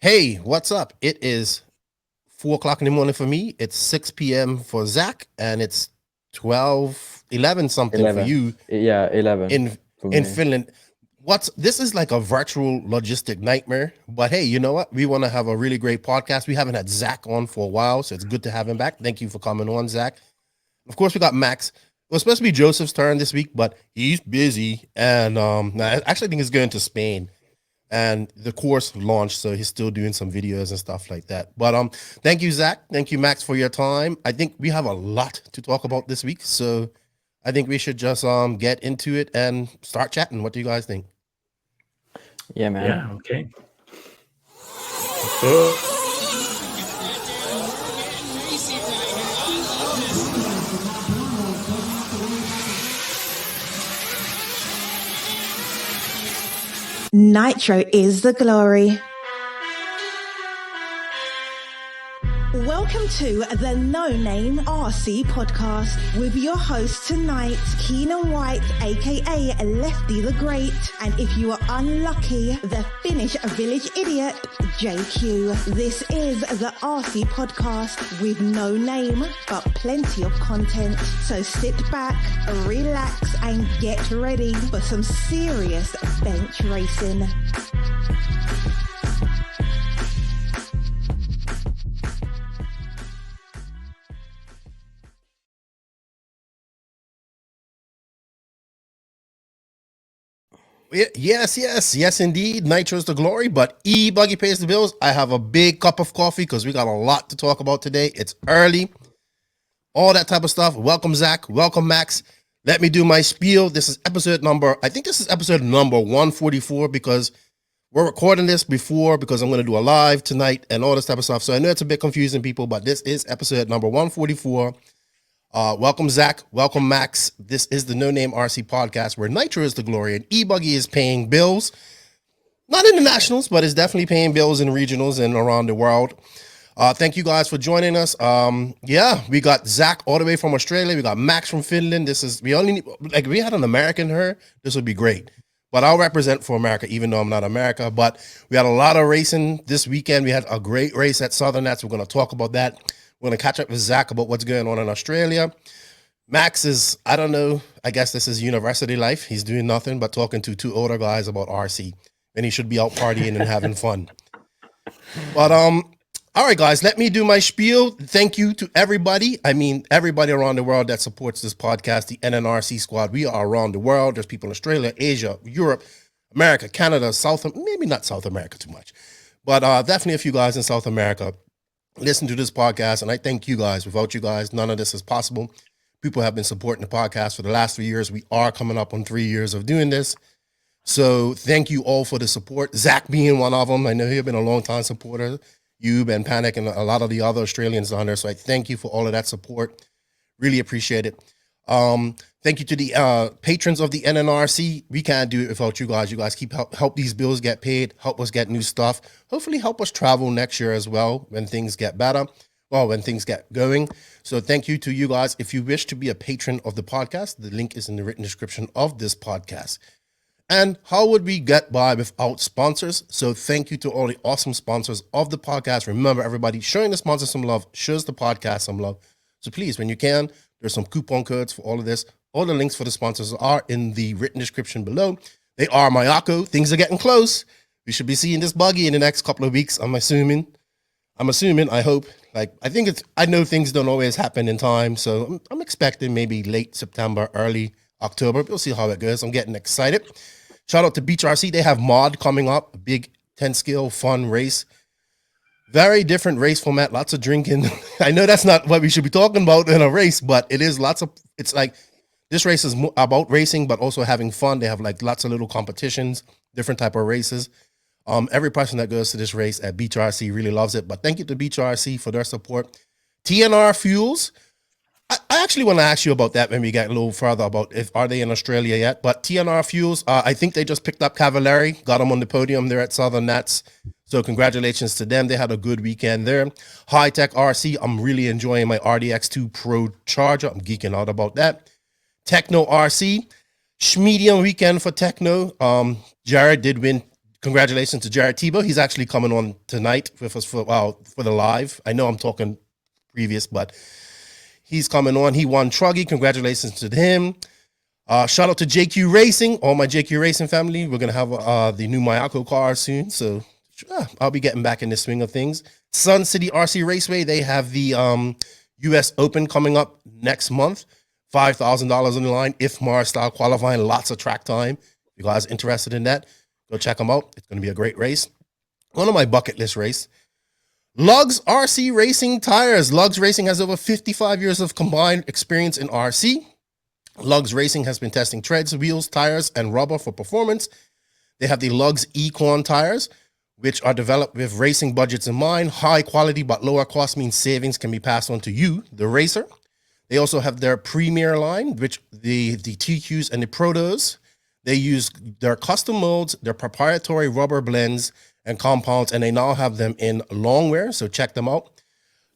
Hey, what's up? It is 4 o'clock in the morning for me. It's 6 p.m. for Zach, and it's 11 something for 11. you Yeah, 11 in for in me. Finland. What's this is like a virtual logistic nightmare. But hey, you know what? We want to have a really great podcast. We haven't had Zach on for a while, so it's good to have him back. Thank you for coming on, Zach. Of course, we got Max. It was supposed to be Joseph's turn this week, but he's busy, and I actually think he's going to Spain and the course launched, so he's still doing some videos and stuff like that. But thank you, Zach. Thank you, Max, for your time. I think we have a lot to talk about this week, so I think we should just get into it and start chatting. What do you guys think? Yeah, man. Yeah, okay. So, Nitro is the glory. Welcome to the No Name RC podcast with your host tonight, Keenan White, aka Lefty the Great, and if you are unlucky, the Finnish village idiot, JQ. This is the RC podcast with no name, but plenty of content. So sit back, relax, and get ready for some serious bench racing. Yes, indeed. Nitro's the glory, but E-Buggy pays the bills. I have a big cup of coffee because we got a lot to talk about today. It's early, all that type of stuff. Welcome, Zach. Welcome, Max. Let me do my spiel. This is episode number 144 because we're recording this before because I'm going to do a live tonight and all this type of stuff. So I know it's a bit confusing, people, but this is episode number 144. Welcome, Zach. Welcome, Max. This is the No Name RC podcast where Nitro is the glory and E-Buggy is paying bills. Not in the nationals, but it's definitely paying bills in regionals and around the world. Thank you guys for joining us. We got Zach all the way from Australia. We got Max from Finland. We only need, like, we had an American here, this would be great. But I'll represent for America, even though I'm not America. But we had a lot of racing this weekend. We had a great race at Southern Nats. We're going to talk about that. We're going to catch up with Zach about what's going on in Australia. Max is, I don't know, I guess this is university life. He's doing nothing but talking to two older guys about RC. And he should be out partying and having fun. But all right, guys, let me do my spiel. Thank you to everybody. I mean, everybody around the world that supports this podcast, the NNRC squad. We are around the world. There's people in Australia, Asia, Europe, America, Canada, maybe not South America too much, but definitely a few guys in South America listen to this podcast, and I thank you guys. Without you guys, none of this is possible. People have been supporting the podcast for the last 3 years. We are coming up on 3 years of doing this. So thank you all for the support. Zach being one of them. I know you've been a long time supporter. You, Ben Panic, and a lot of the other Australians on there. So I thank you for all of that support. Really appreciate it. Thank you to the patrons of the NNRC. We can't do it without you guys. You guys keep help these bills get paid, help us get new stuff, hopefully help us travel next year as well when things get better, when things get going. So thank you to you guys. If you wish to be a patron of the podcast, the link is in the written description of this podcast. And how would we get by without sponsors? So thank you to all the awesome sponsors of the podcast. Remember, everybody, showing the sponsors some love shows the podcast some love. So please, when you can, there's some coupon codes for all of this. All the links for the sponsors are in the written description below. They are Mayako. Things are getting close. We should be seeing this buggy in the next couple of weeks, I'm assuming, I hope. I know things don't always happen in time, so I'm expecting maybe late September, early October. We'll see how it goes. I'm getting excited. Shout out to Beach RC. They have mod coming up, a big 10-skill fun race. Very different race format, lots of drinking. I know that's not what we should be talking about in a race, but it is it's like, this race is about racing, but also having fun. They have like lots of little competitions, different type of races. Every person that goes to this race at Beach RC really loves it, but thank you to Beach RC for their support. TNR Fuels. I actually want to ask you about that when we get a little further about are they in Australia yet, but TNR Fuels, I think they just picked up Cavallari, got them on the podium there at Southern Nats. So congratulations to them. They had a good weekend there. Hitec RC, I'm really enjoying my RDX2 Pro Charger. I'm geeking out about that. Tekno RC, medium weekend for Tekno. Jared did win congratulations to Jared Tebow. He's actually coming on tonight with us for the live. I know I'm talking previous, but he's coming on. He won Truggy. Congratulations to him. Shout out to JQ Racing, all my JQ Racing family. We're gonna have the new Mayako car soon, so I'll be getting back in the swing of things. Sun City RC Raceway, they have the US Open coming up next month. $5,000 on the line, IFMAR style qualifying, lots of track time. If you guys are interested in that, go check them out. It's going to be a great race. One of my bucket list race. Lugs RC Racing Tires. Lugs Racing has over 55 years of combined experience in RC. Lugs Racing has been testing treads, wheels, tires, and rubber for performance. They have the Lugs Econ tires, which are developed with racing budgets in mind. High quality but lower cost means savings can be passed on to you, the racer. They also have their Premier line, which the TQs and the Protos. They use their custom molds, their proprietary rubber blends and compounds, and they now have them in long wear, so check them out.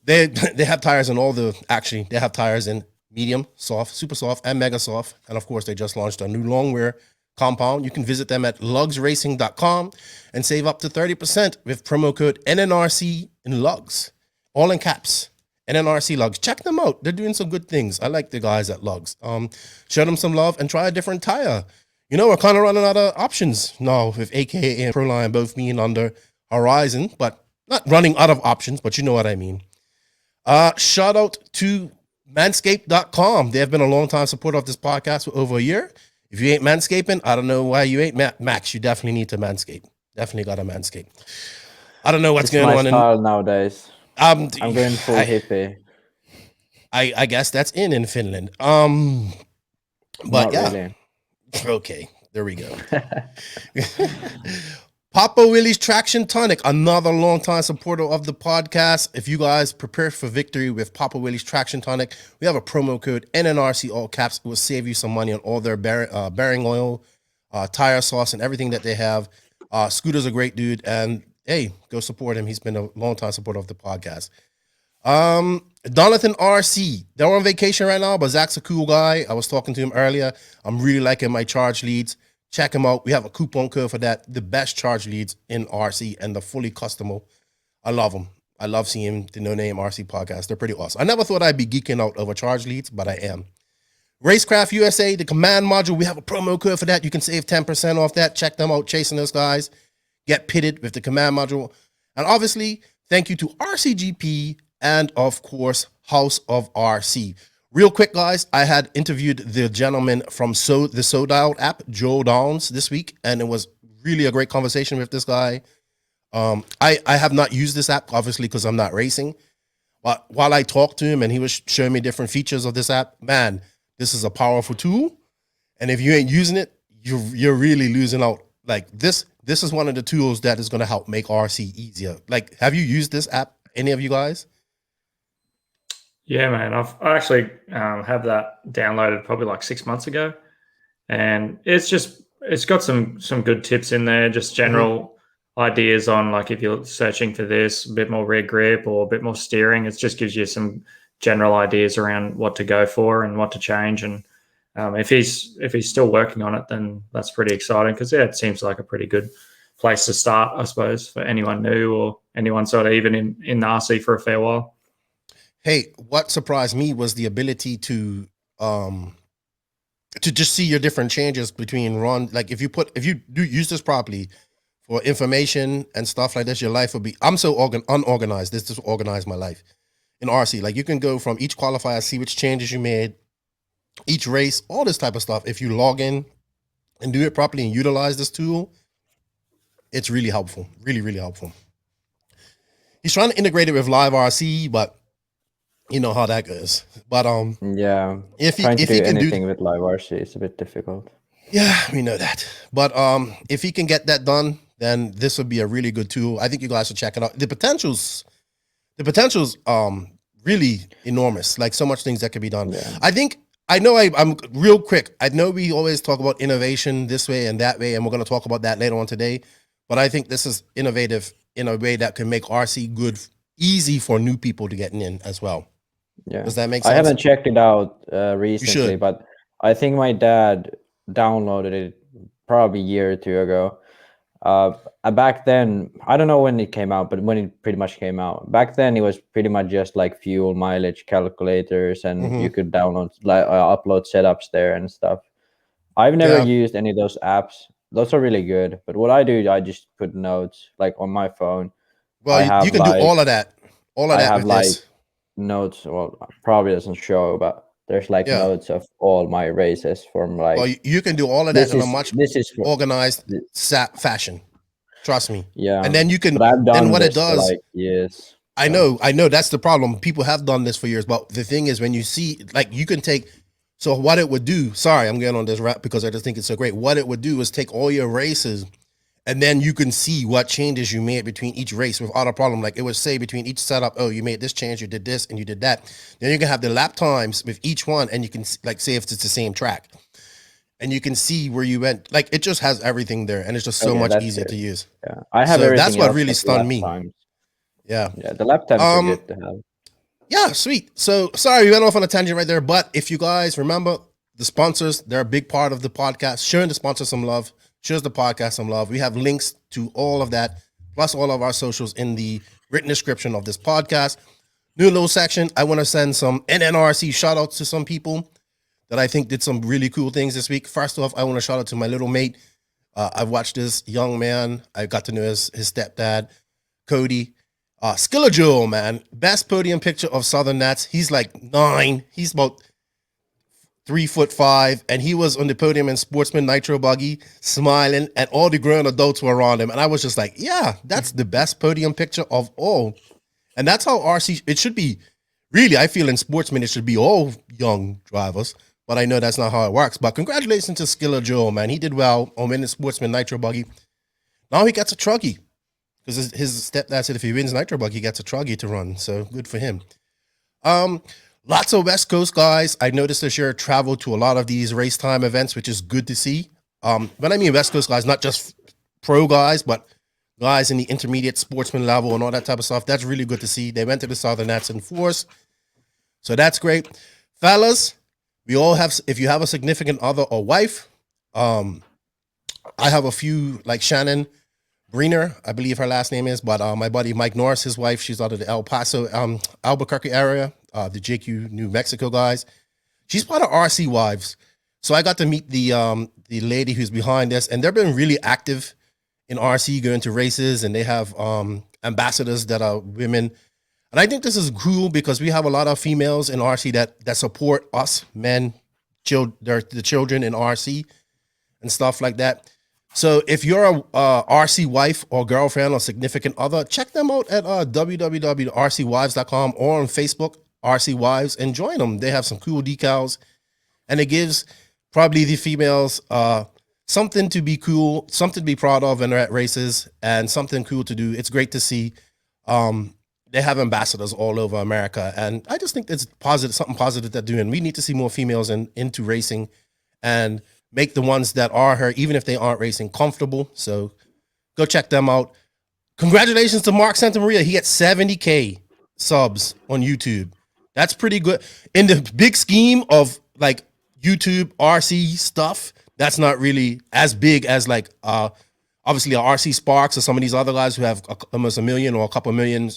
They have tires in they have tires in medium, soft, super soft, and mega soft. And of course, they just launched a new long wear compound. You can visit them at lugsracing.com and save up to 30% with promo code NNRC in Lugs, all in caps. NNRC Lugs. Check them out. They're doing some good things. I like the guys at Lugs. Show them some love and try a different tire. You know, we're kind of running out of options now with AKA and Proline both being under Horizon, but not running out of options, but you know what I mean. Shout out to manscaped.com. They have been a long time supporter of this podcast for over a year. If you ain't manscaping, I don't know why you ain't. Max, you definitely need to manscape. Definitely got to manscape. I don't know what's going on. Style nowadays. I'm going full hippie. I guess that's in Finland. But Not yeah. really. Okay, there we go. Papa Willie's Traction Tonic, another longtime supporter of the podcast. If you guys prepare for victory with Papa Willie's Traction Tonic, we have a promo code NNRC all caps. It will save you some money on all their bearing oil, tire sauce, and everything that they have. Scooter's a great dude, and hey, go support him. He's been a long-time supporter of the podcast. Donathan RC, they're on vacation right now, but Zach's a cool guy. I was talking to him earlier. I'm really liking my charge leads. Check him out. We have a coupon code for that. The best charge leads in RC and the fully customable. I love them. I love seeing the No Name RC podcast. They're pretty awesome. I never thought I'd be geeking out over charge leads, but I am. Racecraft USA, the command module, we have a promo code for that. You can save 10% off that. Check them out, chasing those guys. Get pitted with the command module. And obviously, thank you to RCGP and, of course, House of RC. Real quick, guys, I had interviewed the gentleman from the SoDial app, Joe Downs, this week, and it was really a great conversation with this guy. I have not used this app, obviously, because I'm not racing. But while I talked to him and he was showing me different features of this app, man, this is a powerful tool. And if you ain't using it, you're really losing out. Like this is one of the tools that is going to help make RC easier. Like, have you used this app, any of you guys? Yeah, man. I actually have that downloaded probably like 6 months ago. And it's got some good tips in there, just general ideas on like if you're searching for this, a bit more rear grip or a bit more steering. It just gives you some general ideas around what to go for and what to change. And if he's still working on it, then that's pretty exciting because it seems like a pretty good place to start, I suppose, for anyone new or anyone sort of even in the RC for a fair while. Hey, what surprised me was the ability to just see your different changes between run. Like if you do use this properly for information and stuff like this, your life will be. I'm so unorganized. This just organized my life in RC. Like you can go from each qualifier, see which changes you made, each race, all this type of stuff. If you log in and do it properly and utilize this tool, it's really helpful. Really, really helpful. He's trying to integrate it with live RC, but you know how that goes. But yeah, if trying to do can anything with live RC is a bit difficult. Yeah, we know that. But if he can get that done, then this would be a really good tool. I think you guys should check it out. The potential's really enormous. Like so much things that could be done. Yeah. I'm real quick. I know we always talk about innovation this way and that way, and we're going to talk about that later on today. But I think this is innovative in a way that can make RC good, easy for new people to get in as well. Yeah. Does that make sense? I haven't checked it out recently, but I think my dad downloaded it probably a year or two ago. Back then, I don't know when it came out, but when it pretty much came out, back then it was pretty much just like fuel mileage calculators, and you could download upload setups there and stuff. I've never used any of those apps. Those are really good, but what I do, I just put notes like on my phone. Well, you can do all of that. All of I that have with like this. notes. Well, probably doesn't show, but there's like notes of all my races from like. Well, you can do all of that in a much organized fashion. Trust me. Yeah. And then you can. But I've done then what this it does. For like years. I know. That's the problem. People have done this for years, but the thing is, when you see, like, you can take. So what it would do. Sorry, I'm getting on this rap because I just think it's so great. What it would do is take all your races, and then you can see what changes you made between each race without a problem. Like, it would say between each setup, oh, you made this change, you did this, and you did that. Then you can have the lap times with each one, and you can like say if it's the same track, and you can see where you went. Like, it just has everything there, and it's just so much easier to use. Yeah, I have everything. That's what really stunned me. Times. Yeah, the lap times are good to have. Yeah, sweet. So sorry we went off on a tangent right there, but if you guys remember, the sponsors, they're a big part of the podcast. Showing the sponsors some love, shows the podcast some love. We have links to all of that, plus all of our socials in the written description of this podcast. New little section. I want to send some NNRC shout outs to some people that I think did some really cool things this week. First off, I want to shout out to my little mate. I've watched this young man. I got to know his stepdad, Cody. Skiller Joel, man. Best podium picture of Southern Nats. He's like 9. He's about 3'5", and he was on the podium in Sportsman Nitro Buggy, smiling, and all the grown adults were around him. And I was just like, yeah, that's the best podium picture of all. And that's how RC, it should be. Really, I feel in Sportsman, it should be all young drivers. But I know that's not how it works. But congratulations to Skiller Joel, man. He did well on winning Sportsman Nitro Buggy. Now he gets a truggy. Because his stepdad said if he wins Nitro Buggy, he gets a truggy to run. So good for him. Lots of West Coast guys. I noticed this year traveled to a lot of these race time events, which is good to see. When I mean West Coast guys, not just pro guys, but guys in the intermediate sportsman level and all that type of stuff. That's really good to see. They went to the Southern Nats in force. So that's great. Fellas, we all have, if you have a significant other or wife, I have a few, like Shannon Breener, I believe her last name is, but my buddy Mike Norris, his wife, she's out of the El Paso, Albuquerque area, the JQ New Mexico guys. She's part of RC Wives. So I got to meet the lady who's behind this, and they've been really active in RC, going to races, and they have ambassadors that are women. And I think this is cool because we have a lot of females in RC that support us, men, the children in RC and stuff like that. So if you're a RC wife or girlfriend or significant other, check them out at www.rcwives.com or on Facebook, RC Wives, and join them. They have some cool decals, and it gives probably the females something to be cool, something to be proud of when they're at races, and something cool to do. It's great to see. They have ambassadors all over America, and I just think it's positive, something positive they're doing. We need to see more females into racing and make the ones that are her, even if they aren't racing, comfortable. So go check them out. Congratulations to Mark Santamaria. He got 70K subs on YouTube. That's pretty good. In the big scheme of like YouTube RC stuff, that's not really as big as like obviously a RC Sparks or some of these other guys who have almost 1 million or a couple million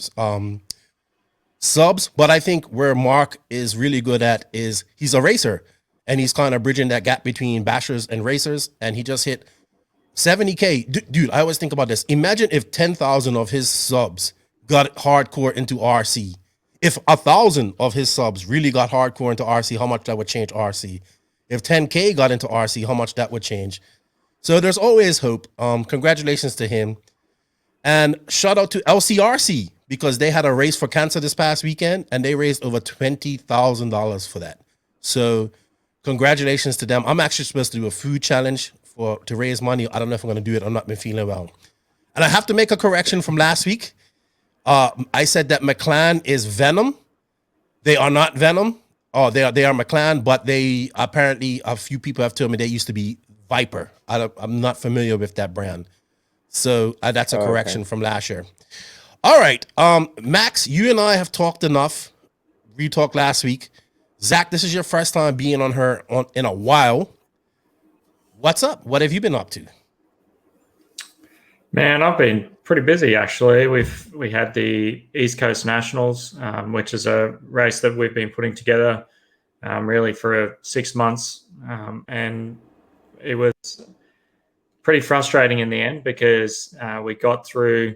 subs. But I think where Mark is really good at is he's a racer. And he's kind of bridging that gap between bashers and racers. And he just hit 70K. Dude, I always think about this. Imagine if 10,000 of his subs got hardcore into RC. If 1,000 of his subs really got hardcore into RC, how much that would change RC. If 10K got into RC, how much that would change. So there's always hope. Congratulations to him. And shout out to LCRC because they had a race for cancer this past weekend and they raised over $20,000 for that. So congratulations to them. I'm actually supposed to do a food challenge to raise money. I don't know if I'm going to do it. I've not been feeling well. And I have to make a correction from last week. I said that McLaren is Venom. They are not Venom. Oh, they are McLaren, but they apparently, a few people have told me they used to be Viper. I'm not familiar with that brand. So that's a correction from last year. All right. Max, you and I have talked enough. We talked last week. Zach, this is your first time being on her in a while. What's up? What have you been up to? Man, I've been pretty busy actually. We had the East Coast Nationals, which is a race that we've been putting together really for 6 months, and it was pretty frustrating in the end because we got through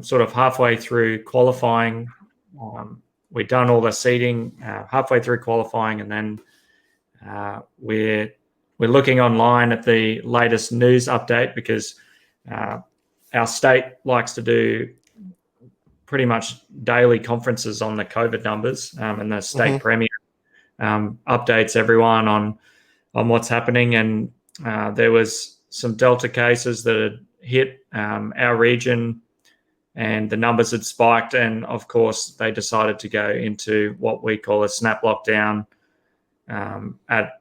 sort of halfway through qualifying. We'd done all the seeding halfway through qualifying, and then we're looking online at the latest news update because our state likes to do pretty much daily conferences on the COVID numbers, and the state premier updates everyone on what's happening. And there was some Delta cases that had hit our region, and the numbers had spiked. And of course, they decided to go into what we call a snap lockdown at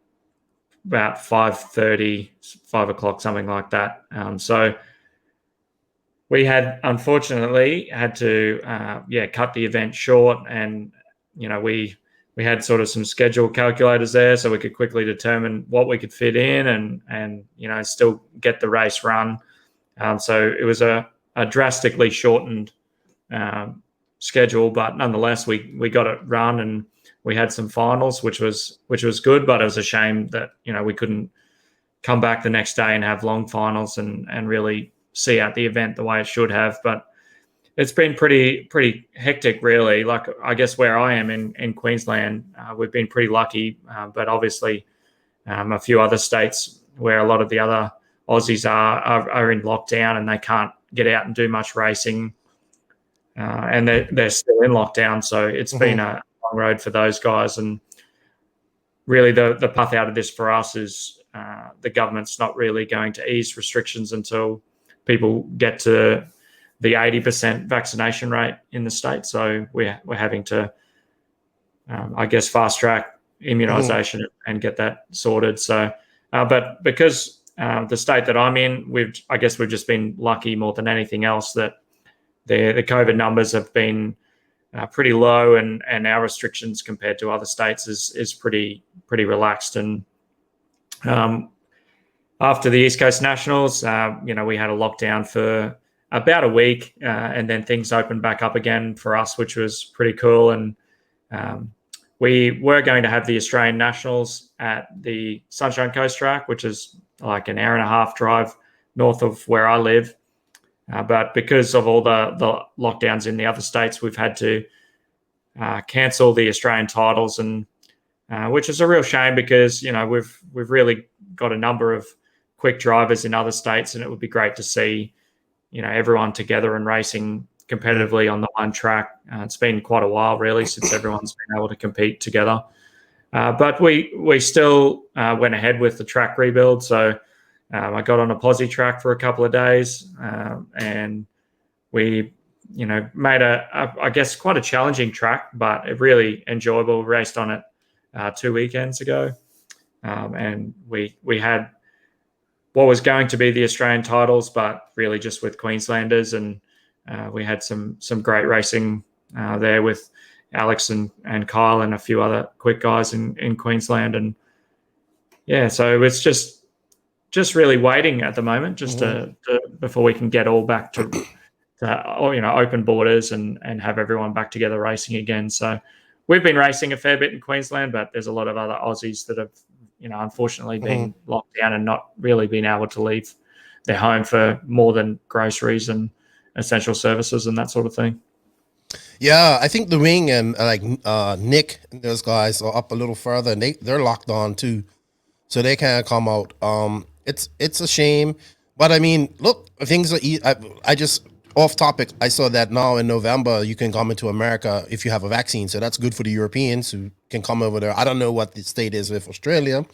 about 5:30, 5 o'clock, something like that. So we had unfortunately had to cut the event short, and we had sort of some schedule calculators there so we could quickly determine what we could fit in and still get the race run. So it was a drastically shortened schedule, but nonetheless we got it run, and we had some finals, which was good, but it was a shame that we couldn't come back the next day and have long finals and really see out the event the way it should have. But it's been pretty hectic, really. Like, I guess where I am in Queensland, we've been pretty lucky, but obviously a few other states where a lot of the other Aussies are in lockdown and they can't get out and do much racing, and they're still in lockdown. So it's been a long road for those guys. And really the path out of this for us is the government's not really going to ease restrictions until people get to the 80% vaccination rate in the state. So we're having to, I guess, fast track immunisation and get that sorted. So, but because the state that I'm in, we've just been lucky more than anything else that the COVID numbers have been pretty low, and our restrictions compared to other states is pretty relaxed. And after the East Coast Nationals, we had a lockdown for about a week, and then things opened back up again for us, which was pretty cool. And we were going to have the Australian Nationals at the Sunshine Coast track, which is like an hour and a half drive north of where I live. But because of all the lockdowns in the other states, we've had to cancel the Australian titles, and which is a real shame because we've really got a number of quick drivers in other states, and it would be great to see everyone together and racing competitively on the one track. It's been quite a while really since everyone's been able to compete together, but we still went ahead with the track rebuild. So I got on a posi track for a couple of days, and we made I guess quite a challenging track, but a really enjoyable. Raced on it 2 weekends ago, and we had what was going to be the Australian titles, but really just with Queenslanders. And we had some great racing there with Alex and Kyle and a few other quick guys in Queensland. And yeah, so it's just really waiting at the moment, just to before we can get all back to open borders and have everyone back together racing again. So we've been racing a fair bit in Queensland, but there's a lot of other Aussies that have unfortunately been locked down and not really been able to leave their home for more than groceries and essential services and that sort of thing. Yeah, I think the Ring and Nick and those guys are up a little further, and they're locked on too, so they can't come out. It's a shame, but I mean, look, things are. I just off topic. I saw that now in November you can come into America if you have a vaccine, so that's good for the Europeans who can come over there. I don't know what the state is with Australia.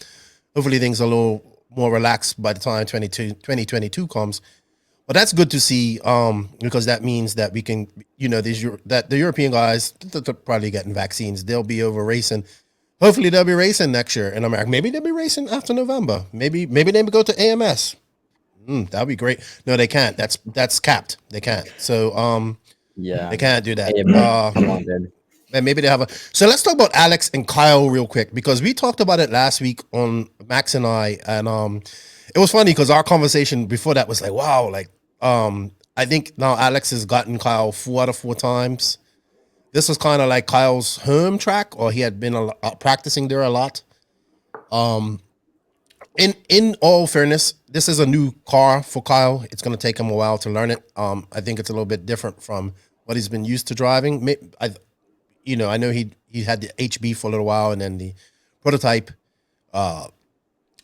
Hopefully things are a little more relaxed by the time 2022 comes. But that's good to see, because that means that we can, that the European guys, they're probably getting vaccines. They'll be over racing. Hopefully they'll be racing next year in America. Maybe they'll be racing after November. Maybe they go to AMS. That'd be great. No, they can't. That's capped. They can't. So they can't do that. Come on, dude. And maybe they have a. So let's talk about Alex and Kyle real quick, because we talked about it last week on Max and I, and it was funny because our conversation before that was like, wow, like I think now Alex has gotten Kyle 4 out of 4 times. This was kind of like Kyle's home track, or he had been practicing there a lot. In all fairness, this is a new car for Kyle. It's going to take him a while to learn it. I think it's a little bit different from what he's been used to driving. I know he had the HB for a little while, and then the prototype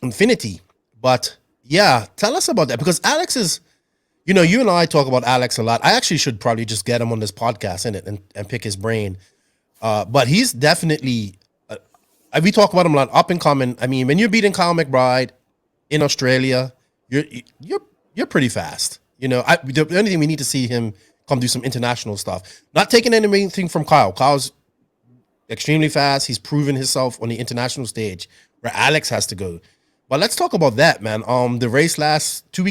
Infinity. But yeah, tell us about that, because Alex is, you and I talk about Alex a lot. I actually should probably just get him on this podcast and pick his brain. But he's definitely, we talk about him a lot, up and coming. I mean, when you're beating Kyle McBride in Australia, you're pretty fast. The only thing we need to see him come do some international stuff. Not taking anything from Kyle. Kyle's extremely fast. He's proven himself on the international stage where Alex has to go. But let's talk about that, man. The race last 2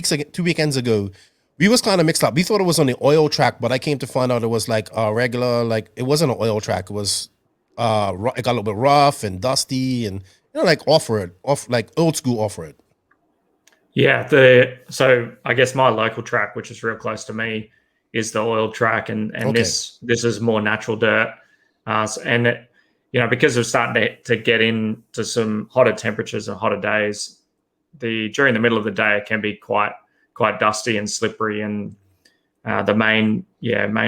weekends ago, we was kind of mixed up. We thought it was on the oil track, but I came to find out it was like a regular, like it wasn't an oil track. It was it got a little bit rough and dusty and like like old school off-road. Yeah, so I guess my local track, which is real close to me, is the oil track, and Okay. this is more natural dirt, because we're starting to get into some hotter temperatures and hotter days. During the middle of the day, it can be quite dusty and slippery, and the main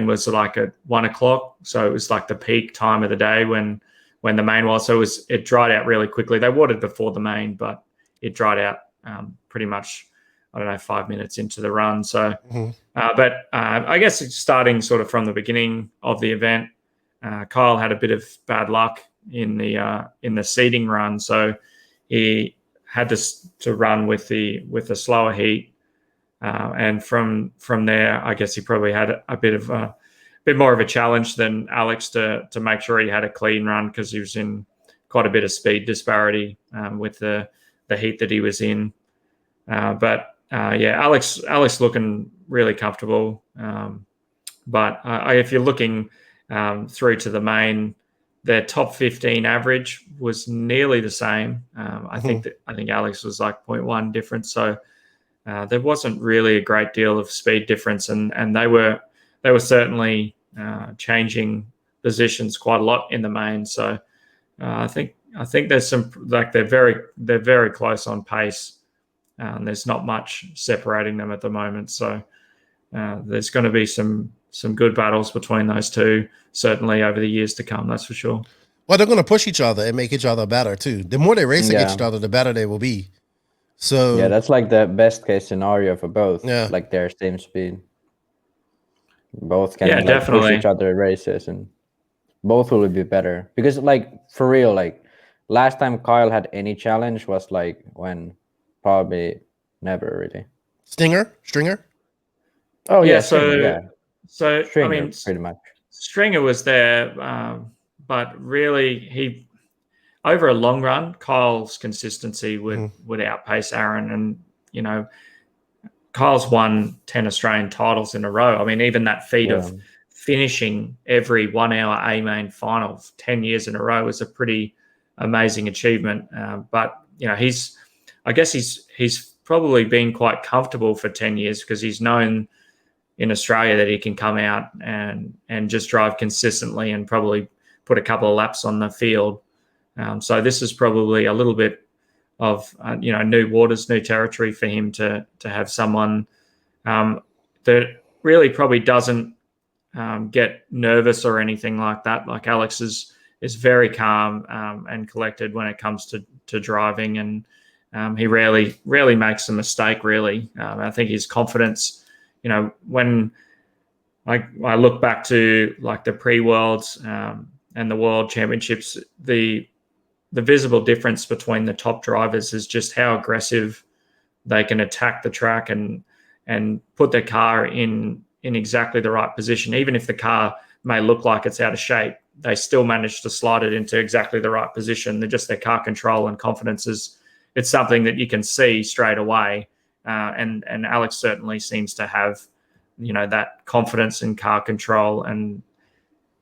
was like at 1 o'clock, so it was like the peak time of the day when the main was. So it dried out really quickly. They watered before the main, but it dried out pretty much, 5 minutes into the run. So, but I guess it's starting sort of from the beginning of the event. Kyle had a bit of bad luck in the seeding run, so he had to run with the slower heat, and from there, I guess he probably had a bit more of a challenge than Alex to make sure he had a clean run, because he was in quite a bit of speed disparity with the heat that he was in. Alex looking really comfortable. But if you're looking through to the main, their top 15 average was nearly the same. I think Alex was like 0.1 difference. So there wasn't really a great deal of speed difference, and they were certainly changing positions quite a lot in the main. So I think there's some, like, they're very close on pace. There's not much separating them at the moment. So there's going to be some good battles between those two, certainly over the years to come. That's for sure. Well, they're going to push each other and make each other better too. The more they race against each other, the better they will be. So yeah, that's like the best case scenario for both. Yeah. Like their same speed. Both can definitely push each other in races, and both will be better. Because, like, for real, like last time Kyle had any challenge was like when probably never really. Stringer. Oh yeah, so Stringer, I mean, pretty much. Stringer was there, but really he, over a long run, Kyle's consistency would outpace Aaron, and Kyle's won 10 Australian titles in a row. I mean, even that feat of finishing every 1 hour A main final 10 years in a row is a pretty amazing achievement. But he's probably been quite comfortable for 10 years because he's known in Australia that he can come out and just drive consistently and probably put a couple of laps on the field. So this is probably a little bit of new waters, new territory for him to have someone that really probably doesn't get nervous or anything like that. Like Alex is very calm and collected when it comes to driving, and he rarely makes a mistake. Really, I think his confidence. When I look back to like the pre-worlds and the world championships, the visible difference between the top drivers is just how aggressive they can attack the track and put their car in exactly the right position. Even if the car may look like it's out of shape, they still manage to slide it into exactly the right position. They're just, their car control and confidence it's something that you can see straight away. And Alex certainly seems to have, that confidence in car control. And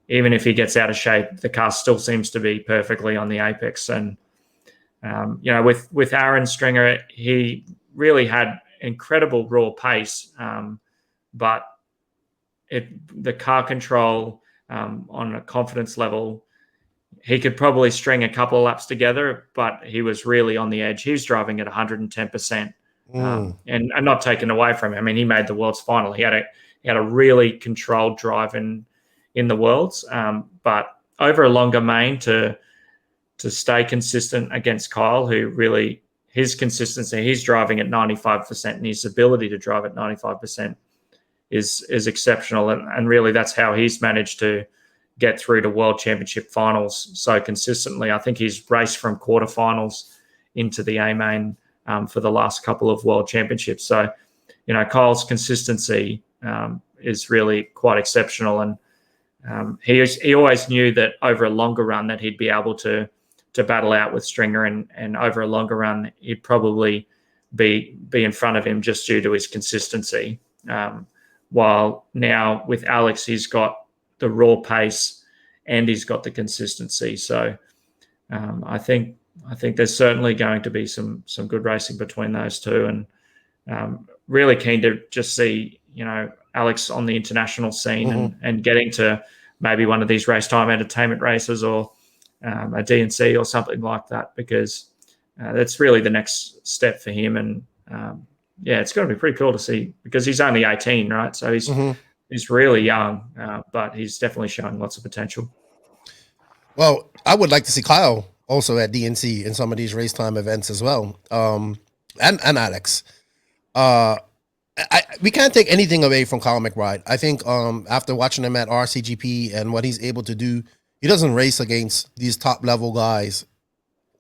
even if he gets out of shape, the car still seems to be perfectly on the apex. And, with Aaron Stringer, he really had incredible raw pace. but the car control on a confidence level, he could probably string a couple of laps together, but he was really on the edge. He was driving at 110%, and not taken away from him. I mean, he made the world's final. He had a really controlled drive in the worlds, but over a longer main to stay consistent against Kyle, who really, his consistency, he's driving at 95%, and his ability to drive at 95% is exceptional, and really that's how he's managed to get through to World Championship finals so consistently. I think he's raced from quarterfinals into the A main for the last couple of World Championships. So, Kyle's consistency is really quite exceptional, and he always knew that over a longer run that he'd be able to battle out with Stringer, and over a longer run he'd probably be in front of him just due to his consistency. While now with Alex, he's got the raw pace and he's got the consistency. So I think there's certainly going to be some good racing between those two, and really keen to just see Alex on the international scene and getting to maybe one of these race time entertainment races or a DNC or something like that, because that's really the next step for him. And it's going to be pretty cool to see, because he's only 18, right? So he's really young, but he's definitely showing lots of potential. Well, I would like to see Kyle also at DNC in some of these race time events as well, and Alex. We can't take anything away from Kyle McBride. I think after watching him at RCGP and what he's able to do, he doesn't race against these top level guys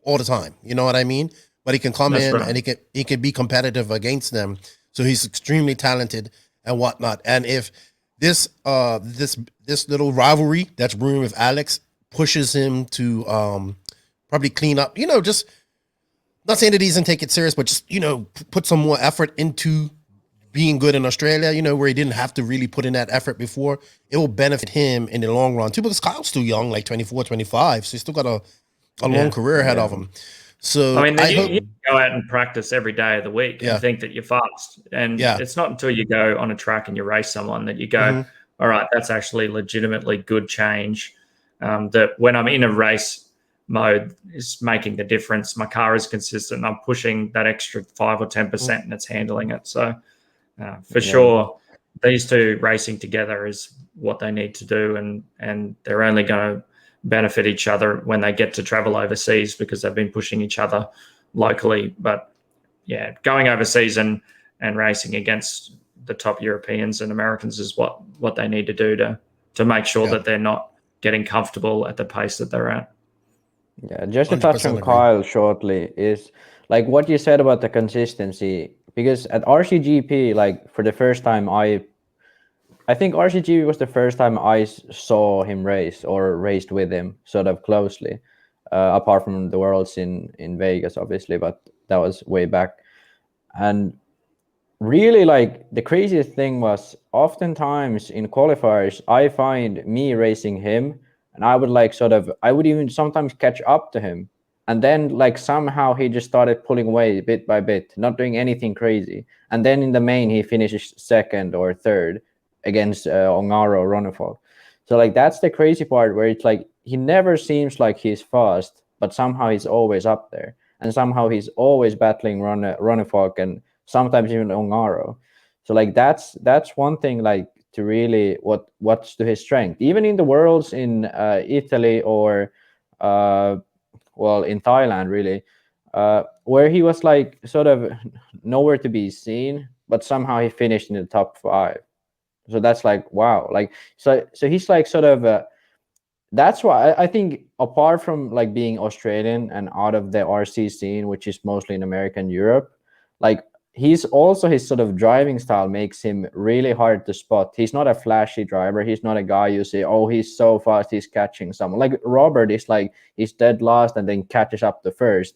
all the time. You know what I mean? But he can come in and he can be competitive against them. So he's extremely talented and whatnot. And if this little rivalry that's brewing with Alex pushes him to probably clean up, just not saying that he doesn't take it serious, but just put some more effort into being good in Australia, where he didn't have to really put in that effort before, it will benefit him in the long run too, because Kyle's still young, like 24, 25, so he's still got a long career ahead of him. So I mean, you go out and practice every day of the week and think that you're fast. And it's not until you go on a track and you race someone that you go, all right, that's actually legitimately good change. That when I'm in a race mode is making the difference. My car is consistent. I'm pushing that extra 5 or 10% and it's handling it. So for sure, these two racing together is what they need to do. And they're only going to benefit each other when they get to travel overseas, because they've been pushing each other locally. But going overseas and racing against the top Europeans and Americans is what they need to do to make sure that they're not getting comfortable at the pace that they're at. Yeah, just to touch on Kyle shortly, is like what you said about the consistency, because at RCGP, like for the first time, I think RCGP was the first time I saw him race or raced with him sort of closely, apart from the Worlds in Vegas, obviously, but that was way back. And really, like, the craziest thing was oftentimes in qualifiers, I find me racing him and I would even sometimes catch up to him. And then like somehow he just started pulling away bit by bit, not doing anything crazy. And then in the main, he finishes second or third against Ongaro or Ronefalk. So like, that's the crazy part, where it's like, he never seems like he's fast, but somehow he's always up there. And somehow he's always battling Ronefalk and sometimes even Ongaro. So like, that's one thing, like, to really what's to his strength. Even in the Worlds in Italy or in Thailand, really, where he was like sort of nowhere to be seen, but somehow he finished in the top 5. So that's like, wow. Like, so he's like sort of that's why I think, apart from like being Australian and out of the RC scene, which is mostly in America and Europe, like, he's also, his sort of driving style makes him really hard to spot. He's not a flashy driver. He's not a guy you say, oh, he's so fast, he's catching someone. Like Robert is like, he's dead last and then catches up the first.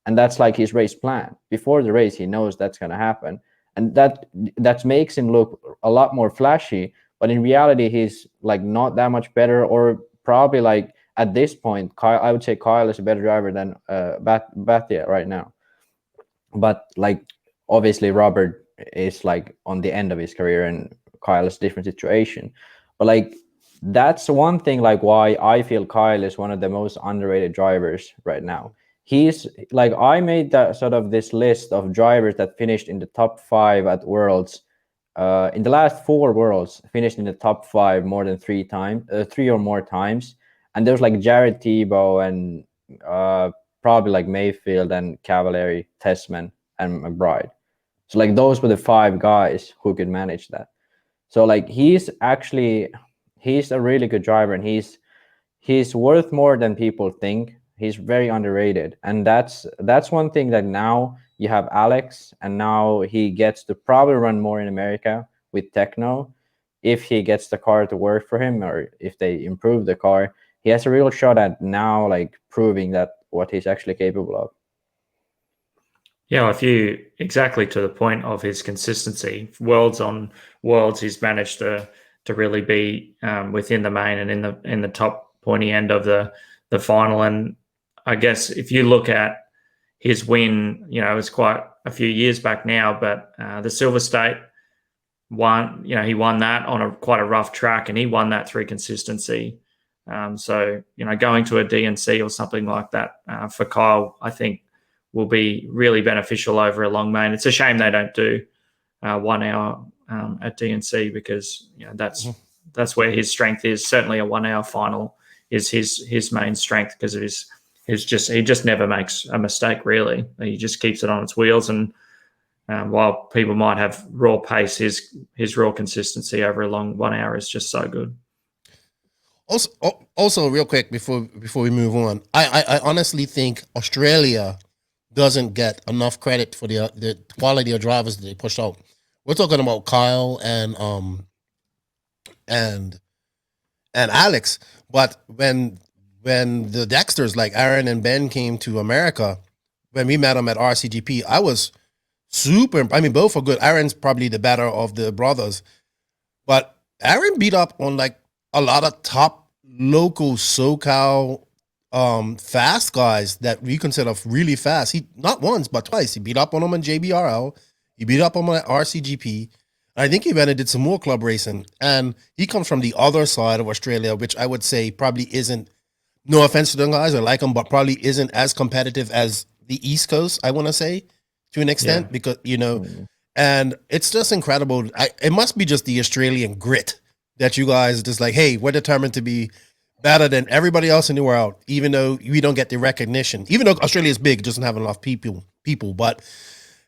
And that's like his race plan. Before the race, he knows that's going to happen. And that makes him look a lot more flashy. But in reality, he's like not that much better, or probably like at this point, I would say Kyle is a better driver than Bathia right now. But like, obviously Robert is like on the end of his career and Kyle is a different situation. But like that's one thing like why I feel Kyle is one of the most underrated drivers right now. He's like I made that sort of this list of drivers that finished in the top 5 at Worlds. In the last 4 Worlds, finished in the top 5 more than 3 or more times. And there's like Jared Tebow and probably like Mayfield and Cavalieri, Tessman and McBride. So like those were the 5 guys who could manage that. So like he's a really good driver, and he's worth more than people think. He's very underrated, and that's one thing that now you have Alex, and now he gets to probably run more in America with Tekno. If he gets the car to work for him, or if they improve the car, he has a real shot at now like proving that what he's actually capable of. Yeah, if you exactly to the point of his consistency, worlds on worlds, he's managed to really be within the main and in the top pointy end of the final. And I guess if you look at his win, you know, it was quite a few years back now, but the Silver State won. You know, he won that on quite a rough track, and he won that through consistency. So you know, going to a DNC or something like that for Kyle, I think, will be really beneficial over a long main. It's a shame they don't do 1 hour at DNC, because you know that's where his strength is. Certainly, a 1 hour final is his main strength, because of he just never makes a mistake. Really, he just keeps it on its wheels. And while people might have raw pace, his raw consistency over a long 1 hour is just so good. Also, real quick before we move on, I honestly think Australia doesn't get enough credit for the quality of drivers that they push out. We're talking about Kyle and Alex, but when the Dexters like Aaron and Ben came to America, when we met them at RCGP, I was super. I mean, both are good. Aaron's probably the better of the brothers, but Aaron beat up on like a lot of top local SoCal fast guys that we consider really fast. He not once but twice. He beat up on them on JBRL. He beat up on them at RCGP. I think he went and did some more club racing. And he comes from the other side of Australia, which I would say probably isn't. No offense to them guys, I like them, but probably isn't as competitive as the East Coast. I want to say to an extent, because you know, and it's just incredible. It must be just the Australian grit that you guys just like. Hey, we're determined to be better than everybody else in the world, even though we don't get the recognition. Even though Australia is big, it doesn't have enough people. But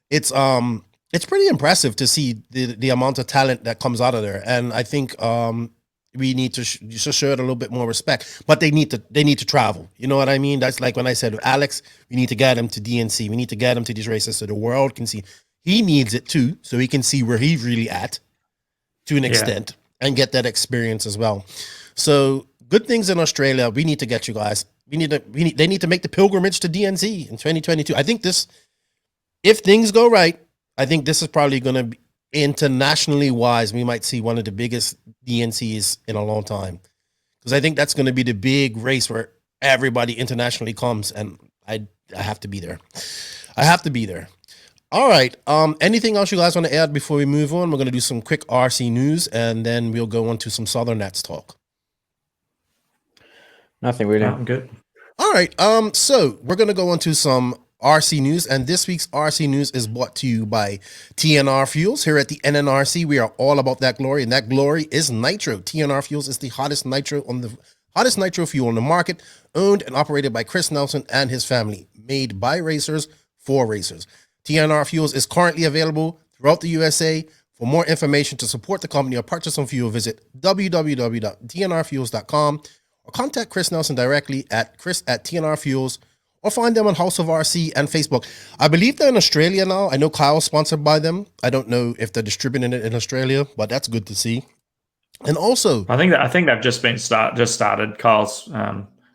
it's pretty impressive to see the amount of talent that comes out of there. And I think we need to show it a little bit more respect. But they need to travel. You know what I mean? That's like when I said Alex, we need to get him to DNC. We need to get him to these races so the world can see. He needs it too, so he can see where he's really at to an extent and get that experience as well. So good things in Australia. We need to get you guys. They need to make the pilgrimage to DNC in 2022. I think this, if things go right, I think this is probably going to be internationally wise. We might see one of the biggest DNCs in a long time, because I think that's going to be the big race where everybody internationally comes, and I have to be there. I have to be there. All right. Anything else you guys want to add before we move on? We're going to do some quick RC news, and then we'll go on to some Southern Nats talk. Nothing really. I'm good. All right. So we're gonna go on to some RC news, and this week's RC news is brought to you by TNR Fuels. Here at the NNRC, we are all about that glory, and that glory is nitro. TNR Fuels is the hottest nitro fuel on the market, owned and operated by Chris Nelson and his family, made by racers for racers. TNR Fuels is currently available throughout the USA. For more information to support the company or purchase some fuel, visit www.tnrfuels.com. or contact Chris Nelson directly at Chris@TNR Fuels, or find them on House of RC and Facebook. I believe they're in Australia now. I know Kyle's sponsored by them. I don't know if they're distributing it in Australia, but that's good to see. And also, I think they've just started. Kyle's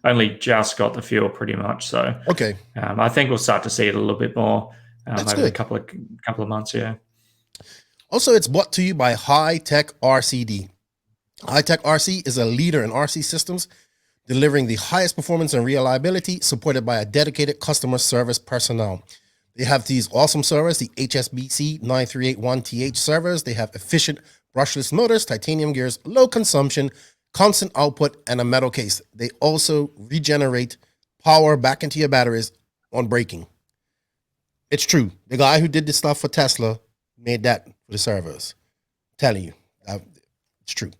only just got the fuel pretty much. So okay, I think we'll start to see it a little bit more over good. a couple of months. Yeah. Also, it's brought to you by Hitec RCD. Hitec RC is a leader in RC systems, delivering the highest performance and reliability, supported by a dedicated customer service personnel. They have these awesome servers, the HSBC 9381TH servers. They have efficient brushless motors, titanium gears, low consumption, constant output, and a metal case. They also regenerate power back into your batteries on braking. It's true. The guy who did this stuff for Tesla made that for the servos. I'm telling you, it's true.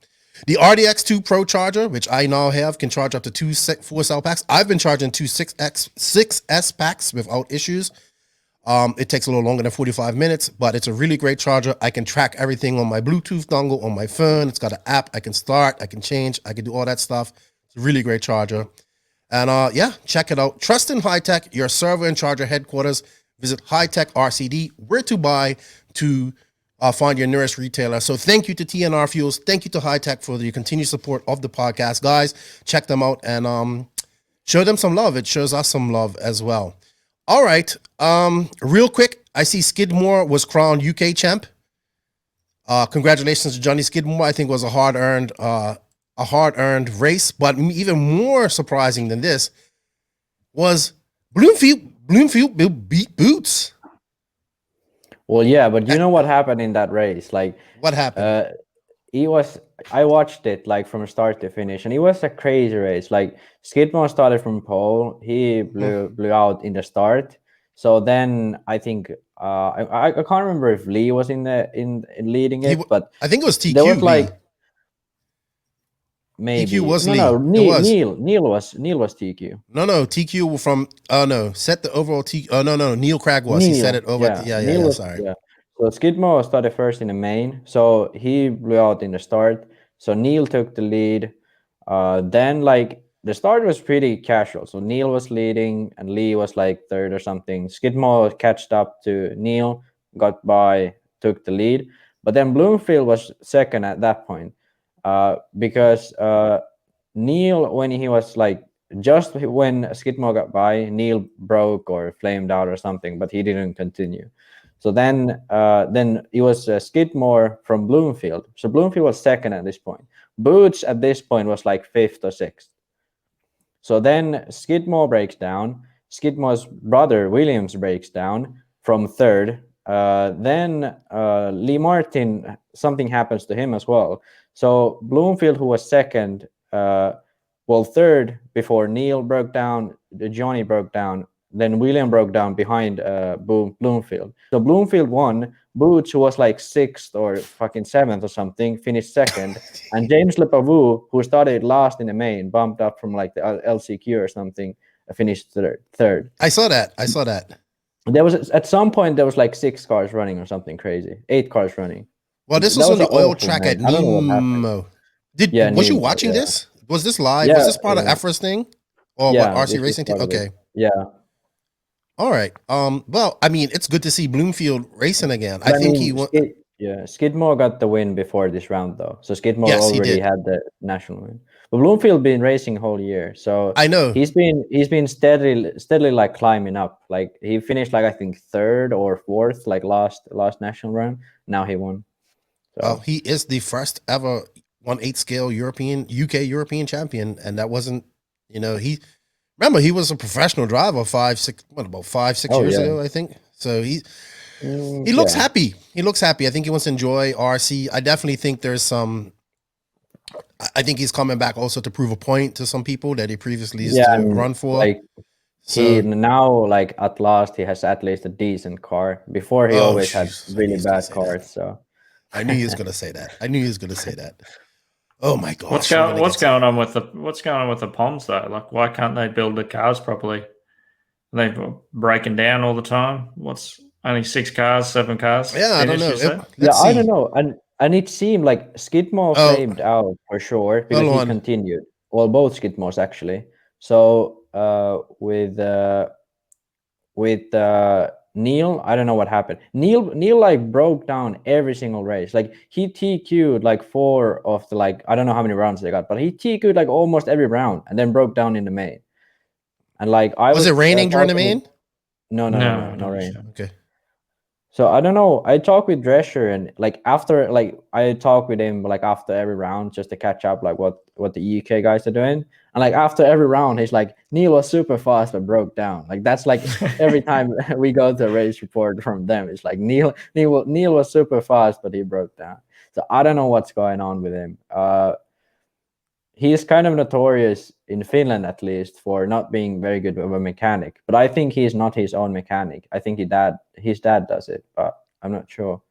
The RDX2 Pro charger, which I now have, can charge up to 2 4-cell packs. I've been charging 2 6S packs without issues. It takes a little longer than 45 minutes, but it's a really great charger. I can track everything on my Bluetooth dongle on my phone. It's got an app. I can start, I can change, I can do all that stuff. It's a really great charger. And yeah, check it out. Trust in Hitec, your server and charger headquarters. Visit Hitec RCD, where to buy to find your nearest retailer. So thank you to TNR Fuels. Thank you to Hitec for your continued support of the podcast. Guys, check them out and show them some love. It shows us some love as well. All right. Real quick, I see Skidmore was crowned UK champ. Congratulations to Johnny Skidmore. I think it was a hard-earned race. But even more surprising than this was Bloomfield beat Boots. Well, yeah, but you know what happened in that race? Like, what happened? I watched it like from start to finish, and it was a crazy race. Like, Skidmore started from pole, he blew out in the start. So then I think I can't remember if Lee was in leading it, but I think it was TQ. There was like maybe TQ was Lee. No, Neil was TQ. No, TQ from set the overall TQ. Oh no, Neil Craig was. He set it over. Yeah. Sorry. Yeah. So Skidmore started first in the main, so he blew out in the start. So Neil took the lead. Then like the start was pretty casual. So Neil was leading and Lee was like third or something. Skidmore catched up to Neil, got by, took the lead. But then Bloomfield was second at that point. Because Neil, when he was like, just when Skidmore got by, Neil broke or flamed out or something, but he didn't continue. So then it was Skidmore from Bloomfield. So Bloomfield was second at this point. Boots at this point was like fifth or sixth. So then Skidmore breaks down. Skidmore's brother Williams breaks down from third. Then Lee Martin, something happens to him as well. So Bloomfield, who was second, third before Neil broke down, Johnny broke down, then William broke down behind Bloomfield. So Bloomfield won. Boots, who was like sixth or fucking seventh or something, finished second. And James Lepavu, who started last in the main, bumped up from like the LCQ or something, finished third. I saw that. There was at some point there was like 6 cars running or something crazy, 8 cars running. Well, this was on the oil track at Nemo. Was you watching this? Was this live? Was this part of Efra's thing? Or what, RC Racing team? Okay. Yeah. All right. Well, I mean, it's good to see Bloomfield racing again. I think he won. Skidmore got the win before this round, though. So Skidmore already had the national win. But Bloomfield been racing a whole year, so I know he's been steadily like climbing up. Like he finished like I think third or fourth, like last national run. Now he won. So. Well, he is the first ever 1/8 scale UK European champion, and that wasn't, he was a professional driver 5-6 years ago, I think. So he looks happy. He looks happy. I think he wants to enjoy RC. I definitely think there's some. I think he's coming back also to prove a point to some people that he previously used to run for. Like he now, like at last, he has at least a decent car. Before he always had really bad cars. So I knew he was going to say that. Oh my gosh! What's going on with the Poms though? Like, why can't they build the cars properly? They're breaking down all the time. What's only 6 cars, 7 cars? Yeah, I don't know. I don't know. And it seemed like Skidmore flamed out for sure because he continued. Well, both Skidmores actually. So with Neil, I don't know what happened. Neil like broke down every single race. Like he TQ'd like 4 of the like I don't know how many rounds they got, but he TQ'd like almost every round and then broke down in the main. And like was it raining during the main? No rain. Okay. So I don't know. I talked with Drescher and like after I talk with him like after every round just to catch up like what the UK guys are doing. And like after every round, he's like, Neil was super fast but broke down. Like that's like every time we go to a race report from them, it's like Neil was super fast but he broke down. So I don't know what's going on with him. He's kind of notorious in Finland, at least, for not being very good of a mechanic. But I think he's not his own mechanic. I think his dad does it, but I'm not sure.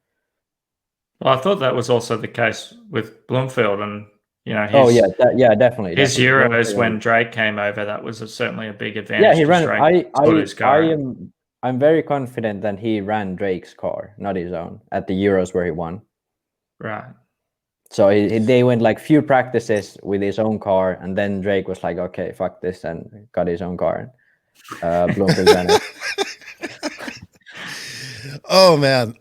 Well, I thought that was also the case with Bloomfield, and Definitely. His definitely. Euros when Drake came over, that was certainly a big advantage. Yeah, he ran. I'm very confident that he ran Drake's car, not his own, at the Euros where he won. Right. So they went like few practices with his own car, and then Drake was like, "Okay, fuck this," and got his own car. Bloomfield ran it. Oh man.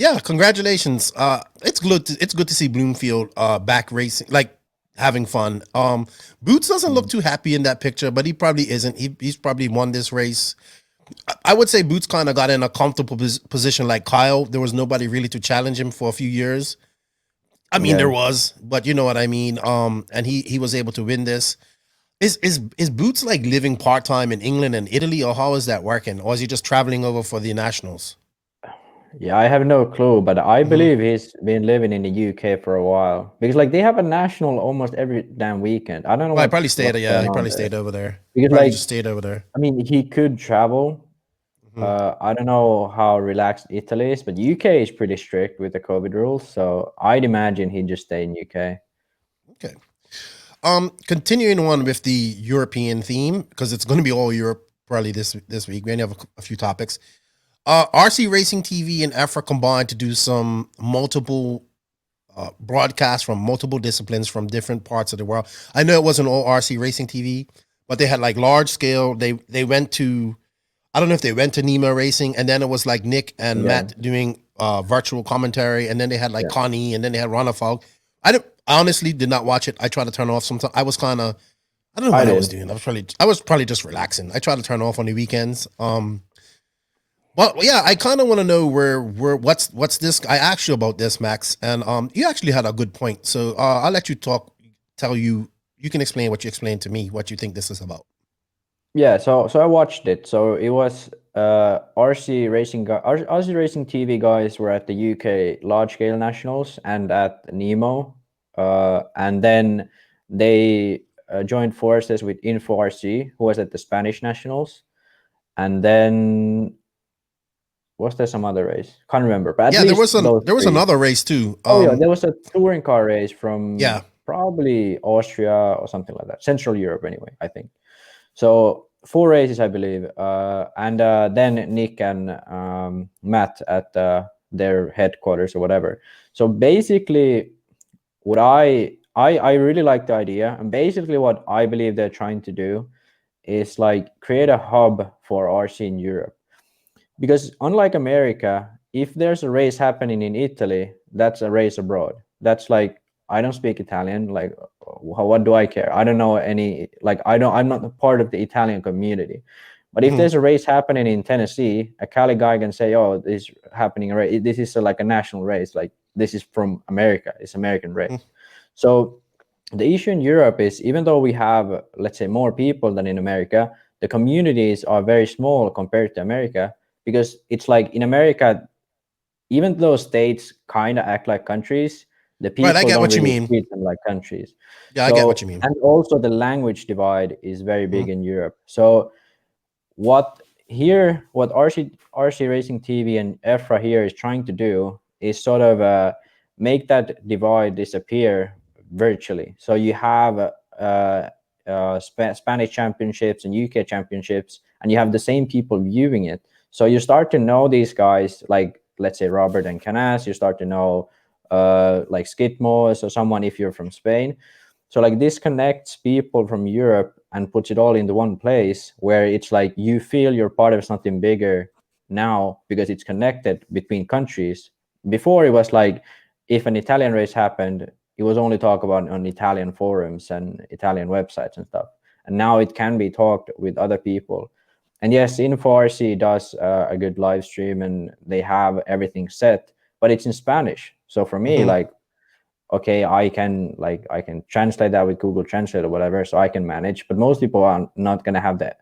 Yeah, congratulations. It's good to see Bloomfield back racing, like having fun. Boots doesn't look too happy in that picture, but he probably isn't. He's probably won this race. I would say Boots kind of got in a comfortable position like Kyle. There was nobody really to challenge him for a few years. I mean, there was, but you know what I mean. And he was able to win this. Is Boots like living part-time in England and Italy, or how is that working? Or is he just traveling over for the nationals? Yeah, I have no clue, but I believe he's been living in the UK for a while, because like they have a national almost every damn weekend. I don't know. Well, he probably stayed. Yeah, he probably stayed over there. Because probably just stayed over there. I mean, he could travel. I don't know how relaxed Italy is, but UK is pretty strict with the COVID rules. So I'd imagine he'd just stay in UK. Okay. Continuing on with the European theme, because it's going to be all Europe probably this week. We only have a few topics. RC Racing TV and EFRA combined to do some multiple broadcasts from multiple disciplines from different parts of the world. I know it wasn't all RC Racing TV, but they had like large scale. They went to, I don't know if they went to NEMA Racing, and then it was like Nick and Matt doing virtual commentary, and then they had like Connie, and then they had Ronna Falk. I honestly did not watch it. I tried to turn off sometimes. I was kind of, I don't know what I was doing. I was probably just relaxing. I tried to turn off on the weekends. Well, yeah, I kind of want to know what's this. I asked you about this, Max, and you actually had a good point. So I'll let you talk. You can explain what you explained to me. What you think this is about? Yeah, so I watched it. So it was RC Racing TV guys were at the UK large scale nationals and at Nemo, and then they joined forces with Info RC, who was at the Spanish nationals, and then. Was there some other race? Can't remember. But there was another race too. There was a touring car race from probably Austria or something like that. Central Europe, anyway, I think. So 4 races, I believe, and then Nick and Matt at their headquarters or whatever. So basically, what I really like the idea, and basically what I believe they're trying to do is like create a hub for RC in Europe. Because unlike America, if there's a race happening in Italy, that's a race abroad. That's like, I don't speak Italian. Like, what do I care? I don't know any, like, I'm not a part of the Italian community. But if there's a race happening in Tennessee, a Cali guy can say, oh, this is happening. This is like a national race. Like, this is from America. It's American race. So the issue in Europe is, even though we have, let's say, more people than in America, the communities are very small compared to America. Because it's like in America, even though states kind of act like countries, the people don't really treat them like countries. Yeah, I get what you mean. And also the language divide is very big in Europe. So what RC Racing TV and EFRA here is trying to do is sort of make that divide disappear virtually. So you have Spanish championships and UK championships, and you have the same people viewing it. So you start to know these guys, like, let's say, Robert and Canas. You start to know like Skidmores or someone if you're from Spain. So like this connects people from Europe and puts it all into one place where it's like you feel you're part of something bigger now because it's connected between countries. Before it was like, if an Italian race happened, it was only talked about on Italian forums and Italian websites and stuff. And now it can be talked with other people. And yes, InfoRC does a good live stream and they have everything set, but it's in Spanish. So for me, like, okay, I can translate that with Google Translate or whatever, so I can manage. But most people are not going to have the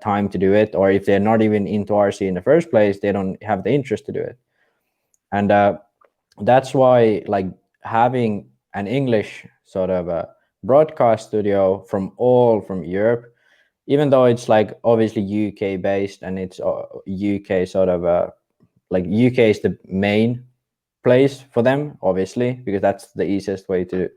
time to do it, or if they're not even into RC in the first place, they don't have the interest to do it. And that's why like having an English sort of a broadcast studio from Europe, even though it's like obviously UK based and it's UK sort of like UK is the main place for them, obviously, because that's the easiest way to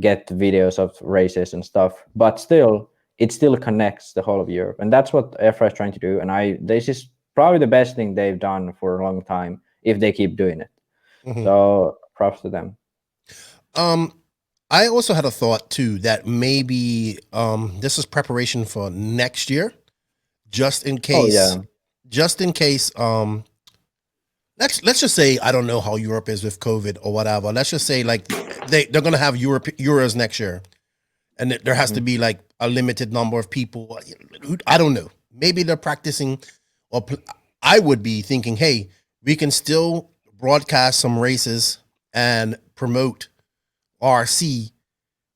get videos of races and stuff. But still, it still connects the whole of Europe, and that's what EFRA is trying to do. And this is probably the best thing they've done for a long time if they keep doing it. So props to them. I also had a thought too that maybe this is preparation for next year, just in case. Oh, yeah. Just in case. Let's just say I don't know how Europe is with COVID or whatever. Let's just say like they're gonna have Euros next year, and there has to be like a limited number of people. I don't know. Maybe they're practicing, or I would be thinking, hey, we can still broadcast some races and promote RC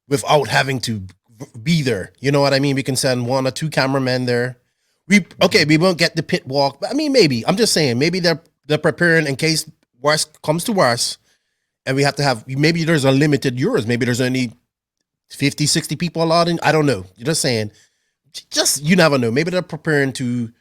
without having to be there. You know what I mean? We can send 1 or 2 cameramen there. We won't get the pit walk, but I mean, maybe. I'm just saying, maybe they're preparing in case worst comes to worst, and we have to have, maybe there's a limited Euros. Maybe there's only 50, 60 people allowed in. I don't know. You're just saying, you never know. Maybe they're preparing to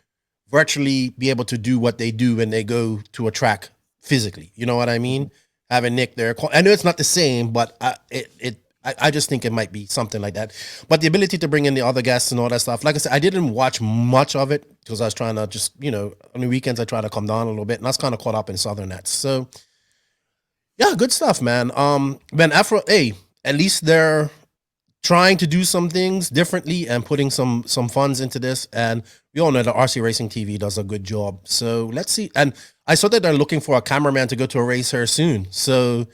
virtually be able to do what they do when they go to a track physically. You know what I mean? Having Nick there. I know it's not the same, but I just think it might be something like that. But the ability to bring in the other guests and all that stuff, like I said, I didn't watch much of it because I was trying to just, on the weekends, I try to come down a little bit, and I was kind of caught up in Southern Nets. So, yeah, good stuff, man. Ben Afro, hey, at least they're trying to do some things differently and putting some funds into this. And we all know that RC Racing TV does a good job. So let's see. And I saw that they're looking for a cameraman to go to a race here soon. So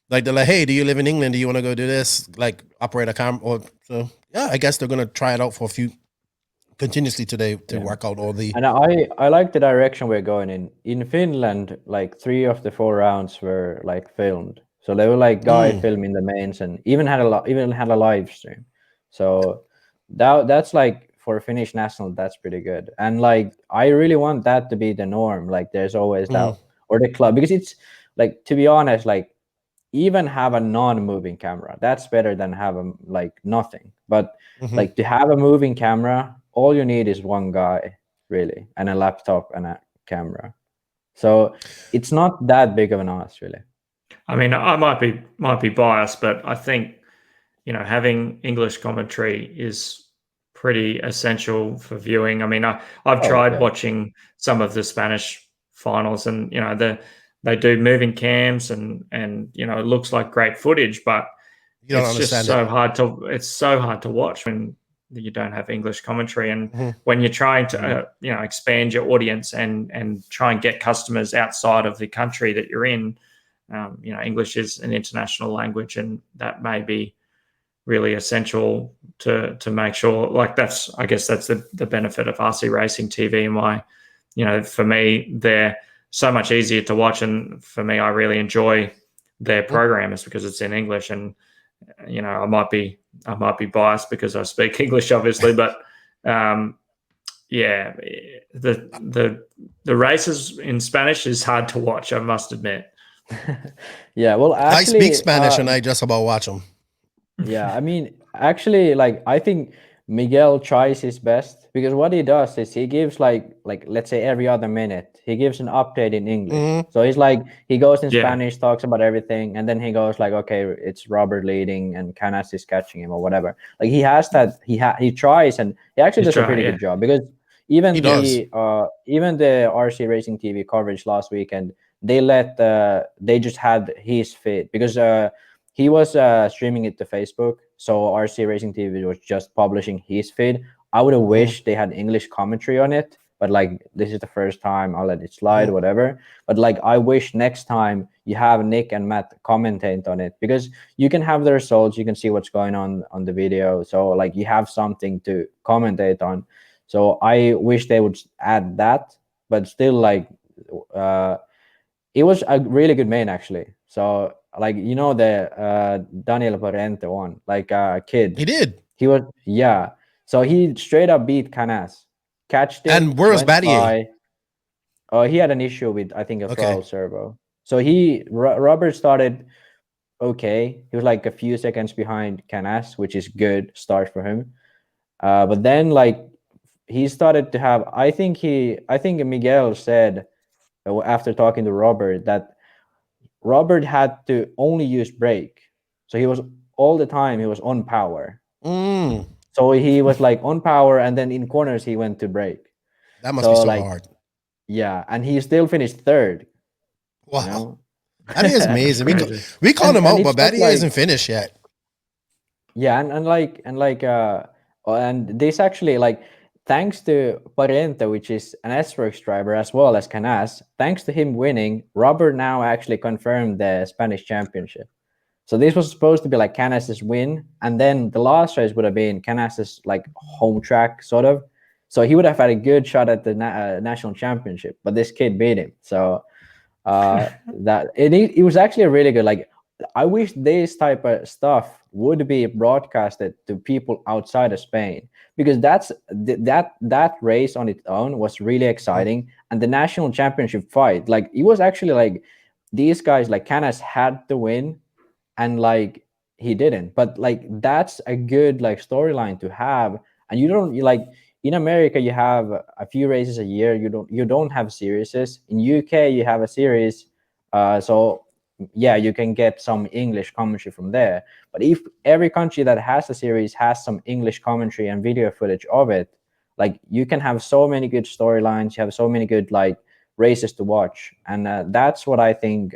like they're like, hey, do you live in England? Do you want to go do this? Like operate a camera? So yeah, I guess they're gonna try it out for a few continuously today to work out all the. And I like the direction we're going in. In Finland, like 3 of the 4 rounds were like filmed. So they were like guy filming the mains, and even had a live stream. So that's like for Finnish national, that's pretty good. And like I really want that to be the norm. Like there's always that, or the club, because it's like, to be honest, like even have a non-moving camera, that's better than have a like nothing. But like to have a moving camera, all you need is one guy really, and a laptop and a camera. So it's not that big of an ask really. I mean, I might be biased, but I think, having English commentary is pretty essential for viewing. I mean, I've tried watching some of the Spanish finals, and they do moving cams, and it looks like great footage, but it's just so hard to watch when you don't have English commentary, and when you're trying to expand your audience and try and get customers outside of the country that you're in. English is an international language, and that may be really essential to make sure. Like I guess that's the benefit of RC Racing TV, and why, for me, they're so much easier to watch. And for me, I really enjoy their program is because it's in English. And I might be biased because I speak English, obviously, but yeah, the races in Spanish is hard to watch, I must admit. Yeah, well, actually, I speak Spanish and I just about watch them. Yeah, I mean, actually, like I think Miguel tries his best, because what he does is he gives like let's say every other minute he gives an update in English. So he's like, he goes in Spanish, talks about everything, and then he goes like, okay, it's Robert leading and Canas is catching him or whatever. Like he has that, he tries, and he actually does a pretty good job, because even the RC Racing TV coverage last weekend, they just had his feed, because he was streaming it to Facebook, so RC Racing TV was just publishing his feed. I would have wished they had English commentary on it, but like this is the first time, I'll let it slide, whatever. But like I wish next time you have Nick and Matt commentate on it, because you can have the results, you can see what's going on the video, so like you have something to commentate on. So I wish they would add that, but still like it was a really good main actually. So like the Daniel Parente one, like a kid. He did. He was So he straight up beat Canas, catched it. And where was Battier? He had an issue with, I think, a throttle servo. So Robert started okay. He was like a few seconds behind Canas, which is good start for him. But then like he started to have. I think Miguel said after talking to Robert that Robert had to only use brake, so he was all the time he was on power. So he was like on power, and then in corners he went to brake. That must be so like, hard. Yeah, and he still finished third. Wow, You know? that is amazing. Crazy. we called him out, it's but Batty not isn't finished yet. Yeah, and this actually like thanks to Pariente, which is an S-Works driver as well as Canas, thanks to him winning, Robert now actually confirmed the Spanish championship. So this was supposed to be like Canas's win, and then the last race would have been Canas's like home track sort of. So he would have had a good shot at the national championship, but this kid beat him. So that it was actually a really good. Like I wish this type of stuff would be broadcasted to people outside of Spain, because that race on its own was really exciting, and the national championship fight, like it was actually like these guys like Canas had to win, and like he didn't, but like that's a good like storyline to have. And you like in America you have a few races a year, you don't have series. In UK you have a series, so yeah, you can get some English commentary from there. But if every country that has a series has some English commentary and video footage of it, like you can have so many good storylines, you have so many good like races to watch. And that's what I think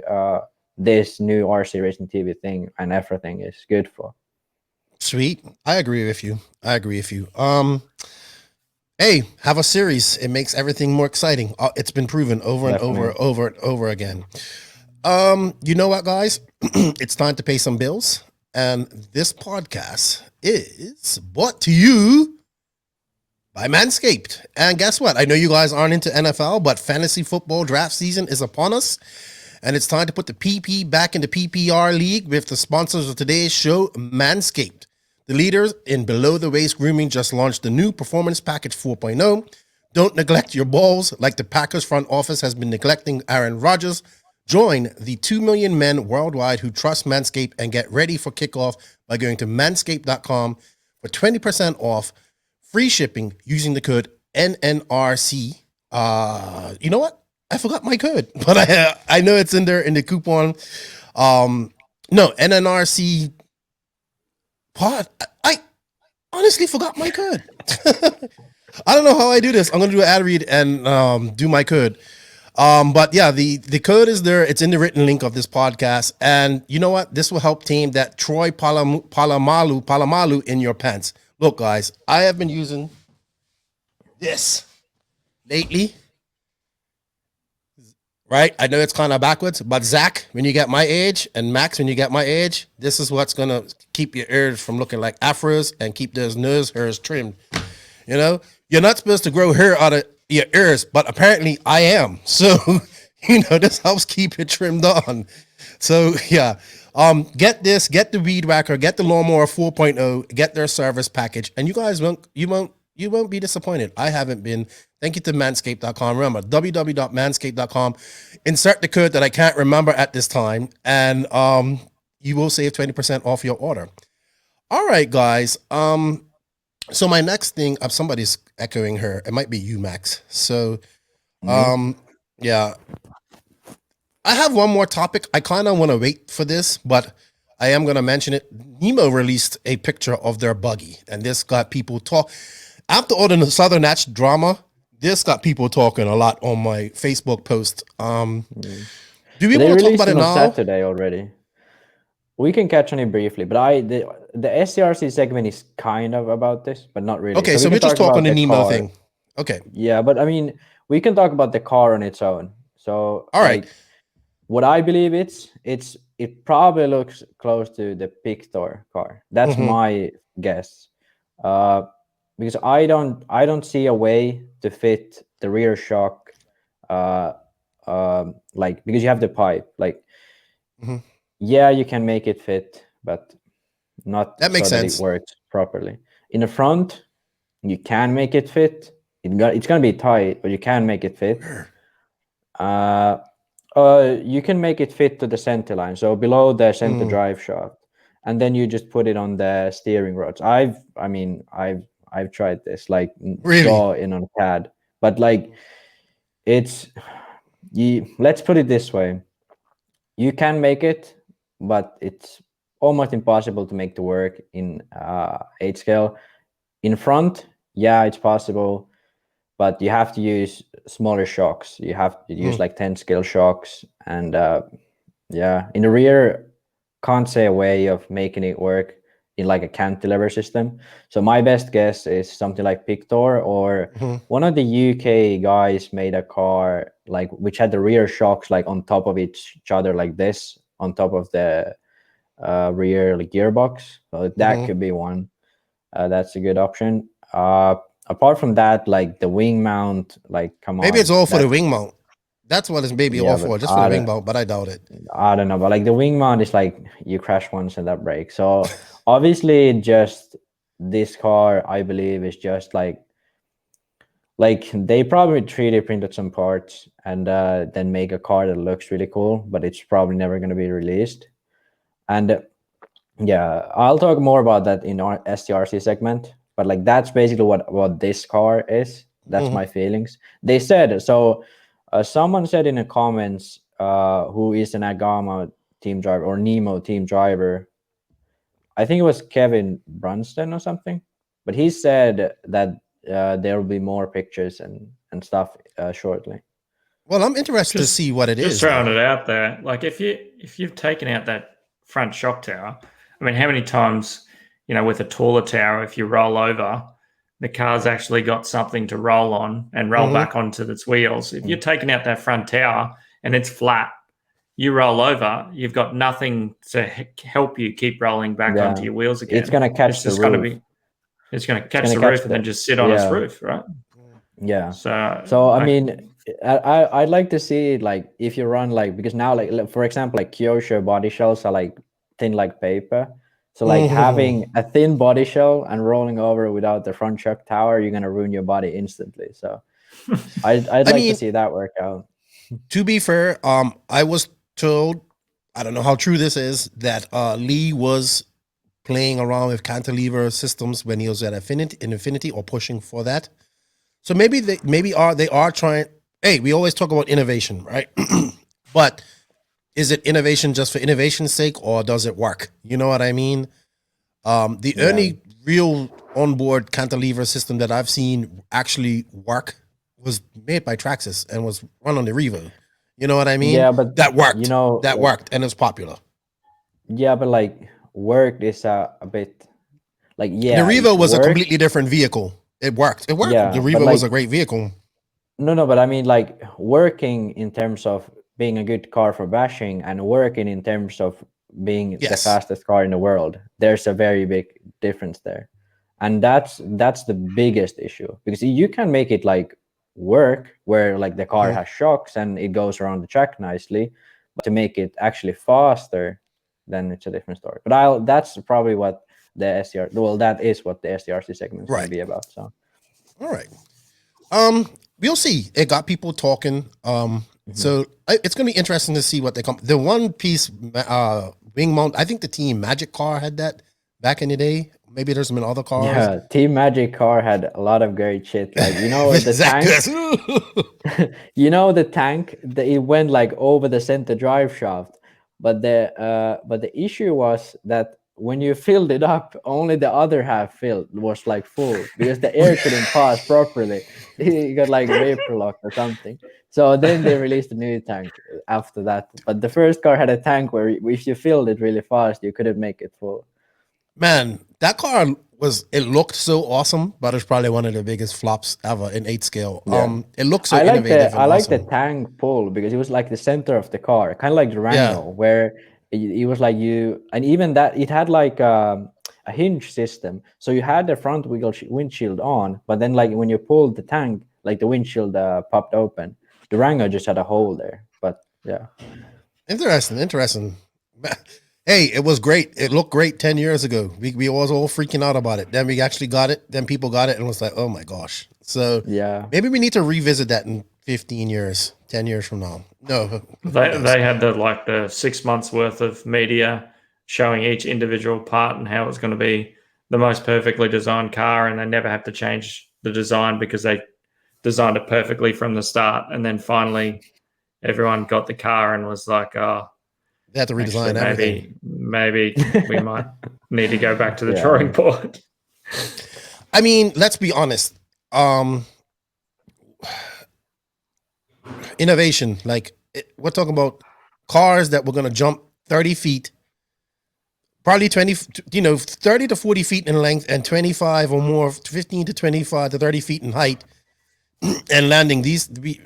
this new RC Racing TV thing and everything is good for. Sweet. I agree with you. Hey, have a series. It makes everything more exciting. It's been proven over and over again. You know what, guys? It's time to pay some bills. And this podcast is brought to you by Manscaped. And guess what? I know you guys aren't into NFL, but fantasy football draft season is upon us. And it's time to put the PP back in the PPR league with the sponsors of today's show, Manscaped. The leaders in below-the-waist grooming just launched the new Performance Package 4.0. Don't neglect your balls like the Packers front office has been neglecting Aaron Rodgers. Join the 2 million men worldwide who trust Manscaped and get ready for kickoff by going to manscaped.com for 20% off, free shipping using the code NNRC. You know what? I forgot my code, but I know it's in there in the coupon. No, NNRC pod. I honestly forgot my code. I don't know how I do this. I'm going to do an ad read and do my code. But yeah, the code is there. It's in the written link of this podcast. And you know what? This will help tame that Troy Palamalu in your pants. Look, guys, I have been using this lately. Right? I know it's kind of backwards, but Zach, when you get my age, and Max, when you get my age, this is what's going to keep your ears from looking like afros and keep those nose hairs trimmed. You know, you're not supposed to grow hair out of your ears, but apparently I am. So, you know, this helps keep it trimmed on. So, yeah, get this, get the Weed Whacker, get the Lawnmower 4.0, get their service package, and you guys won't be disappointed. I haven't been. Thank you to manscaped.com. Remember, www.manscaped.com. Insert the code that I can't remember at this time, and you will save 20% off your order. All right, guys. So my next thing, somebody's echoing her. It might be you, Max. So, yeah. I have one more topic. I kind of want to wait for this, but I am going to mention it. Nemo released a picture of their buggy, and this got people talk. After all the Southern Natch drama, this got people talking a lot on my Facebook post. Do we want to talk about it now? Saturday already. We can catch on it briefly, but the SCRC segment is kind of about this, but not really. Okay, so we just talk on the Nemo thing. Okay. Yeah, but I mean, we can talk about the car on its own. So, all right. What I believe it probably looks close to the Pictor car. That's my guess. Because I don't see a way to fit the rear shock, like because you have the pipe. Like, yeah, you can make it fit, but not that makes sense. That it works properly. In the front, you can make it fit. It's gonna be tight, but you can make it fit. You can make it fit to the center line, so below the center Mm. drive shaft, and then you just put it on the steering rods. I've tried this, like Really? draw in on CAD, but like it's let's put it this way: you can make it, but it's almost impossible to make the work in 8 scale. In front, yeah, it's possible, but you have to use smaller shocks. You have to use like 10 scale shocks, and yeah, in the rear, can't say a way of making it work in like a cantilever system. So my best guess is something like Pictor, or one of the UK guys made a car like which had the rear shocks like on top of each other like this, on top of the rear like, gearbox. So that could be one. That's a good option. Apart from that, like the wing mount, like come on. Maybe it's all for the wing mount. That's what it's maybe all but for, just for the wing mount, but I doubt it. I don't know, but like the wing mount is like you crash once and that breaks. So obviously, just this car, I believe, is just like they probably 3D printed some parts and then make a car that looks really cool, but it's probably never going to be released. And yeah, I'll talk more about that in our STRC segment. But like that's basically what this car is. That's my feelings. They said so. Someone said in the comments, who is an Agama team driver or Nemo team driver. I think it was Kevin Brunston or something. But he said that there will be more pictures and stuff shortly. Well, I'm interested to see what it is. Just throwing it out there, like if you've taken out that front shock tower, I mean, how many times, with a taller tower, if you roll over, the car's actually got something to roll on and roll back onto its wheels. If you're taking out that front tower and it's flat, you roll over, you've got nothing to help you keep rolling back onto your wheels again. It's going to catch the roof. It's going to catch the roof and then just sit on its roof, right? Yeah. So I mean, I'd like to see like if you run like, because now like for example like Kyosho body shells are like thin like paper. So like having a thin body shell and rolling over without the front shock tower, you're gonna ruin your body instantly. So I'd like to see that work out. To be fair, I was told, I don't know how true this is, that Lee was playing around with cantilever systems when he was at Infinity or pushing for that. So maybe they are trying. Hey, we always talk about innovation, right? But is it innovation just for innovation's sake, or does it work? You know what I mean? The only real onboard cantilever system that I've seen actually work was made by Traxxas and was run on the Revo. You know what I mean? Yeah, but that worked. That worked, and it's popular. Yeah, but like worked is a bit like the Revo was a completely different vehicle. It worked. It worked. Yeah, the Revo was a great vehicle. No, but I mean like working in terms of being a good car for bashing and working in terms of being the fastest car in the world. There's a very big difference there. And that's the biggest issue, because you can make it like work where like the car has shocks and it goes around the track nicely, but to make it actually faster, then it's a different story. But that's probably what the STR, well, that is what the STRC segment is going to be about. So, all right. We'll see. It got people talking. So it's going to be interesting to see what they come. The one piece wing mount, I think the Team Magic car had that back in the day. Maybe there's been other cars. Yeah, Team Magic car had a lot of great shit. Like the tank. The tank. It went like over the center drive shaft, but the issue was that when you filled it up, only the other half was like full because the air couldn't pass properly. It got like vapor lock or something. So then they released a new tank after that. But the first car had a tank where if you filled it really fast, you couldn't make it full. Man, that car looked so awesome, but it's probably one of the biggest flops ever in 8 scale. Yeah. It looks so innovative. I like the tank pull because it was like the center of the car, kind of like the Rango, where it was like and even that it had like a hinge system. So you had the front windshield on, but then like when you pulled the tank, like the windshield popped open. The Rango just had a hole there, but yeah. Interesting. Hey, it was great. It looked great 10 years ago. We was all freaking out about it. Then we actually got it. Then people got it and was like, oh my gosh. So yeah, maybe we need to revisit that and 15 years, 10 years from now. No, They had the 6 months worth of media showing each individual part and how it was going to be the most perfectly designed car, and they never have to change the design because they designed it perfectly from the start. And then finally, everyone got the car and was like, "Oh, they had to redesign everything. Maybe we might need to go back to the drawing board." I mean, let's be honest. Innovation, like we're talking about cars that were going to jump 30 feet, probably 20, 30 to 40 feet in length and 25 or more, 15 to 25 to 30 feet in height, and landing.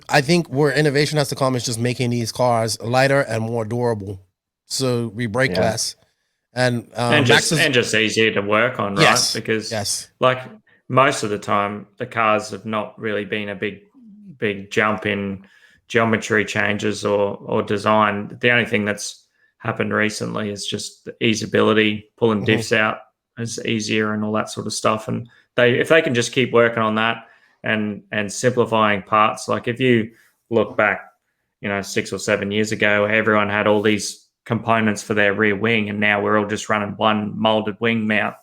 I think where innovation has to come is just making these cars lighter and more durable, so we break less, and just easier to work on, right? Yes, because like most of the time, the cars have not really been a big jump in geometry changes or design. The only thing that's happened recently is just the easeability, pulling diffs out is easier and all that sort of stuff. And if they can just keep working on that and simplifying parts, like if you look back, 6 or 7 years ago, everyone had all these components for their rear wing, and now we're all just running one molded wing mount.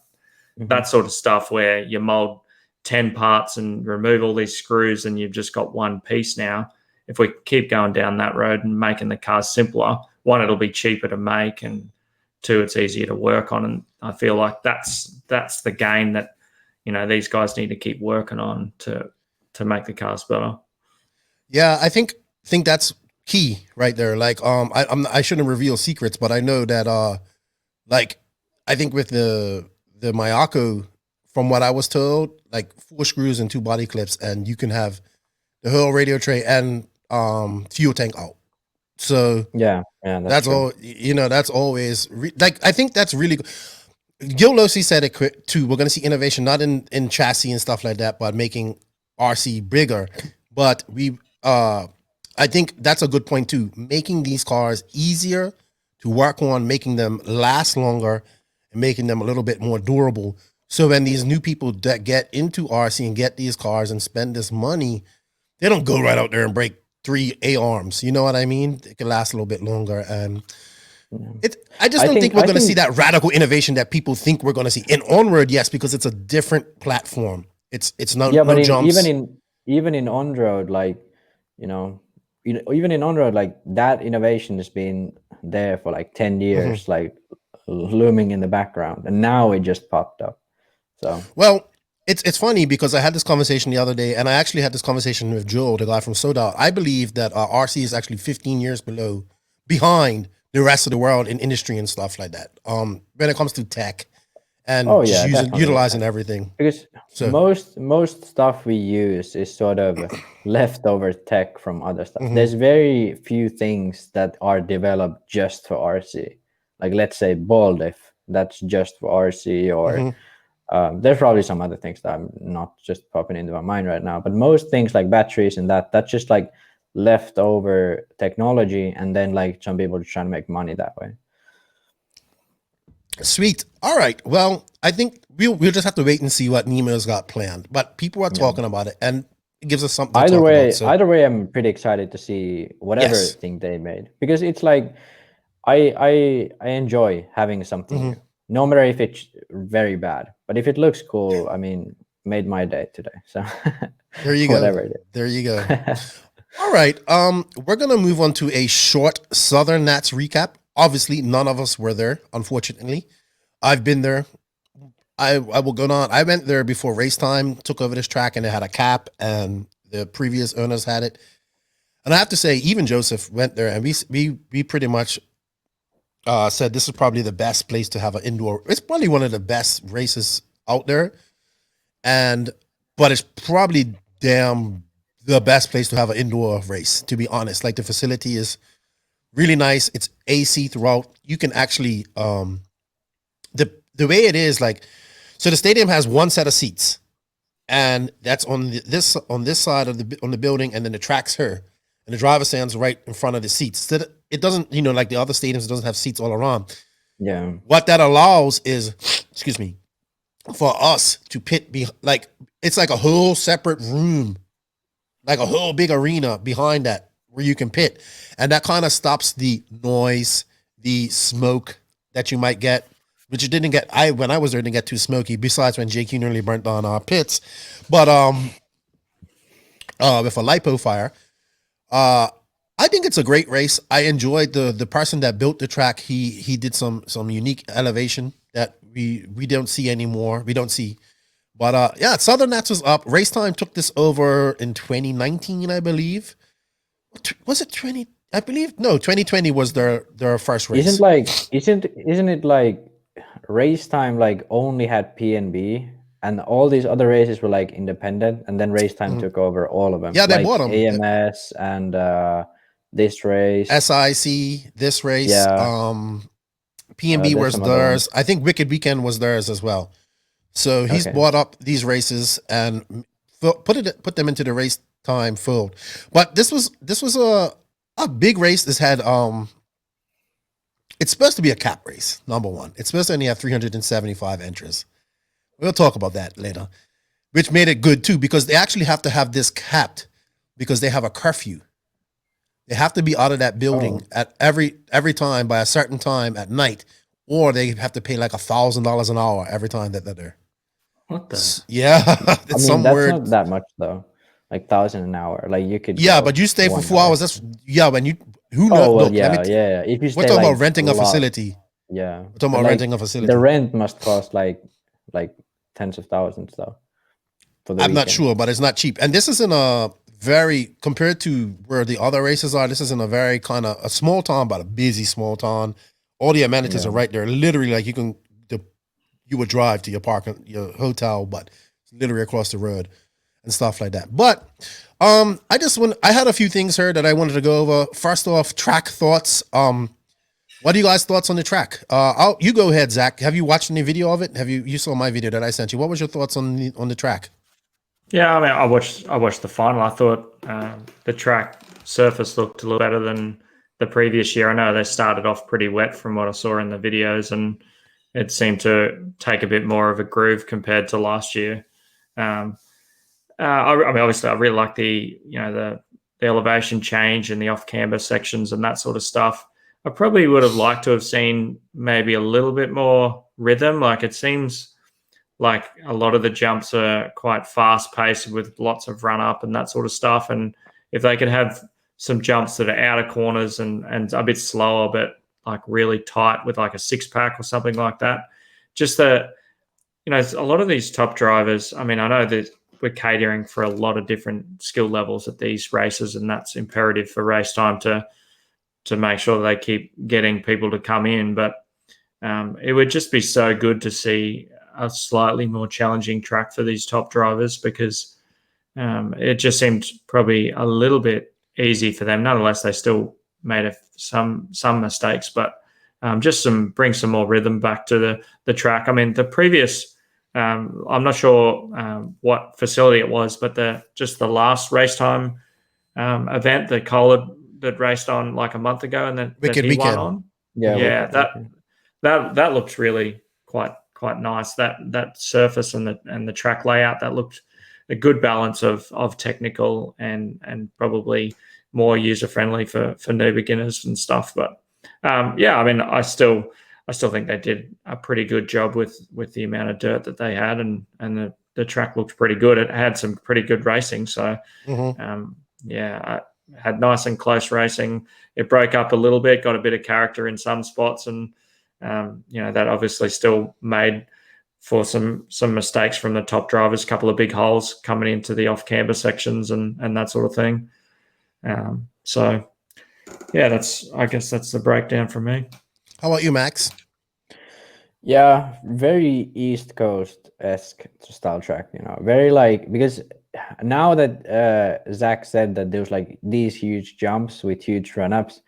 That sort of stuff where you mold 10 parts and remove all these screws and you've just got one piece now. If we keep going down that road and making the cars simpler, one, it'll be cheaper to make, and two, it's easier to work on. And I feel like that's the game that these guys need to keep working on to make the cars better. Yeah, I think that's key right there. Like I shouldn't reveal secrets, but I know that I think with the Mayako, from what I was told, like 4 screws and 2 body clips, and you can have the whole radio tray and fuel tank out. So that's all. That's always I think that's really good. Gil Losi said it too. We're going to see innovation not in chassis and stuff like that, but making RC bigger. But I think that's a good point too. Making these cars easier to work on, making them last longer, and making them a little bit more durable. So when these new people that get into RC and get these cars and spend this money, they don't go right out there and break 3 A-arms. You know what I mean? It can last a little bit longer. And I don't think we're going to see that radical innovation that people think we're going to see. In Onward, yes, because it's a different platform. It's no jumps. Even in on-road, even in on-road, like that innovation has been there for like 10 years, like looming in the background, and now it just popped up. So it's funny because I had this conversation the other day, and I actually had this conversation with Joel, the guy from Soda. I believe that RC is actually 15 years behind the rest of the world in industry and stuff like that. When it comes to tech and utilizing everything, because most stuff we use is sort of leftover tech from other stuff. There's very few things that are developed just for RC. Like let's say ball diff, that's just for RC, or there's probably some other things that I'm not just popping into my mind right now. But most things like batteries and that's just like leftover technology, and then like some people are trying to make money that way. Sweet. All right. Well, I think we'll just have to wait and see what Nemo's got planned. But people are talking about it, and it gives us something. Either way, I'm pretty excited to see whatever thing they made, because it's like I enjoy having something new, no matter if it's very bad. But if it looks cool, I mean, made my day today. So there you go. Whatever it is. There you go. All right. We're gonna move on to a short Southern Nats recap. Obviously, none of us were there, unfortunately. I've been there. I will go on. I went there before race time, took over this track, and it had a cap, and the previous owners had it. And I have to say, even Joseph went there, and we pretty much said this is probably the best place to have an indoor. It's probably one of the best races out there, but it's probably damn the best place to have an indoor race, to be honest. Like, the facility is really nice. It's AC throughout. You can actually the way it is, like, so the stadium has one set of seats, and that's on this side of the building, and then the track's here, and the driver stands right in front of the seats. So it doesn't, like the other stadiums, it doesn't have seats all around. Yeah. What that allows is, for us to pit like it's like a whole separate room like a whole big arena behind that where you can pit, and that kind of stops the noise, the smoke that you might get, which you didn't get. When I was there, didn't get too smoky. Besides when JQ nearly burnt down our pits, but with a lipo fire, I think it's a great race. I enjoyed the person that built the track. He did some unique elevation that we don't see anymore. We don't see. But yeah, Southern Nats was up. Race Time took this over in 2019, I believe. Was it 20? I believe no, 2020 was their first race. Isn't it like Race Time like only had PNB and all these other races were like independent, and then Race Time took over all of them. Yeah, they like bought them. AMS and this race, SIC, this race. Yeah. PNB there's was some other theirs. I think Wicked Weekend was theirs as well. So he's Okay. bought up these races and put them into the Race Time fold. But this was a big race. This had it's supposed to be a cap race. Number one, it's supposed to only have 375 entries. We'll talk about that later, which made it good too because they actually have to have this capped because they have a curfew. They have to be out of that building at every time by a certain time at night, or they have to pay like $1,000 an hour every time that they're there. What the? Yeah, I it's mean, some that's word. not that much though. Like 1,000 an hour. Like you could. Yeah, go but you stay for 1 4 hour. hours. That's when you who Oh knows? well, Look, yeah. If you we're stay talking like about renting a lot- facility. Yeah, We're talking But, about like, renting a facility. the rent must cost like tens of thousands though. For the I'm not weekend. sure, but it's not cheap. And this is in a very compared to where the other races are. This is in a very kind of a small town, but a busy small town. All the amenities Yeah. are right there. Literally, like you would drive to your hotel, but it's literally across the road and stuff like that. But I had a few things here that I wanted to go over. First off, track thoughts. What are you guys' thoughts on the track? You go ahead, Zach. Have you watched any video of it? You saw my video that I sent you? What was your thoughts on the track? Yeah, I mean, I watched the final. I thought the track surface looked a little better than the previous year. I know they started off pretty wet from what I saw in the videos, and it seemed to take a bit more of a groove compared to last year. I mean, obviously, I really like the elevation change and the off-camber sections and that sort of stuff. I probably would have liked to have seen maybe a little bit more rhythm. Like it seems like a lot of the jumps are quite fast-paced with lots of run-up and that sort of stuff. And if they could have some jumps that are outer corners and a bit slower, but like really tight with like a six-pack or something like that, just that, a lot of these top drivers, I mean, I know that we're catering for a lot of different skill levels at these races, and that's imperative for Race Time to make sure they keep getting people to come in. But it would just be so good to see a slightly more challenging track for these top drivers because it just seemed probably a little bit easy for them. Nonetheless, they still made some mistakes, but just bring some more rhythm back to the track. I mean, the previous, I'm not sure what facility it was, but the last Race Time event that Cole that raced on like a month ago and that Wicked he Weekend. won on. Yeah, That looks really quite nice. That surface and the track layout, that looked a good balance of technical and probably more user friendly for new beginners and stuff. But yeah, I mean, I still think they did a pretty good job with the amount of dirt that they had, and the track looked pretty good. It had some pretty good racing, so yeah, had nice and close racing. It broke up a little bit, got a bit of character in some spots, and that obviously still made for some mistakes from the top drivers, a couple of big holes coming into the off-camber sections and that sort of thing. So yeah, I guess that's the breakdown for me. How about you, Max? Yeah, very East Coast-esque style track, very because now that Zach said that there's like these huge jumps with huge run-ups,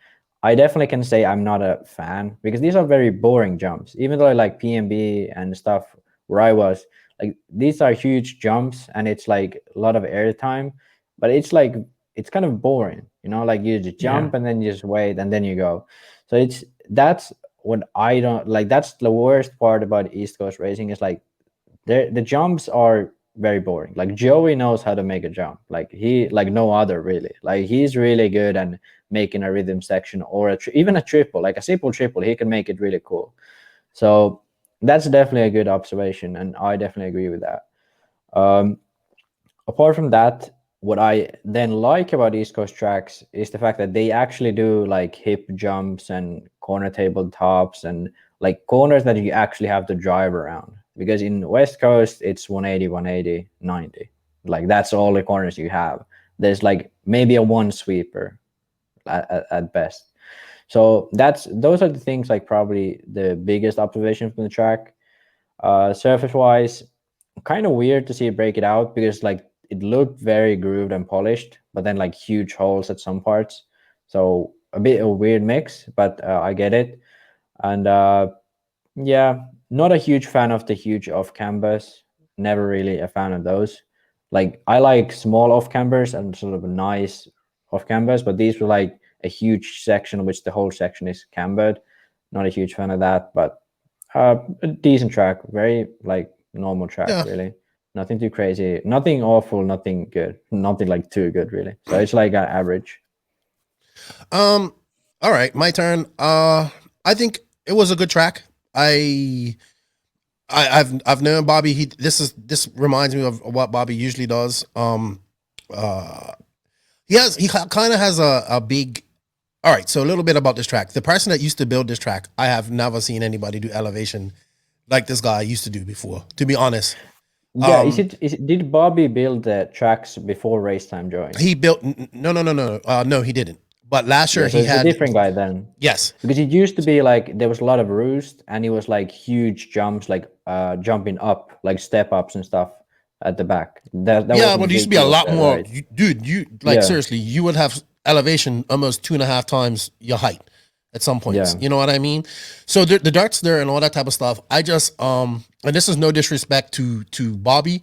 I definitely can say I'm not a fan because these are very boring jumps. Even though I like PNB and stuff where I was, like these are huge jumps and it's like a lot of airtime, but it's kind of boring, like you just jump and then you just wait and then you go. So that's what I don't like. That's the worst part about East Coast racing is like the jumps are very boring. Like Joey knows how to make a jump. Like no other really. Like he's really good at making a rhythm section or even a triple, like a simple triple. He can make it really cool. So that's definitely a good observation, and I definitely agree with that. Apart from that, what I then like about East Coast tracks is the fact that they actually do like hip jumps and corner table tops and like corners that you actually have to drive around. Because in West Coast, it's 180, 180, 90. Like that's all the corners you have. There's like maybe a one sweeper at best. So those are the things like probably the biggest observation from the track. Surface wise, kind of weird to see it break it out because like it looked very grooved and polished, but then like huge holes at some parts. So a bit of a weird mix, but I get it. And yeah, not a huge fan of the huge off cambers. Never really a fan of those. Like I like small off cambers and sort of a nice off cambers, but these were like a huge section, which the whole section is cambered. Not a huge fan of that, but a decent track, very like normal track, really. Nothing too crazy, nothing awful, nothing good, nothing like too good, really. So it's like average. All right, my turn. I think it was a good track. I've known Bobby. This reminds me of what Bobby usually does. He kind of has a big. All right, so a little bit about this track. The person that used to build this track, I have never seen anybody do elevation like this guy used to do before. To be honest. Yeah, did Bobby build the tracks before Race Time joined? He built no, he didn't. But last year so he had a different guy then. Yes, because it used to be like there was a lot of roost, and it was like huge jumps, like jumping up, like step ups and stuff at the back. That but it used to be a lot more, right? Seriously, you would have elevation almost 2.5 times your height at some points. Yeah. You know what I mean? So the darts there and all that type of stuff. I just and this is no disrespect to Bobby.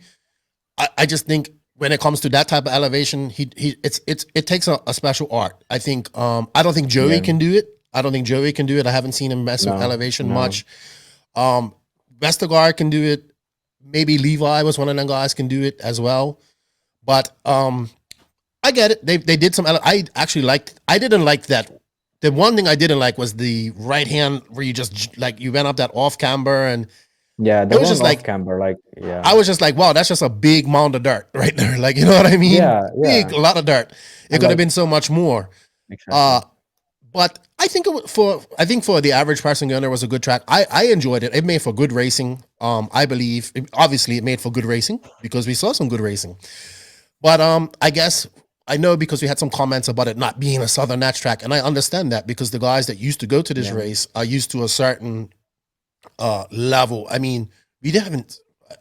I just think when it comes to that type of elevation, it takes a special art. I think I don't think Joey can do it. I haven't seen him mess with elevation much. Vestergaard can do it. Maybe Levi was one of them guys can do it as well. But I get it. They did some. I actually liked. I didn't like that. The one thing I didn't like was the right hand where you just like you went up that off camber and it was just like camber. Like I was just like, wow, that's just a big mound of dirt right there. Like you know what I mean? Yeah. A lot of dirt. It could have been so much more. Exactly. But I think for the average person going there was a good track. I enjoyed it. It made for good racing. I believe obviously it made for good racing because we saw some good racing. But I guess I know because we had some comments about it not being a Southern Nats track, and I understand that because the guys that used to go to this race are used to a certain level. I mean,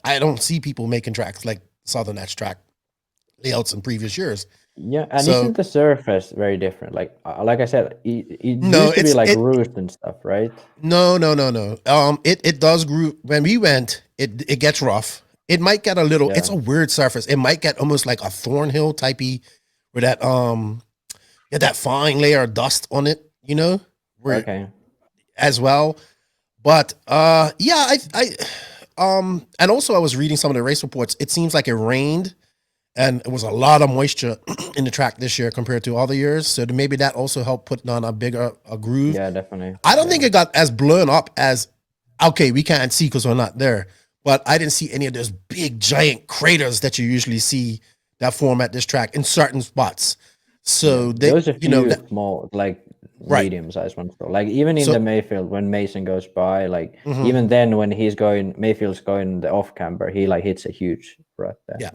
I don't see people making tracks like Southern Nats track layouts in previous years. Yeah, and isn't the surface very different? Like I said, it used to be like roost and stuff, right? No. It does groove. When we went, it gets rough. It might get a little. It's a weird surface. It might get almost like a Thornhill typey, where that fine layer of dust on it. You know, as well. But and also I was reading some of the race reports. It seems like it rained. And it was a lot of moisture in the track this year compared to other years. So maybe that also helped put on a groove. Yeah, definitely. I don't think it got as blown up as, okay, we can't see because we're not there. But I didn't see any of those big, giant craters that you usually see that form at this track in certain spots. So there was a few small, like medium-sized ones. Though. Like even in the Mayfield, when Mason goes by, like even then when Mayfield's going the off-camber, he like hits a huge rut there. Yeah.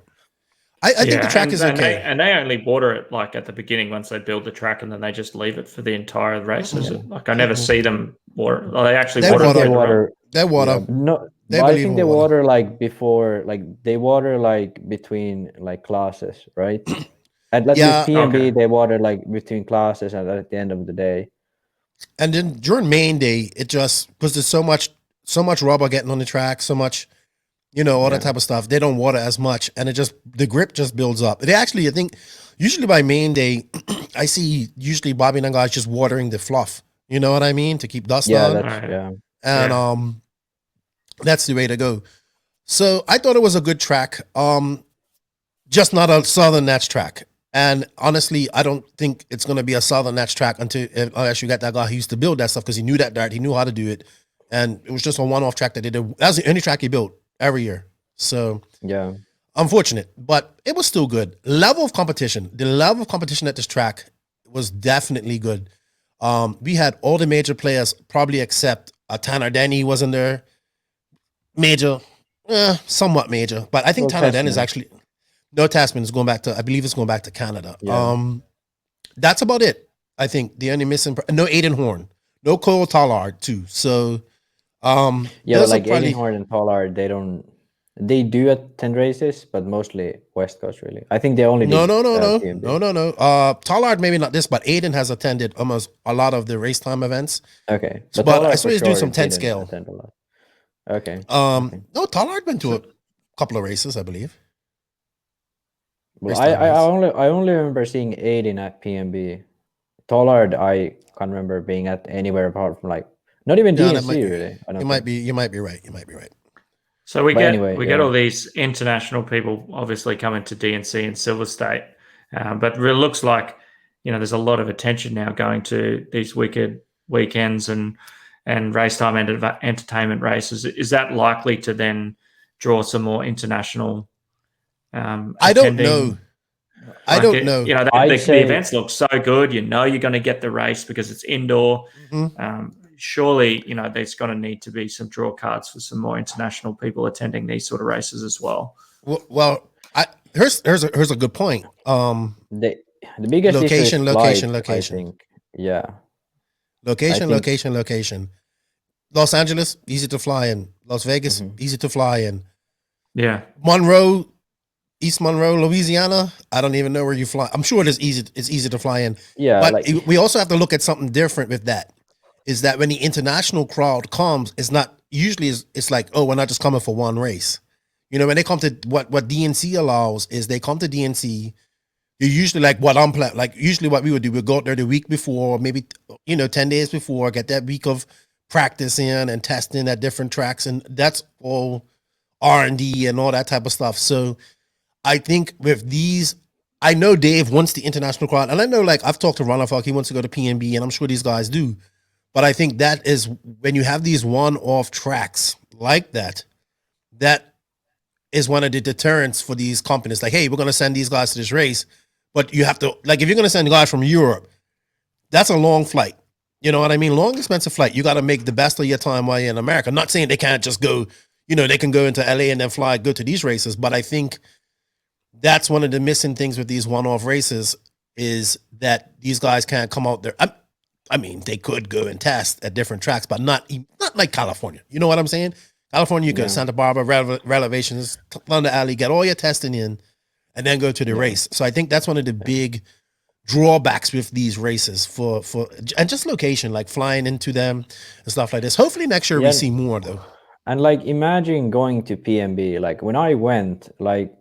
I think the track is okay. And they only water it like at the beginning once they build the track, and then they just leave it for the entire race. Like I never see them water. Well, they actually water. They water. No, I think they water like before, like they water like between like classes, right? At least P&B, they water like between classes and at the end of the day. And then during main day, it just because there's so much rubber getting on the track, so much. You know, all that type of stuff. They don't water as much, and the grip just builds up. They actually, I think, usually by main day, I see usually Bobby and guys just watering the fluff. You know what I mean? To keep dust down. Yeah. And that's the way to go. So I thought it was a good track. Just not a Southern Nats track. And honestly, I don't think it's going to be a Southern Nats track unless you got that guy who used to build that stuff because he knew that dirt. He knew how to do it. And it was just a one-off track that they did. That's the only track he built every year. So Yeah. unfortunate, but it was still good. The level of competition at this track was definitely good. We had all the major players, probably except Tanner Denny wasn't there. Major, somewhat major, but I think Well, Tanner Denny is Tasman. actually no Tasman is going back to. I believe it's going back to Canada. Yeah. That's about it. I think the only missing no Aiden Horn, no Cole Tollard too. So, Yeah, but those are like probably- Aiden Horn and Pollard, they do attend races, but mostly West Coast really. I think they only No. PMB. Tollard maybe not this, but Aiden has attended almost a lot of the race time events. Okay. But Pollard I saw for he's doing sure some 10 didn't scale. attend a lot. Okay. No, Tollard went to a couple of races, I believe. Well, race I time I only remember seeing Aiden at PMB. Tollard, I can't remember being at anywhere apart from like not even Yeah, that DNC might- really. I don't You might think. be right. You might be right. So we But get anyway, we yeah. get all these international people obviously coming to DNC and Silver State, but it looks like there's a lot of attention now going to these wicked weekends and race time and entertainment races. Is that likely to then draw some more international? I don't know. I don't know. I'd The events look so good. You're going to get the race because it's indoor. Mhm. Surely, there's going to need to be some draw cards for some more international people attending these sort of races as well. Well, here's a good point. The biggest issue is Location. flight, I think. Yeah. Location. Los Angeles, easy to fly in. Las Vegas, easy to fly in. Yeah. Monroe, East Monroe, Louisiana. I don't even know where you fly. I'm sure it's easy to fly in. Yeah. But like, we also have to look at something different with that. Is that when the international crowd comes, it's not usually it's like, oh, we're not just coming for one race. When they come to what DNC allows is they come to DNC. You're usually like what I'm planning. Like usually what we would do, we'd go out there the week before, maybe 10 days before, get that week of practice in and testing at different tracks, and that's all R&D and all that type of stuff. So I think with these, I know Dave wants the international crowd, and I know like I've talked to Ron Falk, he wants to go to PNB, and I'm sure these guys do. But I think that is when you have these one-off tracks like that is one of the deterrents for these companies. Like, hey, we're going to send these guys to this race, but you have to, like, if you're going to send guys from Europe, that's a long flight. You know what I mean? Long, expensive flight. You got to make the best of your time while you're in America. I'm not saying they can't just go, they can go into LA and then go to these races. But I think that's one of the missing things with these one-off races is that these guys can't come out there. I mean, they could go and test at different tracks, but not like California. You know what I'm saying? California, you go Santa Barbara, Revelations, Thunder Alley, get all your testing in, and then go to the race. So I think that's one of the big drawbacks with these races and just location, like flying into them and stuff like this. Hopefully next year we see more though. And like imagine going to PMB. Like when I went, like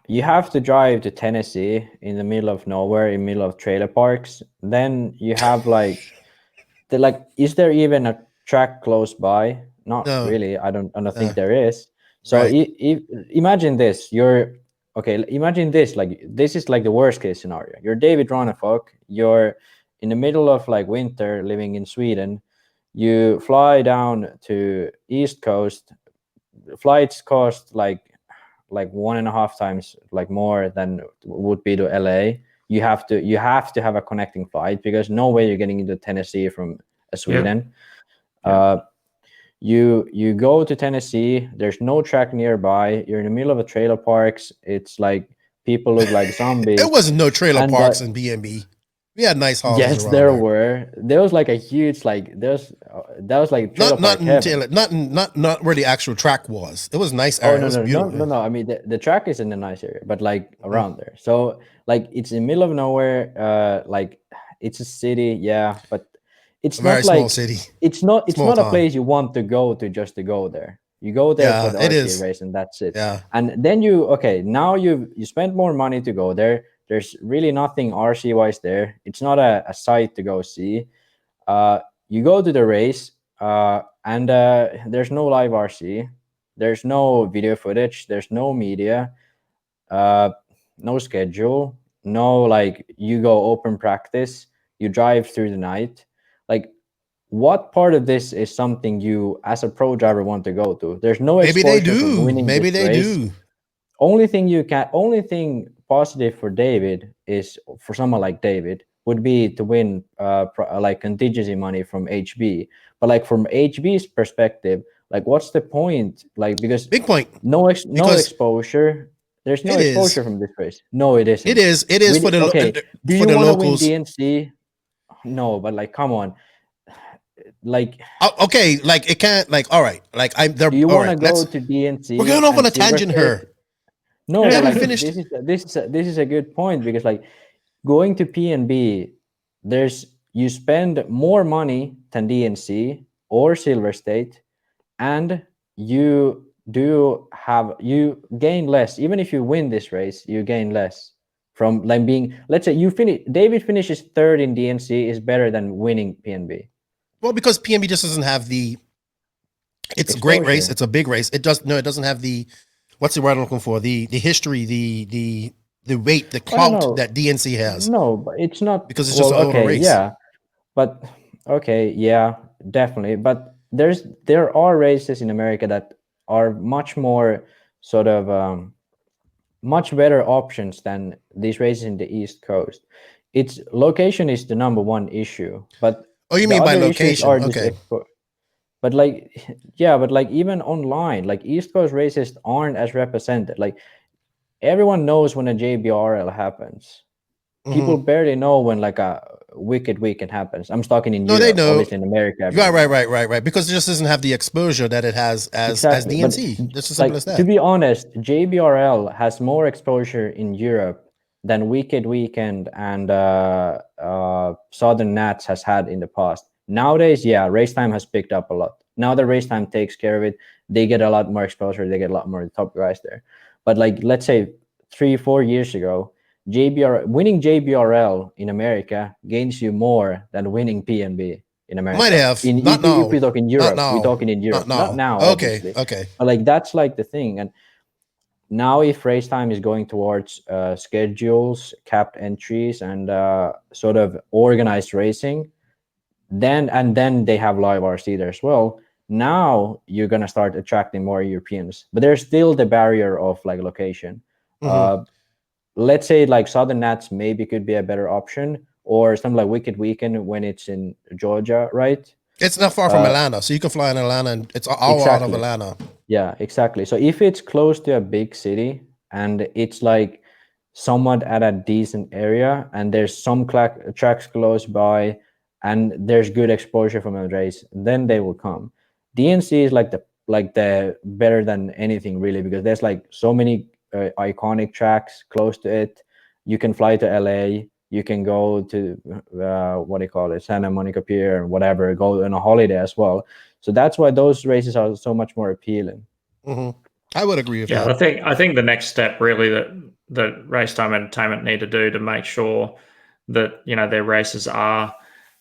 you have to drive to Tennessee in the middle of nowhere, in the middle of trailer parks. Then you have is there even a track close by? Not really. I don't think there is. So right. Imagine this. Imagine this. Like this is like the worst case scenario. You're David Ronefalk. You're in the middle of like winter, living in Sweden. You fly down to East Coast. Flights cost like 1.5 times like more than would be to LA. You have to have a connecting flight because no way you're getting into Tennessee from Sweden. You go to Tennessee. There's no track nearby. You're in the middle of a trailer parks. It's like people look like zombies. It wasn't no trailer parks in BNB. We had nice houses. Yes, around there were. There was like a huge that was like trailer park heaven. not where the actual track was. It was nice Oh area. no. I mean the track is in a nice area, but like around there. So like it's in the middle of nowhere. Like it's a city, yeah, but it's Very not small like city. It's not Small a place you want to go to just to go there. You go there for the RC race and that's it. Yeah. And then now you spend more money to go there. There's really nothing RC wise there. It's not a site to go see. You go to the race, and there's no live RC, there's no video footage, there's no media, no schedule, no like you go open practice, you drive through the night. Like, what part of this is something you as a pro driver want to go to? There's no Maybe they exposure from do. winning Maybe this they race. do. Only thing positive for David is, for someone like David, would be to win like contingency money from HB. But like from HB's perspective, like what's the point? Like, because Big point. no Because exposure. There's no it is. exposure from this race. No, it isn't. It is for the okay. Do for you the want to win locals. DNC? No, but like, come on. Like, okay, like it can't. Like, all right, like do you want to go to DNC? We're going off on a tangent here. No, we but haven't like, finished. This is a good point, because like going to PNB, you spend more money than DNC or Silver State, and you gain less. Even if you win this race, you gain less from like being, let's say David finishes third in DNC is better than winning PNB. Well, because PNB just doesn't have the. It's a great race. It's a big race. It doesn't have the. What's the word I'm looking for? The history, the weight, the clout that DNC has. No, but it's not, because it's just an older race. Yeah, but okay, yeah, definitely. But there are races in America that are much more sort of much better options than these races in the East Coast. Its location is the number one issue, but you mean by location? Okay. But like, yeah, but like even online, like East Coast races aren't as represented. Like everyone knows when a JBRL happens. People barely know when like a Wicked Weekend happens. I'm talking in Europe, they know. Obviously in America. Right. Because it just doesn't have the exposure that it has as DNC. Just as simple as that. To be honest, JBRL has more exposure in Europe than Wicked Weekend and Southern Nats has had in the past. Nowadays, yeah, race time has picked up a lot. Now the race time takes care of it. They get a lot more exposure. They get a lot more top guys there. But like, let's say 3-4 years ago, winning JBRL in America gains you more than winning PNB in America. Might have. If we talk in Europe, we're talking in Europe. Not now. Okay. Obviously. Okay. But like, that's like the thing. And now if race time is going towards schedules, capped entries, and sort of organized racing, then they have live RC there as well. Now you're gonna start attracting more Europeans, but there's still the barrier of like location. Let's say like Southern Nats maybe could be a better option, or something like Wicked Weekend when it's in Georgia, right? It's not far from Atlanta, so you can fly in Atlanta, and it's an hour out of Atlanta. Yeah, exactly. So if it's close to a big city and it's like somewhat at a decent area, and there's some tracks close by, and there's good exposure from a race, then they will come. DNC is like the better than anything really, because there's like so many iconic tracks close to it. You can fly to LA, you can go to Santa Monica Pier and whatever, go on a holiday as well. So that's why those races are so much more appealing. I would agree with that. I think the next step really that Race Time Entertainment need to do to make sure that their races are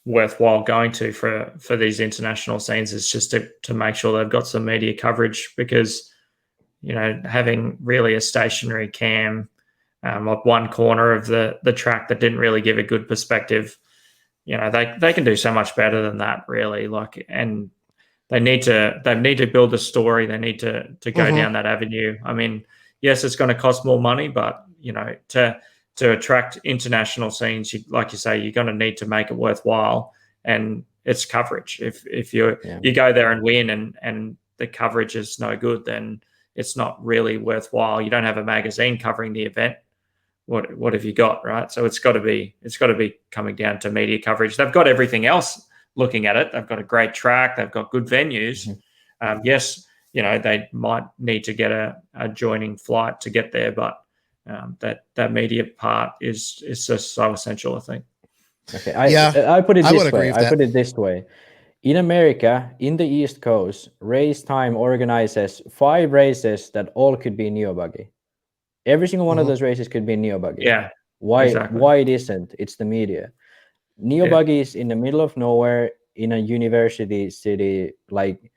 worthwhile going to for these international scenes is just to make sure they've got some media coverage, because having really a stationary cam like one corner of the track that didn't really give a good perspective, they can do so much better than that, really. Like, and they need to build a story. They need to go down that avenue. I mean, yes, it's going to cost more money, but to attract international scenes, like you say, you're going to need to make it worthwhile, and it's coverage. If you go there and win and the coverage is no good, then it's not really worthwhile. You don't have a magazine covering the event. What have you got, right? So it's got to be coming down to media coverage. They've got everything else looking at it. They've got a great track. They've got good venues. Yes, they might need to get a joining flight to get there, but that media part is just so essential, I think. Okay, I put it this way. I put it this way. In America, in the East Coast, Race Time organizes 5 races that all could be Neo Buggy. Every single one of those races could be Neo Buggy. Yeah. Why? Exactly. Why it isn't? It's the media. Neo Buggy is in the middle of nowhere in a university city. Like,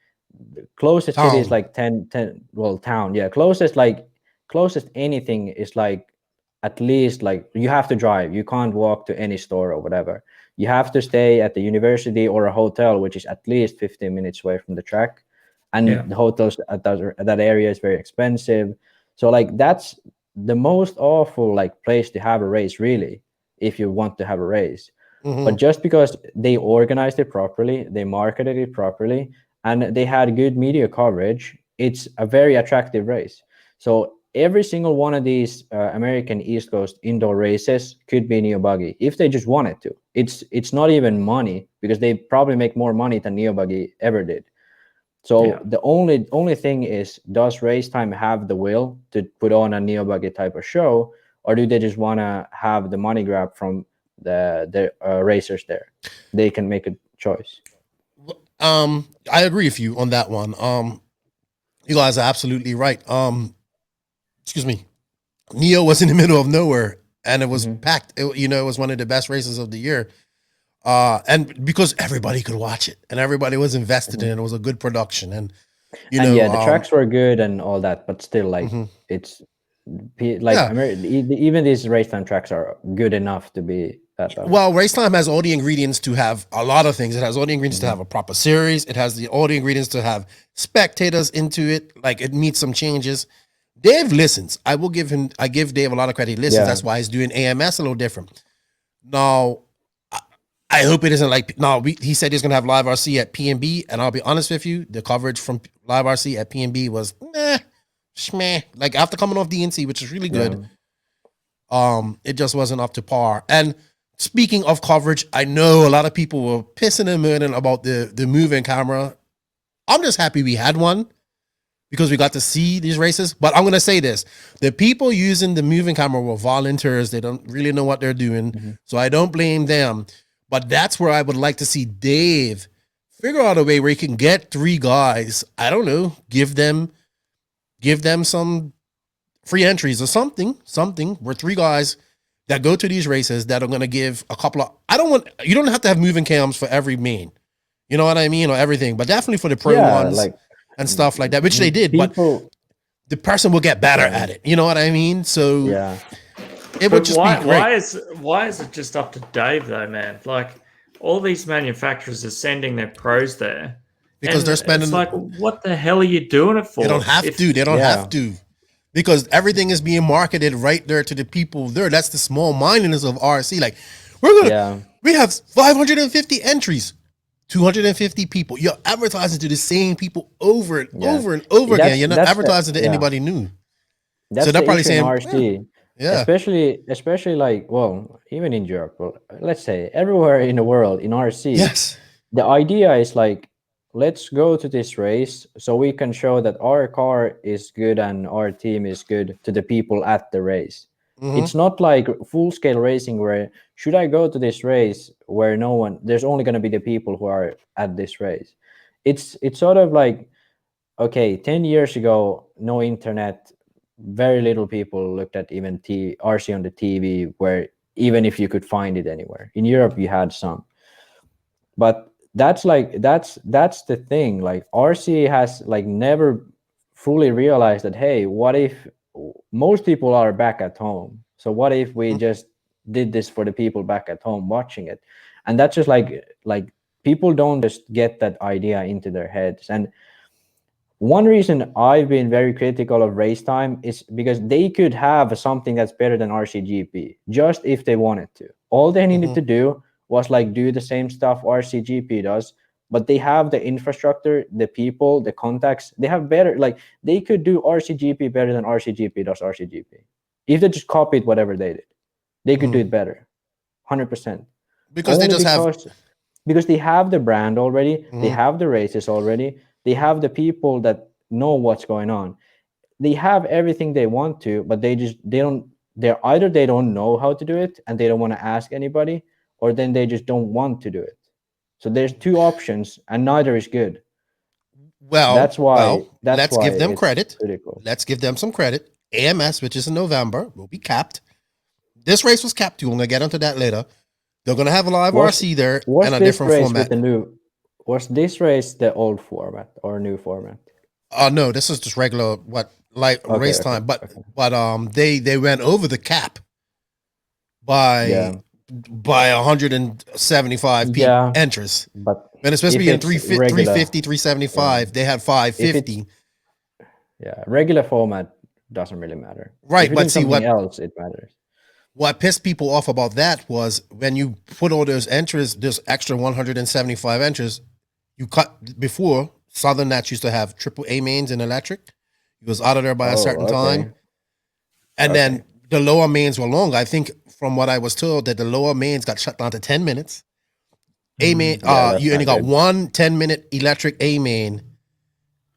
closest city is Town. like 10 well, town, yeah, closest anything is like at least, like, you have to drive, you can't walk to any store or whatever. You have to stay at the university or a hotel, which is at least 15 minutes away from the track, and Yeah. the hotels at that area is very expensive. So like that's the most awful like place to have a race, really, if you want to have a race. But just because they organized it properly, they marketed it properly, and they had good media coverage, it's a very attractive race. So every single one of these American East Coast indoor races could be Neo Buggy if they just wanted to. It's not even money, because they probably make more money than Neo Buggy ever did. So Yeah. the only thing is, does Race Time have the will to put on a Neo Buggy type of show, or do they just want to have the money grab from the racers there? They can make a choice. I agree with you on that one. You guys are absolutely right. Excuse me. Neo was in the middle of nowhere, and it was packed. It was one of the best races of the year. And because everybody could watch it, and everybody was invested in it, it was a good production, and Yeah, the tracks were good and all that, but still, like, it's like Yeah. even these race time tracks are good enough to be that level. Well, Race Time has all the ingredients to have a lot of things. It has all the ingredients to have a proper series. It has all the ingredients to have spectators into it. Like, it needs some changes. Dave listens. I give Dave a lot of credit. He listens. Yeah. That's why he's doing AMS a little different. Now, I hope it isn't like, no, he said he's going to have Live RC at PNB, and I'll be honest with you, the coverage from Live RC at PNB was schmeh. Like, after coming off DNC, which is really good, it just wasn't up to par. And speaking of coverage, I know a lot of people were pissing and moaning about the moving camera. I'm just happy we had one, because we got to see these races. But I'm going to say this. The people using the moving camera were volunteers. They don't really know what they're doing. So I don't blame them. But that's where I would like to see Dave figure out a way where he can get 3 guys. I don't know, give them some free entries or something where 3 guys that go to these races that are going to give a couple of, you don't have to have moving cams for every main, you know what I mean, or everything, but definitely for the pro ones, like, and stuff like that, which they did, people, but the person will get better at it. You know what I mean? So yeah. it would just be great. Why is it just up to Dave though, man? Like, all these manufacturers are sending their pros there Because they're spending. It's like, what the hell are you doing it for? They don't have to. They don't have to. Because everything is being marketed right there to the people there. That's the small mindedness of RC. Like, we have 550 entries, 250 people. You're advertising to the same people over and over and over again. You're not advertising to anybody new. That's so they're probably saying RC. Yeah. Especially like, well, even in Europe, well, let's say everywhere in the world in RC. Yes. The idea is like, let's go to this race so we can show that our car is good and our team is good to the people at the race. Mm-hmm. It's not like full scale racing where should I go to this race where there's only going to be the people who are at this race. It's sort of like, okay, 10 years ago, no internet, very little people looked at even RC on the TV, where even if you could find it anywhere. In Europe, you had some. But that's the thing. Like, RC has like never fully realized that, hey, what if most people are back at home? So what if we just did this for the people back at home watching it? And that's just like people don't just get that idea into their heads. And one reason I've been very critical of Race Time is because they could have something that's better than RCGP, just if they wanted to. All they needed to do was like do the same stuff RCGP does, but they have the infrastructure, the people, the contacts. They have better, like they could do RCGP better than RCGP does RCGP. If they just copied whatever they did, they could do it better, 100%. Because because they have the brand already, they have the races already. They have the people that know what's going on. They have everything they want to, but they don't know how to do it and they don't want to ask anybody, or then they just don't want to do it. So there's two options and neither is good. Well, that's why let's give them credit. Critical. Let's give them some credit. AMS, which is in November, will be capped. This race was capped too. I'm going to get into that later. They're going to have a live RC there and a different format. was this race the old format or new format? No, this is just regular race time. But they went over the cap by 175 people entries. But when it's supposed to be in 350, 375, they had 550. Regular format doesn't really matter. Right, but see what else it matters. What pissed people off about that was when you put all those entries, those extra 175 entries, you cut before. Southern Nats used to have triple A mains in electric. It was out of there by a certain time. And then the lower mains were long. I think from what I was told that the lower mains got shut down to 10 minutes. A main, you only got one 10-minute electric A main.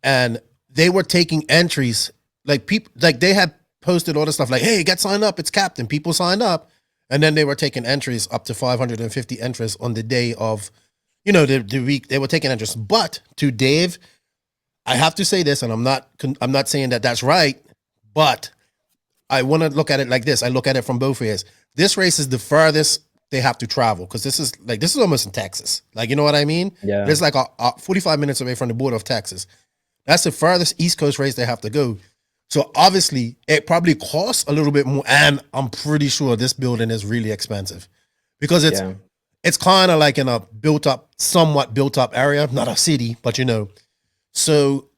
And they were taking entries they had posted all the stuff like, hey, get signed up. It's capped. And people signed up. And then they were taking entries up to 550 entries on the day of, the week they were taking entries. But to Dave, I have to say this, and I'm not saying that that's right, but I want to look at it like this. I look at it from both ways. This race is the furthest they have to travel because this is almost in Texas. You know what I mean? Yeah. It's 45 minutes away from the border of Texas. That's the furthest East Coast race they have to go. So obviously it probably costs a little bit more, and I'm pretty sure this building is really expensive because it's kind of like in a somewhat built up area, not a city, but So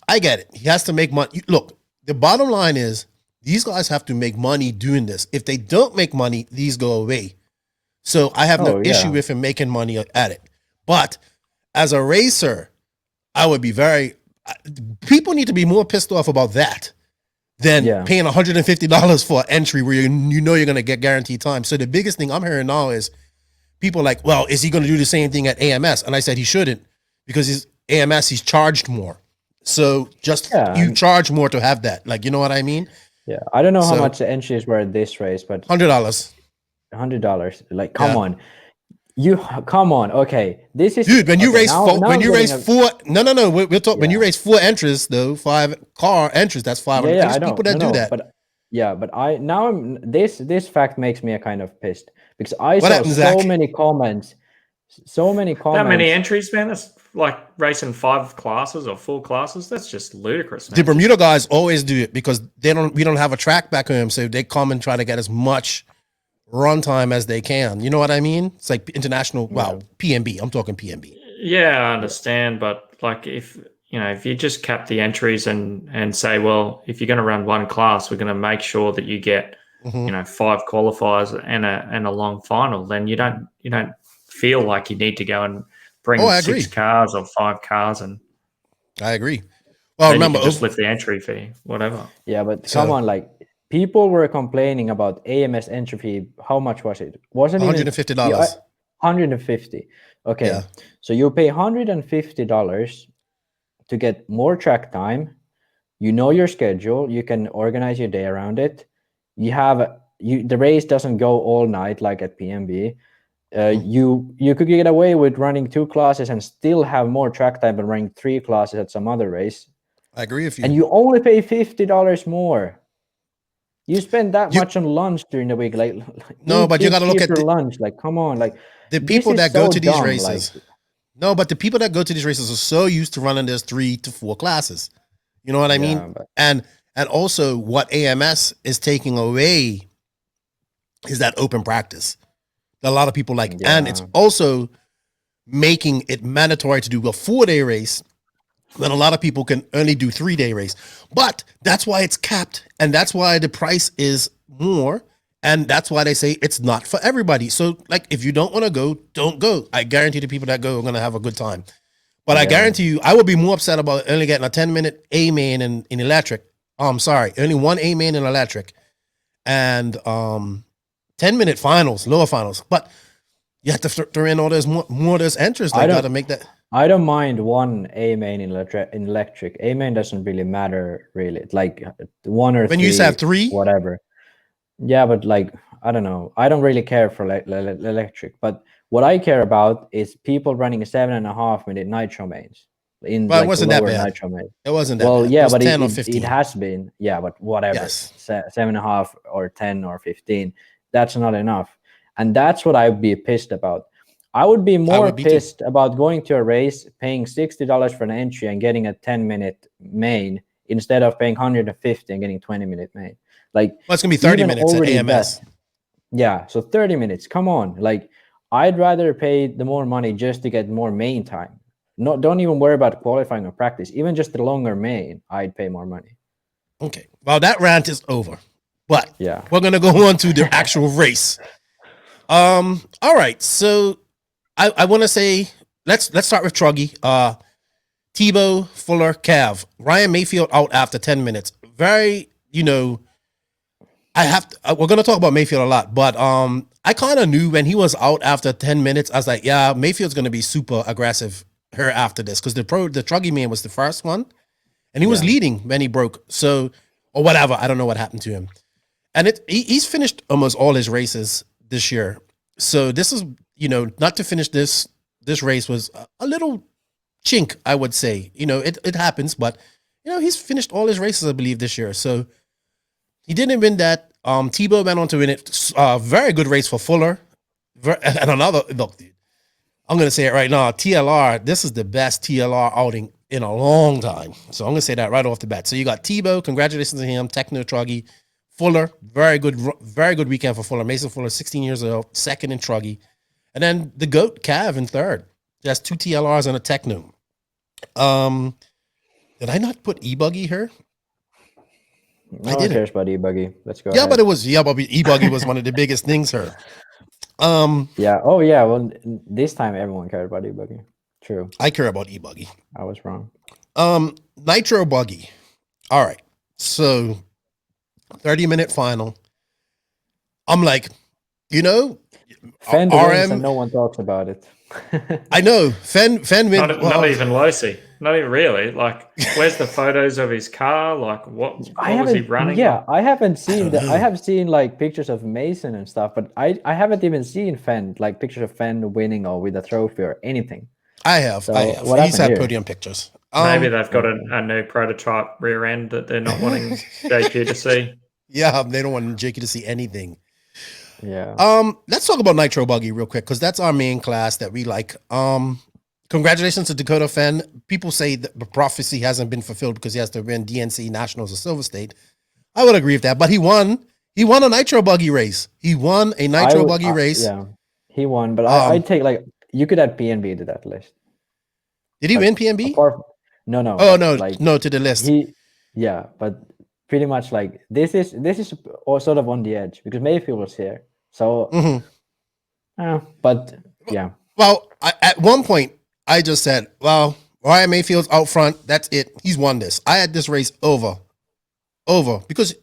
I get it. He has to make money. Look, the bottom line is these guys have to make money doing this. If they don't make money, these go away. So I have no issue with him making money at it. But as a racer, I would be people need to be more pissed off about that than paying $150 for an entry where you're going to get guaranteed time. So the biggest thing I'm hearing now is people like, well, is he going to do the same thing at AMS? And I said he shouldn't because he's charged more. So you charge more to have that. You know what I mean? Yeah. I don't know how much the entries were at this race, but $100. Come on. Come on. Okay. This is when you race four. When you race four, we'll talk. When you race 4 entries, though, 5 car entries, that's 500. Yeah, I know. People that do that. But this fact makes me a kind of pissed because I saw so many comments. That many entries, man. That's like racing 5 classes or 4 classes. That's just ludicrous, man. The Bermuda guys always do it because we don't have a track back home, so they come and try to get as much runtime as they can. You know what I mean? It's like international. Wow, PMB. I'm talking PMB. Yeah, I understand, but if you just cap the entries and say, well, if you're going to run 1 class, we're going to make sure that you get 5 qualifiers and a long final, then you don't feel like you need to go and bring 6 cars or 5 cars, and I agree. Well, remember, just lift the entry fee, whatever. Yeah, but come on, people were complaining about AMS entry fee. How much was it? Wasn't $150? $150. Okay, yeah. So you pay $150 to get more track time. You know your schedule. You can organize your day around it. The race doesn't go all night like at PMB. You could get away with running 2 classes and still have more track time than running 3 classes at some other race. I agree with you. And you only pay $50 more. You spend that much on lunch during the week, but you got to look at lunch. Come on, the people that go to these races. No, but the people that go to these races are so used to running those 3 to 4 classes. You know what I mean? And also what AMS is taking away is that open practice. A lot of people like, and it's also making it mandatory to do a 4-day race when a lot of people can only do 3-day race. But that's why it's capped, and that's why the price is more, and that's why they say it's not for everybody. So, if you don't want to go, don't go. I guarantee the people that go are going to have a good time. But I guarantee you, I would be more upset about only getting a 10-minute A main in electric. Only 1 A main in electric, and 10-minute finals, lower finals. But you have to throw in all those more of those entries. Got to make that. I don't mind 1 A main in electric. A main doesn't really matter, really. It's 1 or 3. When you have 3, whatever. Yeah, but I don't know. I don't really care for electric. But what I care about is people running 7.5-minute nitro mains. But it wasn't that bad. Nitro main. It wasn't that bad. Well, yeah, but 10 or 15. It has been. Yeah, but whatever. Yes. 7.5 or 10 or 15. That's not enough. And that's what I'd be pissed about. I would be more be pissed about going to a race, paying $60 for an entry and getting a 10-minute main instead of paying 150 and getting 20-minute main. Like, well, it's gonna be 30 minutes at AMS. Yeah, so 30 minutes. Come on. Like, I'd rather pay the more money just to get more main time. Don't even worry about qualifying or practice. Even just the longer main, I'd pay more money. Okay. Well, that rant is over. But yeah, we're gonna go on to the actual race. All right. So I want to say let's start with Truggy. Tebow, Fuller, Cav. Ryan Mayfield out after 10 minutes. Very, we're gonna talk about Mayfield a lot, but I kind of knew when he was out after 10 minutes, I was like, yeah, Mayfield's gonna be super aggressive here after this, because the Truggy man was the first one, and he was leading when he broke. So, or whatever, I don't know what happened to him. And he's finished almost all his races this year. So this is, not to finish this race was a little chink, I would say. It happens, but he's finished all his races, I believe, this year. So he didn't win that. Tebow went on to win it. Very good race for Fuller. And another look, dude. I'm gonna say it right now. TLR. This is the best TLR outing in a long time. So I'm gonna say that right off the bat. So you got Tebow. Congratulations to him. Tekno, Truggy, Fuller. Very good weekend for Fuller. Mason Fuller, 16 years old, second in Truggy, and then the GOAT Cav in third. That's 2 TLRs and a Tekno. Did I not put E-Buggy here? No one cares about E-Buggy. Let's go. Yeah, ahead. But E-Buggy was one of the biggest things here. Yeah. Oh, yeah. Well, this time everyone cared about E-Buggy. True. I care about E-Buggy. I was wrong. Nitro Buggy. All right. So 30-minute final. I'm like, Fend wins and no one talks about it. I know. Fen wins. Not even Losi. Not even really. Like, where's the photos of his car? Like, what was he running? Yeah, I haven't seen that. I have seen like pictures of Mason and stuff, but I haven't even seen Fen, like pictures of Fen winning or with a trophy or anything. I have. He's had podium pictures. Maybe they've got a new prototype rear end that they're not wanting JQ to see. Yeah, they don't want JQ to see anything. Yeah. Let's talk about Nitro Buggy real quick, because that's our main class that we like. Congratulations to Dakota Fen. People say that the prophecy hasn't been fulfilled because he has to win DNC Nationals or Silver State. I would agree with that, but he won. He won a Nitro Buggy race. He won a Nitro Buggy race. Yeah, he won, but I'd take, like, you could add PNB to that list. Did he win PNB? No. Oh, no, like, no, to the list. Yeah, but pretty much like this is all sort of on the edge because Mayfield was here. So, but yeah. Well, at one point, I just said, well, Ryan Mayfield's out front. That's it. He's won this. I had this race over because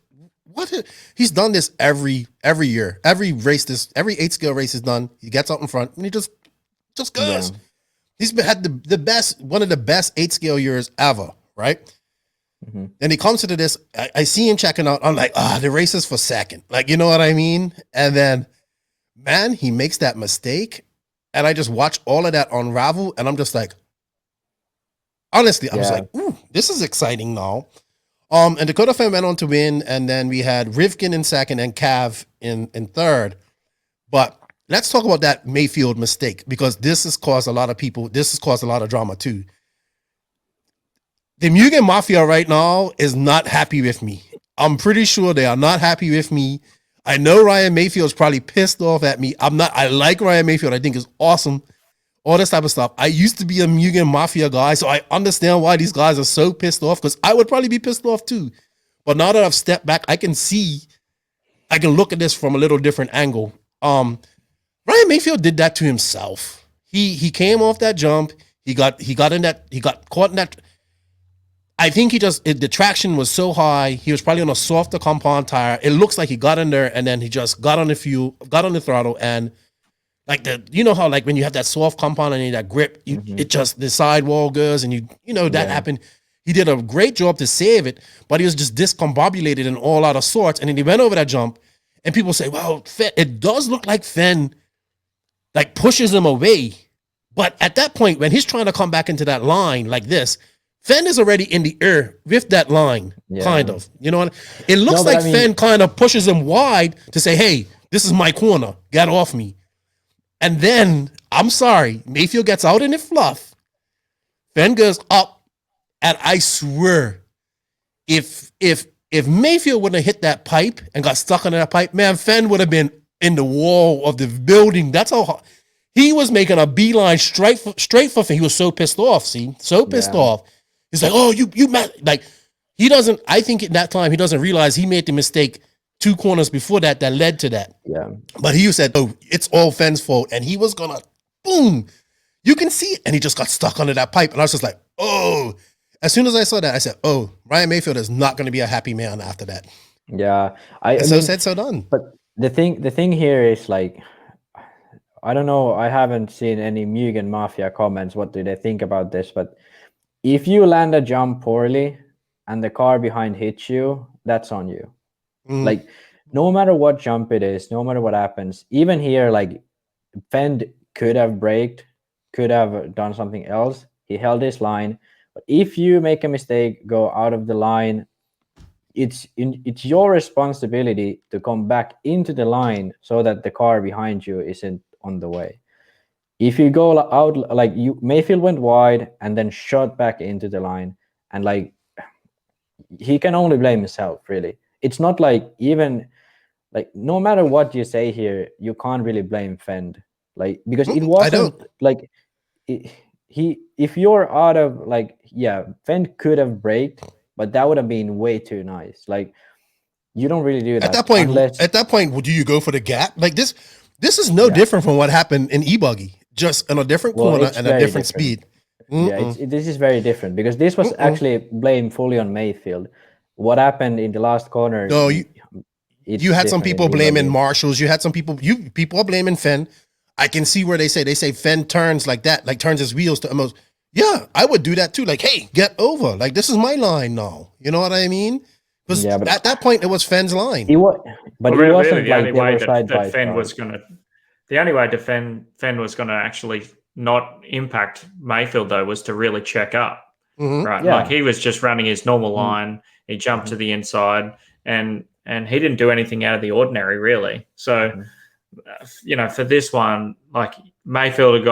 he's done this every year. Every race, every 8-scale race is done. He gets out in front and he just goes. Yeah. He's had one of the best 8-scale years ever, right? Mm-hmm. And he comes to this. I see him checking out. I'm like, the race is for second. Like, you know what I mean? And then, man, he makes that mistake. And I just watch all of that unravel. And I'm just like, honestly, I was like, ooh, this is exciting now. And Dakota Fen went on to win. And then we had Rivkin in second and Cav in third. But let's talk about that Mayfield mistake, because this has caused a lot of drama too. The Mugen Mafia right now is not happy with me. I'm pretty sure they are not happy with me. I know Ryan Mayfield's probably pissed off at me. I like Ryan Mayfield. I think he's awesome. All this type of stuff. I used to be a Mugen Mafia guy, so I understand why these guys are so pissed off, because I would probably be pissed off too. But now that I've stepped back, I can look at this from a little different angle. Ryan Mayfield did that to himself. He came off that jump. He got caught in that. I think the traction was so high. He was probably on a softer compound tire. It looks like he got in there and then he just got on the throttle, and like how like when you have that soft compound and that grip, it just the sidewall goes and that happened. He did a great job to save it, but he was just discombobulated and all out of sorts. And then he went over that jump, and people say, "Well, it does look like Fen like pushes him away," but at that point when he's trying to come back into that line like this, Fen is already in the air with that line, kind of. You know what? It looks Fen kind of pushes him wide to say, "Hey, this is my corner. Get off me." And then, I'm sorry, Mayfield gets out in the fluff. Fenn goes up, and I swear, if Mayfield wouldn't have hit that pipe and got stuck under that pipe, man, Fenn would have been in the wall of the building. That's how hard. He was making a beeline straight for Fenn. He was so pissed off. See, so pissed off. He's like, "Oh, you mad?" Like he doesn't. I think at that time he doesn't realize he made the mistake 2 corners before that led to that. Yeah. But he said, "Oh, it's all Fenn's fault," and he was gonna boom. You can see it, and he just got stuck under that pipe, and I was just like, "Oh." As soon as I saw that, I said, "Oh, Ryan Mayfield is not going to be a happy man after that." Yeah, I So mean, said, so done. but the thing here is like, I don't know. I haven't seen any Mugen Mafia comments. What do they think about this? But if you land a jump poorly and the car behind hits you, that's on you. Like, no matter what jump it is, no matter what happens, even here, like, Fend could have braked, could have done something else. He held his line. But if you make a mistake, go out of the line, it's your responsibility to come back into the line so that the car behind you isn't on the way. If you go out, like Mayfield went wide and then shot back into the line, and like he can only blame himself, really. It's not like, even like, no matter what you say here, you can't really blame Fend, like, because it wasn't like if you're out of, like, yeah, Fend could have braked, but that would have been way too nice. Like, you don't really do that. At that point, do you go for the gap? Like this is no different from what happened in E-Buggy, just in a different corner and a different speed. Yeah, this is very different, because this was actually blamed fully on Mayfield. What happened in the last corner? No, you had some people blaming marshals. You had some people. People are blaming Fenn. I can see where they say Fenn turns like that, like turns his wheels to almost. Yeah, I would do that too. Like, hey, get over. Like, this is my line now. You know what I mean? Because at that point, it was Fenn's line. It wasn't really, the like only way that Fenn was going to. The only way Fenn was going to actually not impact Mayfield, though, was to really check up. Right, yeah. Like, he was just running his normal line. He jumped to the inside, and he didn't do anything out of the ordinary, really. So, for this one, like, Mayfield had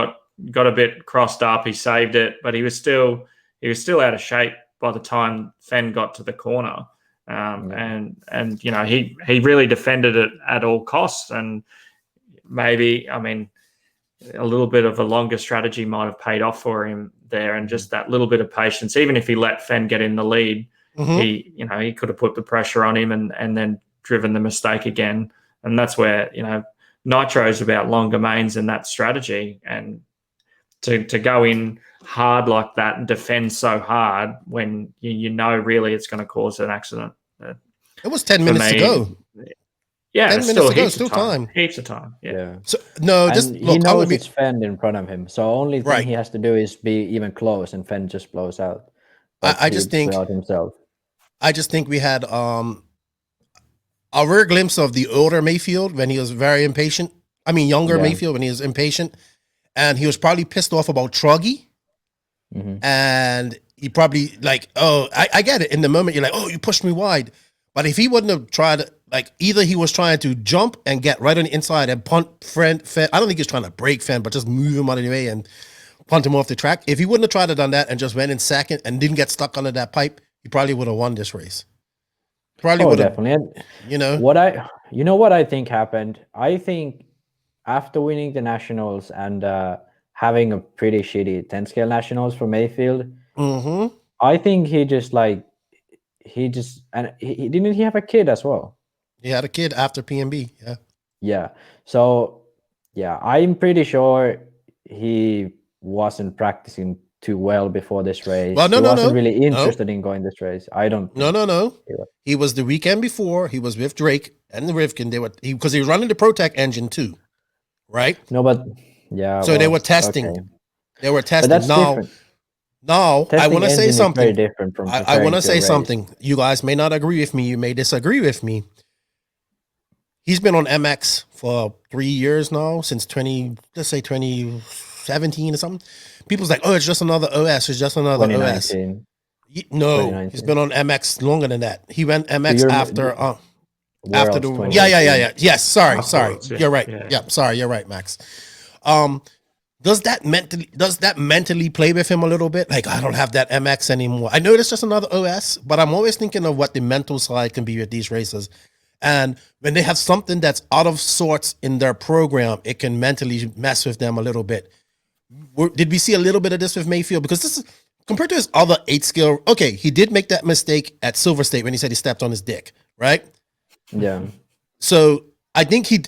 got a bit crossed up. He saved it, but he was still out of shape by the time Fenn got to the corner. And he really defended it at all costs. And maybe, I mean, a little bit of a longer strategy might have paid off for him there, and just that little bit of patience. Even if he let Fenn get in the lead, he could have put the pressure on him and then driven the mistake again. And that's where, Nitro is about longer mains and that strategy, and to go in hard like that and defend so hard when you know really it's going to cause an accident. It was 10 minutes to go. Yeah, 10 minutes to go. Still time. Heaps of time. Yeah. So no, he knows it's Fenn in front of him. So only thing he has to do is be even close, and Fenn just blows out. I just think himself. I just think we had a rare glimpse of the older Mayfield when he was very impatient. I mean, younger Mayfield when he was impatient, and he was probably pissed off about Truggy. And he probably like, oh, I get it. In the moment, you're like, oh, you pushed me wide. But if he wouldn't have tried, like, either he was trying to jump and get right on the inside and punt Fenn. I don't think he's trying to break Fenn, but just move him out of the way and punt him off the track. If he wouldn't have tried to done that and just went in second and didn't get stuck under that pipe, he probably would have won this race. Probably would have. Definitely. And what I think happened? I think after winning the nationals and having a pretty shitty 10 scale nationals for Mayfield, I think he didn't he have a kid as well? He had a kid after PMB. Yeah. So I'm pretty sure he wasn't practicing too well before this race. Well, he wasn't really interested in going this race. I don't. No. He was the weekend before. He was with Drake and the Rivkin. Because he was running the ProTech engine too, right? No, but yeah. So they were testing. Okay. They were testing. But that's different. Now, I want to say something. Very different from I want to say something. You guys may not agree with me. You may disagree with me. He's been on MX for 3 years now, since 2017 or something. People's like, oh, it's just another OS. It's just another OS. No, he's been on MX longer than that. He went MX after the. Yeah. Yes, sorry. You're right. Yeah, sorry, you're right, Max. Does that mentally play with him a little bit? Like, I don't have that MX anymore. I know it's just another OS, but I'm always thinking of what the mental side can be with these racers. And when they have something that's out of sorts in their program, it can mentally mess with them a little bit. Did we see a little bit of this with Mayfield? Because this is compared to his other 8 skill. Okay, he did make that mistake at Silver State when he said he stepped on his dick, right? Yeah. So I think he's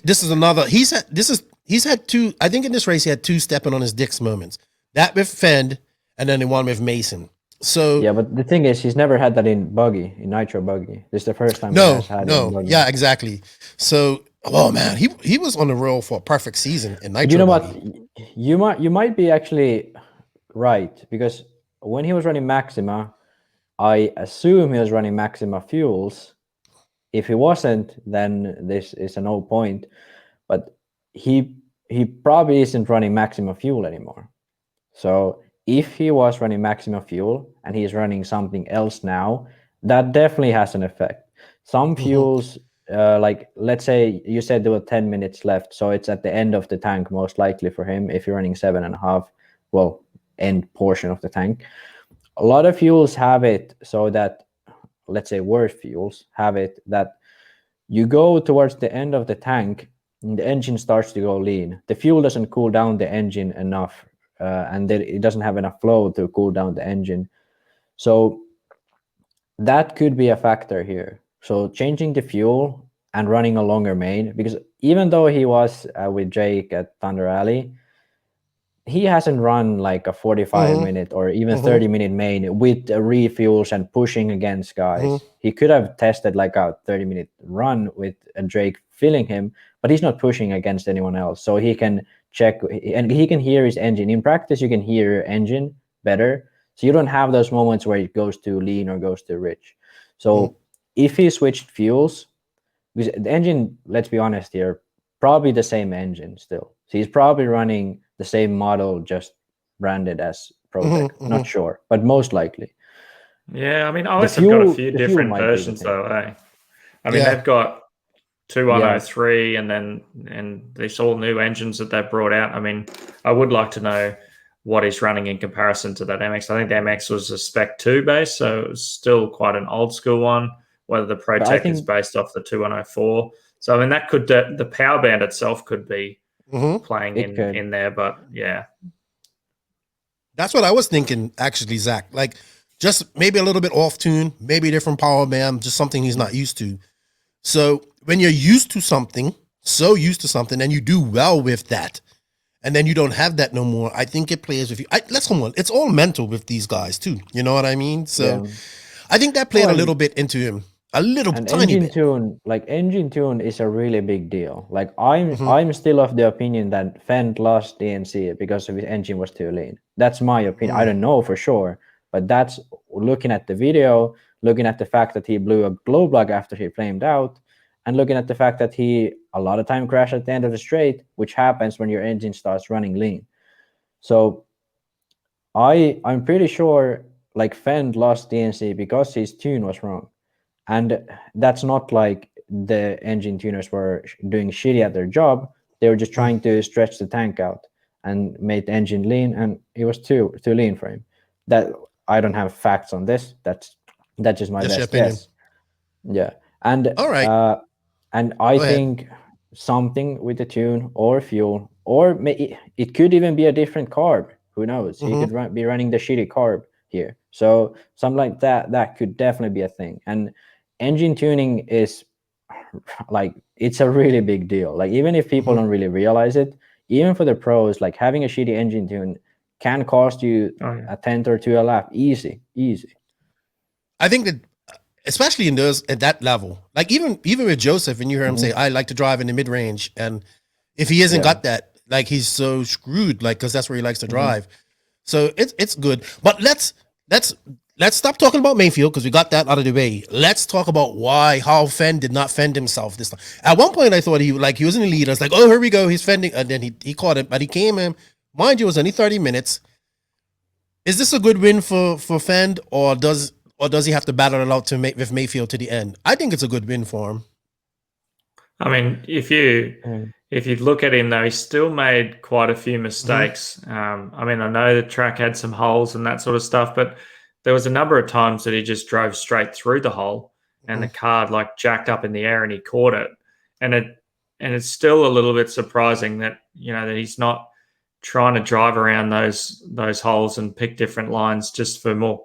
had 2. I think in this race he had 2 stepping on his dick's moments. That with Fend, and then the one with Mason. So yeah, but the thing is, he's never had that in Nitro buggy. This is the first time. He has had it in buggy. Yeah, exactly. So, oh man, he was on the roll for a perfect season in Nitro. But you know buggy. what? You might be actually right, because when he was running Maxima, I assume he was running Maxima fuels. If he wasn't, then this is a no point. But he probably isn't running Maxima fuel anymore. So if he was running Maxima fuel and he's running something else now, that definitely has an effect. Some fuels, like let's say you said there were 10 minutes left, so it's at the end of the tank most likely for him if you're running 7.5, well, end portion of the tank. A lot of fuels have it so that, let's say worse fuels have it that you go towards the end of the tank and the engine starts to go lean. The fuel doesn't cool down the engine enough, and then it doesn't have enough flow to cool down the engine. So that could be a factor here. So changing the fuel and running a longer main, because even though he was with Jake at Thunder Alley, he hasn't run like a 45-minute or even 30-minute main with refuels and pushing against guys. He could have tested like a 30-minute run with Drake filling him, but he's not pushing against anyone else. So he can check and he can hear his engine. In practice, you can hear your engine better. So you don't have those moments where it goes too lean or goes too rich. So if he switched fuels, because the engine, let's be honest here, probably the same engine still. So he's probably running the same model, just branded as Protec. Not sure, but most likely. Yeah, I mean, OS have got a few different versions though. I mean, they've got 2103 and these all new engines that they've brought out. I mean, I would like to know what he's running in comparison to that MX. I think the MX was a Spec 2 base, so it was still quite an old school one, whether the Protec is based off the 2104. So, I mean, that could, the power band itself could be playing in there, but yeah. That's what I was thinking, actually, Zach. Like, just maybe a little bit off tune, maybe a different power band, just something he's not used to. So when you're used to something, and you do well with that, and then you don't have that no more, I think it plays with you. Let's come on. It's all mental with these guys too. You know what I mean? So I think that played a little bit into him. A little tiny engine bit. Tune, like engine tune is a really big deal. Like I'm still of the opinion that Fend lost DNC because of his engine was too lean. That's my opinion. I don't know for sure, but that's looking at the video, looking at the fact that he blew a glow plug after he flamed out, and looking at the fact that he a lot of time crashed at the end of the straight, which happens when your engine starts running lean. So I'm pretty sure like Fend lost DNC because his tune was wrong. And that's not like the engine tuners were doing shitty at their job. They were just trying to stretch the tank out and make the engine lean, and it was too lean for him. That I don't have facts on this. That's just my best guess. Yeah, and all right. And I think something with the tune or fuel, or it could even be a different carb. Who knows? He could be running the shitty carb here. So something like that could definitely be a thing. And engine tuning is like, it's a really big deal. Like, even if people don't really realize it, even for the pros, like having a shitty engine tune can cost you a tenth or two a lap. Easy. I think that, especially in those at that level, like even with Joseph, and you hear him say, I like to drive in the mid range. And if he hasn't got that, like, he's so screwed, like, cause that's where he likes to drive. So it's good. But let's stop talking about Mayfield because we got that out of the way. Let's talk about how Fend did not fend himself this time. At one point, I thought he was in the lead. I was like, oh, here we go. He's fending. And then he caught it, but he came in. Mind you, it was only 30 minutes. Is this a good win for Fend, or does he have to battle it out with Mayfield to the end? I think it's a good win for him. I mean, if you look at him though, he still made quite a few mistakes. I mean, I know the track had some holes and that sort of stuff, but there was a number of times that he just drove straight through the hole, and the car like jacked up in the air, and he caught it. And it's still a little bit surprising that that he's not trying to drive around those holes and pick different lines just for more.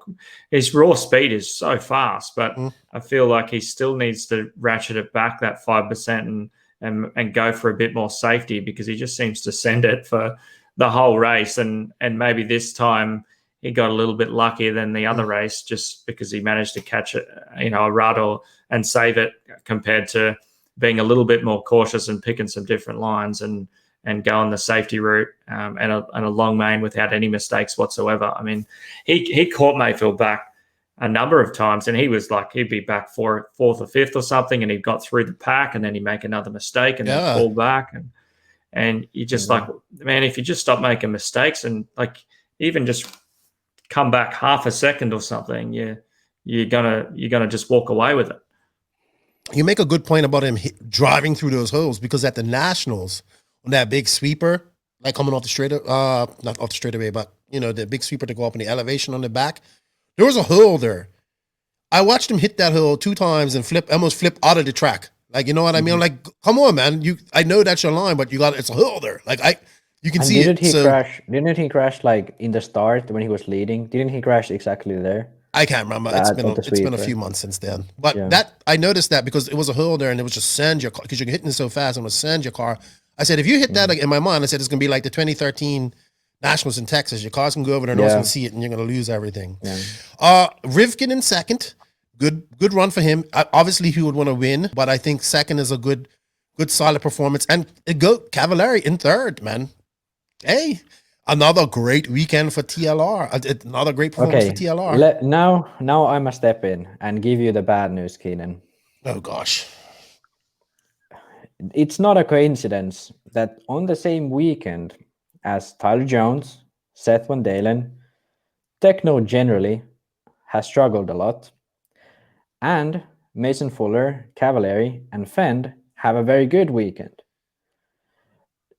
His raw speed is so fast, but I feel like he still needs to ratchet it back that 5% and go for a bit more safety, because he just seems to send it for the whole race. And maybe this time he got a little bit luckier than the other race, just because he managed to catch a rut and save it, compared to being a little bit more cautious and picking some different lines and go on the safety route and a long main without any mistakes whatsoever. I mean, he caught Mayfield back a number of times, and he was like, he'd be back fourth or fifth or something, and he got through the pack, and then he'd make another mistake and then fall back. And you just like, man, if you just stop making mistakes and like even just come back half a second or something, you're gonna just walk away with it. You make a good point about him driving through those holes, because at the Nationals, on that big sweeper, like coming off the straight, not off the straightaway, but the big sweeper to go up in the elevation on the back, there was a hole there. I watched him hit that hole 2 times and almost flip out of the track. Like, you know what I mean? I'm like, come on, man. I know that's your line, but it's a hole there. Like you can see didn't it. Didn't he crash like in the start when he was leading? Didn't he crash exactly there? I can't remember. It's been a few months since then. But I noticed that because it was a hole there, and it was just sand your car, because you're hitting it so fast and it was sand your car. I said, if you hit that, in my mind, I said, it's going to be like the 2013 Nationals in Texas. Your car's going to go over there, and no one's going to see it, and you're going to lose everything. Yeah. Rivkin in second. Good run for him. Obviously, he would want to win, but I think second is a good solid performance. And go Cavallari in third, man. Hey, another great weekend for TLR. Another great performance for TLR. Now I must step in and give you the bad news, Keenan. Oh, gosh. It's not a coincidence that on the same weekend as Tyler Jones, Seth Van Dalen, Tekno generally has struggled a lot, and Mason Fuller, Cavallari, and Fend have a very good weekend.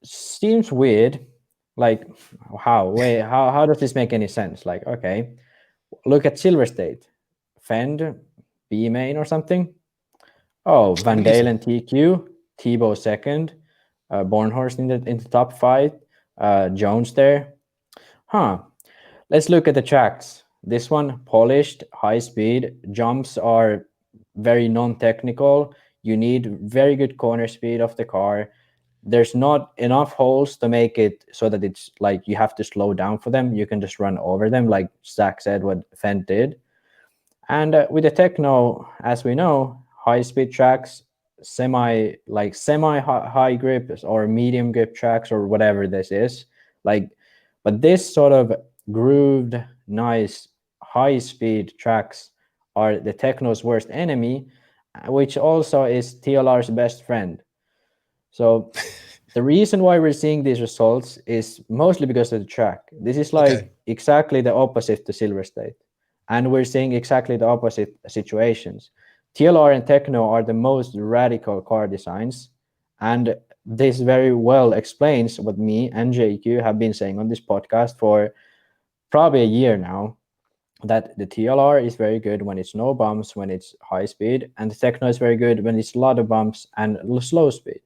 Seems weird. Like, how does this make any sense? Like, okay, look at Silver State. Fend, B main or something. Oh, Van Dalen TQ, Tebow second, Bornhorst in the top 5, Jones there. Let's look at the tracks. This one, polished, high speed. Jumps are very non-technical. You need very good corner speed of the car. There's not enough holes to make it so that it's like you have to slow down for them. You can just run over them, like Zach said, what Fendt did. And with the Tekno, as we know, high-speed tracks, semi high grip or medium grip tracks or whatever this is. But this sort of grooved, nice, high-speed tracks are the Tekno's worst enemy, which also is TLR's best friend. So the reason why we're seeing these results is mostly because of the track. This is exactly the opposite to Silver State. And we're seeing exactly the opposite situations. TLR and Tekno are the most radical car designs. And this very well explains what me and JQ have been saying on this podcast for probably a year now, that the TLR is very good when it's no bumps, when it's high speed, and the Tekno is very good when it's a lot of bumps and slow speed.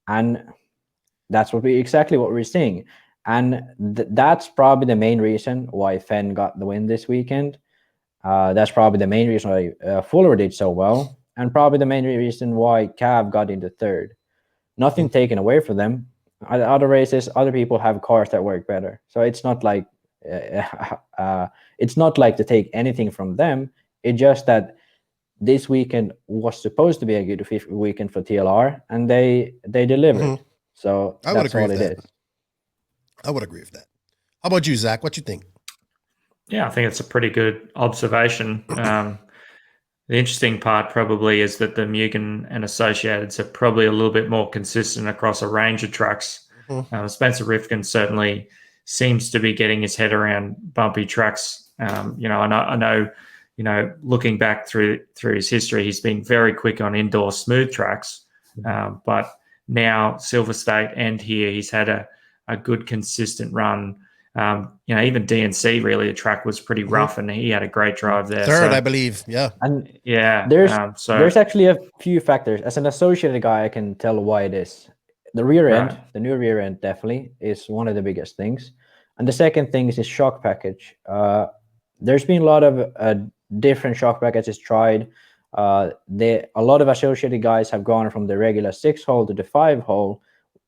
And that's exactly what we're seeing. And that's probably the main reason why Fenn got the win this weekend. That's probably the main reason why Fuller did so well, and probably the main reason why Cav got into third. Nothing taken away from them. Other races, other people have cars that work better. So it's not like to take anything from them. It's just that this weekend was supposed to be a good weekend for TLR, and they delivered. So that's all it is. I would agree with that. How about you, Zach? What you think? Yeah, I think it's a pretty good observation. The interesting part probably is that the Mugen and Associateds are probably a little bit more consistent across a range of tracks. Spencer Rifkin certainly seems to be getting his head around bumpy tracks. I know, looking back through his history, he's been very quick on indoor smooth tracks. But now Silver State and here, he's had a good consistent run. Even DNC, really, the track was pretty rough, and he had a great drive there. Third, I believe. Yeah. And Yeah. there's actually a few factors. As an associated guy, I can tell why it is. The rear end, the new rear end definitely is one of the biggest things. And the second thing is shock package. There's been a lot of different shock packages tried. A lot of associated guys have gone from the regular 6-hole to the 5-hole,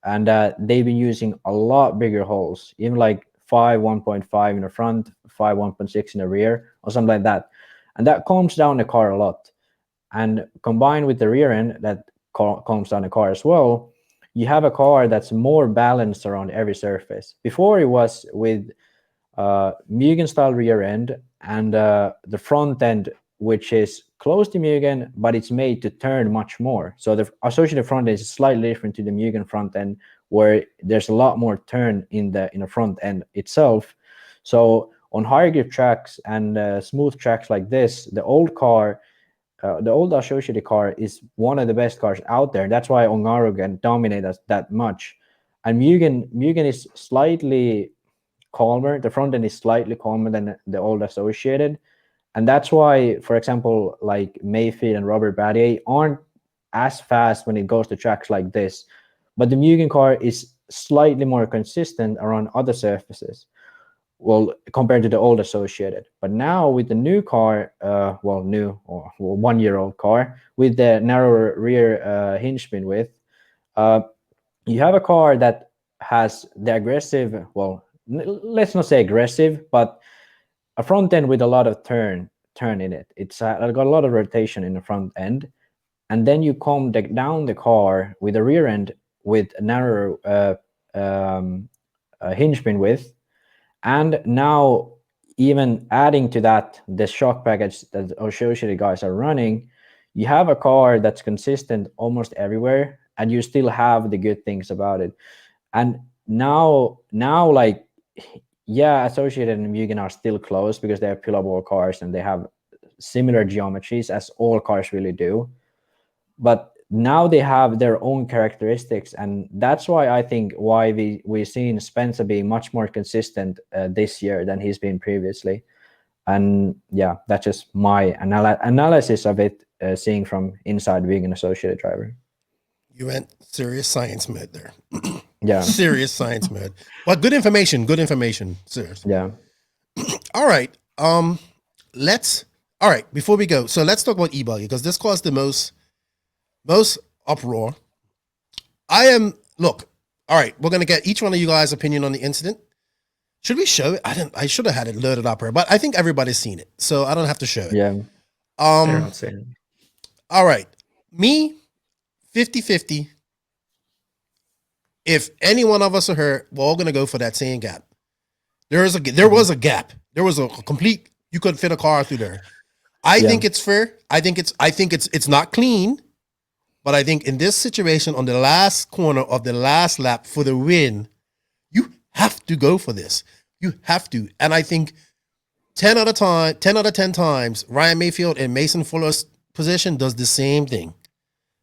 and they've been using a lot bigger holes, even like 5 1.5 in the front, 5 1.6 in the rear, or something like that. And that calms down the car a lot. And combined with the rear end that calms down the car as well, you have a car that's more balanced around every surface. Before it was with Mugen style rear end and the front end, which is close to Mugen, but it's made to turn much more. So the associated front end is slightly different to the Mugen front end, where there's a lot more turn in the front end itself. So on higher grip tracks and smooth tracks like this, the old associated car is one of the best cars out there. That's why Ongaro can dominate us that much. And Mugen is slightly calmer. The front end is slightly calmer than the old associated. And that's why, for example, like Mayfield and Robert Battier aren't as fast when it goes to tracks like this. But the Mugen car is slightly more consistent around other surfaces, well, compared to the old associated. But now with the new car, new or 1-year-old car with the narrower rear hinge spin width, you have a car that has the aggressive, let's not say aggressive, but a front end with a lot of turn in it. It's got a lot of rotation in the front end, and then you calm down the car with a rear end with a narrower hinge spin width. And now, even adding to that, the shock package that associated guys are running, you have a car that's consistent almost everywhere, and you still have the good things about it. And now, like, yeah, associated and Mugen are still close because they're pillowball cars and they have similar geometries as all cars really do. But now they have their own characteristics, and that's why I think we've seen Spencer being much more consistent this year than he's been previously. And yeah, that's just my analysis of it, seeing from inside being an associated driver. You went serious science mode there. Yeah, serious science mode. Well, good information. Serious. Yeah. All right. Before we go, so let's talk about e-buggy, because this caused the most uproar. All right, we're gonna get each one of you guys' opinion on the incident. Should we show it? I should have had it loaded up here, but I think everybody's seen it, so I don't have to show it. Yeah. All right. Me, 50-50. If any one of us are hurt, we're all gonna go for that same gap. There was a gap. There was a complete, you couldn't fit a car through there. I think it's fair. I think it's not clean. But I think in this situation, on the last corner of the last lap for the win, you have to go for this. You have to. And I think 10 out of 10 times, Ryan Mayfield in Mason Fuller's position does the same thing,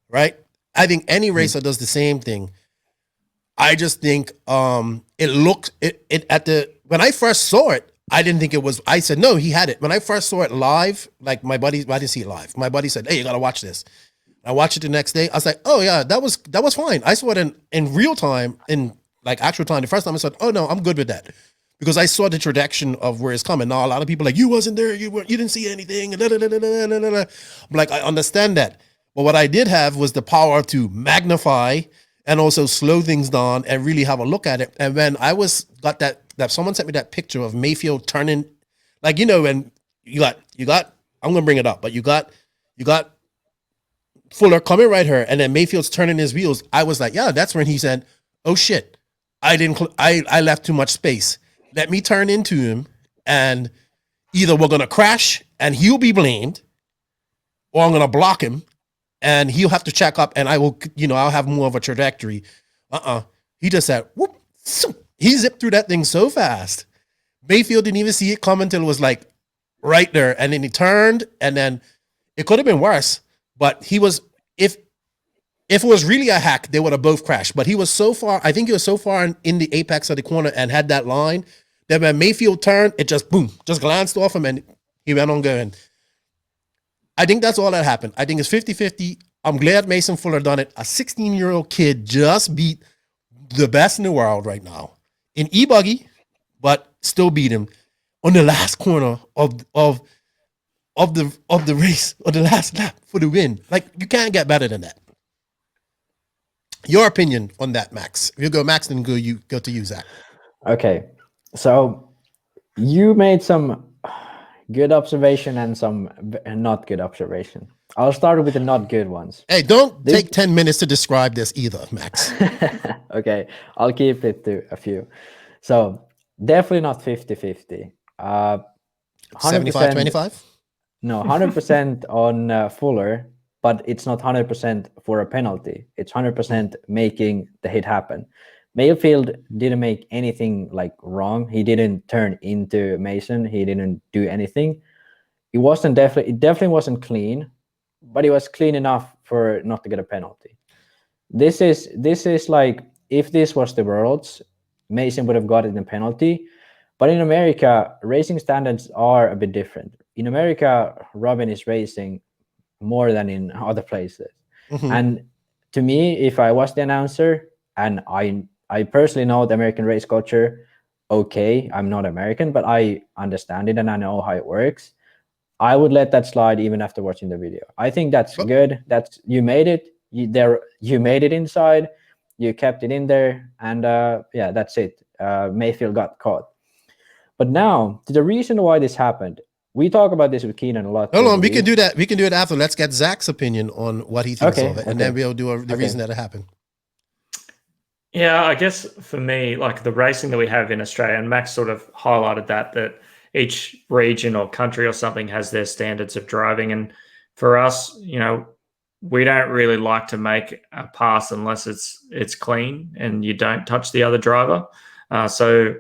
right? I think any racer does the same thing. I just think when I first saw it, I didn't think it was, I said, no, he had it. When I first saw it live, like I didn't see it live. My buddy said, hey, you got to watch this. I watched it the next day. I was like, oh yeah, that was fine. I saw it in real time, in like actual time. The first time I said, oh no, I'm good with that. Because I saw the trajectory of where it's coming. Now a lot of people are like, you wasn't there, you didn't see anything. I'm like, I understand that. But what I did have was the power to magnify and also slow things down and really have a look at it. And when I got that someone sent me that picture of Mayfield turning, like, when you got, I'm gonna bring it up, but you got Fuller coming right here, and then Mayfield's turning his wheels. I was like, yeah, that's when he said, oh shit, I left too much space. Let me turn into him, and either we're gonna crash and he'll be blamed, or I'm gonna block him and he'll have to check up, and I will, I'll have more of a trajectory. He just said, whoop, he zipped through that thing so fast. Mayfield didn't even see it come until it was like right there, and then he turned, and then it could have been worse. But he was, if if it was really a hack, they would have both crashed. But he was so far, I think he was so far in the apex of the corner and had that line that when Mayfield turned, it just boom, just glanced off him and he went on going. I think that's all that happened. I think it's 50-50. I'm glad Mason Fuller done it. A 16-year-old kid just beat the best in the world right now in e-buggy, but still beat him on the last corner of the race, or the last lap for the win. Like, you can't get better than that. Your opinion on that, Max? If you go Max, then go to you, Zach. Okay, so you made some good observation and some not good observation. I'll start with the not good ones. Hey, don't take 10 minutes to describe this either, Max. Okay, I'll keep it to a few. So definitely not 50-50. 75-25? No, 100% on Fuller, but it's not 100% for a penalty. It's 100% making the hit happen. Mayfield didn't make anything like wrong. He didn't turn into Mason. He didn't do anything. It definitely wasn't clean, but it was clean enough for not to get a penalty. This is like, if this was the Worlds, Mason would have gotten a penalty. But in America, racing standards are a bit different. In America, Robin is racing more than in other places. Mm-hmm. And to me, if I was the announcer, and I personally know the American race culture, okay, I'm not American, but I understand it and I know how it works, I would let that slide even after watching the video. I think that's good. That's, you made it. You made it inside. You kept it in there, and yeah, that's it. Mayfield got caught. But now, to the reason why this happened, we talk about this with Keenan a lot. Hold on, we can do that. We can do it after. Let's get Zach's opinion on what he thinks of it, and then we'll do the reason that it happened. Yeah, I guess for me, like the racing that we have in Australia, and Max sort of highlighted that each region or country or something has their standards of driving. And for us, you know, we don't really like to make a pass unless it's clean and you don't touch the other driver. So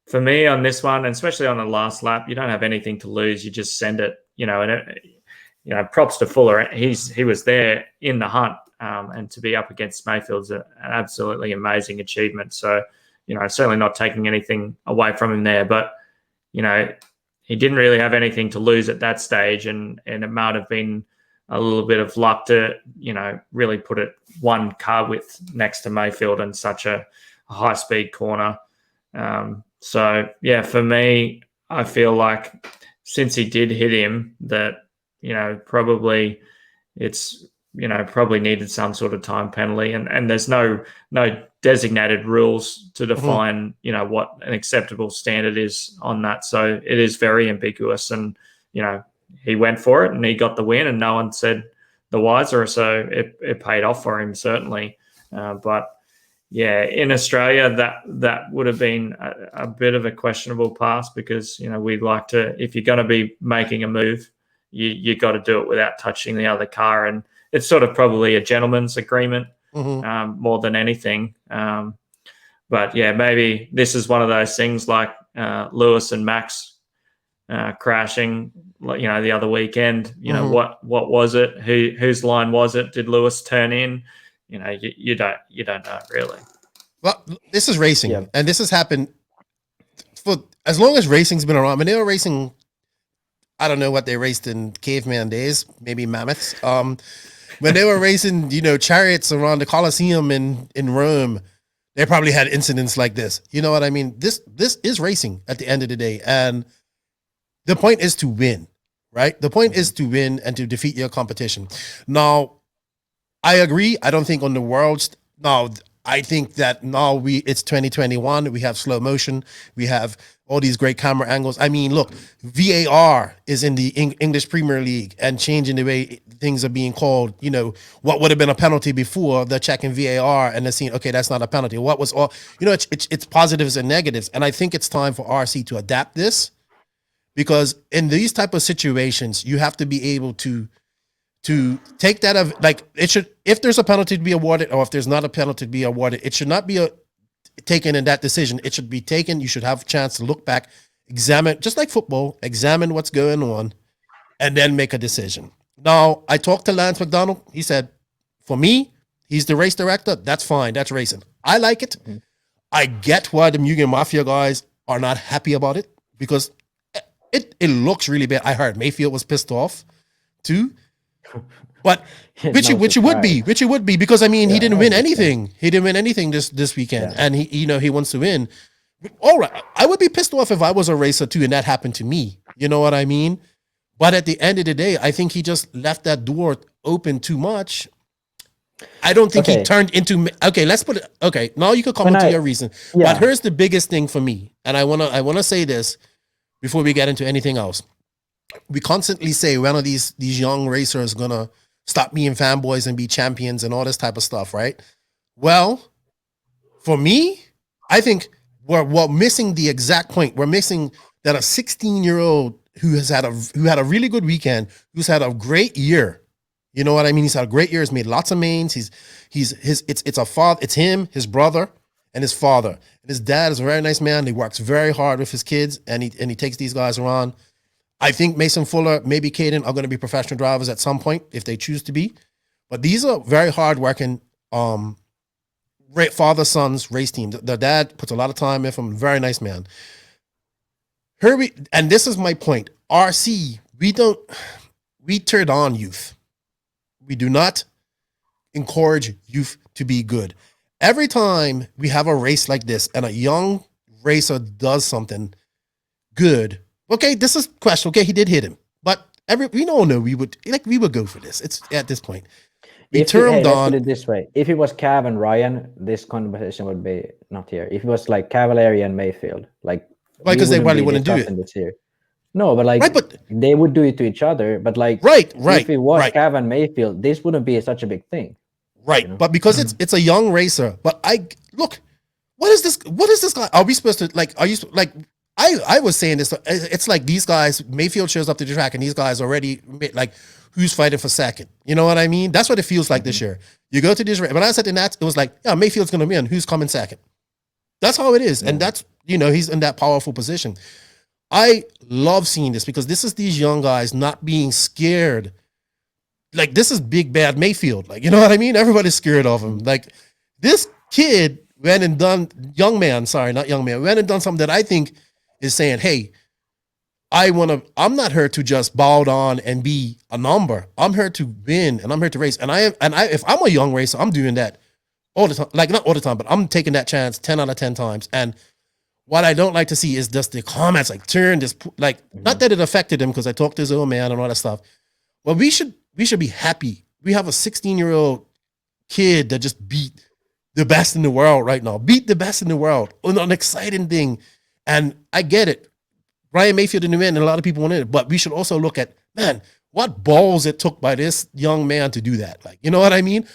for me on this one, and especially on the last lap, you don't have anything to lose. You just send it, you know, and props to Fuller. He was there in the hunt. And to be up against Mayfield's an absolutely amazing achievement. So, you know, certainly not taking anything away from him there, but, you know, he didn't really have anything to lose at that stage. And it might have been a little bit of luck to, you know, really put it one car width next to Mayfield in such a high speed corner. So, yeah, for me, I feel like since he did hit him that, you know, probably it's, you know, probably needed some sort of time penalty, and there's no designated rules to define, you know, what an acceptable standard is on that. So it is very ambiguous, and, you know, he went for it and he got the win and no one said the wiser. So it paid off for him, certainly. But yeah, in Australia, that would have been a bit of a questionable pass because, you know, we'd like to, if you're going to be making a move, you got to do it without touching the other car. And it's sort of probably a gentleman's agreement more than anything. But yeah, maybe this is one of those things like Lewis and Max crashing, you know, the other weekend. You know, what was it? Whose line was it? Did Lewis turn in? You know, you don't know really. Well, this is racing, and this has happened for as long as racing's been around. I mean, they were racing. I don't know what they raced in caveman days, maybe mammoths. When they were racing, you know, chariots around the Colosseum in Rome, they probably had incidents like this. You know what I mean? This is racing at the end of the day. And the point is to win, right? The point is to win and to defeat your competition. Now, I agree. I don't think on the world's now. I think that now it's 2021. We have slow motion. We have all these great camera angles. I mean, look, VAR is in the English Premier League and changing the way things are being called. You know, what would have been a penalty before, they're checking VAR and they're seeing, okay, that's not a penalty. What was all, you know, it's positives and negatives. And I think it's time for RC to adapt this, because in these type of situations, you have to be able to take that of, like, it should, if there's a penalty to be awarded or if there's not a penalty to be awarded, it should not be taken in that decision. It should be taken. You should have a chance to look back, examine, just like football, examine what's going on, and then make a decision. Now, I talked to Lance McDonald. He said, for me, He's the race director. That's fine. That's racing. I like it. I get why the Mugen Mafia guys are not happy about it because it looks really bad. I heard Mayfield was pissed off too, but which it would be because I mean he didn't win anything. He didn't win anything this weekend, and he wants to win. All right, I would be pissed off if I was a racer too, and that happened to me. You know what I mean? But at the end of the day, I think he just left that door open too much. I don't think he turned into let's put it. Okay, now you can come into your reason. But here's the biggest thing for me, and I wanna say this before we get into anything else. We constantly say one of these young racers gonna stop being fanboys and be champions and all this type of stuff, right? Well, for me, I think we're missing the exact point. We're missing that a 16-year-old who had a really good weekend, who's had a great year. You know what I mean? He's had a great year. He's made lots of mains. It's him, his brother, and his father. And his dad is a very nice man. He works very hard with his kids, and he takes these guys around. I think Mason Fuller, maybe Caden are going to be professional drivers at some point if they choose to be. But these are very hard-working father-sons race team. The dad puts a lot of time in from very nice man. And this is my point. RC, we turn on youth. We do not encourage youth to be good. Every time we have a race like this and a young racer does something good, okay, this is question. Okay, he did hit him, but we all know we would go for this. It's at this point. Let's put it this way: if it was Cav and Ryan, this conversation would be not here. If it was like Cavalieri and Mayfield, because they probably wouldn't do it. No, but they would do it to each other. But if it was Cav and Mayfield, this wouldn't be such a big thing. Right, you know? But because it's a young racer. But what is this? What is this guy? Are we supposed to I was saying this. It's like these guys. Mayfield shows up to the track, and these guys already who's fighting for second. You know what I mean? That's what it feels like this year. You go to this race. When I said the Nats, it was like, yeah, Mayfield's going to win. Who's coming second? That's how it is, and that's he's in that powerful position. I love seeing this because this is these young guys not being scared. Like, this is big bad Mayfield. Like, you know what I mean? Everybody's scared of him. Like, this kid went and done, went and done something that I think is saying, hey, I'm not here to just bow down and be a number. I'm here to win and I'm here to race. And if I'm a young racer, I'm doing that all the time. Like, not all the time, but I'm taking that chance 10 out of 10 times. And what I don't like to see is just the comments not that it affected him because I talked to his old man and all that stuff. Well, we should be happy. We have a 16-year-old kid that just beat the best in the world right now. Beat the best in the world. An exciting thing. And I get it. Ryan Mayfield didn't win, and a lot of people wanted it. But we should also look at, man, what balls it took by this young man to do that. Like, you know what I mean?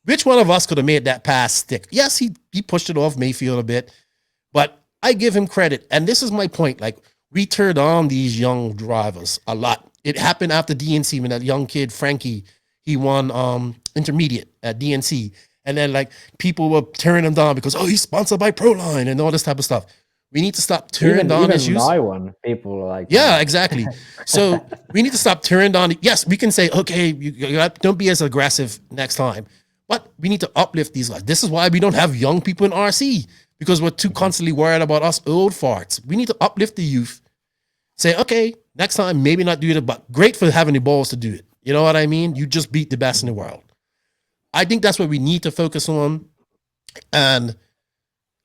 Which one of us could have made that pass stick? Yes, he pushed it off Mayfield a bit. But I give him credit. And this is my point. Like, we turned on these young drivers a lot. It happened after DNC when that young kid, Frankie, he won intermediate at DNC. And then, people were turning him down because, he's sponsored by Proline and all this type of stuff. We need to stop turning down issues. People are like, yeah, exactly. So we need to stop turning down. Yes, we can say, okay, don't be as aggressive next time. But we need to uplift these guys. This is why we don't have young people in RC, because we're too constantly worried about us old farts. We need to uplift the youth. Say, okay, next time, maybe not do it, but great for having the balls to do it. You know what I mean? You just beat the best in the world. I think that's what we need to focus on and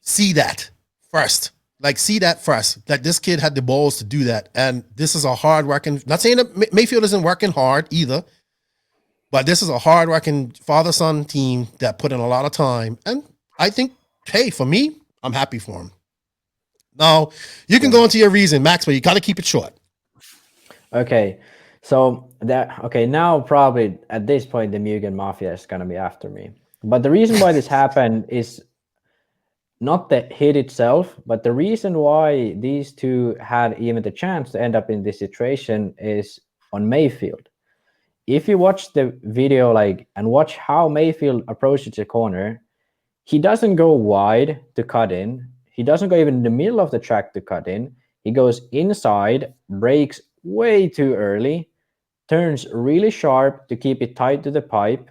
see that first. See that first. That this kid had the balls to do that. And this is a hard-working, not saying that Mayfield isn't working hard either, but this is a hard-working father-son team that put in a lot of time. And I think, hey, for me, I'm happy for him. Now, you can go into your reason, Max, but you got to keep it short. Okay. So now probably at this point, the Mugen Mafia is going to be after me. But the reason why this happened is not the hit itself, but the reason why these two had even the chance to end up in this situation is on Mayfield. If you watch the video and watch how Mayfield approaches the corner, he doesn't go wide to cut in. He doesn't go even in the middle of the track to cut in. He goes inside, brakes way too early, turns really sharp to keep it tight to the pipe,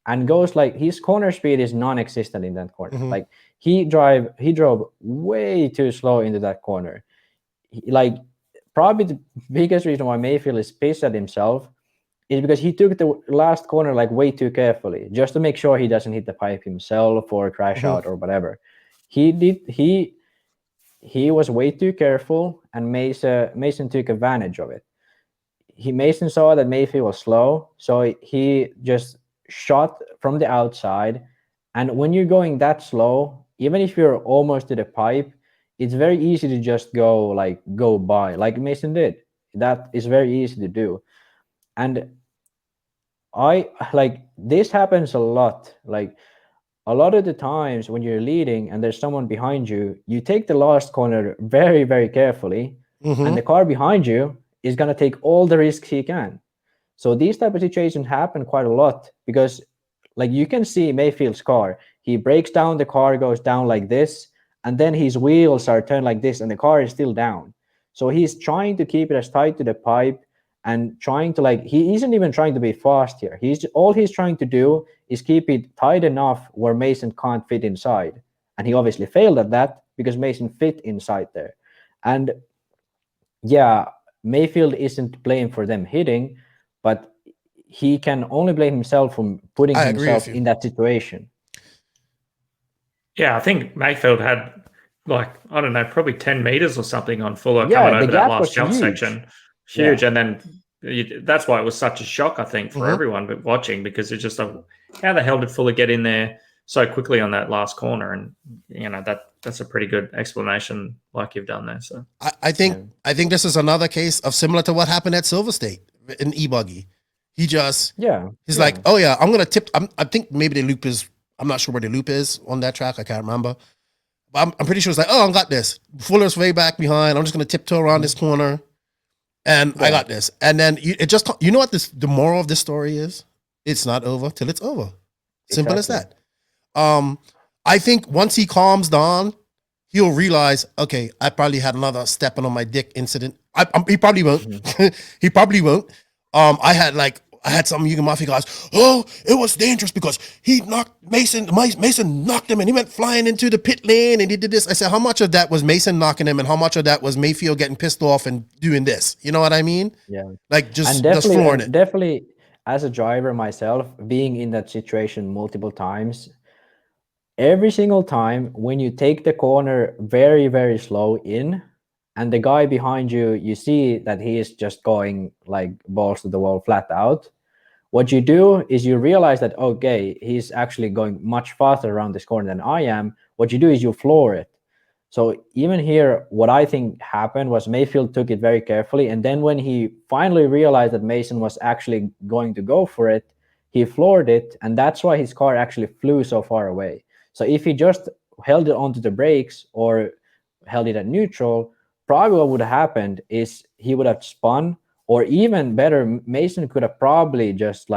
and goes like his corner speed is non-existent in that corner. Mhm. Like he drove way too slow into that corner. Like probably the biggest reason why Mayfield is pissed at himself is because he took the last corner like way too carefully, just to make sure he doesn't hit the pipe himself or crash out or whatever. He was way too careful, and Mason took advantage of it. Mason saw that Mayfield was slow, so he just shot from the outside. And when you're going that slow, even if you're almost to the pipe, it's very easy to just go by, like Mason did. That is very easy to do. And I like this happens a lot. Like a lot of the times when you're leading and there's someone behind you, you take the last corner very, very carefully, and the car behind you is going to take all the risks he can. So these type of situations happen quite a lot, because like you can see Mayfield's car, he breaks down, the car goes down like this, and then his wheels are turned like this and the car is still down. So he's trying to keep it as tight to the pipe, and trying to he isn't even trying to be fast here. He's trying to do is keep it tight enough where Mason can't fit inside. And he obviously failed at that because Mason fit inside there. And yeah, Mayfield isn't blamed for them hitting, but he can only blame himself for putting himself in that situation. Yeah, I think Mayfield had I don't know, probably 10 meters or something on Fuller coming over that last jump section. Huge. And then that's why it was such a shock, I think, for everyone watching, because it's just how the hell did Fuller get in there so quickly on that last corner? And that's a pretty good explanation, like you've done there. So I think this is another case of similar to what happened at Silver State in E-Buggy. He's like, oh yeah, I'm gonna tip. I think maybe the loop is. I'm not sure where the loop is on that track. I can't remember. But I'm pretty sure it's like, oh, I got this. Fuller's way back behind. I'm just gonna tiptoe around this corner. And I got this. And then you know what the moral of this story is? It's not over till it's over. Simple as that. I think once he calms down, he'll realize, okay, I probably had another stepping on my dick incident. He probably won't. He probably won't. I had some Yuga Mafia guys, oh, it was dangerous because he knocked Mason knocked him and he went flying into the pit lane and he did this. I said, how much of that was Mason knocking him and how much of that was Mayfield getting pissed off and doing this? You know what I mean? Yeah. Like just flooring it. Definitely, as a driver myself, being in that situation multiple times, every single time when you take the corner very, very slow in, and the guy behind you, you see that he is just going like balls to the wall flat out. What you do is you realize that, okay, he's actually going much faster around this corner than I am. What you do is you floor it. So even here, what I think happened was Mayfield took it very carefully. And then when he finally realized that Mason was actually going to go for it, he floored it. And that's why his car actually flew so far away. So if he just held it onto the brakes or held it at neutral, probably what would have happened is he would have spun. Or even better, Mason could have probably just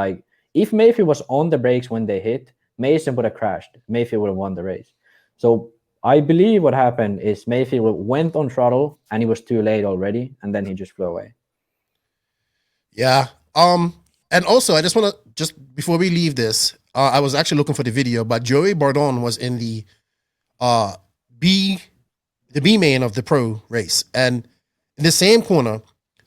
if Mayfield was on the brakes when they hit, Mason would have crashed. Mayfield would have won the race. So I believe what happened is Mayfield went on throttle and he was too late already, and then he just flew away. Yeah. And also, I just want to, before we leave this, I was actually looking for the video, but Joey Bardon was in the B main of the pro race. And in the same corner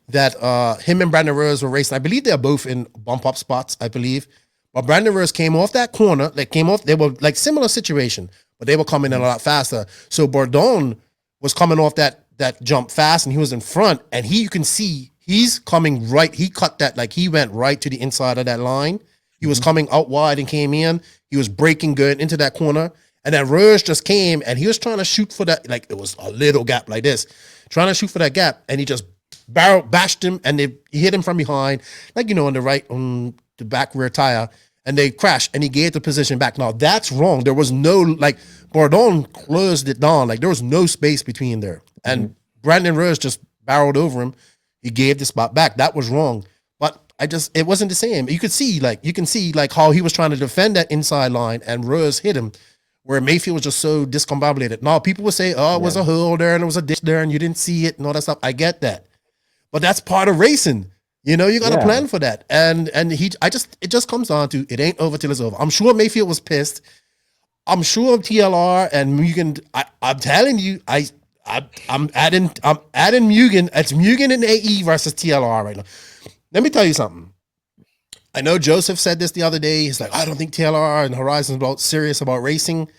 that him and Brandon Rose were racing, I believe they're both in bump up spots, I believe. But Brandon Rose came off that corner, they were like similar situation, but they were coming in a lot faster. So Bardon was coming off that jump fast and he was in front, and you can see he's coming right. He cut that, he went right to the inside of that line. He was coming out wide and came in. He was braking good into that corner. And then Rose just came and he was trying to shoot for that, it was a little gap like this, trying to shoot for that gap. And he just bashed him and he hit him from behind, on the right, on the back rear tire. And they crashed and he gave the position back. Now that's wrong. There was no, Bardon closed it down. There was no space between there. And Brandon Rose just barreled over him. He gave the spot back. That was wrong. But it wasn't the same. You could see, how he was trying to defend that inside line and Rose hit him, where Mayfield was just so discombobulated. Now, people would say, it was a hole there and it was a ditch there and you didn't see it and all that stuff. I get that. But that's part of racing. You know, you got to Yeah. plan for that. And it just comes down to it ain't over till it's over. I'm sure Mayfield was pissed. I'm sure TLR and Mugen. I'm telling you, I'm adding Mugen. It's Mugen and AE versus TLR right now. Let me tell you something. I know Joseph said this the other day. He's like, I don't think TLR and Horizon is serious about racing.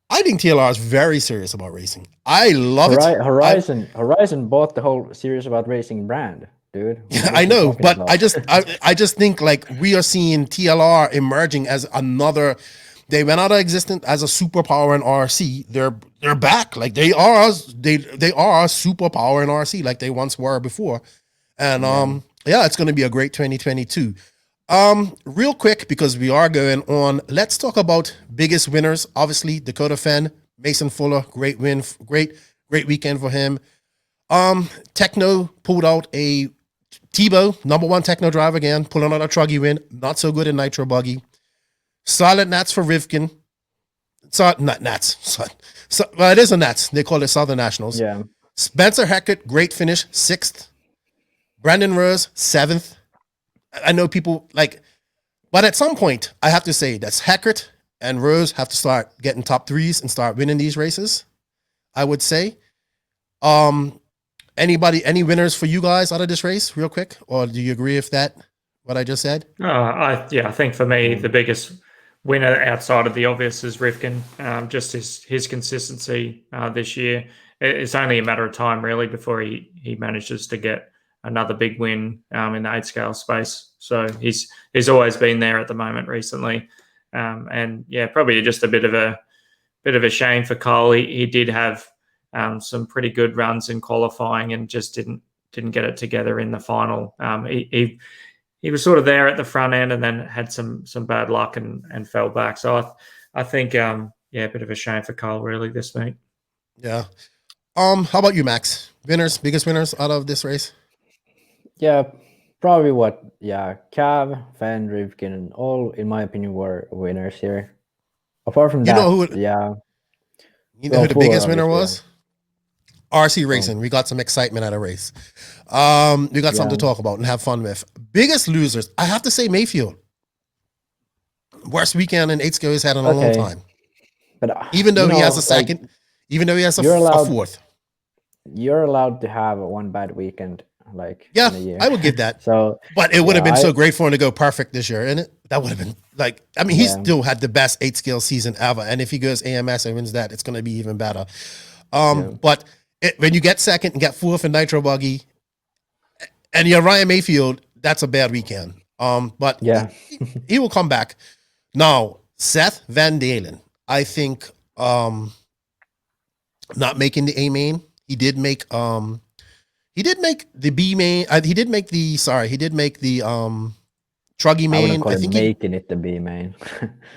I think TLR is very serious about racing. I love it. Horizon bought the whole serious about racing brand, dude. Yeah, I know, but I just think like we are seeing TLR emerging as another. They went out of existence as a superpower in RC. They're back. Like they are a superpower in RC like they once were before. And yeah, it's going to be a great 2022. Real quick, because we are going on, let's talk about biggest winners. Obviously, Dakota Fenn, Mason Fuller, great win, great weekend for him. Tekno pulled out a Tebow, #1 Tekno driver again, pulling out a Truggy win. Not so good in Nitro Buggy. Solid Nats for Rivkin. Not Nats. Well, it is a Nats. They call it Southern Nationals. Yeah. Spencer Hackett, great finish, 6th. Brandon Rose, 7th. I know people like, but at some point, I have to say that's Hackett and Rose have to start getting top 3s and start winning these races. I would say. Any winners for you guys out of this race, real quick, or do you agree with that? What I just said? I think for me the biggest winner outside of the obvious is Rivkin. Just his consistency this year. It's only a matter of time really before he manages to get another big win in the 8 scale space. So he's always been there at the moment recently, and yeah, probably just a bit of a shame for Cole. He did have some pretty good runs in qualifying and just didn't get it together in the final. He was sort of there at the front end and then had some bad luck and fell back. So I think a bit of a shame for Cole really this week. Yeah. How about you, Max? Biggest winners out of this race? Yeah, probably Cav, Van, Rivkin, and all, in my opinion, were winners here. Apart from You know who the biggest winner was? RC Racing. We got some excitement at a race. We got something to talk about and have fun with. Biggest losers, I have to say Mayfield. Worst weekend in 8 scale he's had in a long time. But even though he has a second, even though he has a 4th. You're allowed to have one bad weekend. In a year. I would give that. But it would have been so great for him to go perfect this year, and that would have been he still had the best 8 scale season ever. And if he goes AMS and wins that, it's going to be even better. But when you get 2nd and get 4th in Nitro Buggy, and you're Ryan Mayfield, that's a bad weekend. But he will come back. Now, Seth Van Dalen, I think, not making the A main. He did make the B main. He did make the Truggy main. I think making it the B main.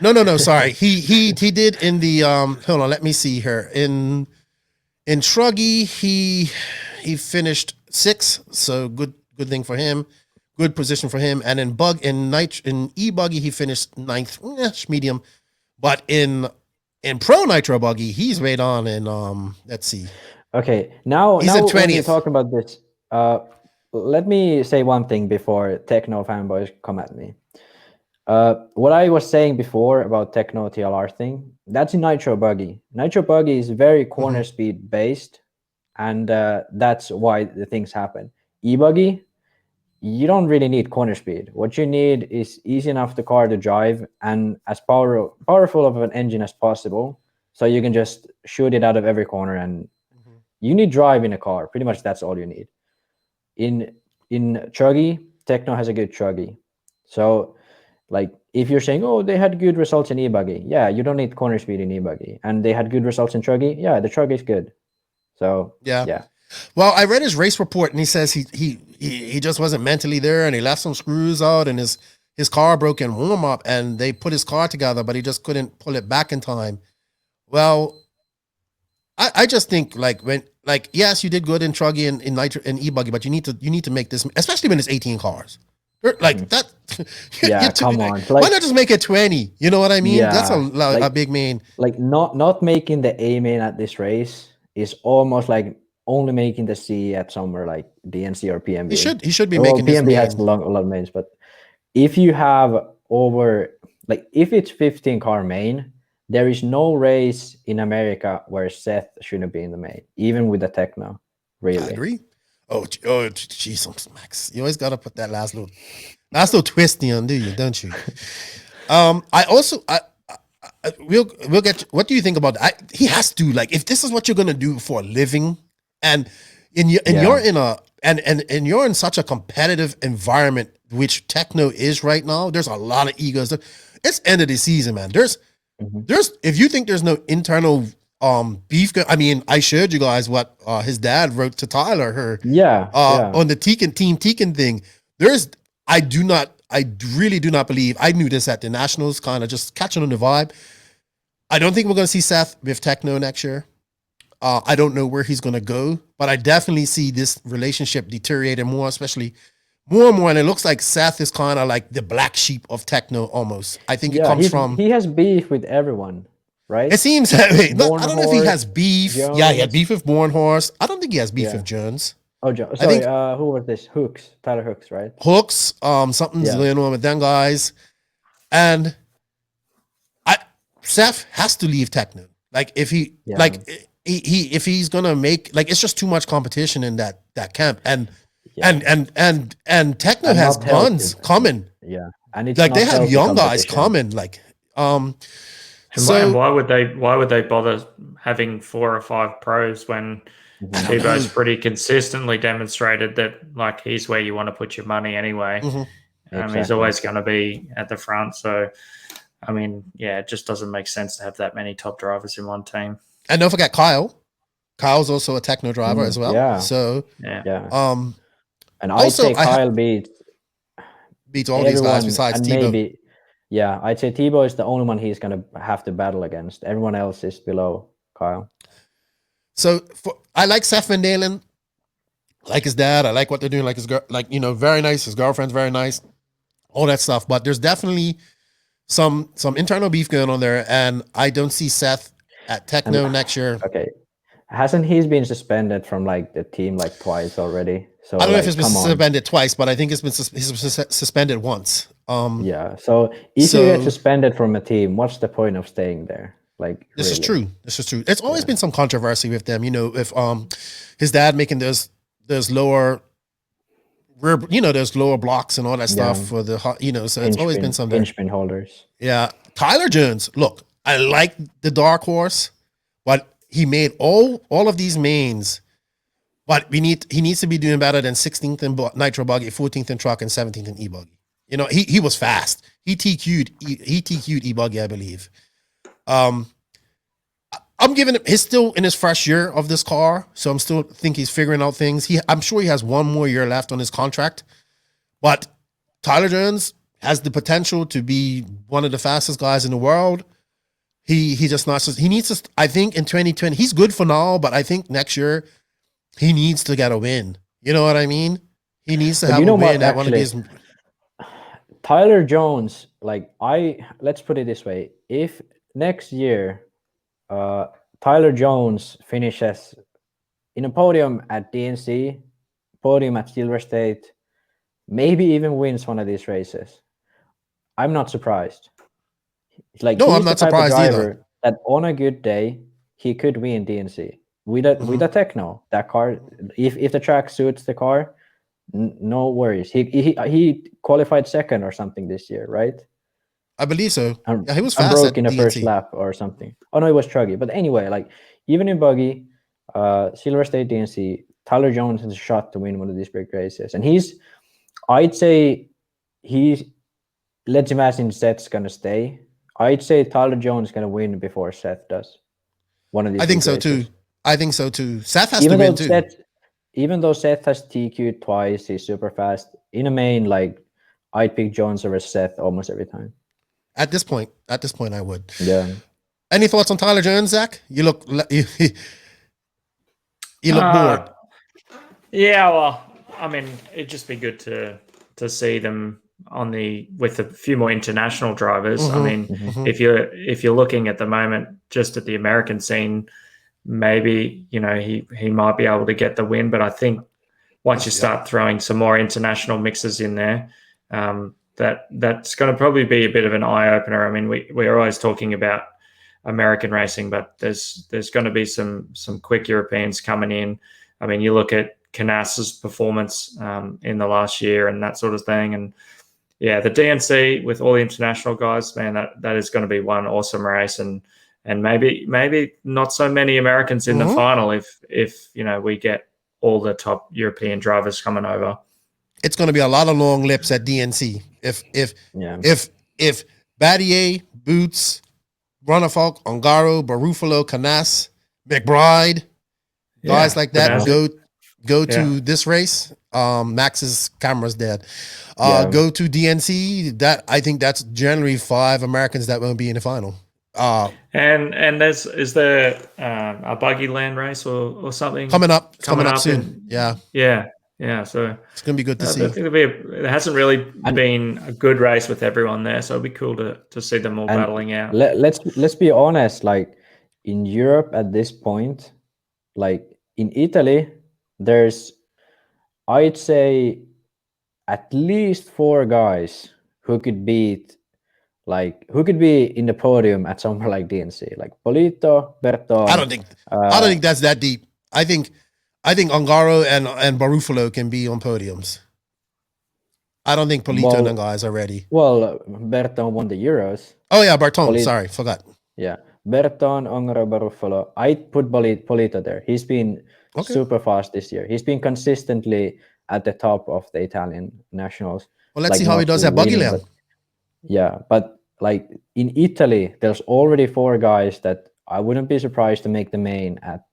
No. Sorry, he did in the Hold on, let me see here. In Truggy, he finished 6th, so good thing for him. Good position for him. And in E Buggy, he finished 9th, medium. But in Pro Nitro Buggy, he's right on. And let's see. Okay, now he's in 20th. When you're talking about this, let me say one thing before Tekno fanboys come at me. What I was saying before about Tekno TLR thing, that's in Nitro Buggy. Nitro Buggy is very corner speed based, and that's why the things happen. E-Buggy, you don't really need corner speed. What you need is easy enough the car to drive and as powerful of an engine as possible, so you can just shoot it out of every corner. And you need drive in a car. Pretty much that's all you need. In Truggy, Tekno has a good Truggy. So if you're saying, oh, they had good results in E-Buggy. Yeah, you don't need corner speed in E-Buggy. And they had good results in Truggy. Yeah, the Truggy is good. So yeah. Well, I read his race report and he says he just wasn't mentally there and he left some screws out and his car broke in warm up and they put his car together, but he just couldn't pull it back in time. Well, I just think yes, you did good in Truggy and in Nitro and E-Buggy, but you need to make this, especially when it's 18 cars. That. Yeah, come on. Why not just make it 20? You know what I mean? Yeah, that's a big main. Not making the A main at this race is almost like only making the C at somewhere like DNC or PMB. He should be well, making his PMB has a main. lot of mains, but if you have if it's 15 car main, there is no race in America where Seth shouldn't be in the main, even with the Tekno. Really, I agree. Oh, jeez, Max, you always gotta put that last little twist in, do you? Don't you? We'll get. What do you think about that? He has to, like, if this is what you're gonna do for a living, and you're in a and you're in such a competitive environment, which Tekno is right now. There's a lot of egos. It's end of the season, man. There's if you think there's no internal beef. I mean, I showed you guys what his dad wrote to Tyler. On the Team Tekken thing. I really do not believe. I knew this at the Nationals, kind of just catching on the vibe. I don't think we're going to see Seth with Tekno next year. I don't know where he's going to go, but I definitely see this relationship deteriorating more, especially more and more. And it looks like Seth is kind of like the black sheep of Tekno almost. I think it comes from. He has beef with everyone, right? It seems that way. I don't know if he has beef. Jones. Yeah, he had beef with Bornhorst. I don't think he has beef with Jones. Oh, Jones. Sorry, who was this? Tyler Hooks, right? Hooks. Something's going on with them guys. And Seth has to leave Tekno. Like if if he's gonna make, like, it's just too much competition in that camp, and Tekno has guns coming. Yeah, and it's like they have young guys coming. Like, and why would they bother having 4 or 5 pros when Tebow's pretty consistently demonstrated that, like, he's where you want to put your money anyway. Exactly. He's always going to be at the front. So, I mean, it just doesn't make sense to have that many top drivers in one team. And don't forget Kyle. Kyle's also a Tekno driver as well. Yeah. So and I'd say Kyle beats all these guys besides Tebow. I'd say Tebow is the only one he's gonna have to battle against. Everyone else is below Kyle. So I like Seth Van Dalen, like his dad. I like what they're doing. Like his girl, very nice. His girlfriend's very nice. All that stuff. But there's definitely some internal beef going on there, and I don't see Seth at Tekno next year. Okay, hasn't he been suspended from the team twice already? So I don't know if it's been suspended twice, but I think he's been suspended once. So if you get suspended from a team, what's the point of staying there? This is true. It's always been some controversy with them. If his dad making those lower rear, those lower blocks and all that stuff for the so it's always been something. Pinch holders. Yeah, Tyler Jones. Look, I like the dark horse, but he made all of these mains. But he needs to be doing better than 16th in nitro buggy, 14th in truck, and 17th in e-buggy. He was fast. He TQ'd e-buggy, I believe. I'm giving him. He's still in his fresh year of this car, so I'm still think he's figuring out things. I'm sure he has one more year left on his contract, but Tyler Jones has the potential to be one of the fastest guys in the world. He just not. He needs to. I think in 2020, he's good for now, but I think next year he needs to get a win. You know what I mean? He needs to have a win at one of these. Tyler Jones, let's put it this way: if next year, Tyler Jones finishes in a podium at DNC, podium at Silver State, maybe even wins one of these races, I'm not surprised. I'm not surprised either. That on a good day, he could win DNC with a Tekno. That car, if the track suits the car, no worries. He qualified second or something this year, right? I believe so. He was fast. Broke in the first lap or something. Oh no, it was Truggy. But anyway, even in buggy, Silver State DNC, Tyler Jones has a shot to win one of these big races, and let's imagine Seth's gonna stay. I'd say Tyler Jones is gonna win before Seth does. One of these. I think so too. Seth has to win too. Even though Seth has TQ'd twice, he's super fast. In a main, I'd pick Jones over Seth almost every time. At this point, I would. Yeah. Any thoughts on Tyler Jones, Zach? You look bored. Yeah, well, I mean, it'd just be good to see them with a few more international drivers. I mean, if you're looking at the moment just at the American scene, maybe, he might be able to get the win. But I think once you start throwing some more international mixes in there, that's going to probably be a bit of an eye opener. I mean, we're always talking about American racing, but there's going to be some quick Europeans coming in. I mean, you look at Canas's performance in the last year and that sort of thing, and yeah, the DNC with all the international guys, man, that is going to be one awesome race, and maybe not so many Americans in the final if we get all the top European drivers coming over. It's going to be a lot of long lips at DNC. If Battier, Boots, Runafalk, Ongaro, Barufalo, Canas, McBride, guys like that go to this race. Max's camera's dead. Go to DNC. I think that's generally 5 Americans that won't be in the final. And is there a buggy land race or something coming up soon? Yeah. So it's gonna be good to see. I think it hasn't really been a good race with everyone there, so it'll be cool to see them all battling out. Let's be honest. Like in Europe at this point, like in Italy, there's, I'd say, at least 4 guys who could be in the podium at somewhere like DNC, like Polito, Berton. I don't think that's that deep. I think Ongaro and Barufalo can be on podiums. I don't think Polito and the guys are ready. Well, Berton won the Euros. Oh yeah, Berton. Sorry, forgot. Yeah, Berton, Ongaro, Barufalo. I'd put Polito there. He's been super fast this year. He's been consistently at the top of the Italian nationals. Well, let's see how he does at Buggy Land. But like in Italy, there's already 4 guys that I wouldn't be surprised to make the main at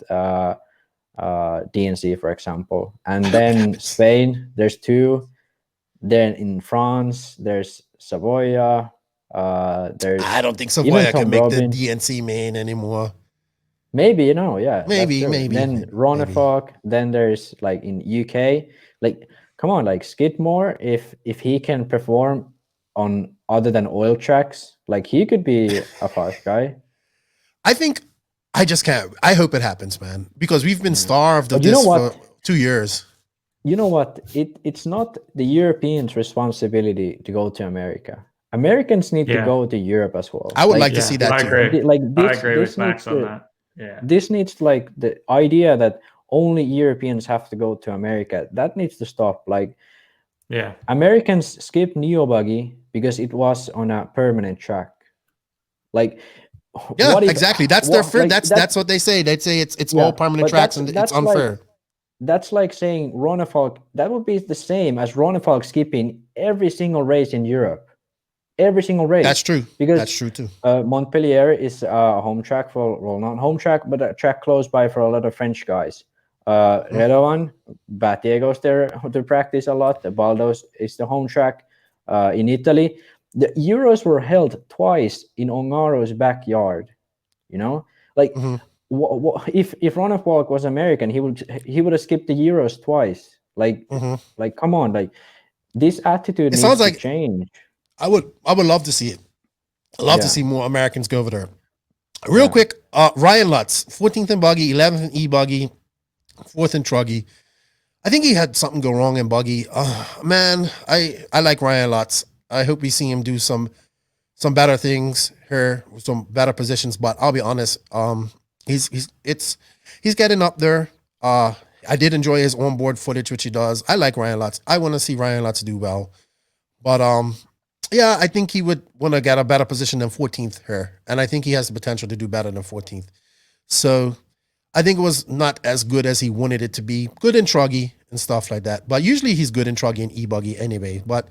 DNC, for example. And then Spain, there's 2. Then in France, there's Savoia. I don't think Savoia can make the DNC main anymore. Maybe, Maybe. Then Ronefalk. Then there's like in UK, like come on, like Skidmore, if he can perform on other than oil tracks, like he could be a fast guy. I just can't. I hope it happens, man, because we've been starved of this for 2 years. You know what? It's not the Europeans' responsibility to go to America. Americans need to go to Europe as well. I would like to see that too. I agree with Max on that. Yeah. This needs to, like, the idea that only Europeans have to go to America, that needs to stop. Like, Americans skipped Neo Buggy because it was on a permanent track. Like, exactly. That's their fear. Like, that's what they say. They'd say it's all permanent tracks and it's unfair. That's like saying Ronefalk. That would be the same as Ronefalk skipping every single race in Europe. Every single race. That's true. Because that's true too. Montpellier is a home track not home track, but a track close by for a lot of French guys. Redovan, Battier goes there to practice a lot. The Baldos is the home track. In Italy, the Euros were held twice in Ongaro's backyard. Like if Ronefalk was American, he would have skipped the Euros twice. Like come on, like this attitude needs to change. I would love to see it. I'd love to see more Americans go over there. Real quick, Ryan Lutz, 14th in buggy, 11th in e-buggy, 4th in truggy. I think he had something go wrong in buggy. Man, I like Ryan Lutz. I hope we see him do some better things here, some better positions. But I'll be honest, he's getting up there. I did enjoy his onboard footage, which he does. I like Ryan Lutz. I want to see Ryan Lutz do well. But I think he would want to get a better position than 14th here. And I think he has the potential to do better than 14th. So I think it was not as good as he wanted it to be. Good in truggy and stuff like that. But usually he's good in truggy and e-buggy anyway. But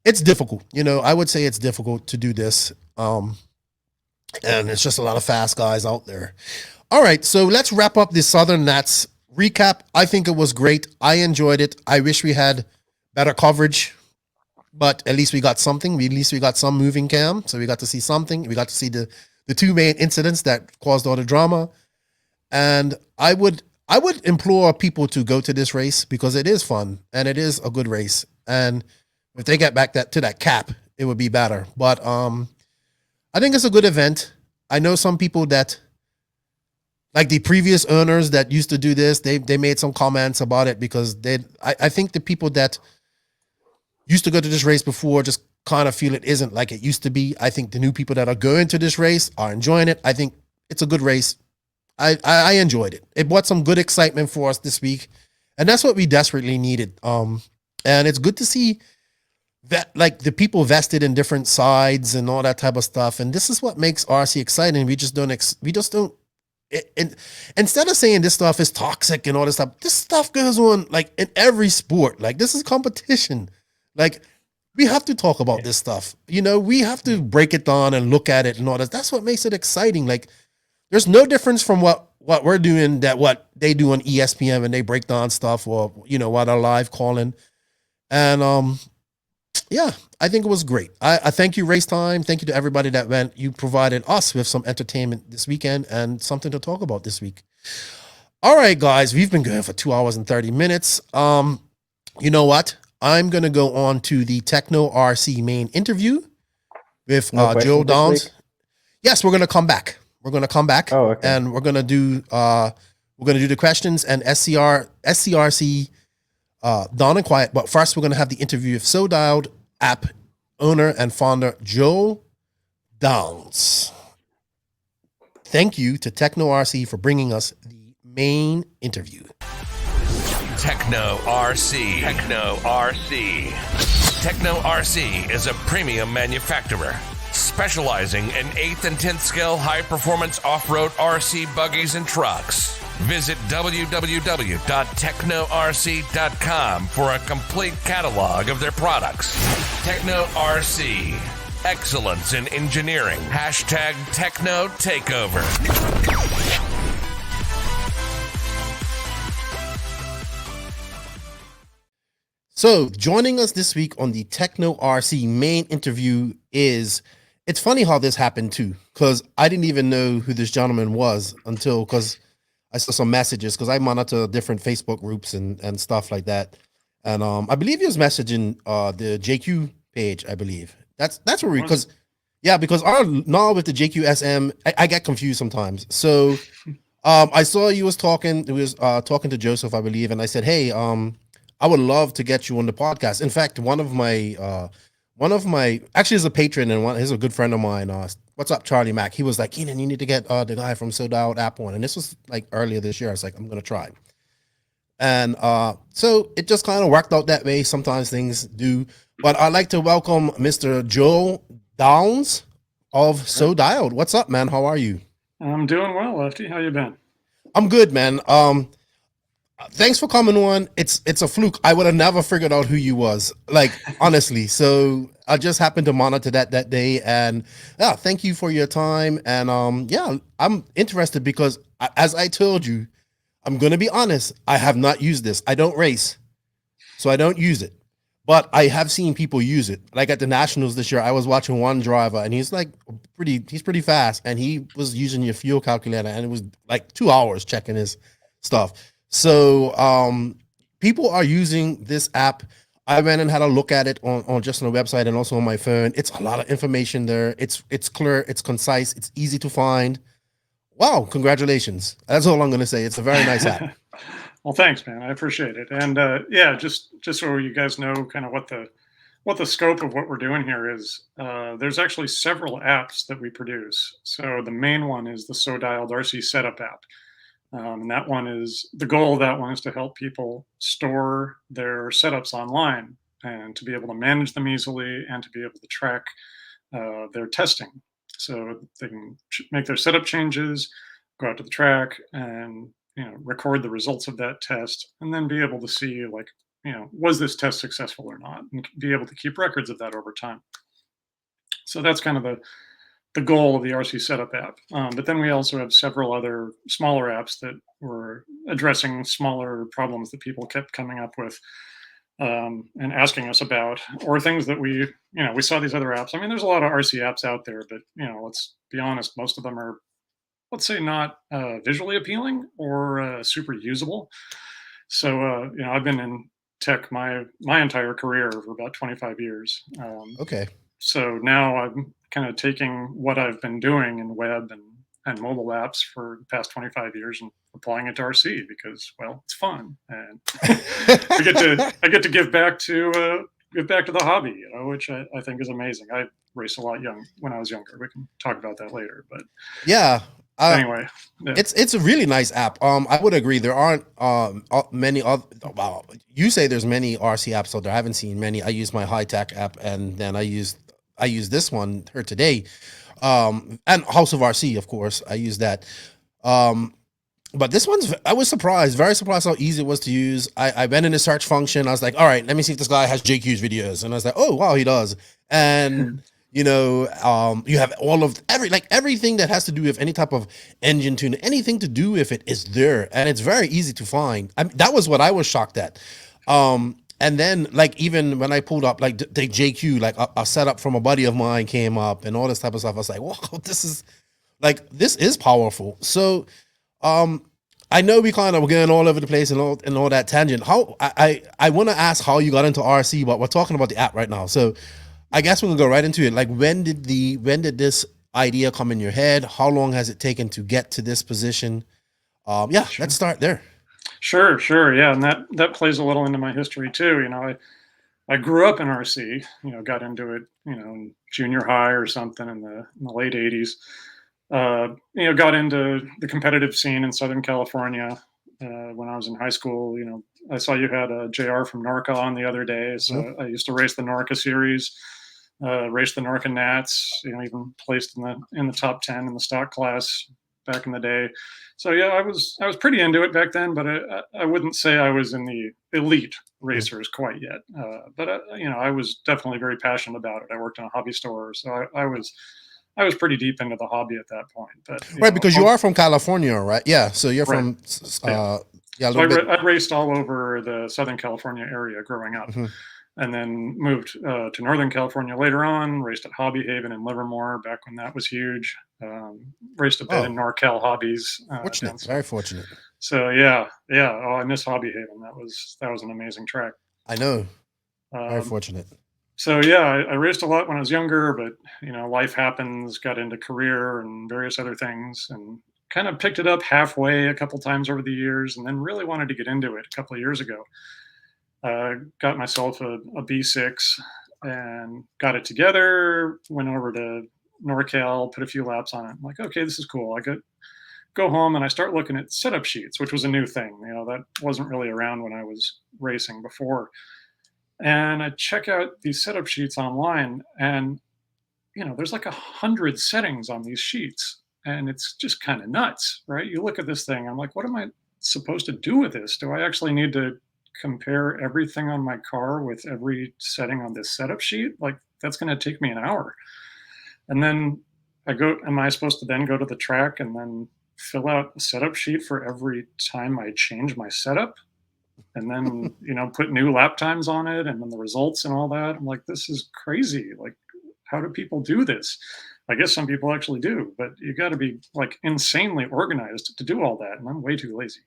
it's difficult. I would say it's difficult to do this. And it's just a lot of fast guys out there. All right, so let's wrap up this Southern Nats recap. I think it was great. I enjoyed it. I wish we had better coverage. But at least we got something. At least we got some moving cam. So we got to see something. We got to see the 2 main incidents that caused all the drama. And I would implore people to go to this race because it is fun and it is a good race. And if they get back to that cap, it would be better. But I think it's a good event. I know some people that like the previous owners that used to do this, they made some comments about it because I think the people that used to go to this race before just kind of feel it isn't like it used to be. I think the new people that are going to this race are enjoying it. I think it's a good race. I enjoyed it. It brought some good excitement for us this week, and that's what we desperately needed. And it's good to see that like the people vested in different sides and all that type of stuff. And this is what makes RC exciting. We just don't. Instead of saying this stuff is toxic and all this stuff, this stuff goes on like in every sport. Like this is competition. Like we have to talk about this stuff. You know, we have to break it down and look at it and all that. That's what makes it exciting. Like there's no difference from what we're doing that what they do on ESPN and they break down stuff or, you know, what are live calling. And yeah, I think it was great. I thank you, Race Time. Thank you to everybody that went. You provided us with some entertainment this weekend and something to talk about this week. All right, guys, we've been going for 2 hours and 30 minutes. You know what? I'm going to go on to the Tekno RC main interview with Joe Downs. Yes, we're going to come back. We're going to come back. Oh, okay. And we're going to do the questions and SCRC Dawn and Quiet. But first, we're going to have the interview with So Dialed app owner and founder Joe Downs. Thank you to Tekno RC for bringing us the main interview. Tekno RC. Tekno RC. Tekno RC is a premium manufacturer specializing in 8th and 10th scale high-performance off-road RC buggies and trucks. Visit www.teknorc.com for a complete catalog of their products. Tekno RC. Excellence in engineering. Hashtag Tekno Takeover. So joining us this week on the Tekno RC main interview is, it's funny how this happened too, because I didn't even know who this gentleman was until, because I saw some messages, because I monitor different Facebook groups and stuff like that. And I believe he was messaging the JQ page, I believe. That's where we, because our now with the JQSM, I get confused sometimes. So I saw you was talking to Joseph, I believe, and I said, hey, I would love to get you on the podcast. In fact, one of my actually is a patron and he's a good friend of mine. What's up, Charlie Mack? He was like, Keenan, you need to get the guy from So Dialed app on. And this was like earlier this year. I was like, I'm gonna try. And so it just kind of worked out that way. Sometimes things do. But I'd like to welcome Mr. Joe Downs of So Dialed. What's up, man? How are you? I'm doing well, Lefty. How you been? I'm good, man. Thanks for coming on. It's a fluke. I would have never figured out who you was, like, honestly. So I just happened to monitor that day, and yeah, thank you for your time. And yeah, I'm interested because as I told you, I'm gonna be honest. I have not used this. I don't race, so I don't use it. But I have seen people use it. Like at the Nationals this year, I was watching one driver, and he's pretty fast, and he was using your fuel calculator, and it was like 2 hours checking his stuff. So people are using this app. I went and had a look at it on just on the website and also on my phone. It's a lot of information there. It's clear, it's concise, it's easy to find. Wow, congratulations. That's all I'm going to say. It's a very nice app. Well, thanks, man. I appreciate it. And yeah, just so you guys know kind of what the scope of what we're doing here is, there's actually several apps that we produce. So the main one is the So Dialed RC Setup app. And that one is, the goal of that one is to help people store their setups online and to be able to manage them easily and to be able to track their testing. So they can make their setup changes, go out to the track and, record the results of that test and then be able to see like, was this test successful or not, and be able to keep records of that over time. So that's kind of the goal of the RC Setup app. But then we also have several other smaller apps that were addressing smaller problems that people kept coming up with and asking us about, or things that we saw these other apps. I mean, there's a lot of RC apps out there, but, let's be honest, most of them are, let's say, not visually appealing or super usable. So, I've been in tech my entire career for about 25 years. Okay. So now I'm kind of taking what I've been doing in web and and mobile apps for the past 25 years and applying it to RC because, well, it's fun. And I get to give back to the hobby, you know, which I think is amazing. I raced a lot when I was younger. We can talk about that later, but Yeah. anyway, yeah. It's a really nice app. I would agree. There aren't many other. Well, you say there's many RC apps out there. I haven't seen many. I use my Hitec app, and then I use this one here today, and House of RC, of course. I use that. But this one's. I was surprised, very surprised how easy it was to use. I went in the search function. I was like, all right, let me see if this guy has JQ's videos, and I was like, oh wow, he does, and. You know, you have all of everything that has to do with any type of engine tune, anything to do with it is there, and it's very easy to find. That was what I was shocked at. And then, like, even when I pulled up, like, the JQ, like a setup from a buddy of mine came up, and all this type of stuff. I was like, wow, this is powerful. So, I know we're going all over the place and all that tangent. How I want to ask how you got into RC, but we're talking about the app right now. So. I guess we'll go right into it. Like, when did this idea come in your head? How long has it taken to get to this position? Sure. Let's start there. Sure. Yeah. And that plays a little into my history too. You know, I grew up in RC, you know, got into it, you know, in junior high or something in the late 80s. You know, got into the competitive scene in Southern California when I was in high school. You know, I saw you had a JR from NORCA on the other day. So I used to race the NORCA series. Raced the NORCA Nats, you know, even placed in the top 10 in the stock class back in the day. So yeah, I was pretty into it back then, but I wouldn't say I was in the elite racers quite yet. But you know, I was definitely very passionate about it. I worked in a hobby store, so I was pretty deep into the hobby at that point. But right, because you are from California, right? Yeah, so you're from So I raced all over the Southern California area growing up. And then moved to Northern California later on, raced at Hobby Haven in Livermore back when that was huge. Raced a bit in NorCal Hobbies. Very fortunate. So yeah. Oh, I miss Hobby Haven. That was an amazing track. I know. Very fortunate. So yeah, I raced a lot when I was younger, but you know, life happens, got into career and various other things, and kind of picked it up halfway a couple times over the years, and then really wanted to get into it a couple of years ago. Got myself a B6 and got it together, went over to NorCal, put a few laps on it. I'm like, okay, this is cool. I go home and I start looking at setup sheets, which was a new thing. You know, that wasn't really around when I was racing before. And I check out these setup sheets online, and, you know, there's like 100 settings on these sheets, and it's just kind of nuts, right? You look at this thing, I'm like, what am I supposed to do with this? Do I actually need to compare everything on my car with every setting on this setup sheet? Like, that's going to take me an hour. And then am I supposed to then go to the track and then fill out a setup sheet for every time I change my setup? And then, you know, put new lap times on it and then the results and all that. I'm like, this is crazy. Like, how do people do this? I guess some people actually do, but you got to be like insanely organized to do all that. And I'm way too lazy.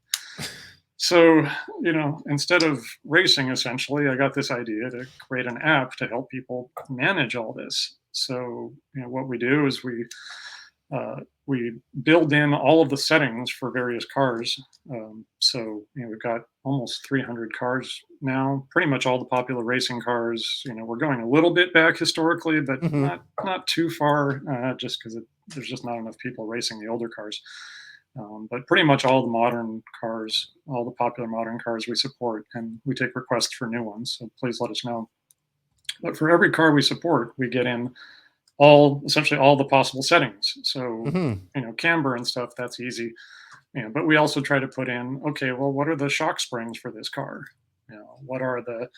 So, you know, instead of racing, essentially, I got this idea to create an app to help people manage all this. So, you know, what we do is we build in all of the settings for various cars. So, you know, we've got almost 300 cars now, pretty much all the popular racing cars. You know, we're going a little bit back historically, but not too far, just because there's just not enough people racing the older cars. But pretty much all the modern cars, all the popular modern cars we support, and we take requests for new ones. So please let us know. But for every car we support, we get in essentially all the possible settings. So, you know, camber and stuff, that's easy. You know, but we also try to put in, okay, well, what are the shock springs for this car? You know, what are the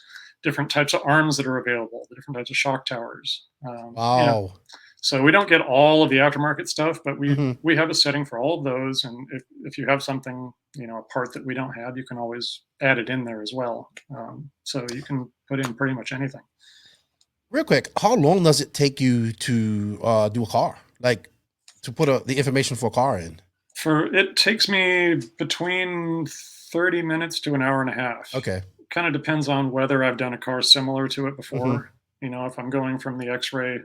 different types of arms that are available, the different types of shock towers? Wow. You know, so we don't get all of the aftermarket stuff, but we have a setting for all of those. And if you have something, you know, a part that we don't have, you can always add it in there as well. So you can put in pretty much anything. Real quick, how long does it take you to do a car? Like, to put the information for a car in? It takes me between 30 minutes to an hour and a half. Okay. Kind of depends on whether I've done a car similar to it before. You know, if I'm going from the X-Ray,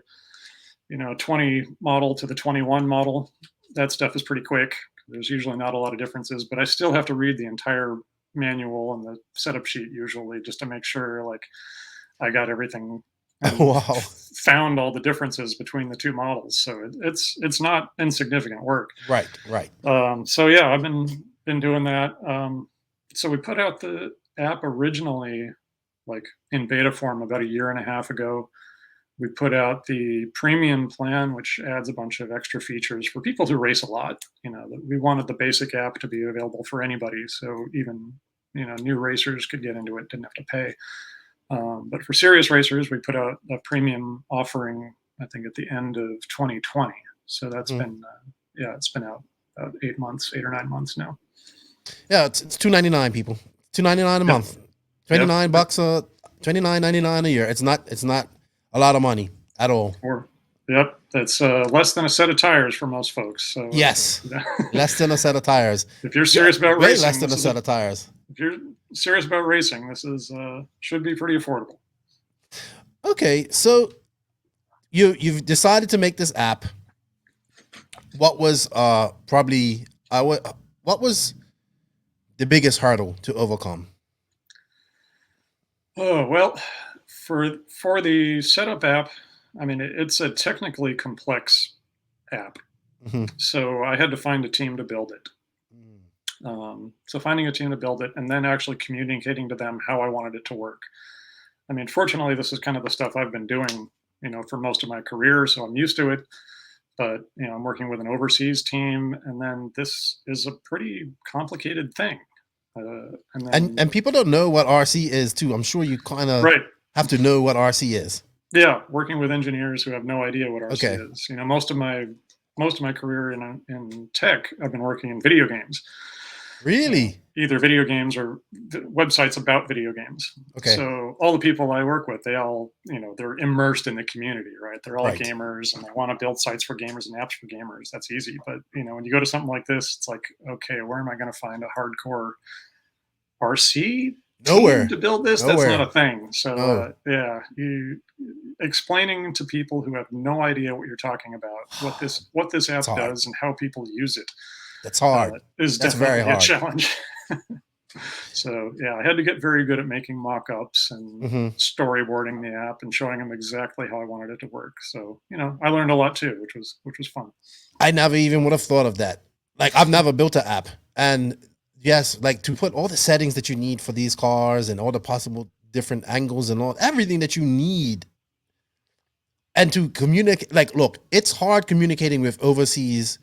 you know, 20 model to the 21 model, that stuff is pretty quick. There's usually not a lot of differences, but I still have to read the entire manual and the setup sheet usually just to make sure like I got everything and Wow. found all the differences between the two models. So it's not insignificant work. Right. Right. So yeah, I've been doing that. So we put out the app originally like in beta form about a year and a half ago. We put out the premium plan, which adds a bunch of extra features for people who race a lot. We wanted the basic app to be available for anybody, so even new racers could get into it, didn't have to pay. But for serious racers, we put out a premium offering, I think, at the end of 2020. So that's been it's been out about 8 or 9 months now. Yeah, it's $2.99, people. $2.99 a month. $29 $29.99 a year. It's not a lot of money at all. That's less than a set of tires for most folks. So yes, less than a set of tires. If you're serious about racing, less than a set of tires. If you're serious about racing, this is should be pretty affordable. Okay, so you've decided to make this app. What was what was the biggest hurdle to overcome? Oh, well, for the setup app, I mean, it's a technically complex app. Mm-hmm. So I had to find a team to build it. So finding a team to build it and then actually communicating to them how I wanted it to work. I mean, fortunately, this is kind of the stuff I've been doing, for most of my career, so I'm used to it. But, I'm working with an overseas team, and then this is a pretty complicated thing. And people don't know what RC is too. I'm sure you kind of have to know what RC is. Yeah, working with engineers who have no idea what RC is. Most of my career in tech, I've been working in video games. Really? Either video games or websites about video games. Okay. So all the people I work with, they all, they're immersed in the community, right? They're all gamers and they want to build sites for gamers and apps for gamers. That's easy. But, when you go to something like this, it's like, okay, where am I going to find a hardcore RC nowhere to build this? Nowhere. That's not a thing. So you explaining to people who have no idea what you're talking about, what this app does and how people use it. That's hard. That's definitely very hard. A challenge. So I had to get very good at making mock-ups and storyboarding the app and showing them exactly how I wanted it to work. So I learned a lot too, which was fun. I never even would have thought of that. Like I've never built an app, and yes, like to put all the settings that you need for these cars and all the possible different angles and everything that you need, and to communicate. Like, look, it's hard communicating with overseas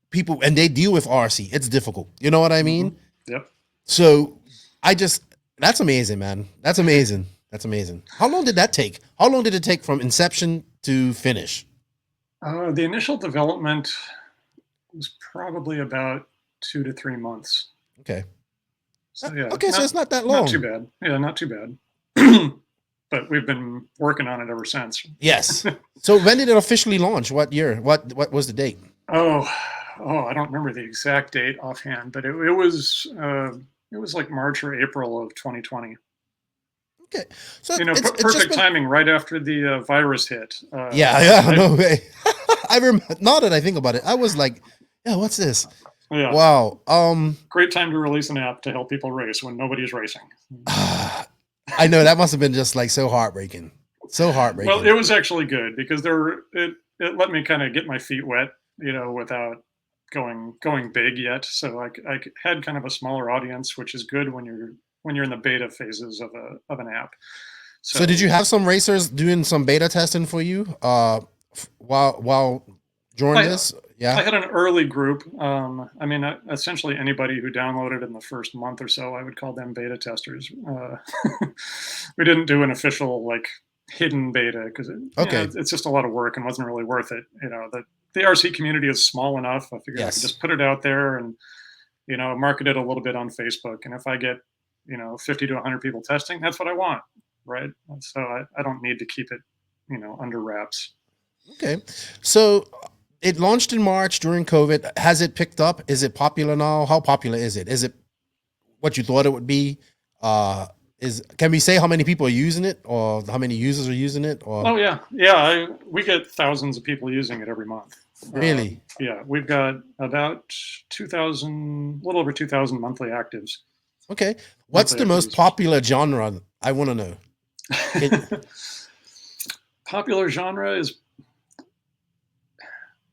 people, and they deal with RC. It's difficult. You know what I mean? Mm-hmm. Yep. So that's amazing, man. That's amazing. How long did that take? How long did it take from inception to finish? The initial development was probably about 2 to 3 months. Okay. So so it's not that long. Not too bad. Yeah, not too bad. But we've been working on it ever since. Yes. So when did it officially launch? What year? What was the date? I don't remember the exact date offhand, but it was like March or April of 2020. Okay, so perfect timing right after the virus hit. No way. I remember. Now that I think about it, I was like, what's this? Yeah. Wow. Great time to release an app to help people race when nobody's racing. I know that must have been just like so heartbreaking. Well, it was actually good because it let me kind of get my feet wet, without going big yet. So I had kind of a smaller audience, which is good when you're in the beta phases of an app. So did you have some racers doing some beta testing for you while during this? Yeah, I had an early group. Essentially anybody who downloaded in the first month or so, I would call them beta testers. We didn't do an official hidden beta because it's just a lot of work and wasn't really worth it. The RC community is small enough. I figured I could just put it out there and market it a little bit on Facebook. And if I get 50 to 100 people testing, that's what I want, right? So I don't need to keep it under wraps. Okay, so it launched in March during COVID. Has it picked up? Is it popular now? How popular is it? Is it what you thought it would be? Can we say how many people are using it, or how many users are using it? Or we get thousands of people using it every month. Really? Yeah, we've got about 2,000, a little over 2,000 monthly actives. Okay. What's Monthly the most active popular genre? I want to know. Popular genre is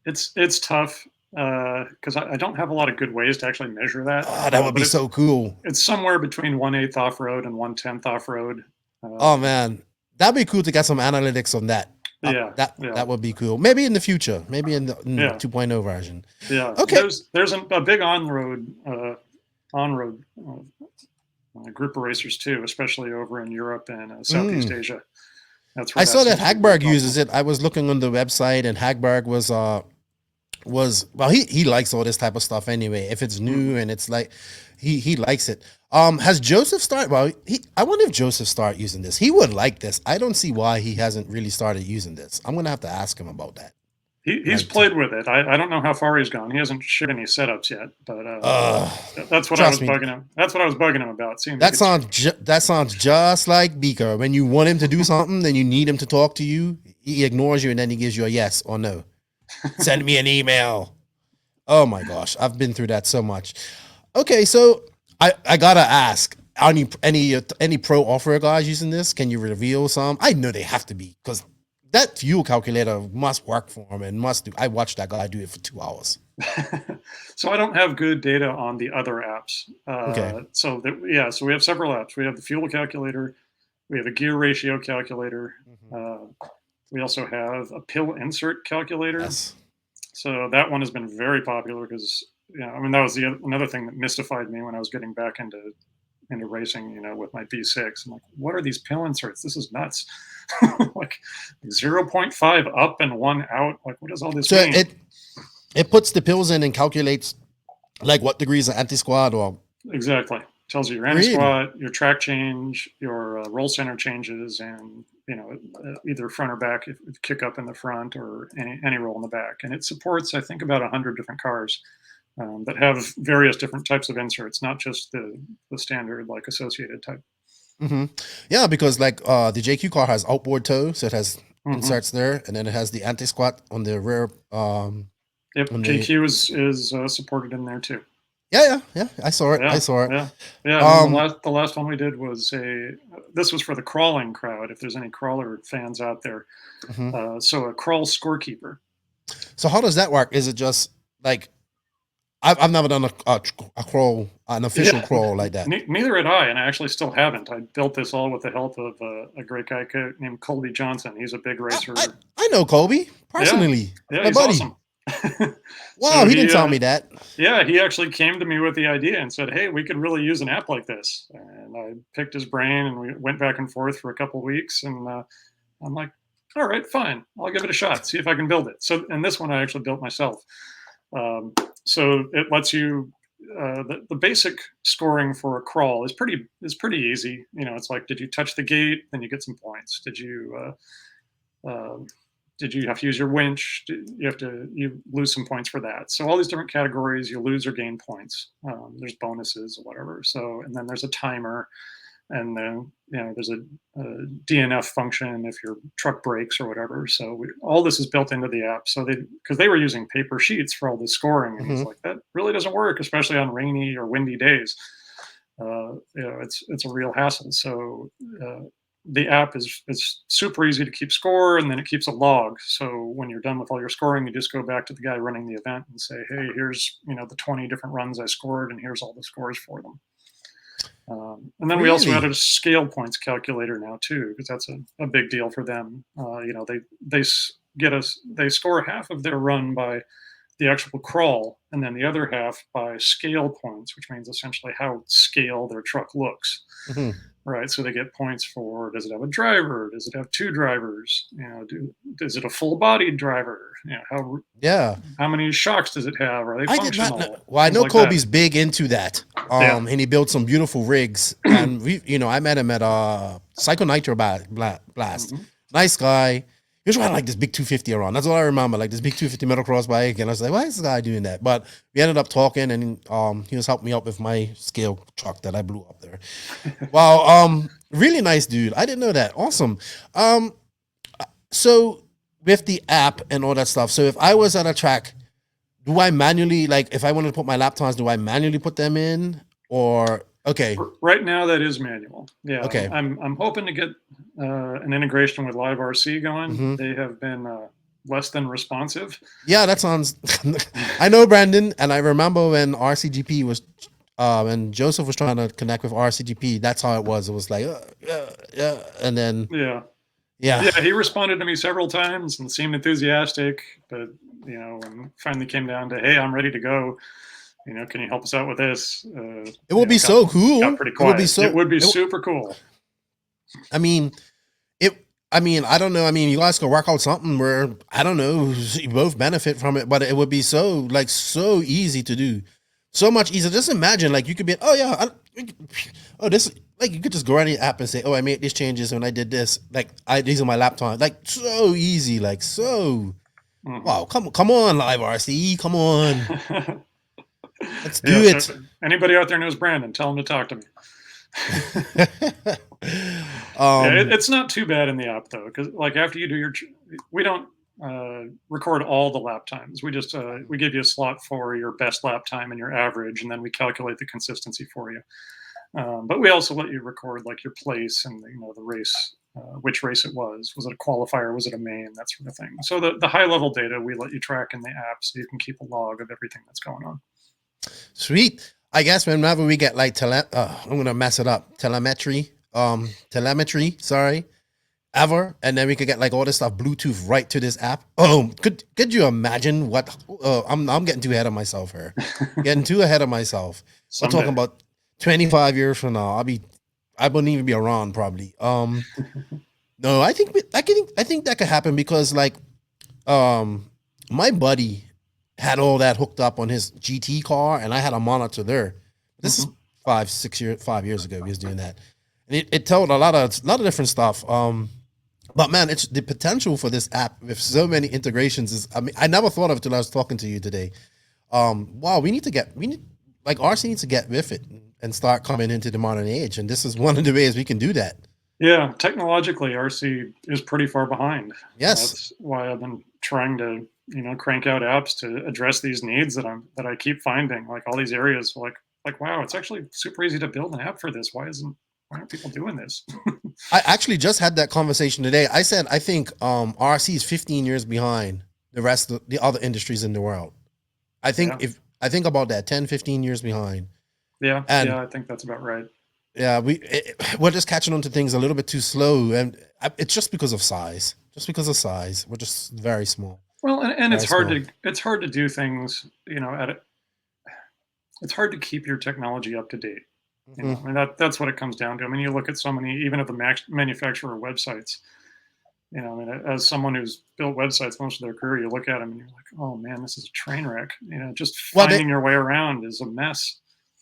it's tough because I don't have a lot of good ways to actually measure that. Oh, that would but be so cool. It's somewhere between 1/8 off road and 1/10 off road. Oh man, that'd be cool to get some analytics on that. Yeah, that would be cool. Maybe in the future. Maybe in the 2.0 version. Yeah. Okay. There's a big on-road group of racers too, especially over in Europe and Southeast Asia. That's where I saw that seems to be Hagberg popular. uses it. I was looking on the website, and Hagberg was well, he likes all this type of stuff anyway. If it's new and it's like he likes it. Has Joseph started? Well, I wonder if Joseph start using this. He would like this. I don't see why he hasn't really started using this. I'm gonna have to ask him about that. He's played with it. I don't know how far he's gone. He hasn't shared any setups yet, but that's what I was bugging him. That's what I was bugging him about. That sounds just like Beaker. When you want him to do something, then you need him to talk to you. He ignores you, and then he gives you a yes or no. Send me an email. Oh my gosh, I've been through that so much. Okay, so I gotta ask, any pro off-road guys using this? Can you reveal some? I know they have to be, because that fuel calculator must work for him and must do. I watched that guy do it for 2 hours. So I don't have good data on the other apps. Okay. So we have several apps. We have the fuel calculator. We have a gear ratio calculator. We also have a pill insert calculator. Yes. So that one has been very popular because, that was another thing that mystified me when I was getting back into racing, with my V6. I'm like, what are these pill inserts? This is nuts. Like 0.5 up and 1 out. Like, what does all this mean? It puts the pills in and calculates like what degrees of anti-squat or exactly. Tells you your anti-squat, your track change, your roll center changes, and either front or back, if kick up in the front or any roll in the back. And it supports, I think, about 100 different cars that have various different types of inserts, not just the standard like associated type. Yeah, because like the JQ car has outboard toe, so it has inserts there, and then it has the anti-squat on the rear. Yep, JQ is supported in there too. Yeah. I saw it. Yeah. The last one we did was this was for the crawling crowd, if there's any crawler fans out there. So a crawl scorekeeper. So how does that work? Is it just like, I've never done a crawl, an official crawl like that. Neither had I, and I actually still haven't. I built this all with the help of a great guy named Colby Johnson. He's a big racer. I know Colby personally. Yeah, my he's buddy. Awesome. Wow, so he didn't tell me that. Yeah, he actually came to me with the idea and said, "Hey, we could really use an app like this." And I picked his brain, and we went back and forth for a couple of weeks. And I'm like, "All right, fine, I'll give it a shot. See if I can build it." So, and this one I actually built myself. So it lets you the basic scoring for a crawl is pretty easy. It's like, did you touch the gate? Then you get some points. Did you have to use your winch? You lose some points for that. So all these different categories, you lose or gain points. There's bonuses or whatever. So, and then there's a timer, and then there's a DNF function if your truck breaks or whatever. So all this is built into the app. So because they were using paper sheets for all this scoring, and it's like, that really doesn't work, especially on rainy or windy days. It's a real hassle. So the app is super easy to keep score, and then it keeps a log. So when you're done with all your scoring, you just go back to the guy running the event and say, "Hey, here's the 20 different runs I scored, and here's all the scores for them." And then we also added a scale points calculator now too, because that's a big deal for them. They score half of their run by the actual crawl, and then the other half by scale points, which means essentially how scale their truck looks. Right, so they get points for, does it have a driver? Does it have 2 drivers? Is it a full-bodied driver? How many shocks does it have? Are they functional? I did not know. Well, I know Colby's big into that, and he built some beautiful rigs. And I met him at Psycho Nitro Blast. Nice guy. He was riding like this big 250 around. That's all I remember, like this big 250 motocross bike. And I was like, why is this guy doing that? But we ended up talking, and he was helping me out with my scale truck that I blew up there. Wow, really nice dude. I didn't know that. Awesome. So with the app and all that stuff. So if I was at a track, do I manually, like, if I wanted to put my lap times, do I manually put them in, or okay? Right now, that is manual. Yeah. Okay. I'm hoping to get an integration with Live RC going. Mhm. They have been less than responsive. Yeah, that sounds. I know Brandon, and I remember when RCGP was, when Joseph was trying to connect with RCGP. That's how it was. It was like, yeah, and then Yeah. yeah, He responded to me several times and seemed enthusiastic, but when finally came down to, hey, I'm ready to go. Can you help us out with this? it would be so cool. Got pretty quiet. It would be super cool. I mean, I don't know. I mean, you guys could work out something where, I don't know, you both benefit from it, but it would be so easy to do. So much easier. Just imagine, like, you could be, this, like, you could just go on the app and say, oh, I made these changes when I did this. Like, these are my laptop. Like, so easy. Like, so, wow, come on, Live RC. Come on. Let's do it. So anybody out there knows Brandon, tell him to talk to me. It's not too bad in the app though, because like after you do we don't record all the lap times. We just we give you a slot for your best lap time and your average, and then we calculate the consistency for you. But we also let you record like your place and the race, which race it was. Was it a qualifier? Was it a main? That sort of thing. So the high level data we let you track in the app, so you can keep a log of everything that's going on. Sweet. I guess whenever we get like I'm gonna mess it up. Telemetry, sorry, ever, and then we could get like all this stuff Bluetooth right to this app. Oh, could you imagine what? I'm getting too ahead of myself here. Getting too ahead of myself. I'm talking about 25 years from now. I wouldn't even be around probably. No, I think that could happen because like, my buddy had all that hooked up on his GT car, and I had a monitor there. This is 5 years ago. He was doing that, and it told a lot of different stuff. But man, it's the potential for this app with so many integrations is. I mean, I never thought of it till I was talking to you today. Wow, we need like RC needs to get with it and start coming into the modern age, and this is one of the ways we can do that. Yeah, technologically, RC is pretty far behind. Yes, that's why I've been trying to crank out apps to address these needs that I keep finding, like all these areas like wow, it's actually super easy to build an app for this. Why aren't people doing this? I actually just had that conversation today. I said I think RC is 15 years behind the rest of the other industries in the world. I think I think about that, 10, 15 years behind. Yeah, I think that's about right. Yeah, we're just catching on to things a little bit too slow, and it's just because of size. We're just very small. Well, and it's hard to do things, it's hard to keep your technology up to date. I mean, that's what it comes down to. I mean, you look at so many, even at the manufacturer websites, I mean, as someone who's built websites most of their career, you look at them and you're like, oh man, this is a train wreck. Just finding your way around is a mess.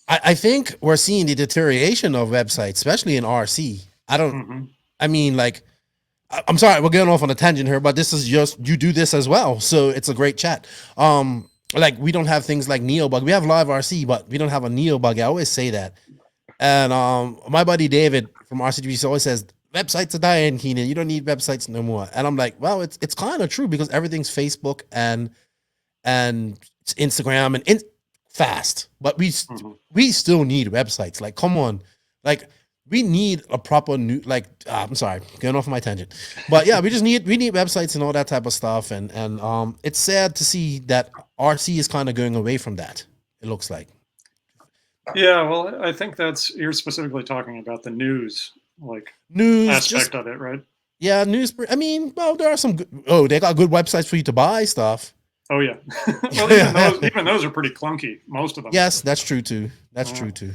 I think we're seeing the deterioration of websites, especially in RC. I mean, like, I'm sorry, we're getting off on a tangent here, but this is just, you do this as well. So it's a great chat. Like, we don't have things like Neobug. We have Live RC, but we don't have a Neobug. I always say that. And my buddy David from RCGP always says, websites are dying, Keenan. You don't need websites no more. And I'm like, well, it's kind of true because everything's Facebook and it's Instagram and fast. But we still need websites. Like, come on. Like, we need a proper new, like, I'm sorry, getting off my tangent. But yeah, we need websites and all that type of stuff. And it's sad to see that RC is kind of going away from that, it looks like. Yeah, well, I think you're specifically talking about the news aspect of it, right? Yeah, news. I mean, well, there are some they got good websites for you to buy stuff. Oh yeah. Well, even those are pretty clunky, most of them. Yes, that's true too. True too.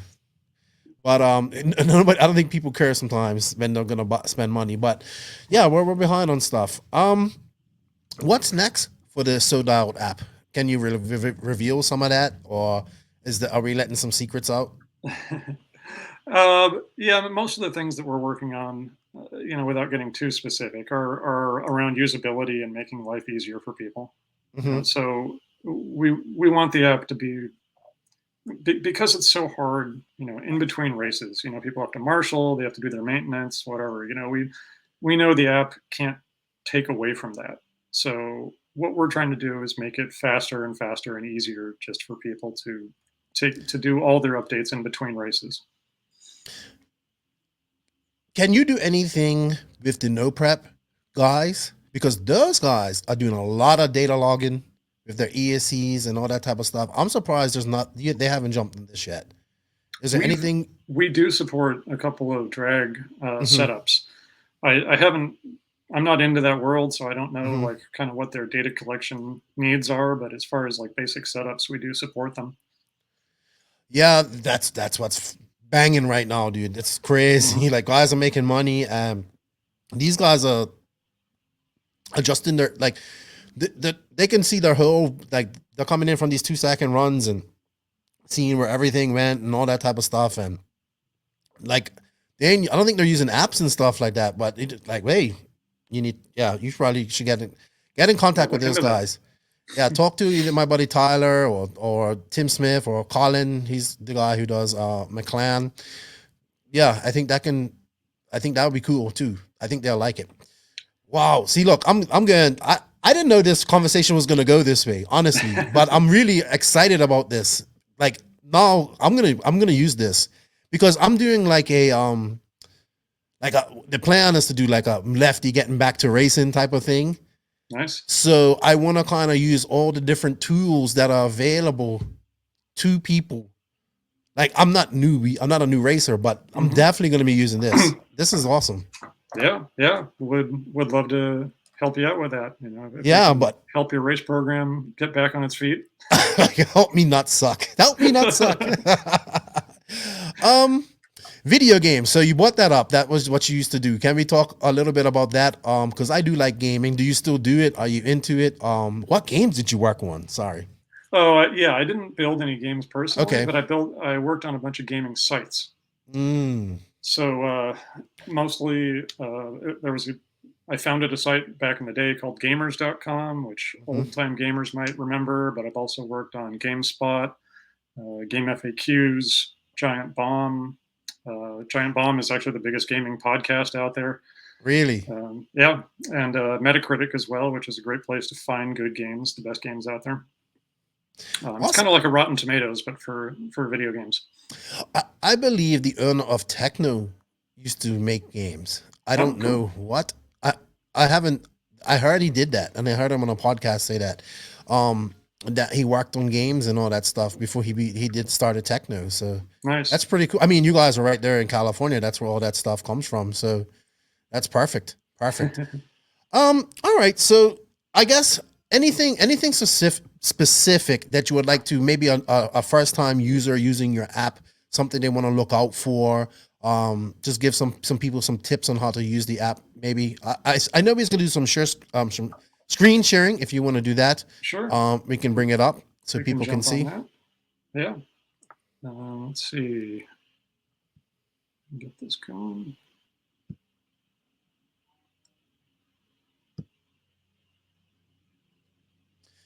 But I don't think people care sometimes when they're gonna spend money. But yeah, we're behind on stuff. What's next for the Sold Out app? Can you reveal some of that, or are we letting some secrets out? Yeah, most of the things that we're working on, without getting too specific, are around usability and making life easier for people. So we want the app to be, because it's so hard, in between races, people have to marshal, they have to do their maintenance, whatever. We know the app can't take away from that. So what we're trying to do is make it faster and faster and easier just for people to do all their updates in between races. Can you do anything with the no prep guys? Because those guys are doing a lot of data logging with their ESCs and all that type of stuff. I'm surprised they haven't jumped in this yet. Is there anything? We do support a couple of drag Mhm. setups. I'm not into that world, so I don't know like kind of what their data collection needs are. But as far as like basic setups, we do support them. Yeah, that's what's banging right now, dude. It's crazy. Like guys are making money. These guys are adjusting their like they can see their whole like they're coming in from these 2-second runs and seeing where everything went and all that type of stuff. And like I don't think they're using apps and stuff like that. But like, hey, you probably should get in contact with those guys. Yeah, talk to either my buddy Tyler or Tim Smith or Colin. He's the guy who does McLaren. Yeah, I think that would be cool too. I think they'll like it. Wow. See, look, I didn't know this conversation was gonna go this way, honestly, but I'm really excited about this. Like now I'm gonna use this because I'm doing like the plan is to do like a lefty getting back to racing type of thing. Nice. So I want to kind of use all the different tools that are available to people. Like I'm not a new racer, but I'm definitely going to be using this. This is awesome. Yeah. Would love to help you out with that. You know, but help your race program get back on its feet. Help me not suck. Video games. So you brought that up. That was what you used to do. Can we talk a little bit about that? Because I do like gaming. Do you still do it? Are you into it? What games did you work on? Sorry. Oh, yeah. I didn't build any games personally, Okay. but I worked on a bunch of gaming sites. So mostly I founded a site back in the day called gamers.com, which old-time gamers might remember, but I've also worked on GameSpot, Game FAQs, Giant Bomb. Giant Bomb is actually the biggest gaming podcast out there. Really? Yeah, and Metacritic as well, which is a great place to find good games, the best games out there. Awesome. It's kind of like a Rotten Tomatoes, but for video games. I believe the owner of Tekno used to make games. I don't know what. I haven't. I heard he did that, and I heard him on a podcast say that. That he worked on games and all that stuff before he did start a Tekno. So nice. That's pretty cool. I mean, you guys are right there in California. That's where all that stuff comes from. So that's perfect. All right. So I guess anything specific that you would like to maybe a first time user using your app, something they want to look out for. Just give some people some tips on how to use the app. Maybe I know he's gonna do some screen sharing if you want to do that. Sure. We can bring it up so people can see. Yeah. Let's see. Get this going.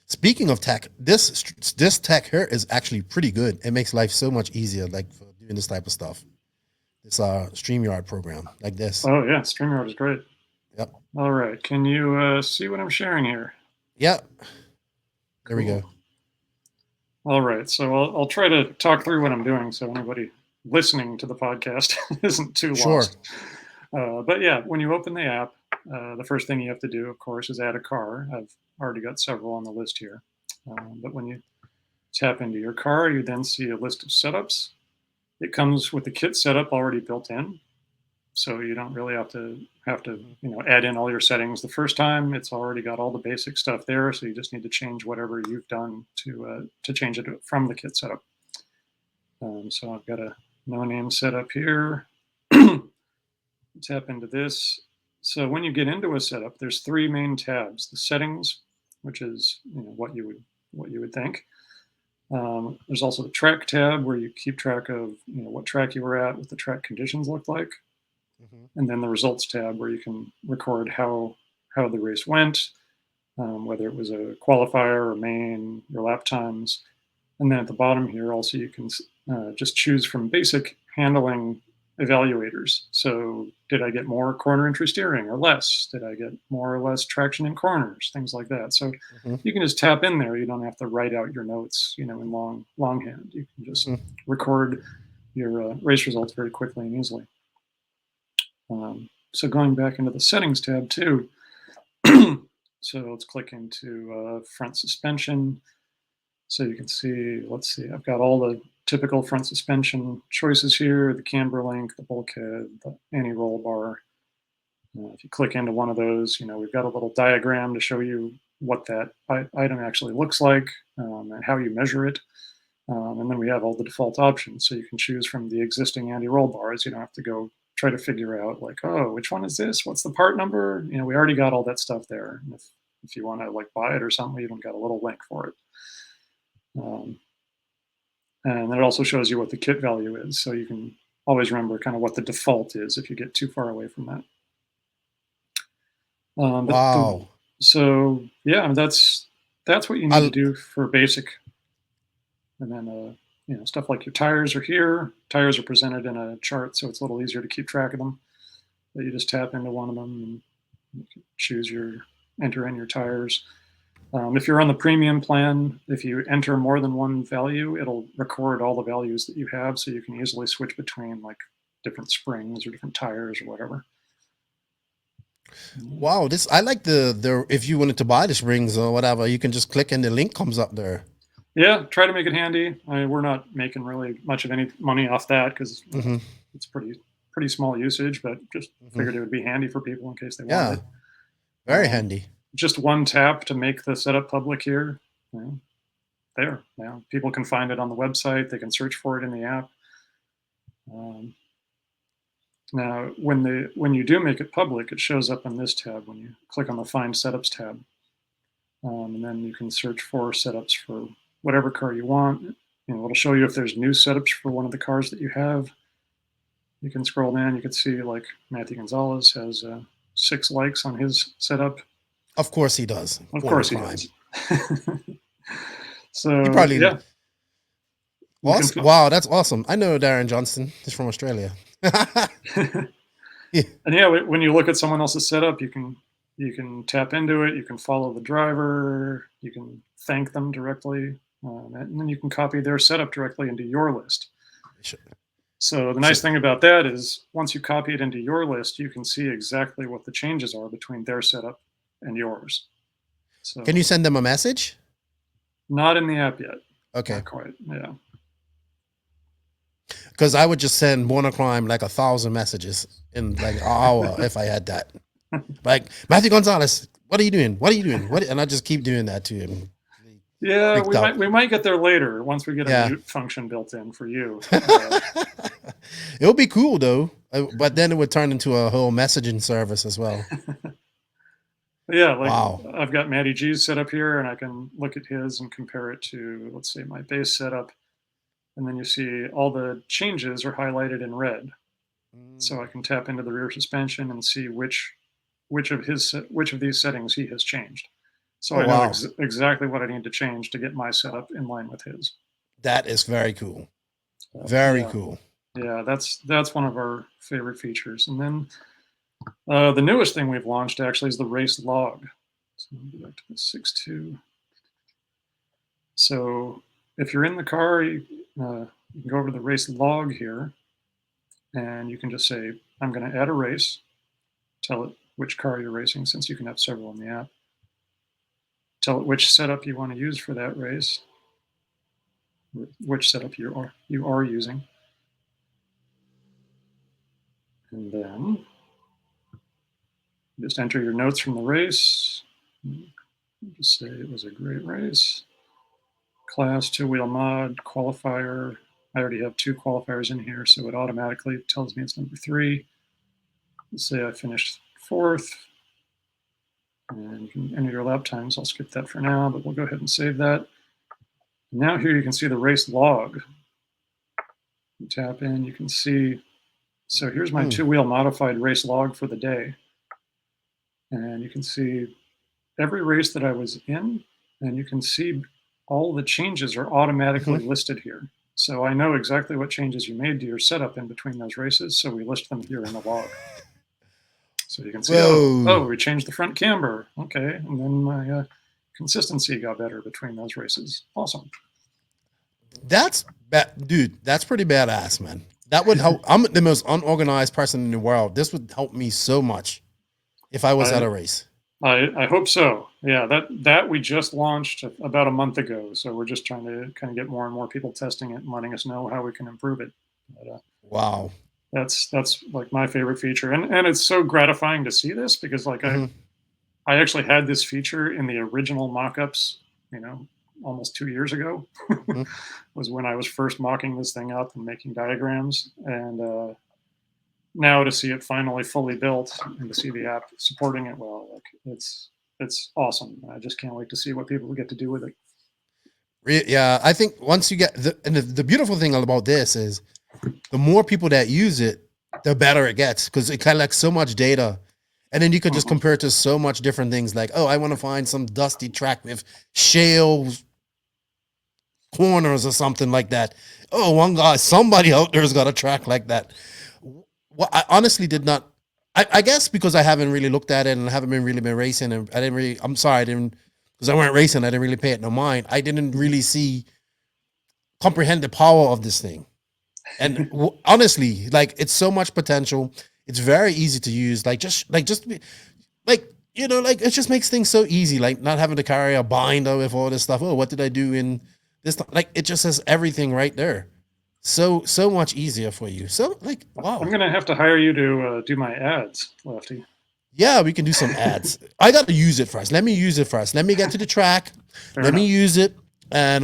Speaking of tech, this tech here is actually pretty good. It makes life so much easier, like for doing this type of stuff. This StreamYard program like this. Oh yeah, StreamYard is great. Yep. All right, can you see what I'm sharing here? Yep. There we go. All right, so I'll try to talk through what I'm doing so anybody listening to the podcast isn't too lost. But yeah, when you open the app, the first thing you have to do, of course, is add a car. I've already got several on the list here. But when you tap into your car, you then see a list of setups. It comes with the kit setup already built in, so you don't really have to add in all your settings the first time. It's already got all the basic stuff there, so you just need to change whatever you've done to change it from the kit setup. So I've got a no-name setup here. Tap into this. So when you get into a setup, there's three main tabs: the settings, which is what you would think. There's also the track tab where you keep track of what track you were at, what the track conditions look like, and then the results tab where you can record how the race went, whether it was a qualifier or main, your lap times, and then at the bottom here also you can just choose from basic handling evaluators. So did I get more corner entry steering or less? Did I get more or less traction in corners? Things like that. So you can just tap in there. You don't have to write out your notes, in longhand. You can just record your race results very quickly and easily. So going back into the settings tab too. So let's click into front suspension. So you can see, let's see, I've got all the typical front suspension choices here, the camber link, the bulkhead, the anti-roll bar. If you click into one of those, we've got a little diagram to show you what that item actually looks like and how you measure it. And then we have all the default options. So you can choose from the existing anti-roll bars. You don't have to go try to figure out like, oh, which one is this? What's the part number? We already got all that stuff there. And if you want to like buy it or something, we even got a little link for it. And it also shows you what the kit value is. So you can always remember kind of what the default is if you get too far away from that. Wow. So yeah, that's what you need to do for basic. And then, stuff like your tires are here. Tires are presented in a chart, so it's a little easier to keep track of them. But you just tap into one of them and you can enter in your tires. If you're on the premium plan, if you enter more than one value, it'll record all the values that you have, so you can easily switch between like different springs or different tires or whatever. Wow, I like the if you wanted to buy the springs or whatever, you can just click and the link comes up there. Yeah, try to make it handy. We're not making really much of any money off that because it's pretty small usage, but just figured it would be handy for people in case they want it. Very handy. Just one tap to make the setup public here. There. Now people can find it on the website. They can search for it in the app. Now, when you do make it public, it shows up in this tab when you click on the Find Setups tab. And then you can search for setups for whatever car you want. It'll show you if there's new setups for one of the cars that you have. You can scroll down. You can see like Matthew Gonzalez has 6 likes on his setup. Of course he does. Of course he does. So he probably, yeah. Wow, that's awesome. I know Darren Johnston. He's from Australia. And yeah, when you look at someone else's setup, you can tap into it. You can follow the driver. You can thank them directly, and then you can copy their setup directly into your list. So the nice thing about that is once you copy it into your list, you can see exactly what the changes are between their setup and yours. So can you send them a message? Not in the app yet. Okay. Not quite. Yeah. Because I would just send Monoclimb like 1,000 messages in like an hour if I had that. Like, Matthew Gonzalez, what are you doing? What are you doing? And I just keep doing that to him. Yeah, we might get there later once we get a mute function built in for you. It'll be cool though, but then it would turn into a whole messaging service as well. Yeah, I've got Matty G's set up here, and I can look at his and compare it to, let's say, my base setup, and then you see all the changes are highlighted in red. So I can tap into the rear suspension and see which of these settings he has changed. So I know exactly what I need to change to get my setup in line with his. That is very cool. Very cool. Yeah, that's one of our favorite features. And then the newest thing we've launched actually is the race log. So I'll go back to the 6.2. So if you're in the car, you can go over to the race log here, and you can just say, I'm going to add a race. Tell it which car you're racing, since you can have several in the app. Tell it which setup you want to use for that race, which setup you are using. And then just enter your notes from the race. Just say it was a great race. Class, 2-wheel mod, qualifier. I already have 2 qualifiers in here, so it automatically tells me it's number 3. Let's say I finished 4th. And you can enter your lap times. I'll skip that for now, but we'll go ahead and save that. Now here you can see the race log. You tap in, you can see. So here's my 2-wheel modified race log for the day. And you can see every race that I was in, and you can see all the changes are automatically listed here. So I know exactly what changes you made to your setup in between those races. So we list them here in the log. So you can see, Whoa. we changed the front camber. Okay. And then my consistency got better between those races. Awesome. That's dude, that's pretty badass, man. That would help. I'm the most unorganized person in the world. This would help me so much if I was at a race. I hope so. Yeah, that we just launched about a month ago. So we're just trying to kind of get more and more people testing it and letting us know how we can improve it. But, wow. That's like my favorite feature. And it's so gratifying to see this because like I actually had this feature in the original mock-ups, almost 2 years ago was when I was first mocking this thing up and making diagrams. And now to see it finally fully built and to see the app supporting it well, like it's awesome. I just can't wait to see what people get to do with it. Yeah, I think once you get the beautiful thing about this is the more people that use it, the better it gets because it collects so much data. And then you could just compare it to so much different things like, oh, I want to find some dusty track with shale corners or something like that. Oh, somebody out there's got a track like that. Well, I honestly did not. I guess because I haven't really looked at it and I haven't been racing, and I didn't really. I'm sorry, because I weren't racing. I didn't really pay it no mind. I didn't really comprehend the power of this thing. And honestly, like it's so much potential. It's very easy to use. It just makes things so easy. Like not having to carry a binder with all this stuff. Oh, what did I do in this? Like it just has everything right there. So much easier for you. So like, wow. I'm gonna have to hire you to do my ads, Lefty. Yeah, we can do some ads. I got to use it first. Let me use it first. Let me get to the track. Let me use it. And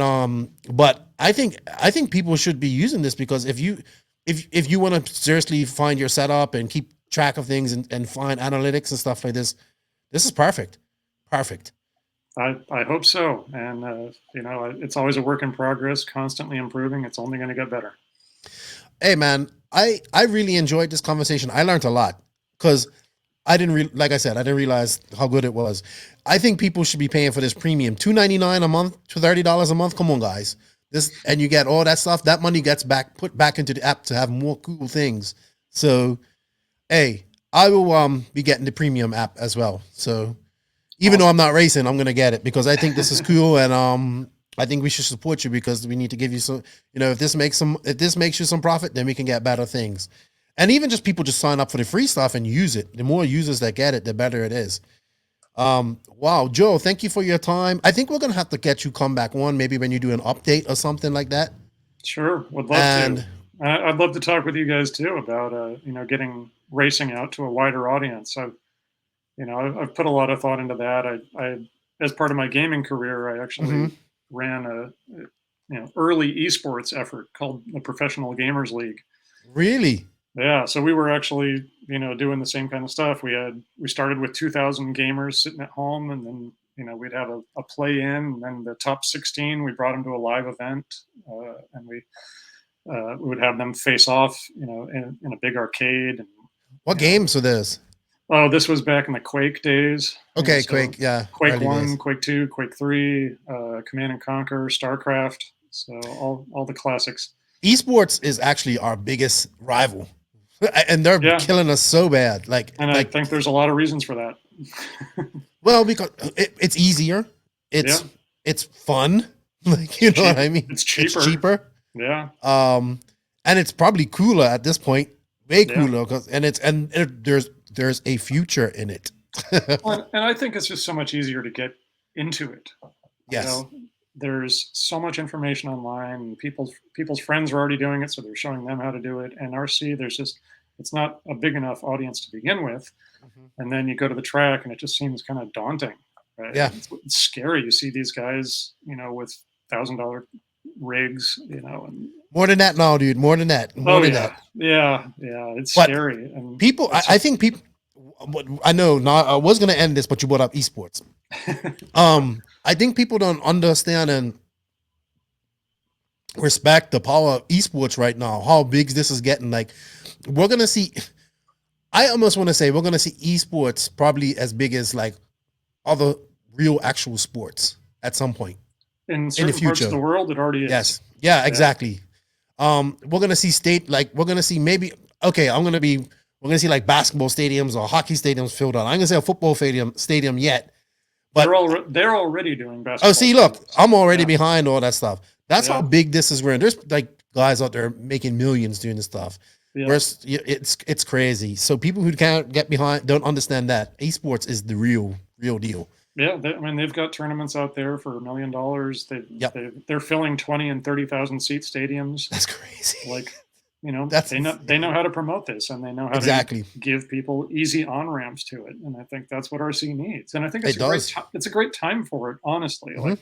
but I think people should be using this because if you want to seriously find your setup and keep track of things and find analytics and stuff like this is perfect. Perfect. I hope so. And, it's always a work in progress, constantly improving. It's only going to get better. Hey, man, I really enjoyed this conversation. I learned a lot because like I said, I didn't realize how good it was. I think people should be paying for this premium, $2.99 a month to $30 a month. Come on, guys. And you get all that stuff. That money gets put back into the app to have more cool things. So, hey, I will be getting the premium app as well. So, even though I'm not racing, I'm gonna get it because I think this is cool, and I think we should support you because we need to give you some. If this makes you some profit, then we can get better things. And even just people just sign up for the free stuff and use it. The more users that get it, the better it is. Wow, Joe, thank you for your time. I think we're gonna have to get you come back on maybe when you do an update or something like that. Sure, would love to. I'd love to talk with you guys too about getting racing out to a wider audience. I've put a lot of thought into that. I as part of my gaming career, I actually ran a early esports effort called the Professional Gamers League. Really? Yeah, so we were actually, doing the same kind of stuff. We started with 2,000 gamers sitting at home, and then, we'd have a play in, and then the top 16, we brought them to a live event, and we would have them face off, in a big arcade. And, what games are this? Oh, this was back in the Quake days. Okay, so Quake, yeah. Quake 1, days. Quake 2, Quake 3, Command and Conquer, StarCraft. So all the classics. Esports is actually our biggest rival. And they're killing us so bad. I think there's a lot of reasons for that. Well, because it's easier. It's fun. What I mean? It's cheaper. It's cheaper. Yeah. And it's probably cooler at this point. Way cooler there's a future in it. Well, and I think it's just so much easier to get into it. Yes. There's so much information online. People's friends are already doing it, so they're showing them how to do it. And RC, it's not a big enough audience to begin with. And then you go to the track, and it just seems kind of daunting. Right? Yeah, it's scary. You see these guys, with $1,000 rigs, and more than that now, dude. More than that. More than that. Yeah. It's scary. And people, I think people. I know. Now I was going to end this, but you brought up esports. I think people don't understand and respect the power of esports right now. How big this is getting. Like, we're going to see. I almost want to say we're going to see esports probably as big as like other real actual sports at some point in certain parts of the world. It already is. Yes. Yeah. Exactly. We're gonna see we're gonna see maybe we're gonna see like basketball stadiums or hockey stadiums filled out. I'm gonna say a football stadium yet. But they're already doing basketball. oh, see, look, stadiums. I'm already behind all that stuff. That's how Yeah. big this is growing. There's like guys out there making millions doing this stuff. Yeah. Whereas it's crazy. So people who can't get behind don't understand that esports is the real deal. Yeah, I mean they've got tournaments out there for $1 million. They're filling 20 and 30,000 seat stadiums. That's crazy. Like, you know, That's they know how to promote this, and they know how exactly to give people easy on ramps to it. And I think that's what RC needs. And I think it's It a great time for it, honestly. Mhm. Like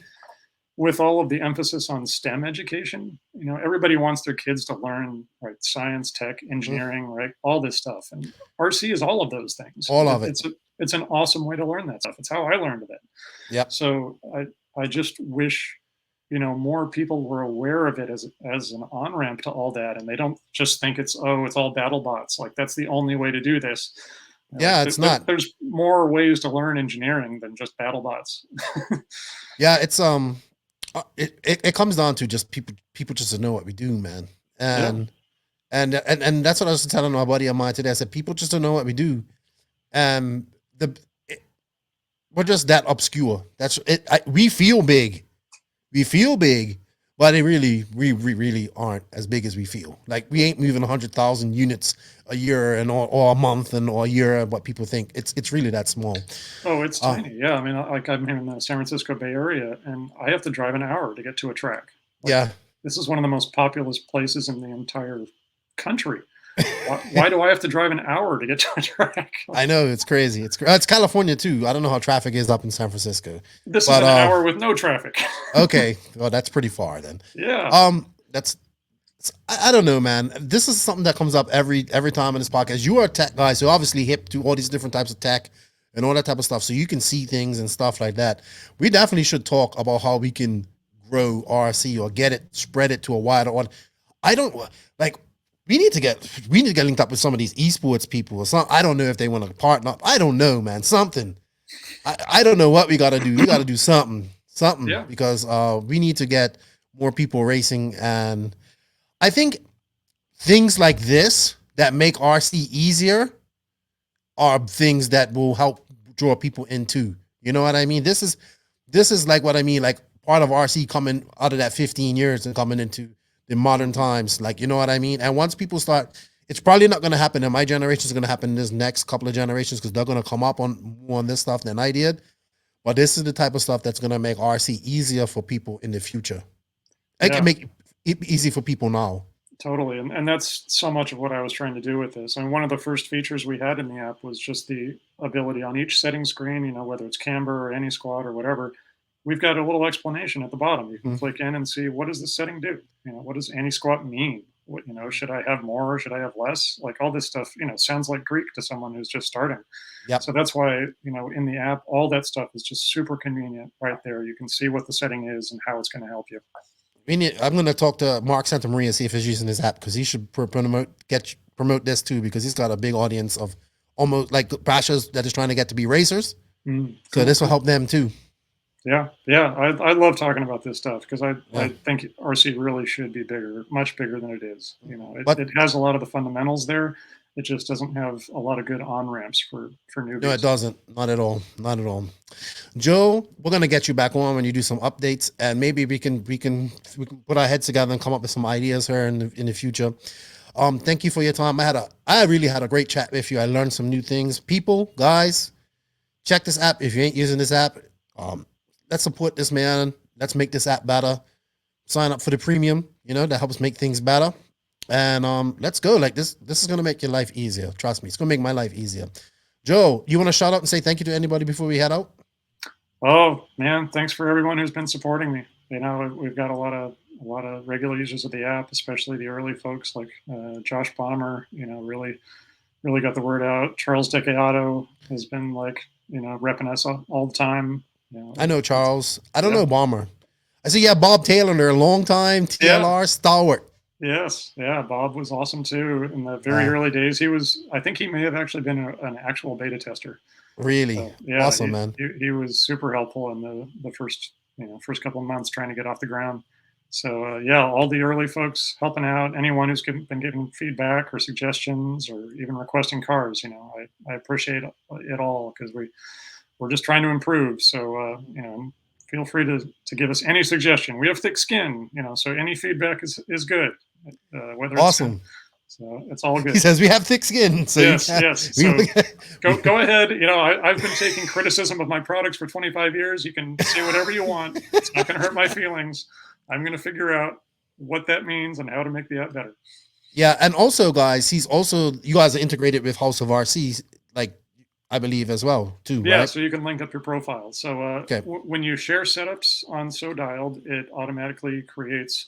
with all of the emphasis on STEM education, you know, everybody wants their kids to learn science, tech, engineering, right? All this stuff. And RC is all of those things. All of it. It's an awesome way to learn that stuff. It's how I learned it. Yep. So I just wish, you know, more people were aware of it as an on ramp to all that, and they don't just think it's all battle bots. Like that's the only way to do this. Yeah, it's not. There's more ways to learn engineering than just battle bots. Yeah, it's it comes down to just people just to know what we do, man. And that's what I was telling my buddy of mine today. I said people just don't know what we do. We're just that obscure. That's it. We feel big. But we really aren't as big as we feel. Like we ain't moving 100,000 units a year or a month or a year. What people think it's really that small. Oh, it's tiny. Yeah, I mean, like I'm in the San Francisco Bay Area, and I have to drive an hour to get to a track. Like, yeah, this is one of the most populous places in the entire country. Why do I have to drive an hour to get to a track? I know, it's crazy. It's California too. I don't know how traffic is up in San Francisco. This is an hour with no traffic. Okay, well that's pretty far then. Yeah. I don't know, man. This is something that comes up every time in this podcast. You are a tech guy, so obviously hip to all these different types of tech and all that type of stuff. So you can see things and stuff like that. We definitely should talk about how we can grow RC or spread it to a wider audience. We need to get linked up with some of these esports people or something. I don't know if they want to partner up. I don't know, man. Something. I don't know what we got to do. We got to do something, because we need to get more people racing. And I think things like this that make RC easier are things that will help draw people into. You know what I mean? This is like what I mean, like part of RC coming out of that 15 years and coming into the modern times, like, you know what I mean? And once people start, it's probably not going to happen in my generation. It's going to happen in this next couple of generations because they're going to come up on this stuff than I did. But this is the type of stuff that's going to make RC easier for people in the future. It can make it easy for people now. Totally. And that's so much of what I was trying to do with this. And one of the first features we had in the app was just the ability on each setting screen, you know, whether it's camber or any squad or whatever, we've got a little explanation at the bottom. You can click in and see, what does this setting do? You know, what does anti-squat mean? What, you know, should I have more? Should I have less? Like all this stuff, you know, sounds like Greek to someone who's just starting. Yep. So that's why, you know, in the app, all that stuff is just super convenient right there. You can see what the setting is and how it's going to help you. I'm going to talk to Mark Santamaria, see if he's using this app, because he should promote this too, because he's got a big audience of almost like bashers that is trying to get to be racers. So this will help them too. Yeah. I love talking about this stuff because I think RC really should be bigger, much bigger than it is. You know, it has a lot of the fundamentals there. It just doesn't have a lot of good on ramps for newbies. No, it doesn't. Not at all. Not at all. Joe, we're gonna get you back on when you do some updates, and maybe we can put our heads together and come up with some ideas here in the future. Thank you for your time. I really had a great chat with you. I learned some new things. People, guys, check this app if you ain't using this app. Let's support this man. Let's make this app better. Sign up for the premium, you know, that helps make things better. And let's go. Like this is gonna make your life easier. Trust me, it's gonna make my life easier. Joe, you want to shout out and say thank you to anybody before we head out? Oh man, thanks for everyone who's been supporting me. You know, we've got a lot of regular users of the app, especially the early folks like Josh Bomber. You know, really got the word out. Charles Decato has been like, you know, repping us all the time. You know, I know Charles. I don't know Bomber. I see Bob Taylor there, a long time TLR stalwart. Yes, yeah, Bob was awesome too in the very early days. I think he may have actually been an actual beta tester. Really? So, yeah, awesome, man. He was super helpful in the first couple of months trying to get off the ground. So yeah, all the early folks helping out, anyone who's been giving feedback or suggestions or even requesting cars, I appreciate it all because we're just trying to improve. So feel free to give us any suggestion. We have thick skin, so any feedback is good. Whether Awesome. So it's all good. He says we have thick skin. So yes. So go ahead. I've been taking criticism of my products for 25 years. You can say whatever you want. It's not going to hurt my feelings. I'm going to figure out what that means and how to make the app better. Yeah, and also, guys, you guys are integrated with House of RC, like I believe as well, too. Yeah, right? So you can link up your profile. So when you share setups on So Dialed, it automatically creates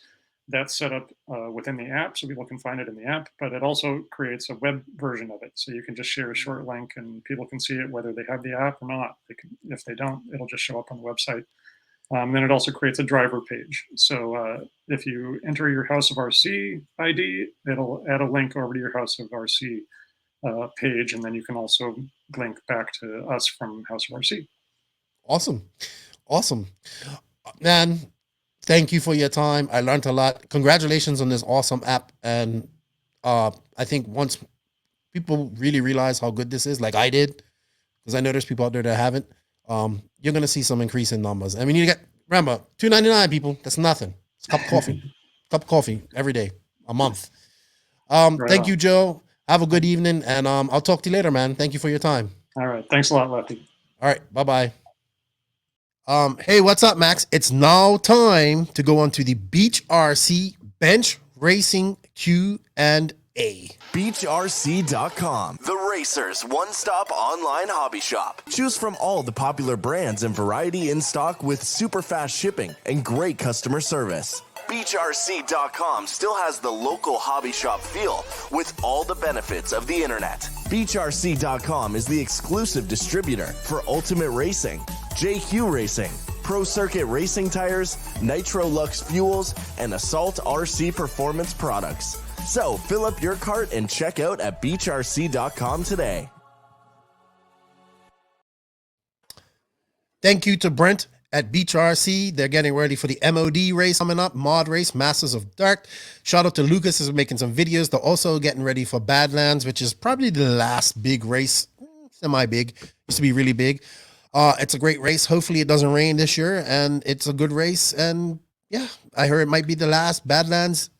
that setup within the app, so people can find it in the app. But it also creates a web version of it, so you can just share a short link and people can see it whether they have the app or not. If they don't, it'll just show up on the website. Then it also creates a driver page. So if you enter your House of RC ID, it'll add a link over to your House of RC page, and then you can also link back to us from House of RC. Awesome. Man, thank you for your time. I learned a lot. Congratulations on this awesome app. And I think once people really realize how good this is, like I did, because I know there's people out there that haven't, you're going to see some increase in numbers. I mean, remember, $2.99, people. That's nothing. It's a cup of coffee. Cup of coffee every day, a month. Thank you, Joe. Have a good evening, and I'll talk to you later, man. Thank you for your time. All right. Thanks a lot, Lefty. All right. Bye-bye. Hey, what's up, Max? It's now time to go on to the Beach RC Bench Racing Q&A. BeachRC.com, the racers' one-stop online hobby shop. Choose from all the popular brands and variety in stock with super fast shipping and great customer service. BeachRC.com still has the local hobby shop feel with all the benefits of the internet. BeachRC.com is the exclusive distributor for Ultimate Racing, JQ Racing, Pro Circuit Racing Tires, Nitro Lux Fuels, and Assault RC Performance products. So fill up your cart and check out at BeachRC.com today. Thank you to Brent at Beach RC. They're getting ready for the MOD race coming up, mod race, Masters of Dark. Shout out to Lucas, is making some videos. They're also getting ready for Badlands, which is probably the last big race, semi-big, used to be really big. It's a great race. Hopefully it doesn't rain this year, and it's a good race. And yeah, I heard it might be the last Badlands,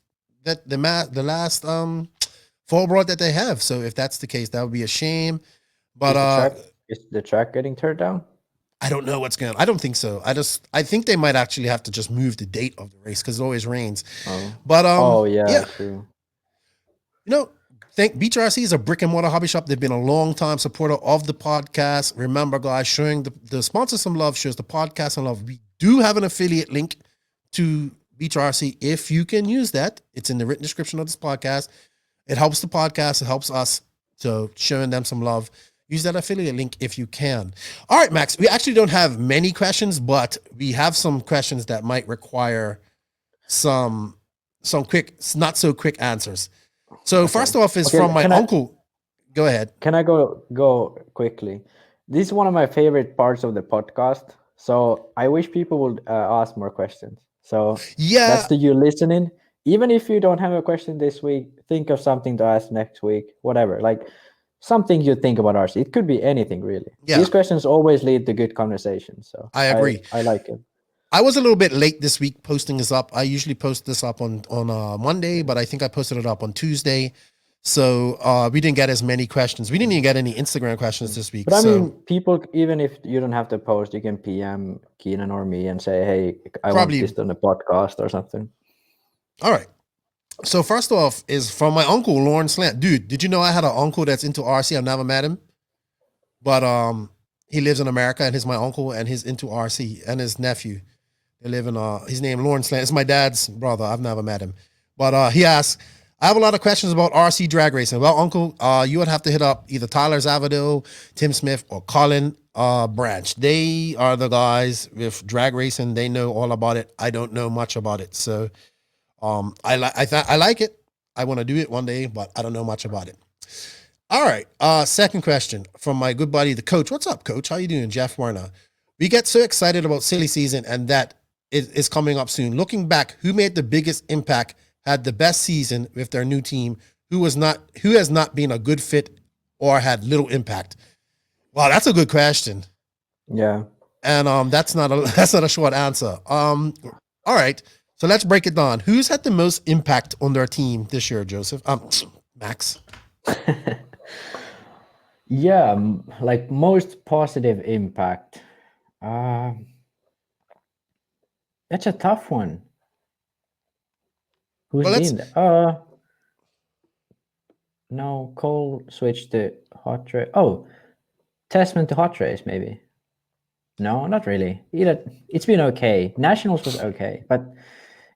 that the last full broad that they have. So if that's the case, that would be a shame. But is the track getting turned down? I don't know what's going on. I don't think so. I think they might actually have to just move the date of the race because it always rains. But yeah, true. Beach RC is a brick and mortar hobby shop. They've been a long time supporter of the podcast. Remember, guys, showing the sponsor some love, shows the podcast some love. We do have an affiliate link to Beach RC if you can use that. It's in the written description of this podcast. It helps the podcast. It helps us. So showing them some love. Use that affiliate link if you can. All right, Max, we actually don't have many questions, but we have some questions that might require some quick, not so quick answers. So first off is from my uncle. Go ahead. Can I go quickly? This is one of my favorite parts of the podcast. So I wish people would ask more questions. So yeah, that's to you listening. Even if you don't have a question this week, think of something to ask next week, whatever. Like something you think about RC. It could be anything, really. Yeah. These questions always lead to good conversation. So I agree. I like it. I was a little bit late this week posting this up. I usually post this up on Monday, but I think I posted it up on Tuesday. So we didn't get as many questions. We didn't even get any Instagram questions this week. But I mean, people, even if you don't have to post, you can PM Keenan or me and say, hey, I want this on the podcast or something. All right. So first off is from my uncle, Lawrence Lant. Dude, did you know I had an uncle that's into RC? I've never met him. But he lives in America, and he's my uncle, and he's into RC, and his nephew. They live in, his name, Lawrence Lant. It's my dad's brother. I've never met him. But he asked, I have a lot of questions about RC drag racing. Well, uncle, you would have to hit up either Tyler Zavadil, Tim Smith, or Colin Branch. They are the guys with drag racing. They know all about it. I don't know much about it. So I like it. I want to do it one day, but I don't know much about it. All right. Second question from my good buddy, the coach. What's up, coach? How you doing? Jeff Warner. We get so excited about silly season and that is coming up soon. Looking back, who made the biggest impact, had the best season with their new team, who has not been a good fit or had little impact? Wow, that's a good question. Yeah. And that's not a short answer. All right. So let's break it down. Who's had the most impact on their team this year, Joseph? Max. Yeah, like most positive impact. That's a tough one. Who's Well, been there? No, Cole switched to hot race. Oh, Testament to hot race, maybe. No, not really. It's been okay. Nationals was okay, but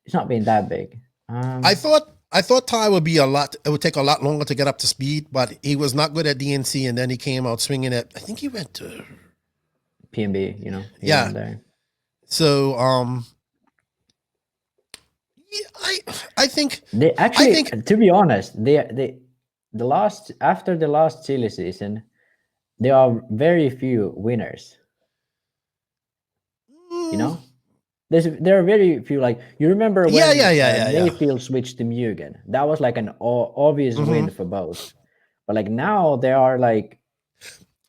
it's not been that big. I thought Ty would be it would take a lot longer to get up to speed, but he was not good at DNC, and then he came out swinging it. I think he went to PNB, Yeah. There. So I think They actually, to be honest, after the last silly season, there are very few winners. There are very few. Like, you remember when Mayfield switched to Mugen? That was like an obvious win for both. But like now there are like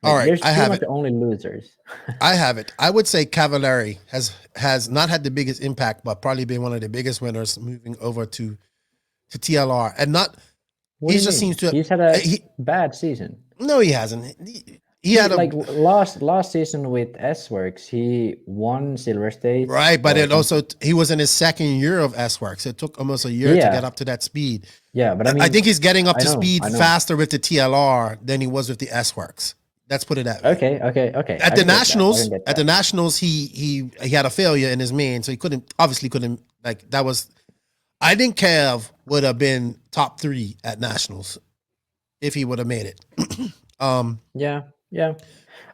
all right, there's I pretty have much it. only losers. I have it. I would say Cavallari has not had the biggest impact, but probably been one of the biggest winners moving over to TLR. And not What he do you just mean? seems to He's had a bad season. No, he hasn't. He had like last season with S-Works, he won Silver State. Right, but it also he was in his second year of S-Works. It took almost a year to get up to that speed. Yeah, but I mean, I think he's getting up to speed I know. faster with the TLR than he was with the S-Works. Let's put it that way. Okay. At the Nationals, he had a failure in his main, so he couldn't like that was. I think Cav would have been top 3 at Nationals if he would have made it. Yeah.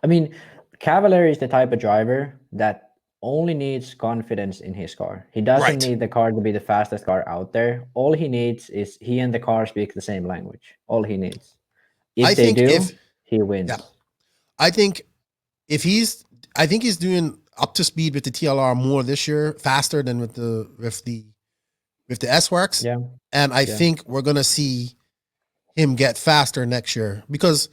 I mean, Cavallari is the type of driver that only needs confidence in his car. He doesn't need the car to be the fastest car out there. All he needs is he and the car speak the same language. All he needs. If he wins. Yeah. I think he's doing up to speed with the TLR more this year, faster than with the S-Works. Yeah. And I think we're gonna see him get faster next year because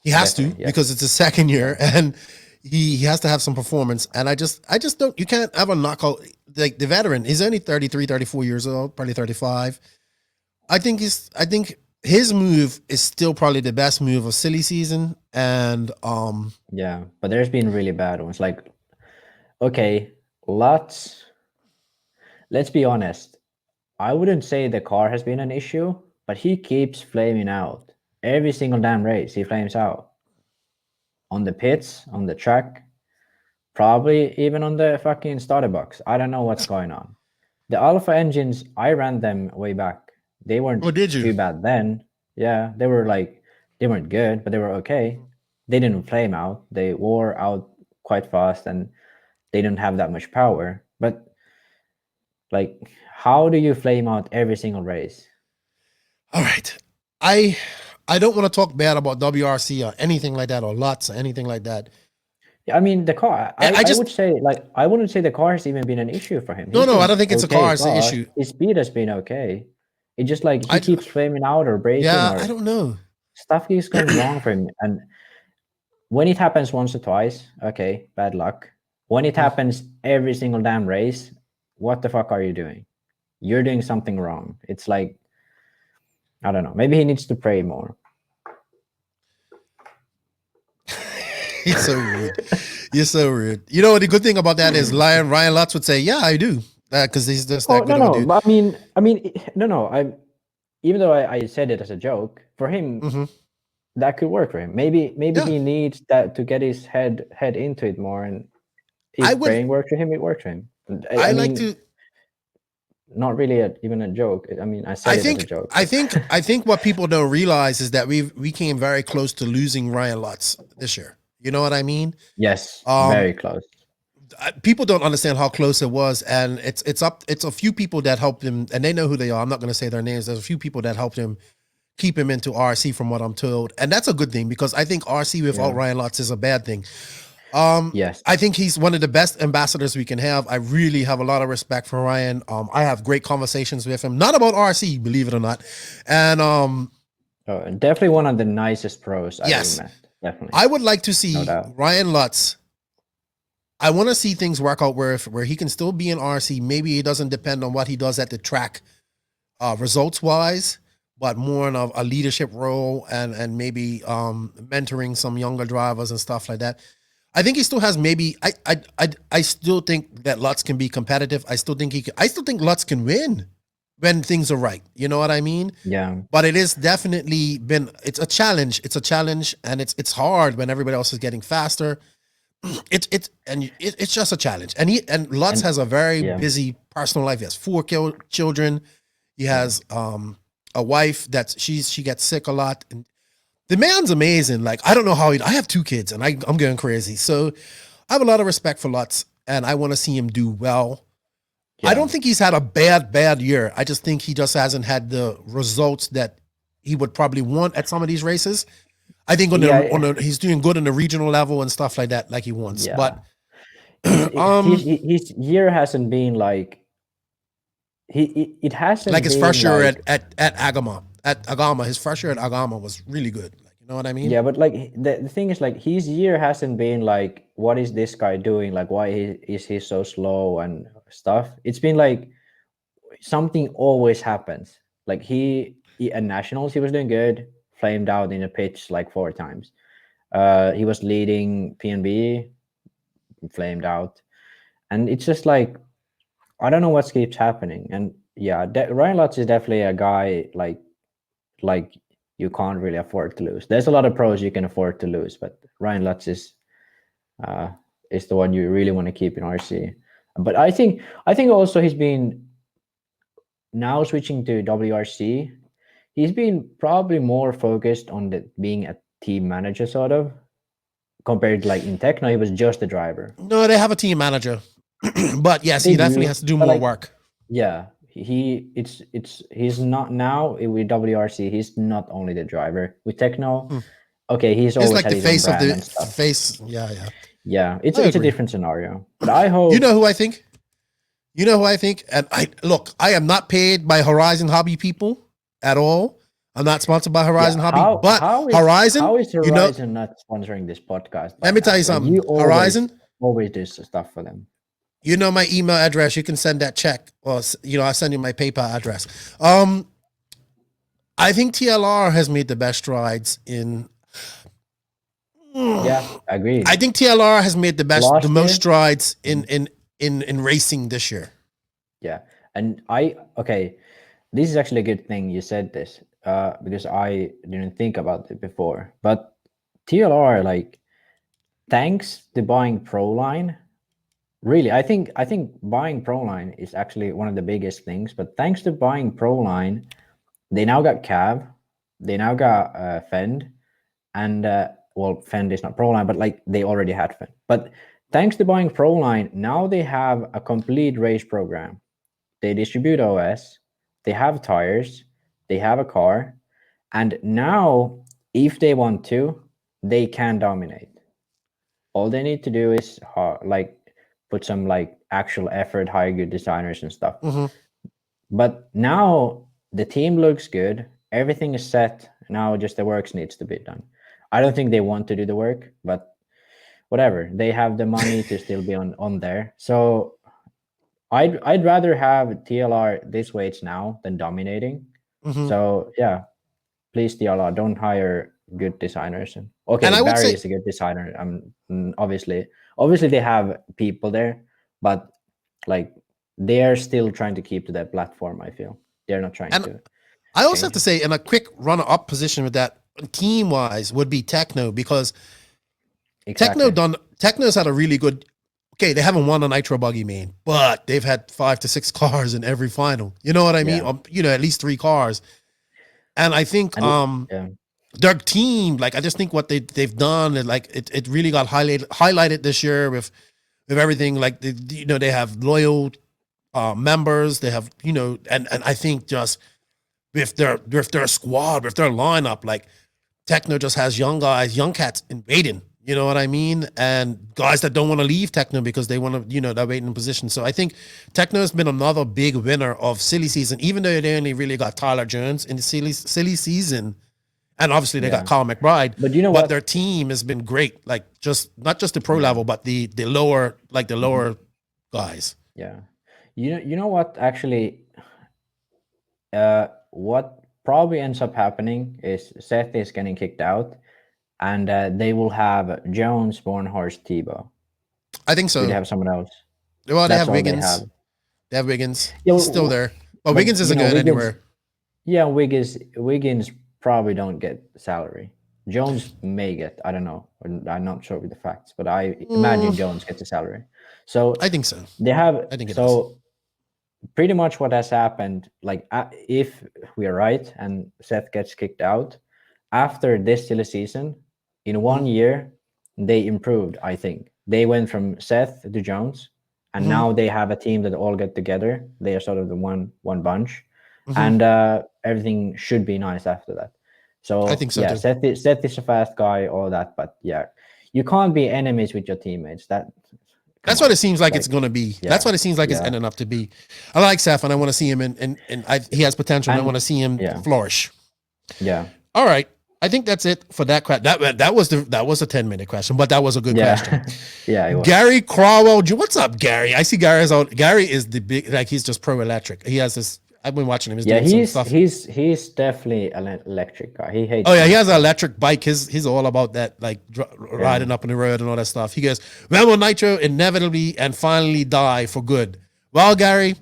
he has to, because it's his second year and he has to have some performance. And I just don't, you can't ever knock out like the veteran. He's only 33, 34 years old, probably 35. I think his move is still probably the best move of silly season. And yeah, but there's been really bad ones. Like, okay, let's be honest. I wouldn't say the car has been an issue, but he keeps flaming out. Every single damn race, he flames out. On the pits, on the track, probably even on the fucking starter box. I don't know what's going on. The Alpha engines, I ran them way back. They weren't too bad then. Yeah, they weren't good, but they were okay. They didn't flame out. They wore out quite fast and they didn't have that much power. But like, how do you flame out every single race? All right. I don't want to talk bad about WRC or anything like that or Lutz or anything like that. Yeah, I mean, the car. I would say, like, I wouldn't say the car has even been an issue for him. No, I don't think it's a car. It's an issue. His speed has been okay. It's just like he keeps flaming out or breaking. Yeah, or I don't know. Stuff keeps going wrong for him, and when it happens once or twice, okay, bad luck. When it happens every single damn race, what the fuck are you doing? You're doing something wrong. It's like, I don't know. Maybe he needs to pray more. He's so rude. You're so rude. You know what the good thing about that is Ryan Lutz would say, yeah, I do. Because he's just that good of a dude. But I mean, no. Even though I said it as a joke, for him, that could work for him. Maybe he needs that to get his head into it more, and if praying works for him, it works for him. I mean, not really even a joke. I mean, I said it as a joke. I think what people don't realize is that we came very close to losing Ryan Lutz this year. You know what I mean? Yes, very close. People don't understand how close it was, and it's a few people that helped him, and they know who they are. I'm not going to say their names. There's a few people that helped him keep him into RC, from what I'm told, and that's a good thing because I think RC without Ryan Lutz is a bad thing. Yes. I think he's one of the best ambassadors we can have. I really have a lot of respect for Ryan. I have great conversations with him, not about RC, believe it or not. And Definitely one of the nicest pros I've yes, ever met. Definitely. I would like to see No doubt. Ryan Lutz. I want to see things work out where he can still be in RC. Maybe it doesn't depend on what he does at the track, results wise, but more in a leadership role and maybe mentoring some younger drivers and stuff like that. I think he still has maybe. I still think that Lutz can be competitive. I still think Lutz can win when things are right. You know what I mean? Yeah. But it is definitely it's a challenge. It's a challenge, and it's hard when everybody else is getting faster. It's just a challenge. And Lutz has a very busy personal life. He has 4 children. He has a wife that she gets sick a lot, and the man's amazing. Like, I don't know how I have 2 kids and I'm going crazy. So I have a lot of respect for Lutz, and I want to see him do well. I don't think he's had a bad year. I just think he just hasn't had the results that he would probably want at some of these races. I think he's doing good on the regional level and stuff like that, like he wants. Yeah. But his year hasn't been like it hasn't like his been first year like, at Agama. His first year at Agama was really good. Like, you know what I mean? Yeah, but like the thing is, like, his year hasn't been like, what is this guy doing? Like, why is he so slow and stuff? It's been like something always happens. Like he at nationals he was doing good, flamed out in a pitch like 4 times. He was leading PNB, flamed out, and it's just like, I don't know what keeps happening. And yeah, Ryan Lutz is definitely a guy like you can't really afford to lose. There's a lot of pros you can afford to lose, but Ryan Lutz is the one you really want to keep in RC. But I think also he's been now switching to WRC. He's been probably more focused on being a team manager sort of, compared to like in Tekno, he was just a driver. No, they have a team manager. But yes, he definitely has to do more work. Yeah, he's not now with WRC. He's not only the driver with Tekno. Okay, he's always like had the his face own of brand the and stuff. face. Yeah. It's a different scenario. But I hope You know who I think? And I am not paid by Horizon Hobby people at all. I'm not sponsored by Horizon Hobby, but Horizon. How is Horizon not sponsoring this podcast? Let me tell you something. You Horizon always do stuff for them. You know my email address. You can send that check, or I'll send you my PayPal address. I think TLR has made the best strides in. Yeah, agreed. I think TLR has made the most strides in racing this year. Yeah, and this is actually a good thing you said this, because I didn't think about it before. But TLR, like, thanks to buying Proline. Really, I think buying Proline is actually one of the biggest things. But thanks to buying Proline, they now got Cav, they now got Fend, and Fend is not Proline, but like they already had Fend. But thanks to buying Proline, now they have a complete race program. They distribute OS, they have tires, they have a car, and now if they want to, they can dominate. All they need to do is put some like actual effort, hire good designers and stuff. Mm-hmm. But now the team looks good. Everything is set. Now just the work needs to be done. I don't think they want to do the work, but whatever. They have the money to still be on there. So I'd rather have TLR this way it's now than dominating. Mm-hmm. So yeah, please TLR, don't hire good designers. Okay, and Barry is a good designer. Obviously they have people there, but like they are still trying to keep to that platform. I feel they're not trying to. I also have to say, in a quick runner-up position with that team-wise would be Tekno, because Tekno's had a really good. Okay, they haven't won a Nitro Buggy main, but they've had 5 to 6 cars in every final. You know what I mean? At least 3 cars. And I think their team, like, I just think what they've done, and like it really got highlighted this year with everything. Like they have loyal members. They have and I think just with their squad, with their lineup, like Tekno just has young guys, young cats invading. You know what I mean? And guys that don't want to leave Tekno because they want to, they're waiting in position. So I think Tekno has been another big winner of silly season, even though they only really got Tyler Jones in the silly season. And obviously they got Kyle McBride. But you know what? Their team has been great. Like not just the pro level, but the lower, like the lower guys. Yeah. You know what actually what probably ends up happening is Seth is getting kicked out, and they will have Jones, Bornhorst, Tebow. I think so. Do they have someone else? Well, they That's have all Wiggins. They have Wiggins. Yeah, He's still there. But Wiggins isn't going anywhere. Yeah, Wiggins probably don't get salary. Jones may get, I don't know. I'm not sure with the facts, but I imagine Jones gets a salary. So I think so. They have, I think it so pretty much what has happened, like if we are right and Seth gets kicked out, after this silly season, in 1 year, they improved, I think. They went from Seth to Jones, and now they have a team that all get together. They are sort of the one bunch, and everything should be nice after that. So I think so too. Seth is a fast guy, all that, but you can't be enemies with your teammates. That's what it seems like it's going to be. Yeah. That's what it seems like it's ending up to be. I like Seth, and I want to see him, and he has potential, and I want to see him flourish. Yeah. All right. I think that's it for that question. That was a 10-minute question, but that was a good question. Yeah. Gary Crowell, what's up, Gary? I see Gary's out. Gary is the big, like he's just pro electric. He has this. I've been watching him. He's doing some stuff. He's definitely an electric guy. He hates. Oh yeah, he has an electric bike. He's all about that, like riding up on the road and all that stuff. He goes, when will Nitro inevitably and finally die for good? Well, Gary,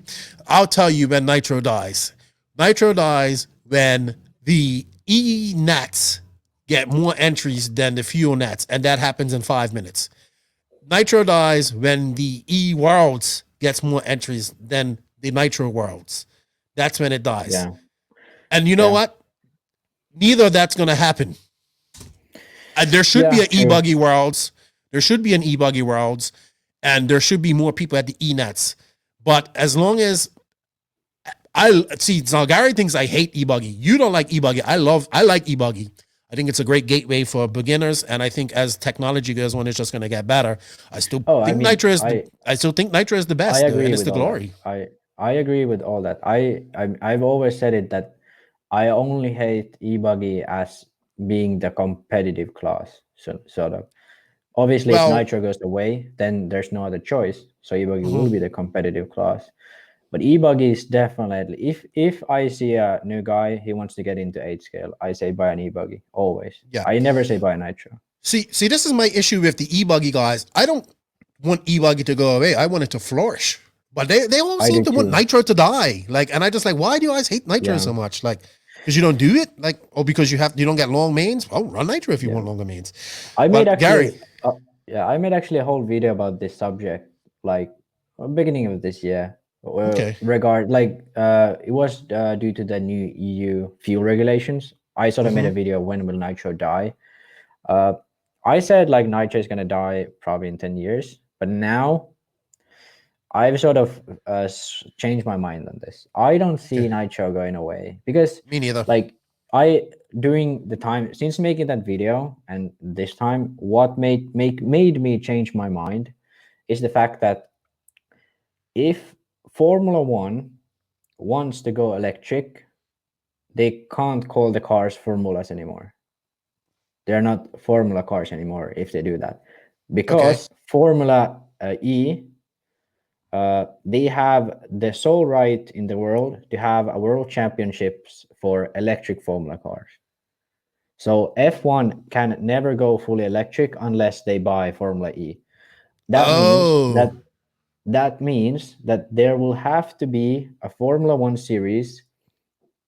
I'll tell you when Nitro dies. Nitro dies when the E-Nats get more entries than the Fuel Nats, and that happens in 5 minutes. Nitro dies when the E-Worlds gets more entries than the Nitro Worlds. That's when it dies. Yeah. And you know what? Neither of that's going to happen. There should be an E-Buggy Worlds. There should be an E-Buggy Worlds, and there should be more people at the E-Nats. But as long as so Gary thinks I hate e-buggy. You don't like e-buggy. I like e-buggy. I think it's a great gateway for beginners, and I think as technology goes on, it's just going to get better. I still think Nitro is the best. I agree and it's with the glory. I agree with all that. I've always said it that I only hate e-buggy as being the competitive class. So sort of. Obviously, if Nitro goes away, then there's no other choice. So e-buggy will be the competitive class. But e-buggy is definitely, if I see a new guy, he wants to get into 8 scale, I say buy an e-buggy, always. Yeah. I never say buy a Nitro. See, this is my issue with the e-buggy guys. I don't want e-buggy to go away. I want it to flourish. But they all seem to want Nitro to die. Like, and I just like, why do you guys hate Nitro so much? Like, because you don't do it? Like, or because you don't get long mains? Oh, run Nitro if you want longer mains. I made actually a whole video about this subject, like beginning of this year. It was due to the new EU fuel regulations. I sort of made a video, when will Nitro die? I said like Nitro is going to die probably in 10 years, but now I've sort of changed my mind on this. I don't see Nitro going away, because me neither. Like during the time since making that video and this time, what made me change my mind is the fact that if Formula One wants to go electric, they can't call the cars formulas anymore. They're not formula cars anymore if they do that, because Formula E, they have the sole right in the world to have a world championships for electric formula cars. So F1 can never go fully electric unless they buy Formula E. That means that there will have to be a Formula One series,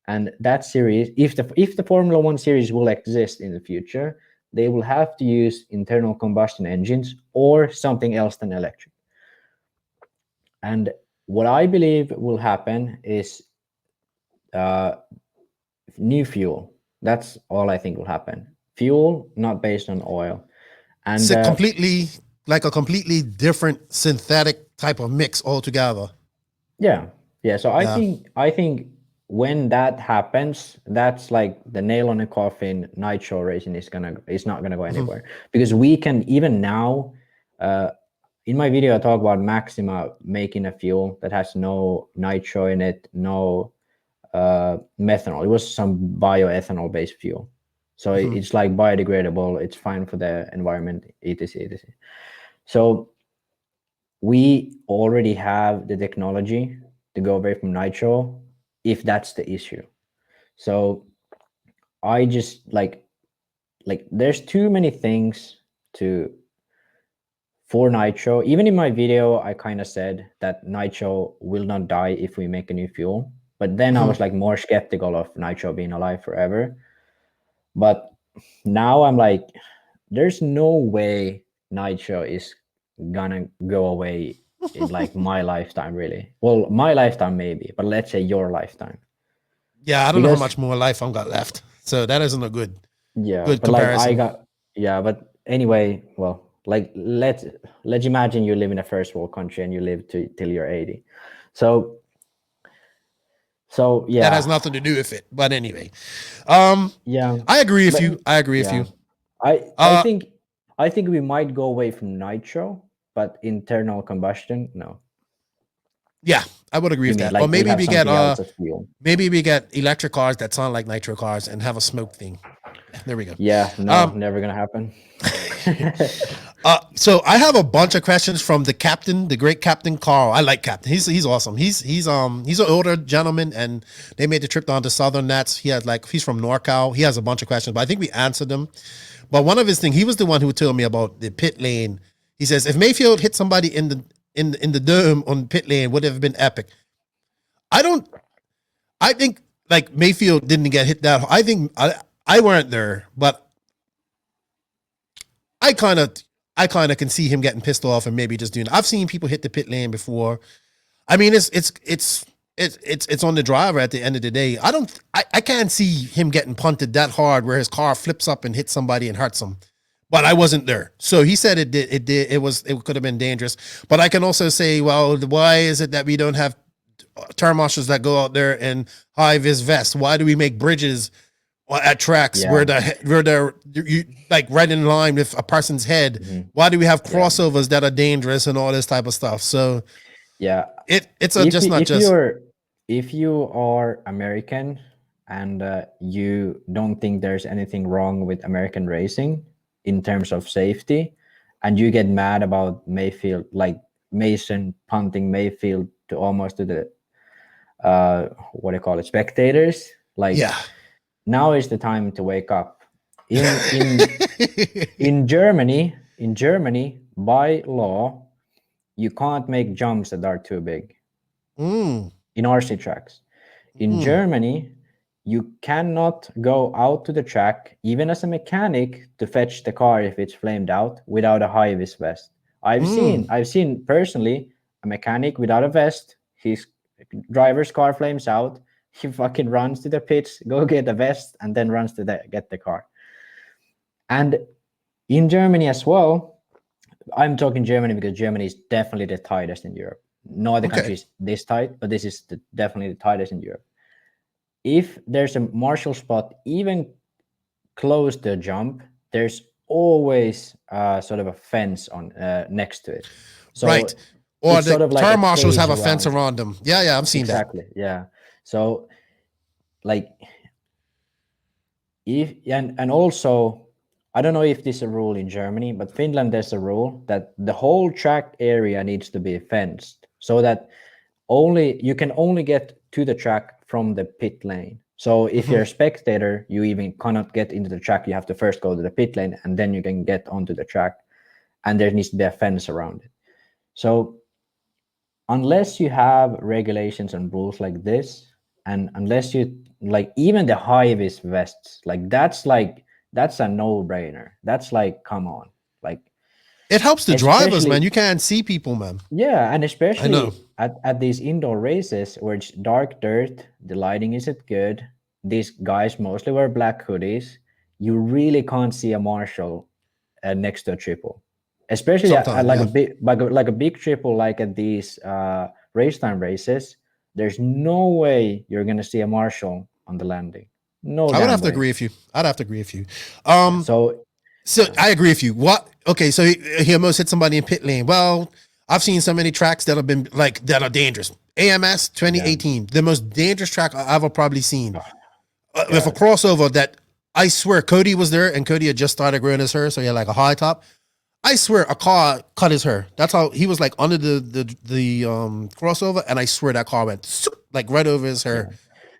and that series, if the Formula One series will exist in the future, they will have to use internal combustion engines or something else than electric. And what I believe will happen is new fuel. That's all I think will happen. Fuel not based on oil, and it's a completely different synthetic type of mix altogether. Yeah. So I think when that happens, that's like the nail on the coffin. Nitro racing is not gonna go anywhere, because we can even now. In my video, I talk about Maxima making a fuel that has no nitro in it, no methanol. It was some bioethanol based fuel, so it's like biodegradable. It's fine for the environment, etc, etc. So we already have the technology to go away from nitro if that's the issue. So I just like there's too many things for nitro. Even in my video, I kind of said that nitro will not die if we make a new fuel. But then I was like more skeptical of nitro being alive forever. But now I'm like, there's no way nitro is gonna go away in like my lifetime, really. Well, my lifetime maybe, but let's say your lifetime. Yeah, I don't know how much more life I've got left. So that isn't a good but comparison. But anyway, well, like let's imagine you live in a first world country and you live till you're 80. So yeah, that has nothing to do with it. But anyway, yeah, I agree with you. I agree with you. I think we might go away from nitro, but internal combustion, no. Yeah, I would agree with that. Like or maybe we get maybe we get electric cars that sound like nitro cars and have a smoke thing. There we go. Yeah, no, never gonna happen. So I have a bunch of questions from the captain, the great Captain Carl. I like Captain. He's awesome. He's an older gentleman, and they made the trip down to Southern Nats. He's from NorCal. He has a bunch of questions, but I think we answered them. But one of his things, he was the one who told me about the pit lane. He says if Mayfield hit somebody in the dome on pit lane, would have been epic. I think like Mayfield didn't get hit that. I think I weren't there, but I kind of can see him getting pissed off and maybe just doing. I've seen people hit the pit lane before. I mean, it's on the driver at the end of the day. I can't see him getting punted that hard where his car flips up and hits somebody and hurts him. But I wasn't there. So he said it could have been dangerous. But I can also say, well, why is it that we don't have turn marshals that go out there and high-vis vests? Why do we make bridges at tracks where they're like right in line with a person's head? Why do we have crossovers that are dangerous and all this type of stuff? So if you are American and you don't think there's anything wrong with American racing in terms of safety, and you get mad about Mayfield, like Mason punting Mayfield to almost to the what do you call it, spectators, like now is the time to wake up. In Germany, by law, you can't make jumps that are too big in RC tracks. In Germany, you cannot go out to the track, even as a mechanic, to fetch the car if it's flamed out without a high-vis vest. I've seen personally a mechanic without a vest. His driver's car flames out. He fucking runs to the pits, go get a vest, and then runs to get the car. And in Germany as well, I'm talking Germany because Germany is definitely the tightest in Europe. No other country is this tight, but this is definitely the tightest in Europe. If there's a marshal spot even close to a jump, there's always sort of a fence on next to it. So right. Or the sort of like turn marshals have a fence around them. Yeah, I've seen that. Exactly. Yeah. So like and also I don't know if this is a rule in Germany, but Finland there's a rule that the whole track area needs to be fenced so that you can only get to the track from the pit lane. So if you're a spectator, you even cannot get into the track. You have to first go to the pit lane and then you can get onto the track, and there needs to be a fence around it. So unless you have regulations and rules like this, and unless you like even the high-vis vests, like that's a no-brainer. That's like, come on, like it helps the drivers, man. You can't see people, man. Yeah, and especially at these indoor races where it's dark dirt, the lighting isn't good. These guys mostly wear black hoodies. You really can't see a marshal next to a triple, especially like a big triple, like at these race time races. there's no way you're gonna see a marshal on the landing. No, I would damn have to way. agree with you. I'd have to agree with you. So So I agree with you. What? Okay, so he almost hit somebody in pit lane. Well, I've seen so many tracks that have been like that are dangerous. AMS 2018, the most dangerous track I've ever probably seen. With a crossover that I swear Cody was there, and Cody had just started growing his hair, so he had like a high top. I swear a car cut his hair. That's how he was like under the crossover, and I swear that car went like right over his hair,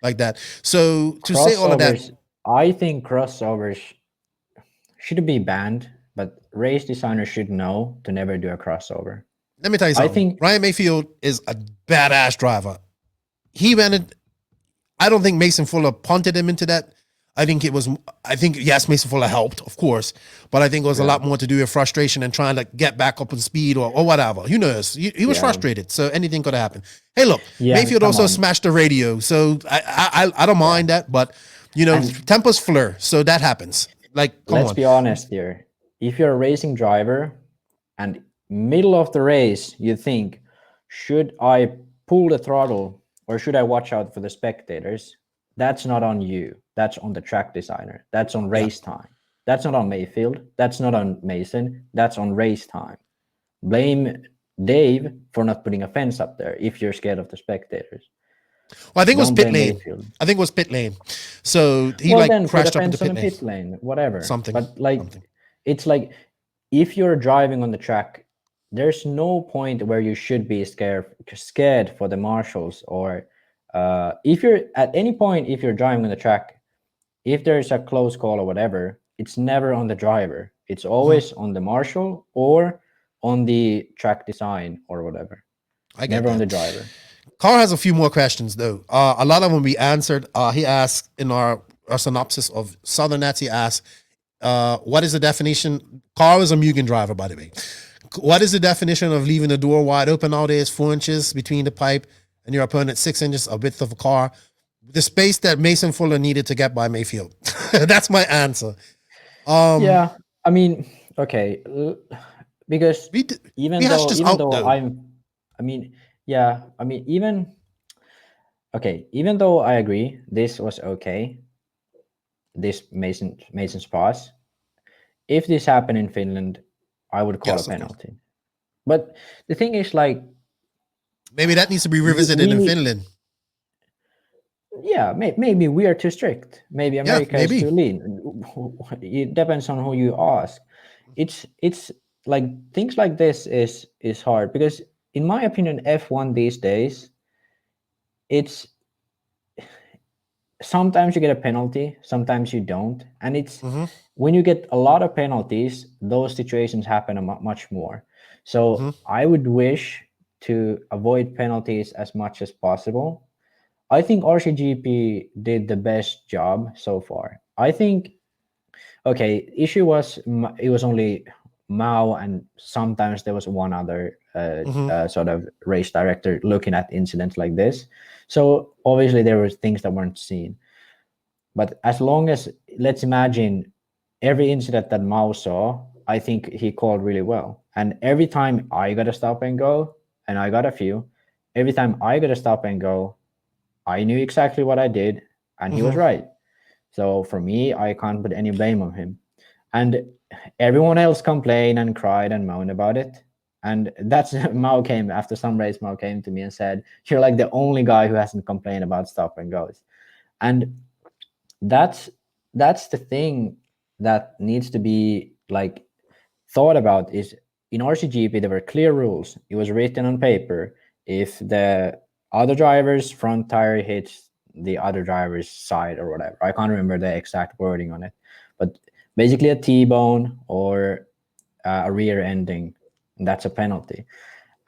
like that. So to say all of that, I think crossovers should be banned, but race designers should know to never do a crossover. let me tell you something. I think Ryan Mayfield is a badass driver. He ran it. I don't think Mason Fuller punted him into that. I think yes, Mason Fuller helped, of course, but I think it was a lot more to do with frustration and trying to get back up in speed or whatever. Who knows? He was frustrated, so anything could happen. Hey, look, Mayfield also smashed the radio, so I don't mind that, but tempers flare, so that happens. Like, let's be honest here. If you're a racing driver and middle of the race, you think, should I pull the throttle or should I watch out for the spectators? That's not on you. That's on the track designer. That's on race time. That's not on Mayfield. That's not on Mason. That's on race time. Blame Dave for not putting a fence up there if you're scared of the spectators. Well, I think it was pit lane. I think it was pit lane. So he crashed up into pit lane. Whatever. Something. But it's like if you're driving on the track, there's no point where you should be scared for the marshals, or if you're at any point, if you're driving on the track, if there's a close call or whatever, it's never on the driver. It's always on the marshal or on the track design or whatever. Never on the driver. Carl has a few more questions though. A lot of them we answered. He asked in our synopsis of Southern Nats, he asked, what is the definition? Carl is a Mugen driver, by the way. What is the definition of leaving the door wide open nowadays? 4 inches between the pipe and your opponent, 6 inches a width of a car. The space that Mason Fuller needed to get by Mayfield. That's my answer. I mean, okay, because even though I agree this was okay, this Mason's pass, if this happened in Finland, I would call a penalty. But the thing is, like, maybe that needs to be revisited in Finland. Yeah, maybe we are too strict. Maybe America is too lean. It depends on who you ask. It's like things like this is hard because, in my opinion, F1 these days, it's sometimes you get a penalty, sometimes you don't, and it's when you get a lot of penalties, those situations happen much more. So I would wish to avoid penalties as much as possible. I think RCGP did the best job so far. I think, issue was it was only Mao, and sometimes there was one other sort of race director looking at incidents like this. So obviously there were things that weren't seen. But as long as, let's imagine, every incident that Mao saw, I think he called really well. And every time I got to stop and go, and I got a few, every time I got to stop and go, I knew exactly what I did, and he was right. So for me, I can't put any blame on him. And everyone else complained and cried and moaned about it. And that's Mao came after some race. Mao came to me and said, "You're like the only guy who hasn't complained about stop and goes." And that's the thing that needs to be like thought about. Is in RCGP there were clear rules. It was written on paper. If the other driver's front tire hits the other driver's side or whatever, I can't remember the exact wording on it, but basically a T-bone or a rear ending, that's a penalty.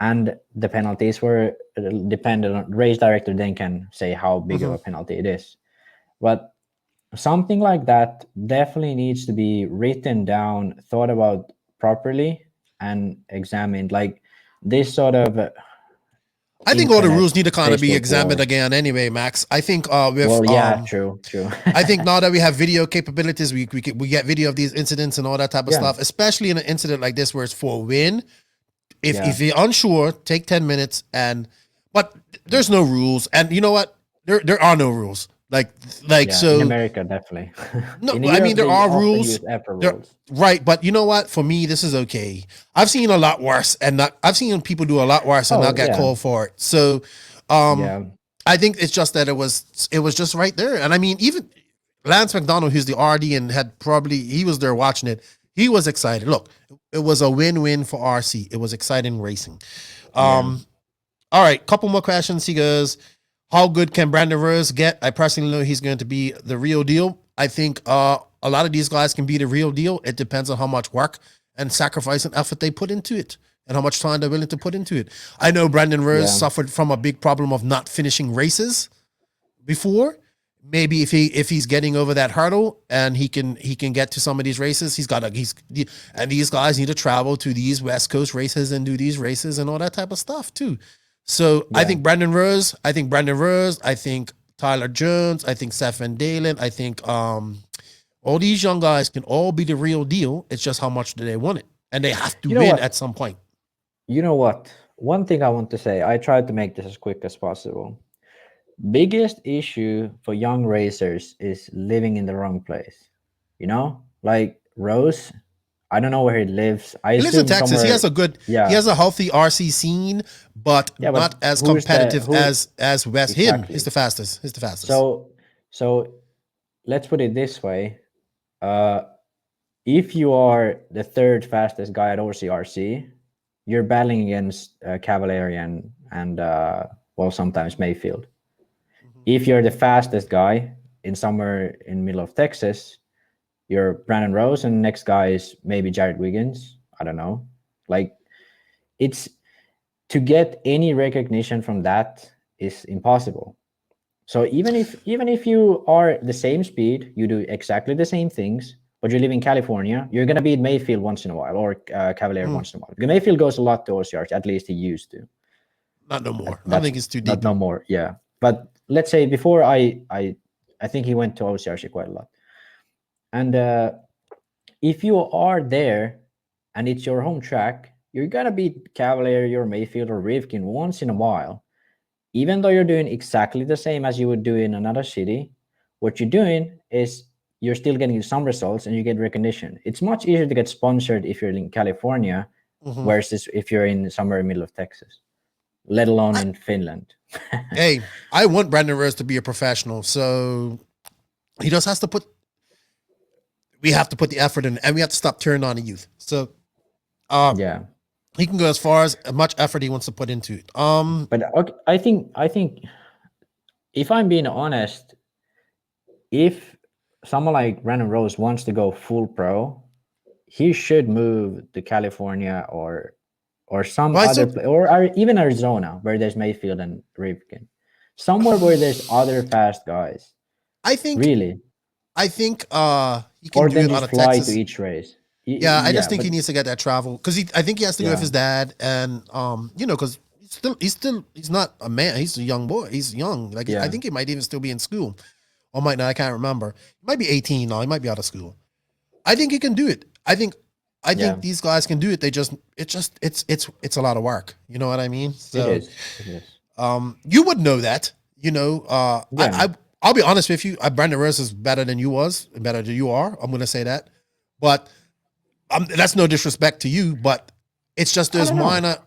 And the penalties were dependent on race director, then can say how big of a penalty it is. But something like that definitely needs to be written down, thought about properly, and examined. Like this sort of I think all the rules need to kind of be examined again anyway, Max. I think true. I think now that we have video capabilities, we get video of these incidents and all that type of stuff, especially in an incident like this where it's for a win. If you're unsure, take 10 minutes and but there's no rules, and you know what? There are no rules. So in America, definitely. no, In I mean Europe, there they are often rules. use Apple There- rules. Right, but you know what? For me, this is okay. I've seen a lot worse, and I've seen people do a lot worse and Oh, not get yeah. called for it. So, um, Yeah. I think it's just that it was just right there. And I mean, even Lance McDonald, who's the RD and he was there watching it. He was excited. Look, it was a win-win for RC. It was exciting racing. All right, couple more questions. He goes, how good can Brandon Rose get? I personally know he's going to be the real deal. I think a lot of these guys can be the real deal. It depends on how much work and sacrifice and effort they put into it and how much time they're willing to put into it. I know Brandon Rose suffered from a big problem of not finishing races before. Maybe if he's getting over that hurdle and he can get to some of these races, and these guys need to travel to these West Coast races and do these races and all that type of stuff too. So I think Brandon Rose, I think Tyler Jones, I think Seth Van Dalen, I think all these young guys can all be the real deal. It's just how much do they want it, and they have to win at some point. You know what? One thing I want to say, I tried to make this as quick as possible. Biggest issue for young racers is living in the wrong place. You know, like Rose, I don't know where he lives. He lives in Texas. He has he has a healthy RC scene, but not as competitive as West. Exactly. Him is the fastest. He's the fastest. So let's put it this way. If you are the third fastest guy at OCRC, you're battling against Cavalier and sometimes Mayfield. If you're the fastest guy in somewhere in the middle of Texas, you're Brandon Rose, and the next guy is maybe Jared Wiggins. I don't know. Like, it's to get any recognition from that is impossible. So even if you are the same speed, you do exactly the same things, but you live in California, you're gonna beat Mayfield once in a while or Cavalier once in a while. Mayfield goes a lot to OCRC, at least he used to. Not no more. I think it's too deep. Not no more. Yeah, but let's say before I think he went to OCRC quite a lot. And if you are there and it's your home track, you're gonna beat Cavalier or Mayfield or Rivkin once in a while. Even though you're doing exactly the same as you would do in another city, what you're doing is you're still getting some results and you get recognition. It's much easier to get sponsored if you're in California versus if you're in somewhere in the middle of Texas, let alone in Finland. Hey, I want Brandon Rose to be a professional, so he just has to we have to put the effort in, and we have to stop turning on the youth. So, he can go as far as much effort he wants to put into it. But okay, I think if I'm being honest, if someone like Brandon Rose wants to go full pro, he should move to California or some other place, or even Arizona, where there's Mayfield and Rivkin, somewhere where there's other fast guys. I think he can do it out of Texas. To each race. I just think he needs to get that travel because I think he has to go with his dad, and because he's not a man. He's a young boy. He's young. I think he might even still be in school, or might not. I can't remember. He might be 18 now. He might be out of school. I think he can do it. I think these guys can do it. It's a lot of work. You know what I mean? So, it is. You would know that. I'll be honest with you. Brandon Rose is better than you are. I'm going to say that, but that's no disrespect to you. But it's just there's minor.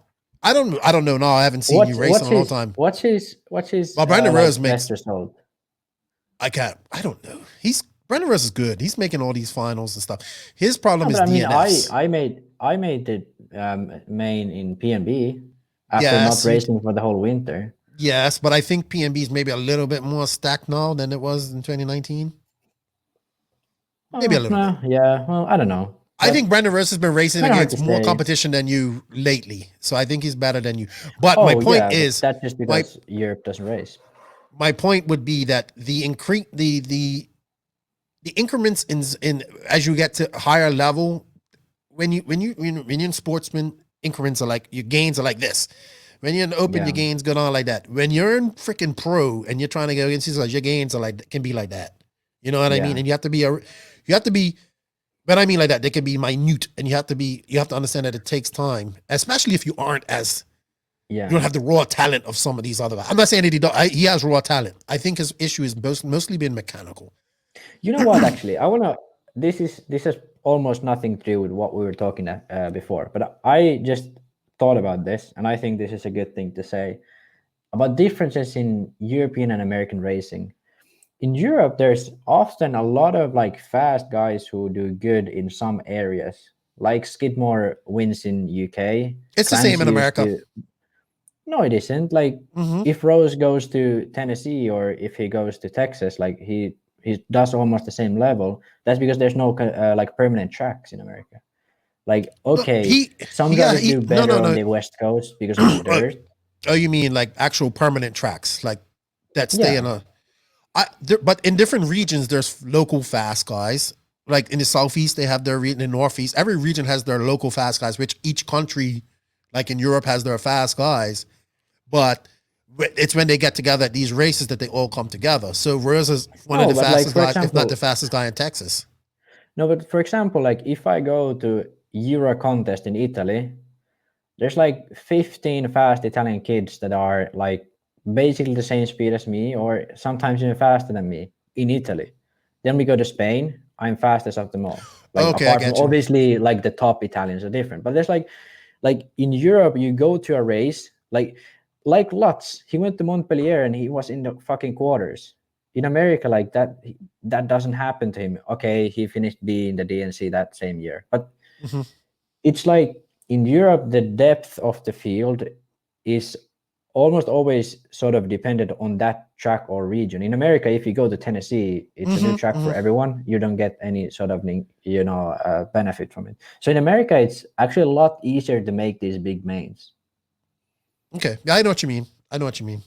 I don't know. No, I haven't seen you race in a long time. What's his? Well, Brandon Rose makes. Result? I don't know. Brandon Rose is good. He's making all these finals and stuff. His problem is DNFs. I made the main in PNB after not racing for the whole winter. Yes, but I think PNB is maybe a little bit more stacked now than it was in 2019. Maybe a little bit. Yeah, well, I don't know. I think Brandon Rose has been racing against more competition than you lately. So I think he's better than you. But my point is... That's just because Europe doesn't race. My point would be that the increments in as you get to higher level, when you're in sportsman, increments are like, your gains are like this. When you're in open, your gains go on like that. When you're in freaking pro and you're trying to go against these guys, your gains are can be like that. You know what I mean? And you have to be, when I mean like that, they can be minute, and you have to understand that it takes time, especially if you aren't as Yeah. You don't have the raw talent of some of these other guys. I'm not saying that he has raw talent. I think his issue is mostly been mechanical. You know what? Actually, I wanna. This has almost nothing to do with what we were talking before, but I just thought about this, and I think this is a good thing to say about differences in European and American racing. In Europe, there's often a lot of like fast guys who do good in some areas. Like Skidmore wins in UK. It's the same in America. No, it isn't. Like Mhm. if Rose goes to Tennessee or if he goes to Texas, like he does almost the same level. That's because there's no like permanent tracks in America. Like okay, some guys do better on the West Coast because of the dirt. Oh, you mean like actual permanent tracks, like that stay in a. But in different regions, there's local fast guys. Like in the Southeast, they have their in the Northeast. Every region has their local fast guys, which each country, like in Europe, has their fast guys. But it's when they get together at these races that they all come together. So Rose is one of the fastest guys, if not the fastest guy in Texas. No, but for example, like if I go to Euro contest in Italy, there's like 15 fast Italian kids that are like basically the same speed as me or sometimes even faster than me in Italy. Then we go to Spain. I'm fastest of them all. Like apart from obviously like the top Italians are different, but there's like in Europe you go to a race like Lutz, he went to Montpellier and he was in the fucking quarters. In America, like that doesn't happen to him. Okay, he finished B in the DNC that same year, but it's like in Europe the depth of the field is almost always sort of dependent on that track or region. In America, if you go to Tennessee, it's a new track for everyone. You don't get any sort of, benefit from it. So in America, it's actually a lot easier to make these big mains. Okay. Yeah, I know what you mean.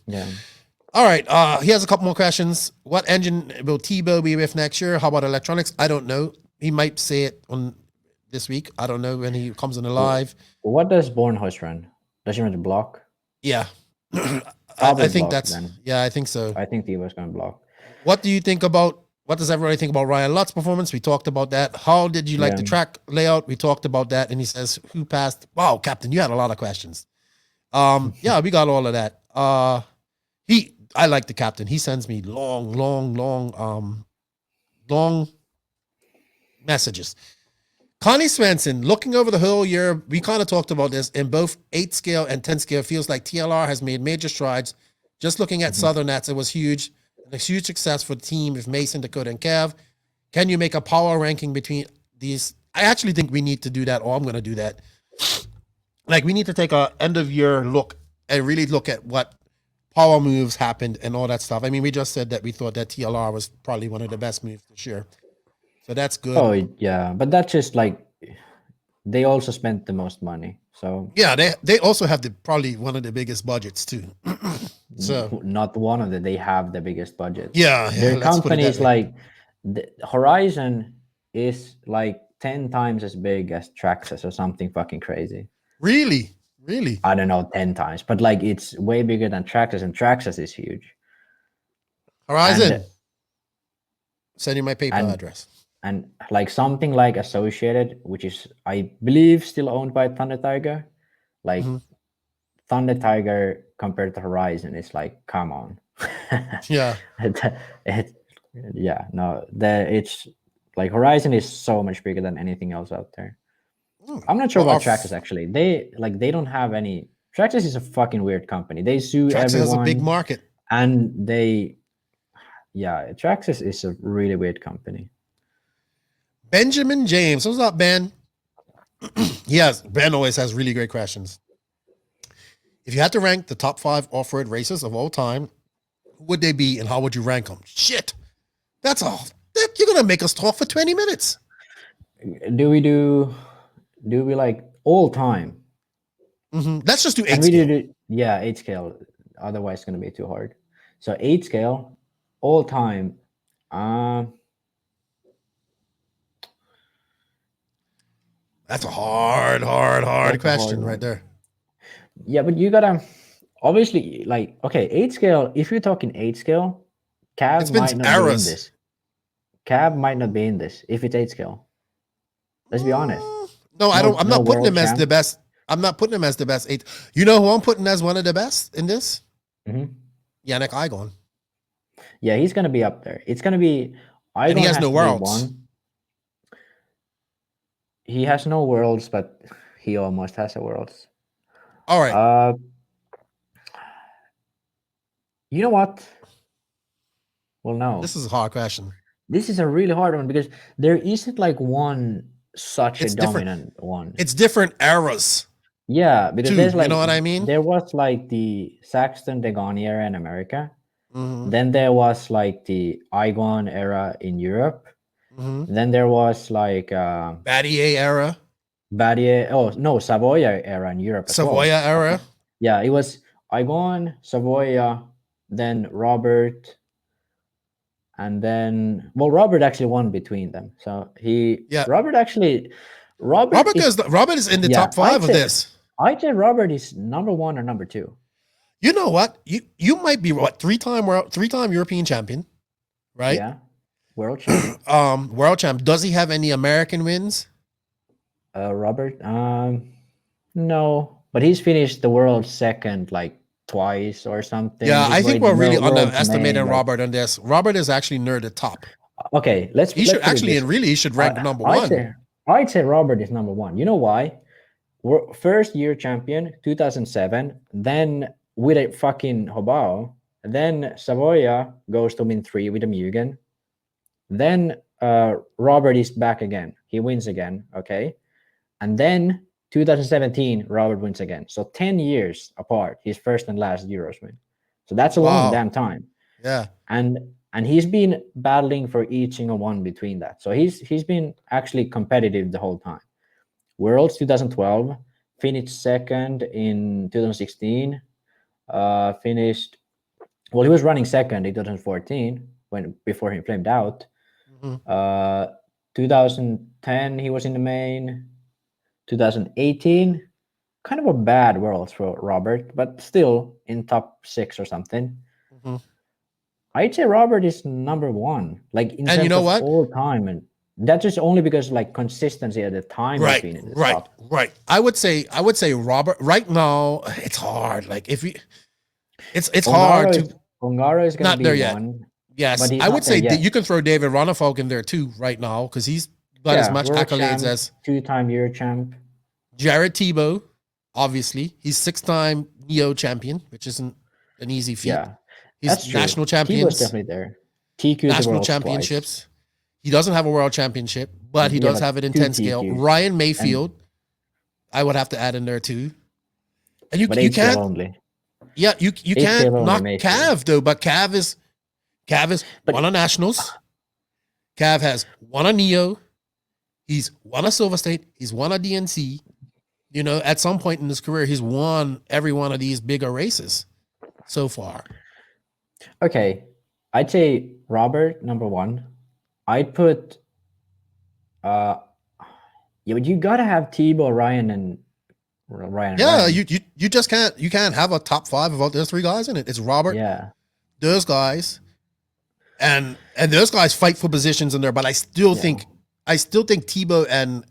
Yeah. All right. He has a couple more questions. What engine will Tebow be with next year? How about electronics? I don't know. He might say it on this week. I don't know when he comes on the live. What does Bornhuis run? Does he run the block? Yeah. I think block, that's then. Yeah, I think so. I think he was going to block. What does everybody think about Ryan Lutz's performance? We talked about that. How did you like the track layout? We talked about that. And he says, who passed? Wow, Captain, you had a lot of questions. Yeah, we got all of that. I like the captain. He sends me long messages. Connie Svensson, looking over the whole year, we kind of talked about this in both 8 scale and 10 scale. Feels like TLR has made major strides. Just looking at Southern Nats, it was huge. A huge success for the team with Mason, Dakota, and Kev. Can you make a power ranking between these? I actually think we need to do that, or I'm going to do that. Like, we need to take a end of year look and really look at what power moves happened and all that stuff. I mean, we just said that we thought that TLR was probably one of the best moves this year. So that's good. Oh, yeah. But that's just like, they also spent the most money. So yeah, they also have probably one of the biggest budgets too. So not one of them, they have the biggest budget. Yeah. Their company is like, the Horizon is like 10 times as big as Traxxas or something fucking crazy. Really? I don't know, 10 times, but like it's way bigger than Traxxas, and Traxxas is huge. Horizon. Send you my PayPal address. And like something like Associated, which is, I believe, still owned by Thunder Tiger. Like Thunder Tiger compared to Horizon is like, come on. Yeah. It's like Horizon is so much bigger than anything else out there. I'm not sure about Traxxas actually. They don't have any. Traxxas is a fucking weird company. They sue Traxxas everyone. has a big market. And Traxxas is a really weird company. Benjamin James. What's up, Ben? Yes, Ben always has really great questions. If you had to rank the top 5 off-road racers of all time, who would they be and how would you rank them? Shit. That's all. You're going to make us talk for 20 minutes. Do we like all time? Let's just do 8 scale. 8 scale. Otherwise, it's going to be too hard. So 8 scale, all time. That's a hard question right there. Yeah, but you gotta obviously like 8 scale. If you're talking 8 scale, Cab might not be in this. Cab might not be in this if it's 8 scale. Let's be honest. No, I'm not putting him as the best. I'm not putting him as the best 8. You know who I'm putting as one of the best in this? Mhm. Yannick Igon. Yeah, he's gonna be up there. It's gonna be. And he Igon has no to be worlds. one. He has no worlds, but he almost has a worlds. All right. You know what? Well, no. This is a hard question. This is a really hard one because there isn't like one such It's a different. dominant one. It's different eras. Yeah, because too, there's you like know what I mean? there was like the Saxton Degani era in America. Mhm. Then there was like the Igon era in Europe. Mhm. Then there was like Battier era. Barrier. Oh no, Savoia era in Europe as well. Savoia era. Yeah, it was Igon, Savoia, then Robert, and then Robert actually won between them. So Yeah. Robert Robert is in the top 5 of this. I'd say Robert is number 1 or number 2. You know what? You might be what 3-time European champion, right? Yeah, world champion. World champ. Does he have any American wins? Robert, no, but he's finished the world second like twice or something. Yeah, He's I think world- we're really world underestimating main, but- Robert on this. Robert is actually near the top. Okay, let's. He let's should put it actually, this and really, he should rank number 1. I'd say Robert is number 1. You know why? We're first year champion, 2007. Then with a fucking Hobao. Then Savoia goes to win 3 with a Mugen. Then Robert is back again. He wins again. Okay. And then 2017, Robert wins again. So 10 years apart, his first and last Euros win. So that's a long Wow. damn time. Yeah. And he's been battling for each single one between that. So he's been actually competitive the whole time. Worlds 2012, finished second in 2016, finished. Well, he was running second in 2014 before he flamed out. Mhm. 2010 he was in the main. 2018, kind of a bad Worlds for Robert, but still in top 6 or something. Mhm. I'd say Robert is number 1, like in And terms you know of what? all time, and that's just only because like consistency at the time has been in the top. Right. I would say Robert right now. It's hard. Like if you, it's hard to. Ongaro is going Not to be there yet. 1. Yes, but he's I not would there say yet. you can throw David Ronnefolk in there too right now because he's got as much world accolades champ, as 2-time Euro champ. Jared Tebow. Obviously, he's 6-time Neo champion, which isn't an easy feat. Yeah, he's that's true. national Tebow's champions, definitely there. TQ the national world championships. He doesn't have a world championship, but he Yeah, does but have it in 2 10 scale. TQs. Ryan Mayfield, I would have to add in there too. And you But you 8 scale can't, only. yeah, you scale can't only knock Mayfield. Cav though. But Cav is But- won a nationals. Cav has won a Neo. He's won a Silver State. He's won a DNC. You know, at some point in his career, he's won every one of these bigger races so far. Okay, I'd say Robert number 1. I'd put yeah, but you gotta have Tebow, Ryan, and Ryan. and Yeah, Ryan. you just can't have a top 5 without those 3 guys in it. It's Robert, Yeah, those guys, and those guys fight for positions in there. But I still think Tebow and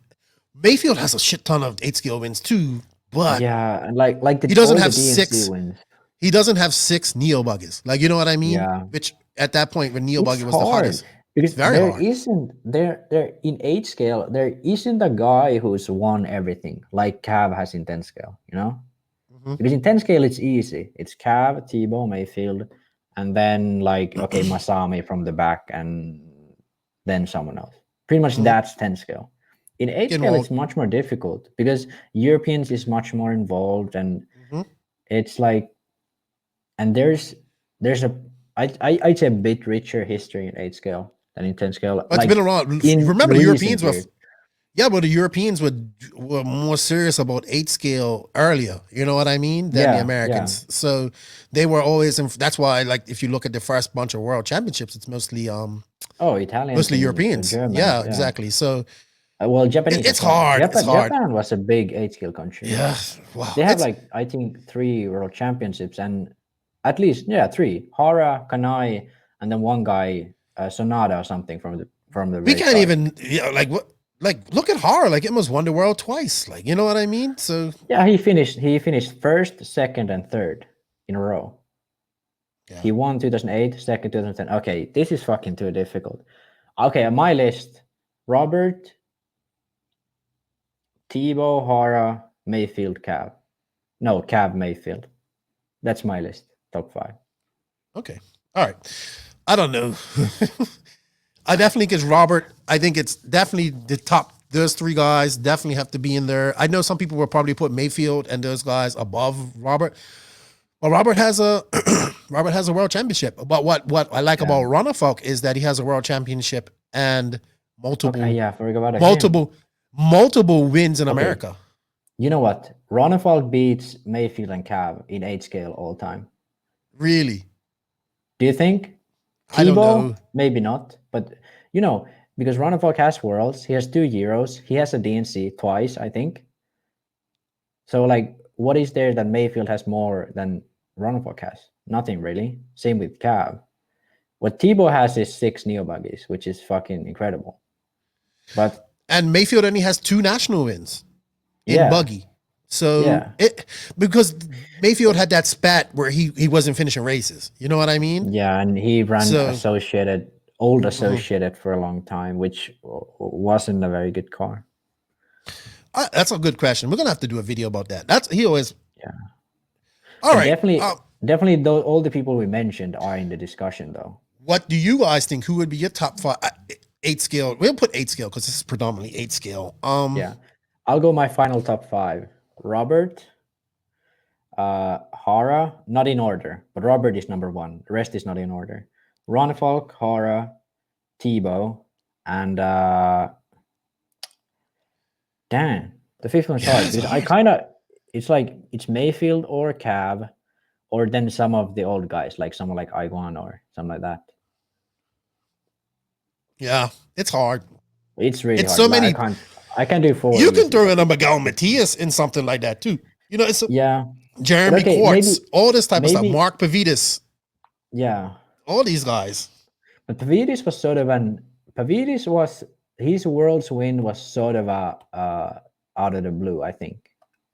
Mayfield has a shit ton of 8 skill wins too. But yeah, and like the He doesn't all the have DNC 6. wins. he doesn't have 6 Neo buggies. Like, you know what I mean? Yeah. Which at that point when Neo It's buggy was the hard, hottest. because very there hard. isn't there in 8 scale there isn't a guy who's won everything like Cav has in 10 scale. You know, Mhm. because in 10 scale it's easy. It's Cav, Tebow, Mayfield, and then like okay Masami from the back, and then someone else. Pretty much Mhm. that's 10 scale. In 8 Getting scale, old. it's much more difficult because Europeans is much more involved, and Mhm. it's like, and there's a I'd say a bit richer history in 8 scale than in 10 scale. But it's been around. in Remember, the recent Europeans were. years. Yeah, but the Europeans were more serious about 8 scale earlier. You know what I mean? Than the Yeah, Americans. So they were always. That's why, like, if you look at the first bunch of world championships, it's mostly Italians, mostly and Europeans. Germans, Yeah, exactly. So Well, Japanese. it's as well. hard, it's hard. Japan was a big 8 scale country. yeah, wow. They have It's- like I think 3 world championships, and at least 3. Hara, Kanai, and then one guy, Sonada or something from the. we very can't start. even. Yeah, like what like look at Har, like it almost won the world twice. Like, you know what I mean? So Yeah, he finished first, second, and third in a row. yeah. He won 2008, second 2010. Okay, this is fucking too difficult. Okay, on my list, Robert, Tebow, Hara, Mayfield, Cav. No, Cav, Mayfield. That's my list. Top 5. Okay. All right. I don't know. I definitely think it's Robert. I think it's definitely the top. Those 3 guys definitely have to be in there. I know some people will probably put Mayfield and those guys above Robert. Well, Robert has a world championship. But what I like about Ronnefolk is that he has a world championship and multiple forget about him. multiple wins in America. You know what? Ronnefolk beats Mayfield and Cav in 8 scale all time. Really? Do you think? I don't know. Maybe not. But, you know, because Ronnefolk has worlds, he has 2 Euros, he has a DNC twice, I think. So, like, what is there that Mayfield has more than Ronnefolk has? Nothing really. Same with Cav. What Tebow has is 6 Neo Buggies, which is fucking incredible. And Mayfield only has 2 national wins in buggy. So because Mayfield had that spat where he wasn't finishing races. You know what I mean? Yeah, and he ran old Associated for a long time, which wasn't a very good car. That's a good question. We're gonna have to do a video about that. He always. Yeah. All right. Definitely. All the people we mentioned are in the discussion, though. What do you guys think? Who would be your top 5? 8 scale. We'll put 8 scale because this is predominantly 8 scale. Yeah, I'll go my final top 5. Robert, Hara, not in order, but Robert is number 1. The rest is not in order. Ronnefolk, Hara, Tebow, and damn, the 5th one's hard because it's Mayfield or Cav, or then some of the old guys, like someone like Iguan or something like that. Yeah, it's hard. It's really hard. So many. I can't do 4. You can throw in a Miguel Matias in something like that too. You know, it's Jeremy Quartz, all this type of stuff. Mark Pavidis. Yeah. All these guys. But Pavidis was his world's win was sort of out of the blue, I think.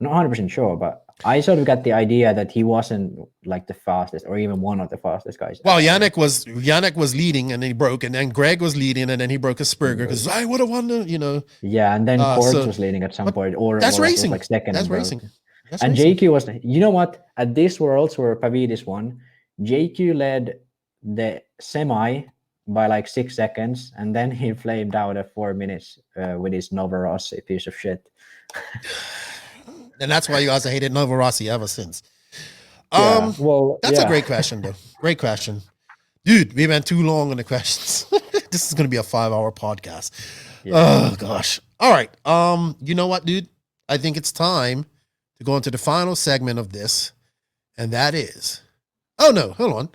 I'm not 100% sure, but I sort of got the idea that he wasn't like the fastest or even one of the fastest guys. Well, Yannick was leading and then he broke, and then Greg was leading and then he broke a Spurger because I would have won the, you know. Yeah, and then Quartz was leading at some point, or that's racing. Was like second. That's racing. And JQ was, you know what? At this Worlds where Pavidis won, JQ led the semi by like 6 seconds, and then he flamed out at 4 minutes with his Nova Rossi piece of shit. And that's why you guys have hated Nova Rossi ever since. That's a great question, though. Great question. Dude, we went too long on the questions. This is going to be a 5-hour podcast. Yeah. Oh, gosh. All right. You know what, dude? I think it's time to go into the final segment of this, and that is... Oh, no. Hold on.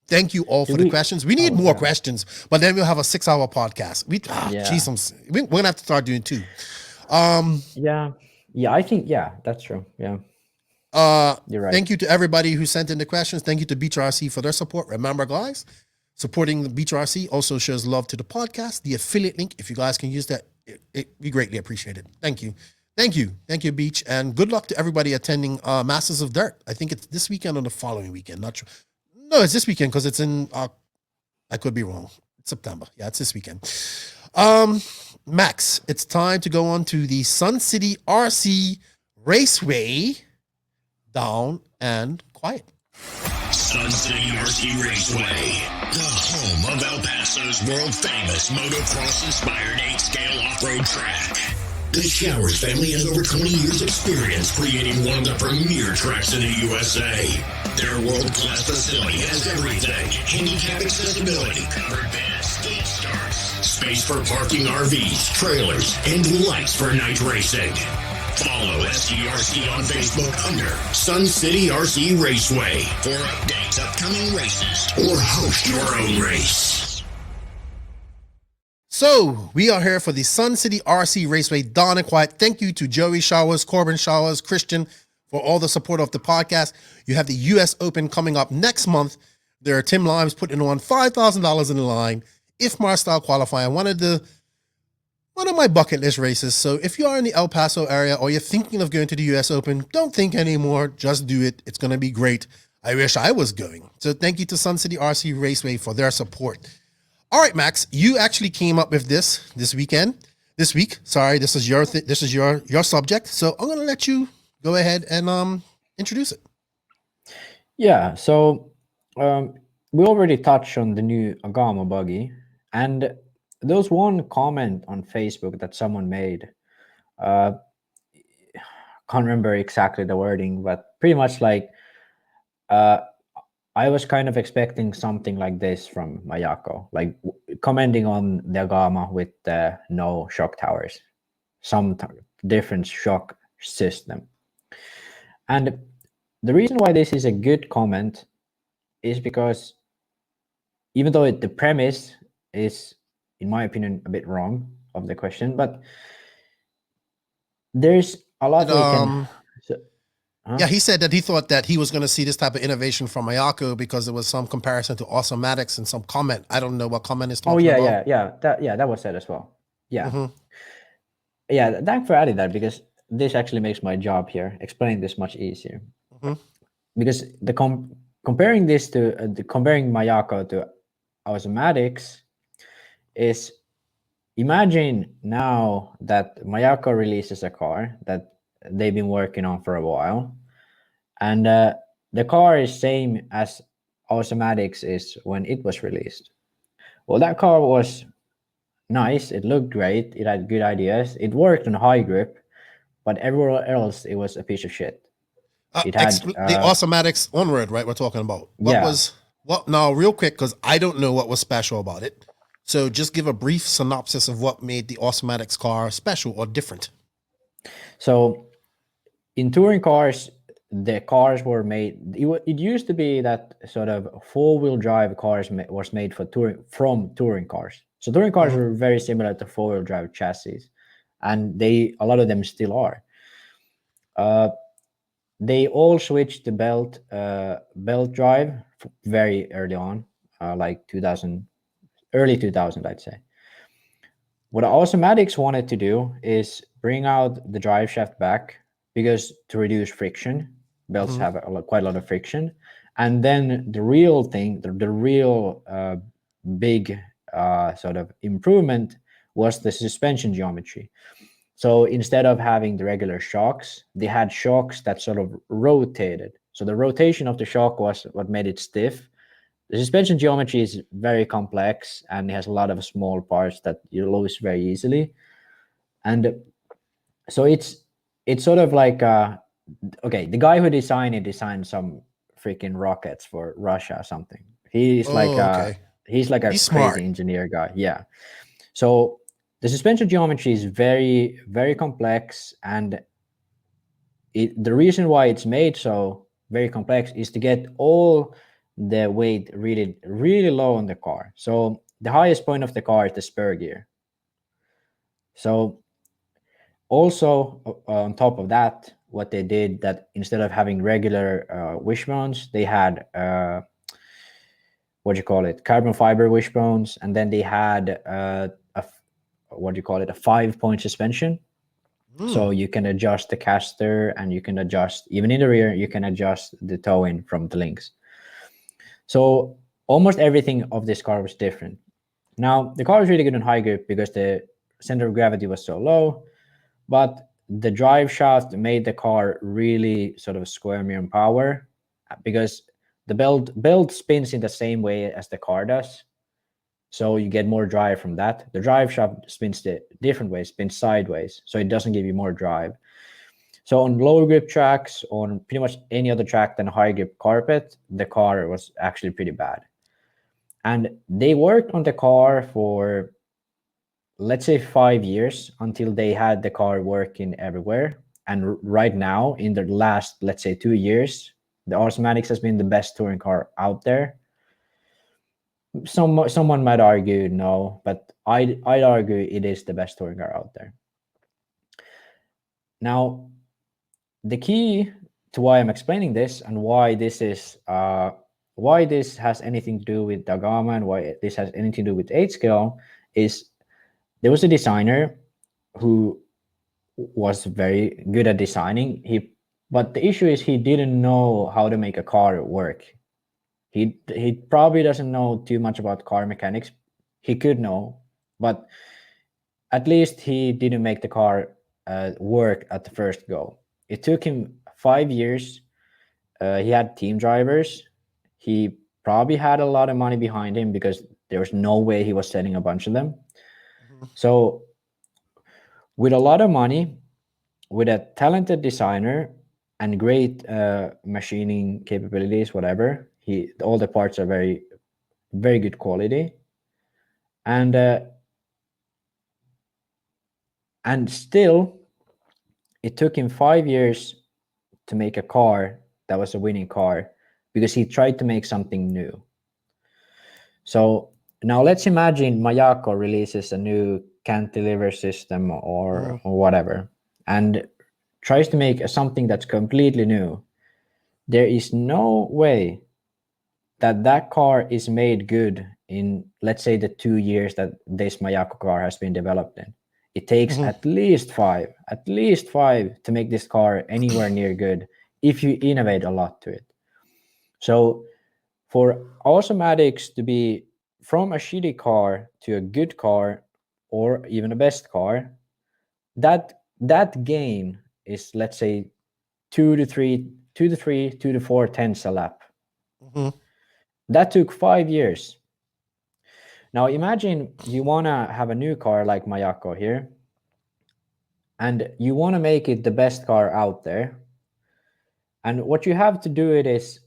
Thank you all for the questions. We need more questions, but then we'll have a 6-hour podcast. We're going to have to start doing 2. Yeah, I think, that's true. Yeah. You're right. Thank you to everybody who sent in the questions. Thank you to Beach RC for their support. Remember, guys, supporting the Beach RC also shows love to the podcast. The affiliate link, if you guys can use that, we greatly appreciate it. Thank you. Thank you, Beach. And good luck to everybody attending Masters of Dirt. I think it's this weekend or the following weekend. Not sure. No, it's this weekend because it's in, I could be wrong. It's September. Yeah, it's this weekend. Max, it's time to go on to the Sun City RC Raceway. Down and quiet. Sun City RC Raceway, the home of El Paso's world-famous motocross-inspired 8-scale off-road track. The Showers family has over 20 years experience creating one of the premier tracks in the USA. Their world-class facility has everything: handicap accessibility, covered beds, skate starts, space for parking RVs, trailers, and lights for night racing. Follow SCRC on Facebook under Sun City RC Raceway for updates, upcoming races, or host your own race. So we are here for the Sun City RC Raceway Dawn and Quiet. Thank you to Joey Showers, Corbin Showers, Christian for all the support of the podcast. You have the US Open coming up next month. There are Tim Limes putting on $5,000 in the line if Marstyle qualify. I wanted to one of my bucket list races. So if you are in the El Paso area or you're thinking of going to the US Open, don't think anymore. Just do it. It's going to be great. I wish I was going. So thank you to Sun City RC Raceway for their support. All right, Max, you actually came up with this week. Sorry, this is your subject. So I'm going to let you go ahead and introduce it. Yeah, so we already touched on the new Agama buggy, and there was one comment on Facebook that someone made. Can't remember exactly the wording, but pretty much like I was kind of expecting something like this from Mayako, like commenting on the Agama with no shock towers, some different shock system. And the reason why this is a good comment is because even though the premise is, in my opinion, a bit wrong of the question, but there's a lot we can... Yeah, he said that he thought that he was going to see this type of innovation from Mayako because there was some comparison to Awesomatics and some comment. I don't know what comment is talking about. That was said as well. Yeah. Yeah, thanks for adding that, because this actually makes my job here explaining this much easier. Because the comparing this to comparing Mayako to Awesomatics is, imagine now that Mayako releases a car that they've been working on for a while, and the car is same as Awesomatics is when it was released. Well, that car was nice, it looked great, it had good ideas, it worked on high grip, but everywhere else it was a piece of shit. It had the Awesomatics Onward, right? We're talking about what now, real quick, because I don't know what was special about it. So just give a brief synopsis of what made the Awesomatics car special or different. So in touring cars, the cars were made, it used to be that sort of four-wheel drive cars was made for touring cars. So touring cars were very similar to four-wheel drive chassis, and a lot of them still are. They all switched to belt drive very early on, like early 2000, I'd say. What Awesomatics wanted to do is bring out the drive shaft back, because to reduce friction, belts have quite a lot of friction. And then the real thing, the real big sort of improvement was the suspension geometry. So instead of having the regular shocks, they had shocks that sort of rotated. So the rotation of the shock was what made it stiff. The suspension geometry is very complex and it has a lot of small parts that you lose very easily. And so it's sort of like, okay, the guy who designed some freaking rockets for Russia or something. He's like a crazy smart engineer guy. Yeah. So the suspension geometry is very, very complex, and the reason why it's made so very complex is to get all the weight really, really low on the car. So the highest point of the car is the spur gear. So also on top of that, what they did, that instead of having regular wishbones, they had carbon fiber wishbones, and then they had a 5-point suspension. So you can adjust the caster, and you can adjust, even in the rear, you can adjust the toe-in from the links. So almost everything of this car was different. Now, the car was really good on high grip because the center of gravity was so low, but the drive shaft made the car really sort of squirmy on power, because the belt spins in the same way as the car does. So you get more drive from that. The drive shaft spins the different way, spins sideways, so it doesn't give you more drive. So on lower grip tracks, on pretty much any other track than high grip carpet, the car was actually pretty bad. And they worked on the car for, let's say, 5 years, until they had the car working everywhere. And right now, in the last, let's say, 2 years, the Awesomatics has been the best touring car out there. Someone might argue no, but I'd argue it is the best touring car out there. Now, the key to why I'm explaining this, and why this has anything to do with Dagama, and why this has anything to do with 8 scale, is there was a designer who was very good at designing. But the issue is he didn't know how to make a car work. He probably doesn't know too much about car mechanics. He could know, but at least he didn't make the car work at the first go. It took him 5 years. He had team drivers. He probably had a lot of money behind him because there was no way he was selling a bunch of them. So with a lot of money, with a talented designer and great machining capabilities, whatever, all the parts are very, very good quality. And still, it took him 5 years to make a car that was a winning car because he tried to make something new. So now let's imagine Mayako releases a new cantilever system or whatever, and tries to make something that's completely new. There is no way that car is made good in, let's say, the 2 years that this Mayako car has been developed in. It takes at least five to make this car anywhere near good if you innovate a lot to it. So for automatics to be from a shitty car to a good car or even a best car, that gain is, let's say, 2 to 4 tenths a lap. That took 5 years. Now imagine you want to have a new car like Mayako here, and you want to make it the best car out there. And what you have to do it is,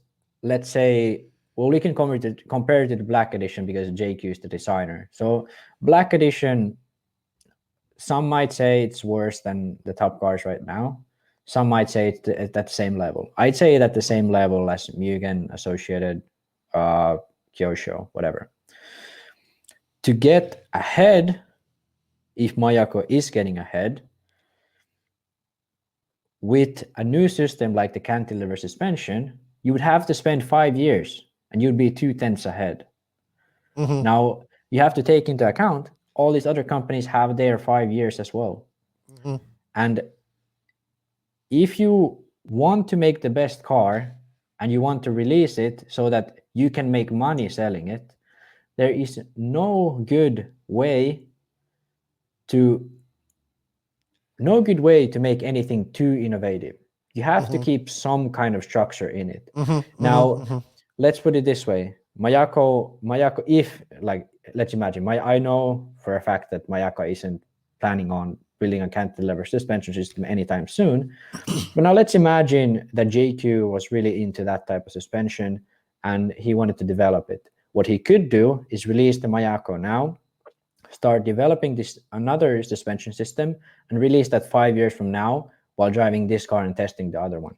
let's say, well, we can compare it to the Black Edition because JQ is the designer. So Black Edition, some might say it's worse than the top cars right now. Some might say it's at that same level. I'd say it at the same level as Mugen, Associated, Kyosho, whatever. To get ahead, if Mayako is getting ahead, with a new system like the cantilever suspension, you would have to spend 5 years and you'd be 2 tenths ahead. Now, you have to take into account all these other companies have their 5 years as well. And if you want to make the best car and you want to release it so that you can make money selling it, there is no good way to make anything too innovative. You have to keep some kind of structure in it. Now, let's put it this way. Mayako, if, like, let's imagine, I know for a fact that Mayako isn't planning on building a cantilever suspension system anytime soon. But now let's imagine that JQ was really into that type of suspension and he wanted to develop it. What he could do is release the Mayako now, start developing this another suspension system, and release that 5 years from now while driving this car and testing the other one.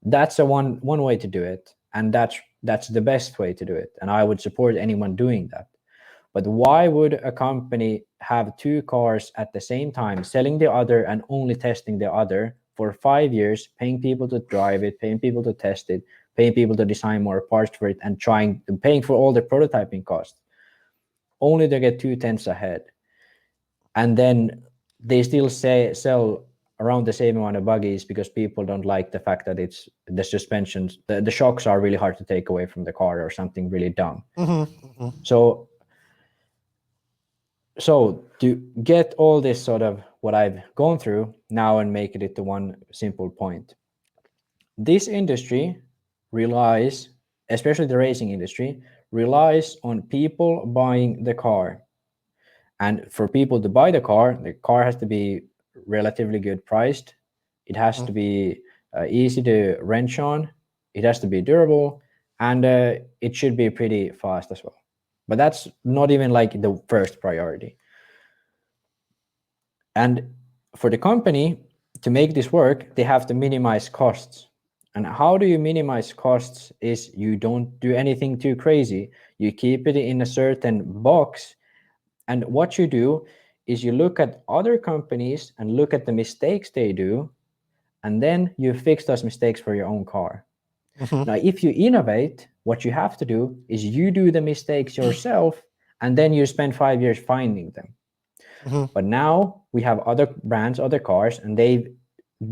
That's one way to do it, and that's the best way to do it. And I would support anyone doing that. But why would a company have two cars at the same time, selling the other and only testing the other for 5 years, paying people to drive it, paying people to test it, paying people to design more parts for it, and paying for all the prototyping costs, only to get 2 tenths ahead? And then they still sell around the same amount of buggies because people don't like the fact that it's the suspensions, the shocks are really hard to take away from the car or something really dumb. So to get all this sort of what I've gone through now and make it to one simple point. This industry relies, especially the racing industry, relies on people buying the car. And for people to buy the car has to be relatively good priced. It has to be easy to wrench on. It has to be durable, and it should be pretty fast as well. But that's not even like the first priority. And for the company to make this work, they have to minimize costs. And how do you minimize costs is you don't do anything too crazy. You keep it in a certain box. And what you do is you look at other companies and look at the mistakes they do, and then you fix those mistakes for your own car. Now, if you innovate, what you have to do is you do the mistakes yourself, and then you spend 5 years finding them. But now we have other brands, other cars, and they've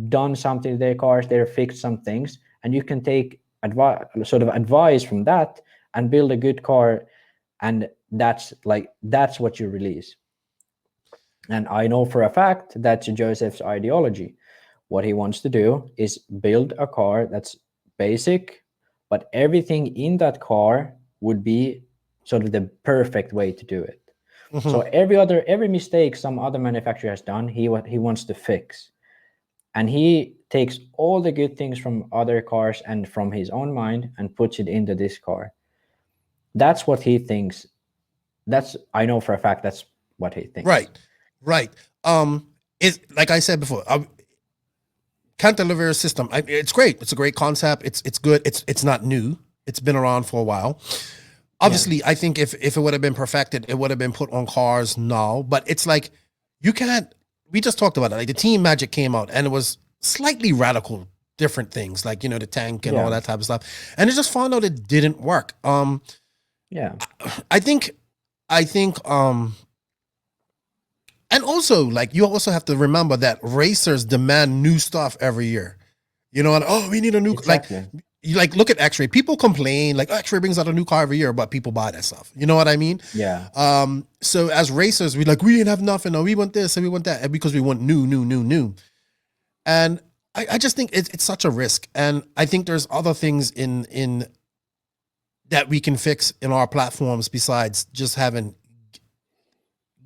done something to their cars. They've fixed some things, and you can take advice from that and build a good car, and that's what you release. And I know for a fact that's Joseph's ideology. What he wants to do is build a car that's basic, but everything in that car would be sort of the perfect way to do it. So every mistake some other manufacturer has done, he wants to fix. And he takes all the good things from other cars and from his own mind and puts it into this car. That's what he thinks. I know for a fact that's what he thinks. Right. It's like I said before, cantilever system. It's great. It's a great concept. It's good. It's not new. It's been around for a while. Obviously, I think if it would have been perfected, it would have been put on cars now. But it's like you can't. We just talked about it. Like the Team Magic came out, and it was slightly radical, different things, like the tank and all that type of stuff. And it just found out it didn't work. I think, and also like you also have to remember that racers demand new stuff every year. And we need a new like look at X-Ray. People complain like X-Ray brings out a new car every year, but people buy that stuff. You know what I mean? Yeah. So as racers, we didn't have nothing. No, we want this and we want that, and because we want new. And I just think it's such a risk. And I think there's other things in that we can fix in our platforms besides just having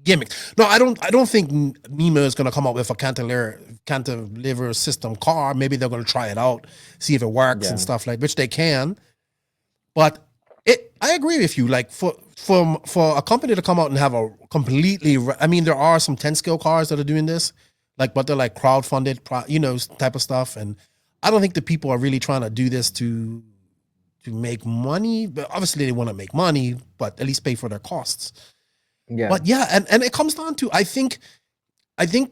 gimmicks. No, I don't think NEMA is going to come up with a cantilever system car. Maybe they're going to try it out, see if it works and stuff which they can. But I agree with you. Like for a company to come out and have a completely, there are some 10 scale cars that are doing this, but they're like crowdfunded, type of stuff. And I don't think the people are really trying to do this to make money. But obviously they want to make money, but at least pay for their costs. Yeah. But and it comes down to I think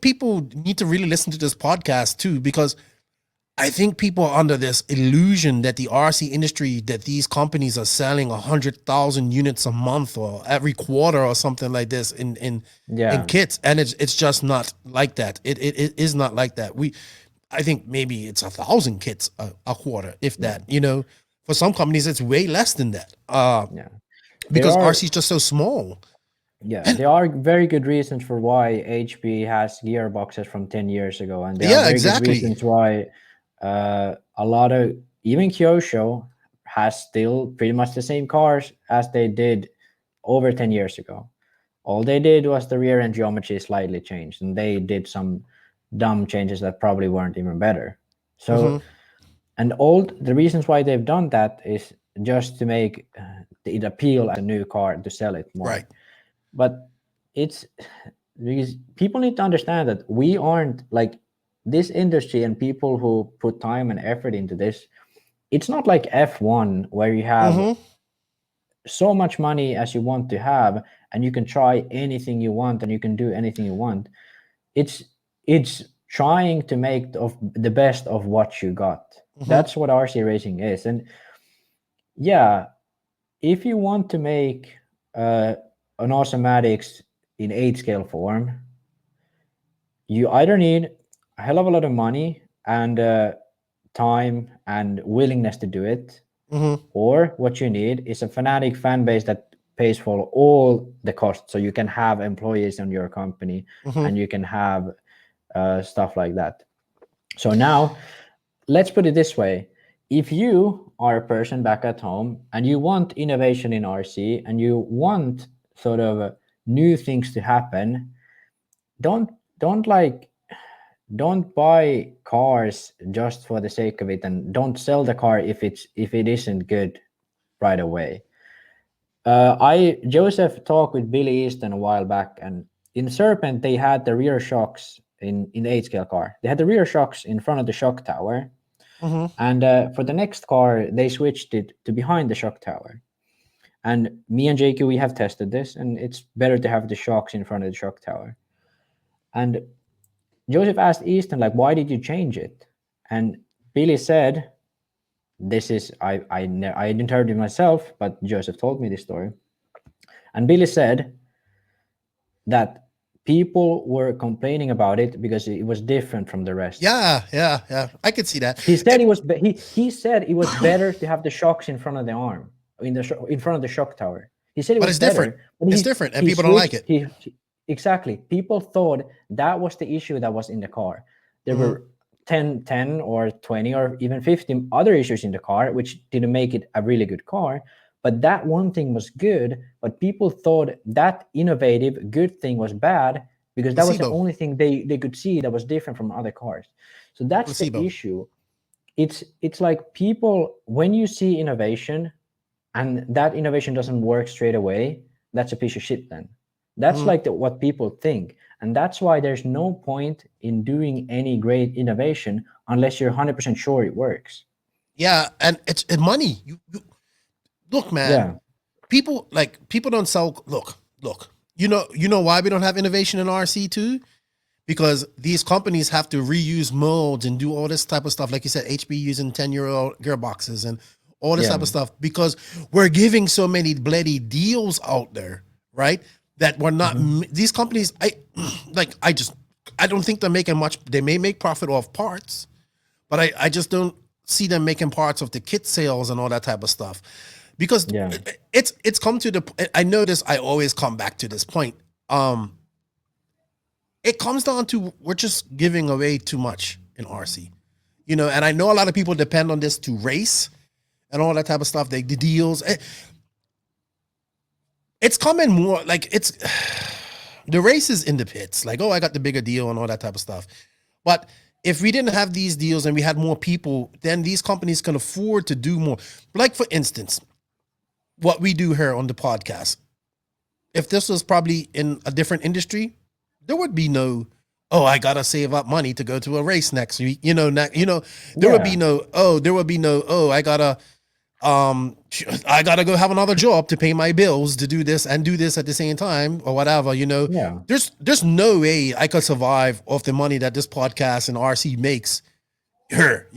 people need to really listen to this podcast too, because I think people are under this illusion that the RC industry, that these companies are selling 100,000 units a month or every quarter or something like this in kits, and it's just not like that. It is not like that. I think maybe it's 1,000 kits a quarter, if that. For some companies it's way less than that. Because RC is just so small. Yeah, there are very good reasons for why HP has gearboxes from 10 years ago. And there are very good reasons why a lot of, even Kyosho has still pretty much the same cars as they did over 10 years ago. All they did was the rear end geometry slightly changed, and they did some dumb changes that probably weren't even better. So, and the reasons why they've done that is just to make it appeal as a new car, to sell it more. Right. But it's because people need to understand that we aren't like this industry, and people who put time and effort into this, it's not like F1 where you have so much money as you want to have and you can try anything you want and you can do anything you want. It's trying to make the best of what you got. That's what RC racing is. And if you want to make an Automatics in 8 scale form, you either need a hell of a lot of money and time and willingness to do it, or what you need is a fanatic fan base that pays for all the costs, so you can have employees in your company and you can have stuff like that. So now let's put it this way. If you are a person back at home and you want innovation in RC and you want sort of new things to happen, don't buy cars just for the sake of it, and don't sell the car if it isn't good right away. Joseph talked with Billy Easton a while back, and in Serpent they had the rear shocks in the 8 scale car. They had the rear shocks in front of the shock tower, and for the next car they switched it to behind the shock tower. And me and JQ, we have tested this, and it's better to have the shocks in front of the shock tower. And Joseph asked Easton, why did you change it? And Billy said, I didn't heard it myself, but Joseph told me this story. And Billy said that people were complaining about it because it was different from the rest. Yeah. I could see that. He said he said it was better to have the shocks in front of the arm, in front of the shock tower. He said it But was it's different. better. But It's different, and people don't like it. Exactly. People thought that was the issue that was in the car. There were 10 or 20 or even 50 other issues in the car, which didn't make it a really good car. But that one thing was good, but people thought that innovative good thing was bad because that was the only thing they could see that was different from other cars. So that's the issue. It's like people, when you see innovation and that innovation doesn't work straight away, that's a piece of shit then. That's like what people think. And that's why there's no point in doing any great innovation unless you're 100% sure it works. Yeah, and it's money. You look, man. People don't sell. Look. You know why we don't have innovation in RC too? Because these companies have to reuse molds and do all this type of stuff. Like you said, HP using 10-year-old gearboxes and all this type of stuff, because we're giving so many bloody deals out there, right? That we're not, these companies, I don't think they're making much. They may make profit off parts, but I just don't see them making parts of the kit sales and all that type of stuff. Because it's come to the, I notice I always come back to this point. It comes down to, we're just giving away too much in RC, and I know a lot of people depend on this to race and all that type of stuff. The deals, it's coming more like the race is in the pits. Like, oh, I got the bigger deal and all that type of stuff. But if we didn't have these deals and we had more people, then these companies can afford to do more. Like, for instance, what we do here on the podcast, if this was probably in a different industry, there would be no, oh, I gotta save up money to go to a race next week. There would be no, oh, I gotta go have another job to pay my bills to do this and do this at the same time or whatever. There's no way I could survive off the money that this podcast and RC makes here.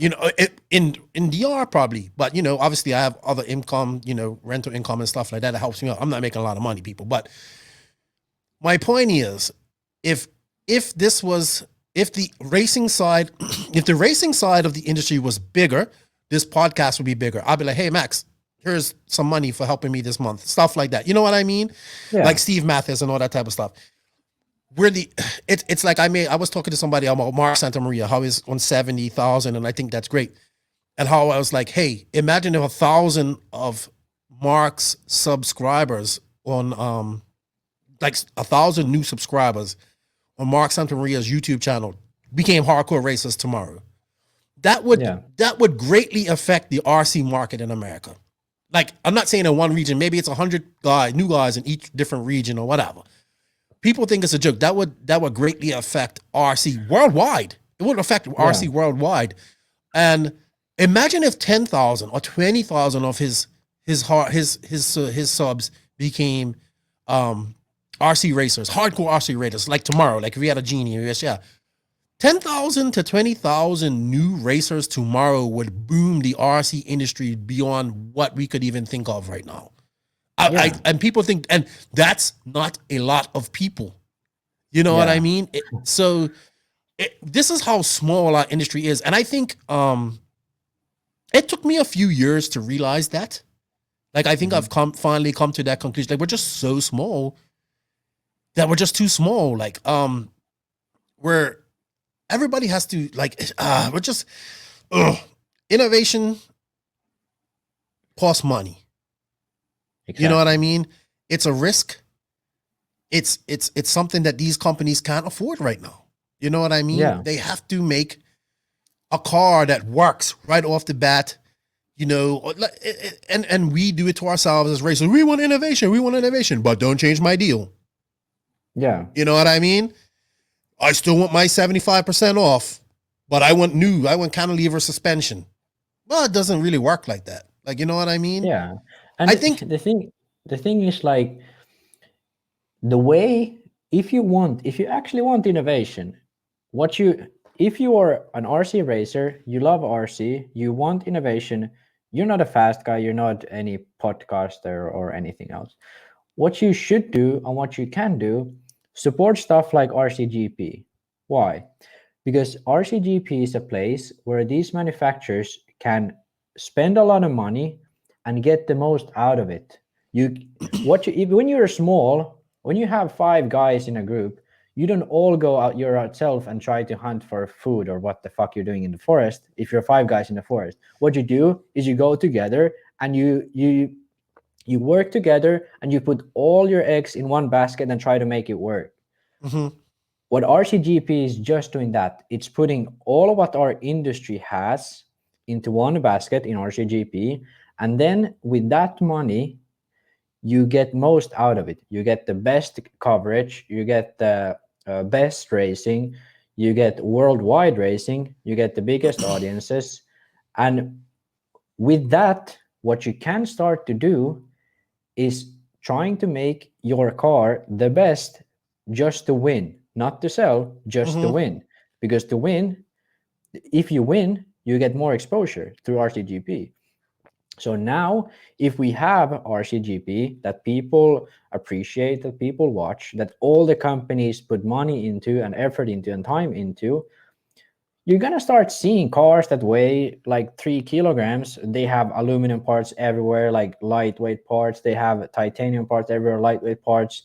In DR probably, but obviously I have other income, rental income and stuff like that helps me out. I'm not making a lot of money, people, but my point is, if the racing side of the industry was bigger, this podcast would be bigger. I'll be like, hey, Max, here's some money for helping me this month. Stuff like that. You know what I mean? Yeah. Like Steve Mathis and all that type of stuff. It's like I was talking to somebody about Mark Santamaria, how he's on 70,000, and I think that's great. And how I was like, hey, imagine if 1,000 of Mark's subscribers on like 1,000 new subscribers on Mark Santamaria's YouTube channel became hardcore racers tomorrow. That would greatly affect the RC market in America. Like, I'm not saying in one region, maybe it's 100 new guys in each different region or whatever. People think it's a joke. That would greatly affect RC worldwide. It would affect RC worldwide. And imagine if 10,000 or 20,000 of his subs became RC racers, hardcore RC racers, like tomorrow, like if we had a genie, 10,000 to 20,000 new racers tomorrow would boom the RC industry beyond what we could even think of right now. And people think, and that's not a lot of people. You know what I mean? This is how small our industry is. And I think it took me a few years to realize that. Like, I think I've finally come to that conclusion. Like, we're just so small that we're just too small. Like, where everybody has to, like, we're just, innovation costs money. Exactly. You know what I mean? It's a risk. It's something that these companies can't afford right now. You know what I mean? Yeah. They have to make a car that works right off the bat, and we do it to ourselves as racers. We want innovation, but don't change my deal. Yeah. You know what I mean? I still want my 75% off, but I want cantilever suspension. Well, it doesn't really work like that. Like, you know what I mean? Yeah. And I think the thing is, like, the way, if you actually want innovation, if you are an RC racer, you love RC, you want innovation, you're not a fast guy, you're not any podcaster or anything else. What you should do and what you can do, support stuff like RCGP. Why? Because RCGP is a place where these manufacturers can spend a lot of money and get the most out of it. When you're small, when you have 5 guys in a group, you don't all go out yourself and try to hunt for food or what the fuck you're doing in the forest. If you're 5 guys in the forest, what you do is you go together and you work together and you put all your eggs in one basket and try to make it work. Mm-hmm. What RCGP is just doing that. It's putting all of what our industry has into one basket in RCGP, and then with that money, you get most out of it. You get the best coverage, you get the best racing, you get worldwide racing, you get the biggest audiences, and with that, what you can start to do is trying to make your car the best just to win, not to sell, just to win. Because to win, if you win, you get more exposure through RCGP. So now, if we have RCGP that people appreciate, that people watch, that all the companies put money into and effort into and time into, you're going to start seeing cars that weigh like 3 kilograms. They have aluminum parts everywhere, like lightweight parts. They have titanium parts everywhere, lightweight parts.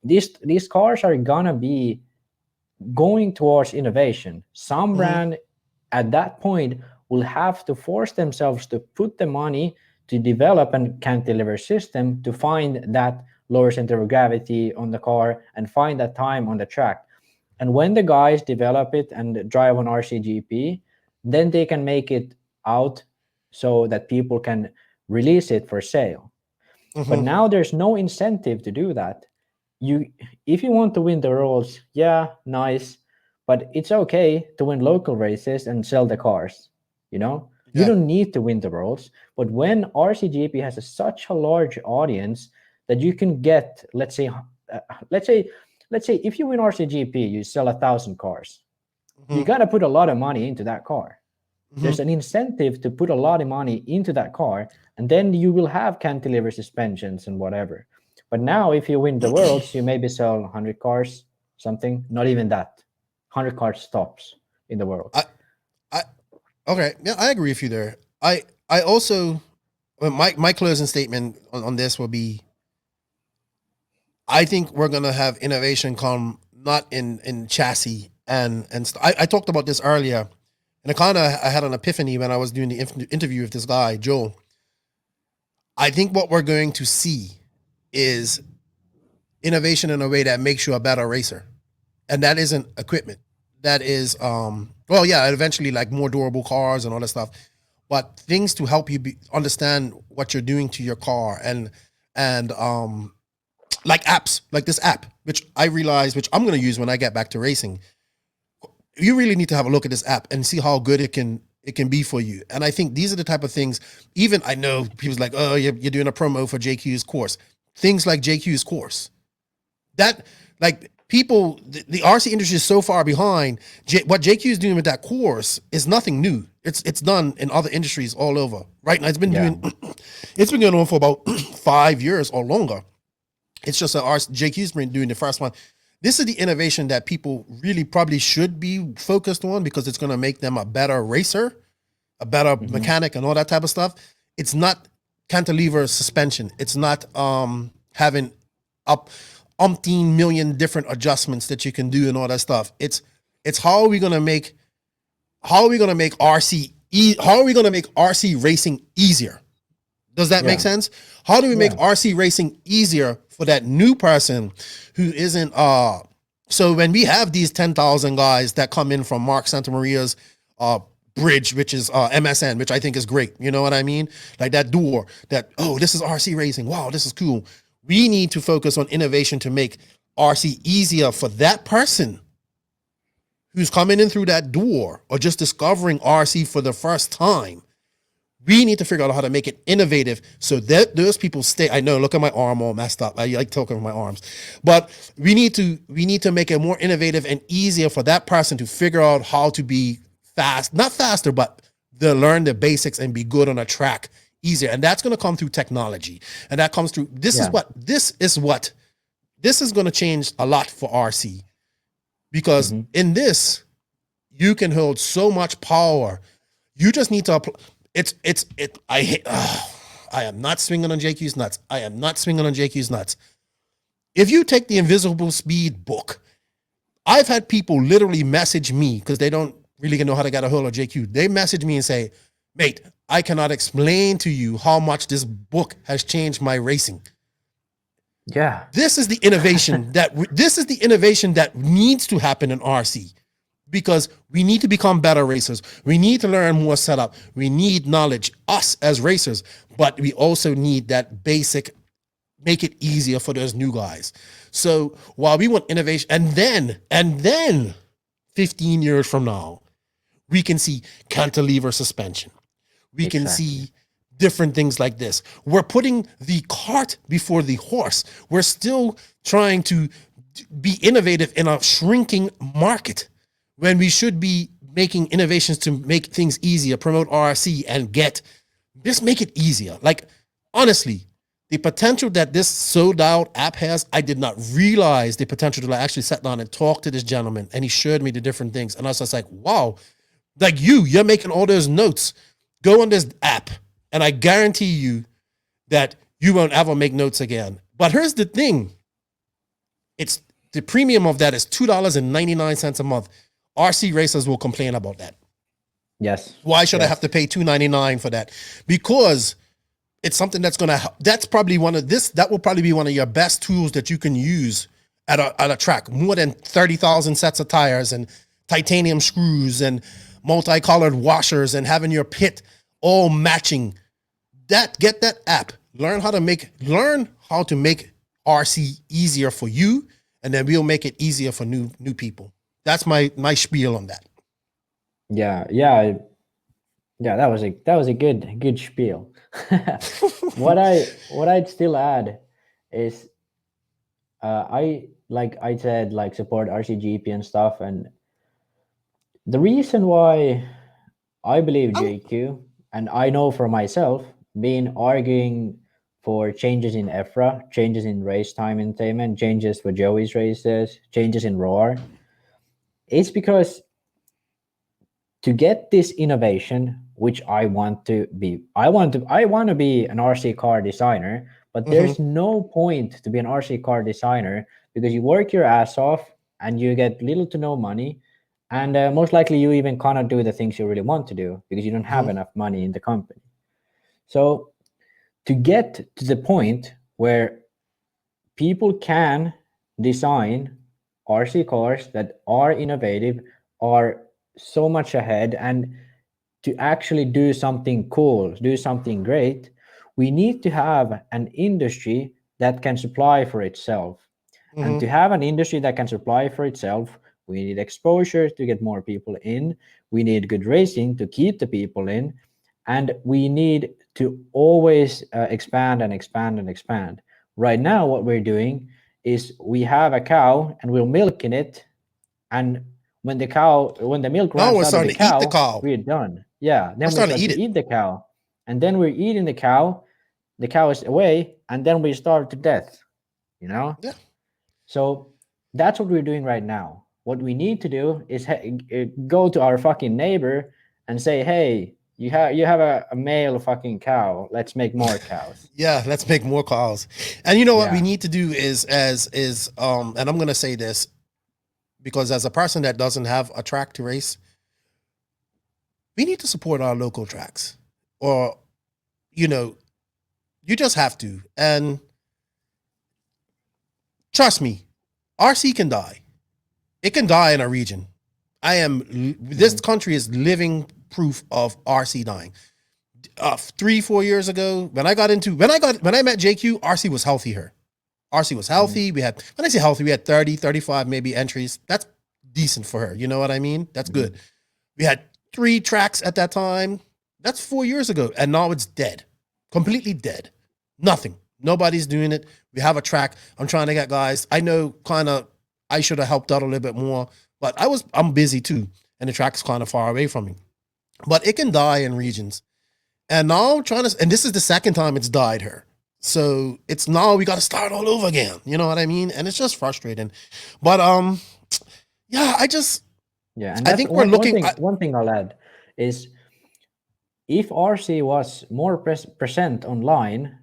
These cars are going to be going towards innovation. Some brand at that point will have to force themselves to put the money to develop and cantilever system to find that lower center of gravity on the car and find that time on the track. And when the guys develop it and drive on RCGP, then they can make it out so that people can release it for sale. But now there's no incentive to do that. If you want to win the worlds, yeah, nice, but it's okay to win local races and sell the cars. You don't need to win the worlds. But when RCGP has such a large audience that you can get, let's say if you win RCGP, you sell 1,000 cars. You got to put a lot of money into that car. There's an incentive to put a lot of money into that car, and then you will have cantilever suspensions and whatever. But now, if you win the worlds, you maybe sell 100 cars, something. Not even that. 100 cars stops in the world. Okay, yeah, I agree with you there. I also, my closing statement on this will be, I think we're gonna have innovation come not in chassis and I talked about this earlier, and I had an epiphany when I was doing the interview with this guy Joel. I think what we're going to see is innovation in a way that makes you a better racer, and that isn't equipment. That is, eventually like more durable cars and all that stuff, but things to help you understand what you're doing to your car and like apps, like this app, which I realize, which I'm going to use when I get back to racing. You really need to have a look at this app and see how good it can be for you. And I think these are the type of things, even I know people's like, oh, you're doing a promo for JQ's course. Things like JQ's course. That, like, people, the RC industry is so far behind. What JQ is doing with that course is nothing new. It's done in other industries all over. Right now, it's been going on for about 5 years or longer. It's just that JQ's been doing the first one. This is the innovation that people really probably should be focused on, because it's going to make them a better racer, a better mechanic, and all that type of stuff. It's not cantilever suspension. It's not having up umpteen million different adjustments that you can do and all that stuff. It's how are we going to make RC racing easier? Does that make sense? How do we make RC racing easier for that new person who isn't so when we have these 10,000 guys that come in from Mark Santamaria's bridge, which is MSN, which I think is great. You know what I mean? Like that door that, oh, this is RC racing. Wow, this is cool. We need to focus on innovation to make RC easier for that person who's coming in through that door or just discovering RC for the first time. We need to figure out how to make it innovative so that those people stay. I know, look at my arm all messed up. I like talking with my arms. But we need to make it more innovative and easier for that person to figure out how to be fast, not faster, but to learn the basics and be good on a track easier. And that's going to come through technology. And that comes through, this is what this is going to change a lot for RC because in this, you can hold so much power. You just need to apply. I am not swinging on JQ's nuts. I am not swinging on JQ's nuts. If you take the Invisible Speed book, I've had people literally message me because they don't really know how to get a hold of JQ. They message me and say, mate, I cannot explain to you how much this book has changed my racing. Yeah. This is the innovation that needs to happen in RC because we need to become better racers. We need to learn more setup. We need knowledge, us as racers, but we also need that basic, make it easier for those new guys. So while we want innovation, and then 15 years from now, we can see cantilever suspension. We can see different things like this. We're putting the cart before the horse. We're still trying to be innovative in a shrinking market when we should be making innovations to make things easier, promote RC, and just make it easier. Like, honestly, the potential that this Sold Out app has, I did not realize the potential to actually sit down and talk to this gentleman, and he showed me the different things. And I was just like, wow, like you're making all those notes. Go on this app, and I guarantee you that you won't ever make notes again. But here's the thing. It's the premium of that is $2.99 a month. RC racers will complain about that. Yes. Why should I have to pay $2.99 for that? Because it's something that's going to help. That will probably be one of your best tools that you can use at a track. More than 30,000 sets of tires and titanium screws and multicolored washers and having your pit all matching. Get that app. Learn how to make RC easier for you, and then we'll make it easier for new people. That's my spiel on that. Yeah. That was a good spiel. What I'd still add is, I said support RCGP and stuff, and the reason why I believe JQ, and I know for myself, been arguing for changes in EFRA, changes in race time entertainment, changes for Joey's races, changes in ROAR, it's because to get this innovation, which I want to be an RC car designer, but there's no point to be an RC car designer because you work your ass off and you get little to no money. And most likely you even cannot do the things you really want to do because you don't have enough money in the company. So to get to the point where people can design RC cars that are innovative, are so much ahead, and to actually do something cool, do something great, we need to have an industry that can supply for itself. And to have an industry that can supply for itself, we need exposure to get more people in. We need good racing to keep the people in. And we need to always expand and expand and expand. Right now, what we're doing is we have a cow and we're milking it. And when the milk runs out of the cow, we're done. Yeah, then we start to eat the cow. And then we're eating the cow is away, and then we starve to death, Yeah. So that's what we're doing right now. What we need to do is go to our fucking neighbor and say, hey, you have a male fucking cow. Let's make more cows. Yeah, let's make more cows. And you know what we need to do is and I'm going to say this because as a person that doesn't have a track to race, we need to support our local tracks, or, you just have to. And trust me, RC can die. It can die in a region. This country is living proof of RC dying. 3-4 years ago, when I met JQ, RC was healthy here. RC was healthy. When I say healthy, we had 30, 35 maybe entries. That's decent for her. You know what I mean? That's good. We had 3 tracks at that time. That's 4 years ago. And now it's dead. Completely dead. Nothing. Nobody's doing it. We have a track. I'm trying to get guys. I know I should have helped out a little bit more, but I'm busy too. And the track's kind of far away from me. But it can die in regions. And now and this is the second time it's died here. So it's now we got to start all over again. You know what I mean? And it's just frustrating. But yeah, And I that's think we're looking. one thing I'll add is if RC was more present online,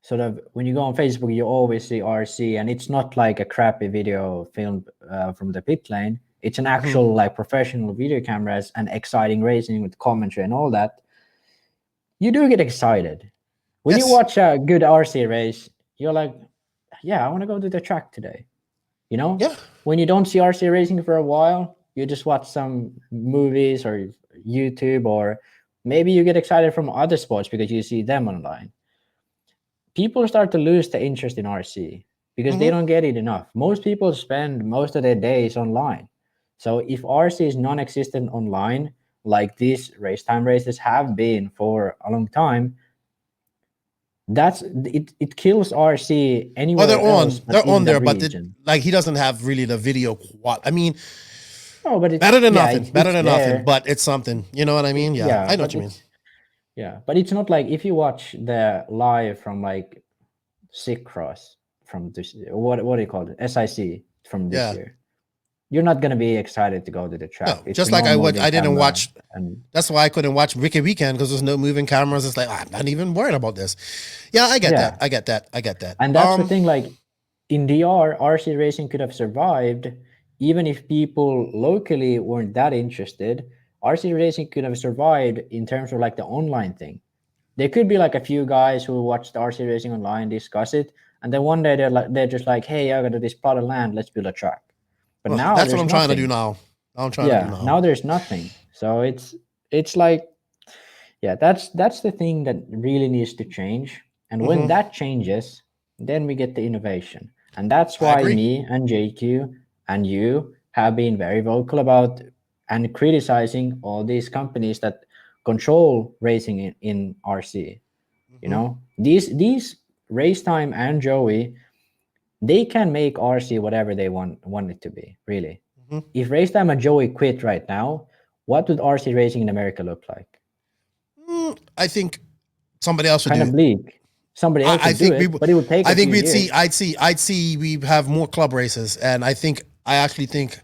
sort of when you go on Facebook, you always see RC, and it's not like a crappy video filmed from the pit lane. It's an actual like professional video cameras and exciting racing with commentary and all that. You do get excited when you watch a good RC race. You're like, yeah, I want to go to the track today. You know, when you don't see RC racing for a while, you just watch some movies or YouTube, or maybe you get excited from other sports because you see them online. People start to lose the interest in RC because they don't get it enough. Most people spend most of their days online. So if RC is non-existent online, like these race time races have been for a long time, it kills RC anywhere else. They're on there, but like he doesn't have really the video quality. I mean, no, but it's better than nothing. It's Nothing, there. but it's something. You know what I mean? Yeah, I know what you mean. Yeah, but it's not like if you watch the live from like Sick Cross from this, what do you call it? SIC from this year. You're not gonna be excited to go to the track. No, just like I didn't watch, and that's why I couldn't watch Ricky Weekend because there's no moving cameras. It's like I'm not even worried about this. Yeah, I get that. I get that. And that's the thing. Like in DR, RC racing could have survived even if people locally weren't that interested. RC racing could have survived in terms of like the online thing. There could be like a few guys who watch the RC racing online, discuss it, and then one day they're just like, hey, I got this plot of land, let's build a track. But now that's what I'm trying to do now. Now there's nothing. So it's like, yeah, that's the thing that really needs to change. And when that changes, then we get the innovation. And that's why me and JQ and you have been very vocal about and criticizing all these companies that control racing in RC. You know, these Race Time and Joey, they can make RC whatever they want it to be, really. If Race Time and Joey quit right now, what would RC racing in America look like? I think somebody else would kind of bleak. Somebody else would do it, but it would take. I think we'd see. I'd see. We have more club races, and I actually think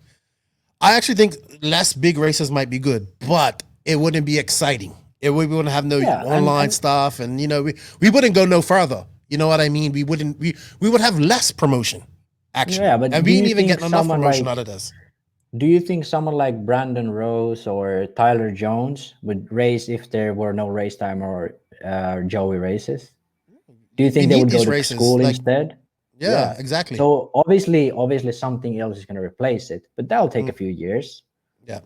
less big races might be good, but it wouldn't be exciting. We wouldn't have no online stuff, and we wouldn't go no further. You know what I mean? We would have less promotion, actually. Yeah, but and we didn't even get enough promotion out of this. Do you think someone like Brandon Rose or Tyler Jones would race if there were no Race Time or Joey races? Do you think they would go to school instead? Yeah, exactly. So obviously something else is going to replace it, but that'll take a few years. Yeah.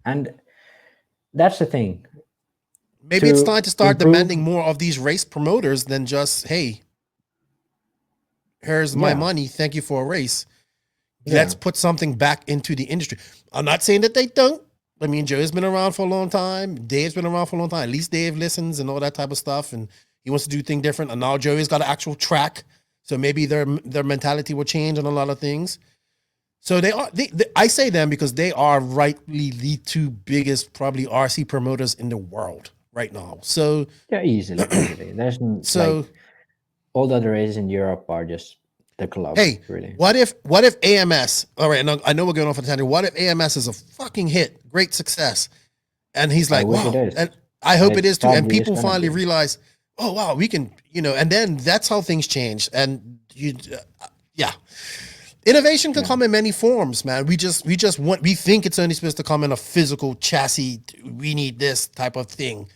And that's the thing. Maybe it's time to start demanding more of these race promoters than just, hey, here's my money. Thank you for a race. Let's put something back into the industry. I'm not saying that they don't. I mean, Joe's been around for a long time. Dave's been around for a long time. At least Dave listens and all that type of stuff. And he wants to do things different. And now Joey's got an actual track. So maybe their mentality will change on a lot of things. So I say them because they are rightly the two biggest probably RC promoters in the world right now. So yeah, easily. There's all the other races in Europe are just the club. Hey, really. What if AMS? All right, I know we're going off on a tangent. What if AMS is a fucking hit, great success, and he's like, wow, and I hope it is too. And people finally realize, oh wow, we can, and then that's how things change. And innovation can come in many forms, man. We think it's only supposed to come in a physical chassis. We need this type of thing.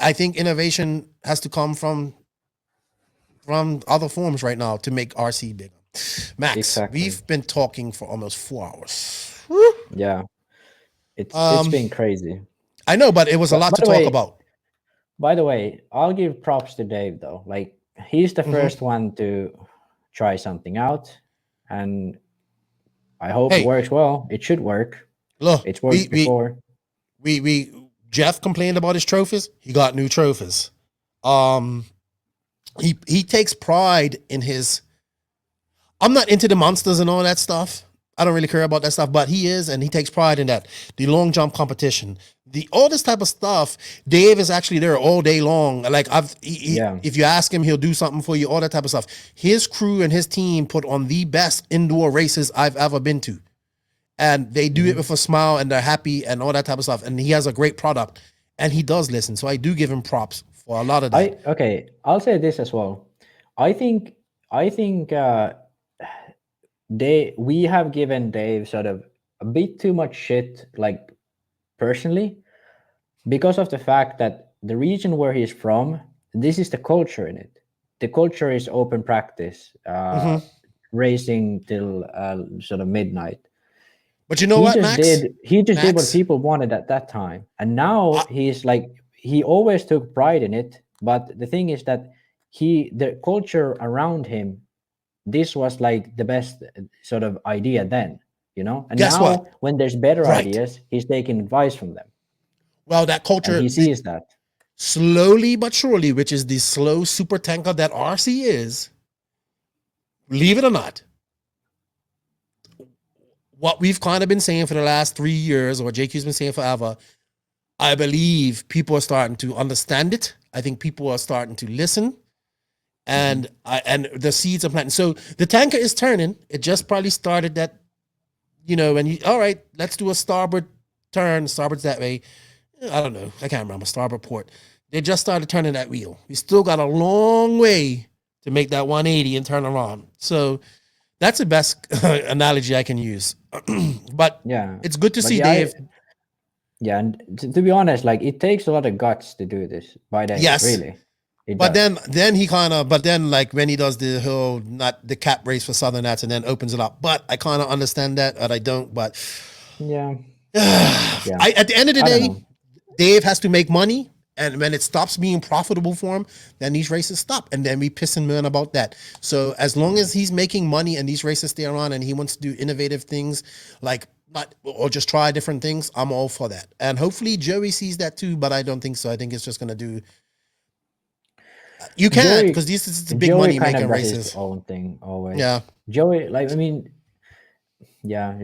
I think innovation has to come from other forms right now to make RC bigger. Max, we've been talking for almost 4 hours. Woo. Yeah, it's been crazy. I know, but it was a lot to talk about. By the way, I'll give props to Dave though. Like he's the first one to try something out, and I hope it works well. It should work. Look, it's worked before. Jeff complained about his trophies. He got new trophies. He takes pride in his. I'm not into the monsters and all that stuff. I don't really care about that stuff, but he is, and he takes pride in that. The long jump competition, all this type of stuff. Dave is actually there all day long. Like if you ask him, he'll do something for you. All that type of stuff. His crew and his team put on the best indoor races I've ever been to, and they do it with a smile, and they're happy, and all that type of stuff. And he has a great product, and he does listen. So I do give him props for a lot of that. I'll say this as well. I think we have given Dave sort of a bit too much shit, like personally, because of the fact that the region where he's from, this is the culture in it. The culture is open practice, racing till sort of midnight. But you know what, Max? He just did what people wanted at that time, and now he's like, he always took pride in it. But the thing is that the culture around him, this was like the best sort of idea then, you know? And guess now what? When there's better ideas, he's taking advice from them. Well, that culture, and he sees that. Slowly but surely, which is the slow super tanker that RC is, believe it or not, what we've kind of been saying for the last 3 years, or what JQ's been saying forever, I believe people are starting to understand it. I think people are starting to listen. And the seeds are planting. So the tanker is turning. It just probably started that, and all right, let's do a starboard turn. Starboard's that way. I don't know. I can't remember. Starboard port. They just started turning that wheel. We still got a long way to make that 180 and turn around. So that's the best analogy I can use. But yeah, it's good to see Dave. And to be honest, like, it takes a lot of guts to do this. By then, really. But then he kind of, like when he does the whole, not the cap race for Southern Nats and then opens it up. But I kind of understand that, and I don't. But yeah. At the end of the day, Dave has to make money, and when it stops being profitable for him, then these races stop, and then we piss and moan about that. So as long as he's making money and these races stay around, and he wants to do innovative things, or just try different things, I'm all for that. And hopefully Joey sees that too, but I don't think so. I think it's just gonna do. You can't, because this is the big money making races. His own thing always. Yeah, Joey,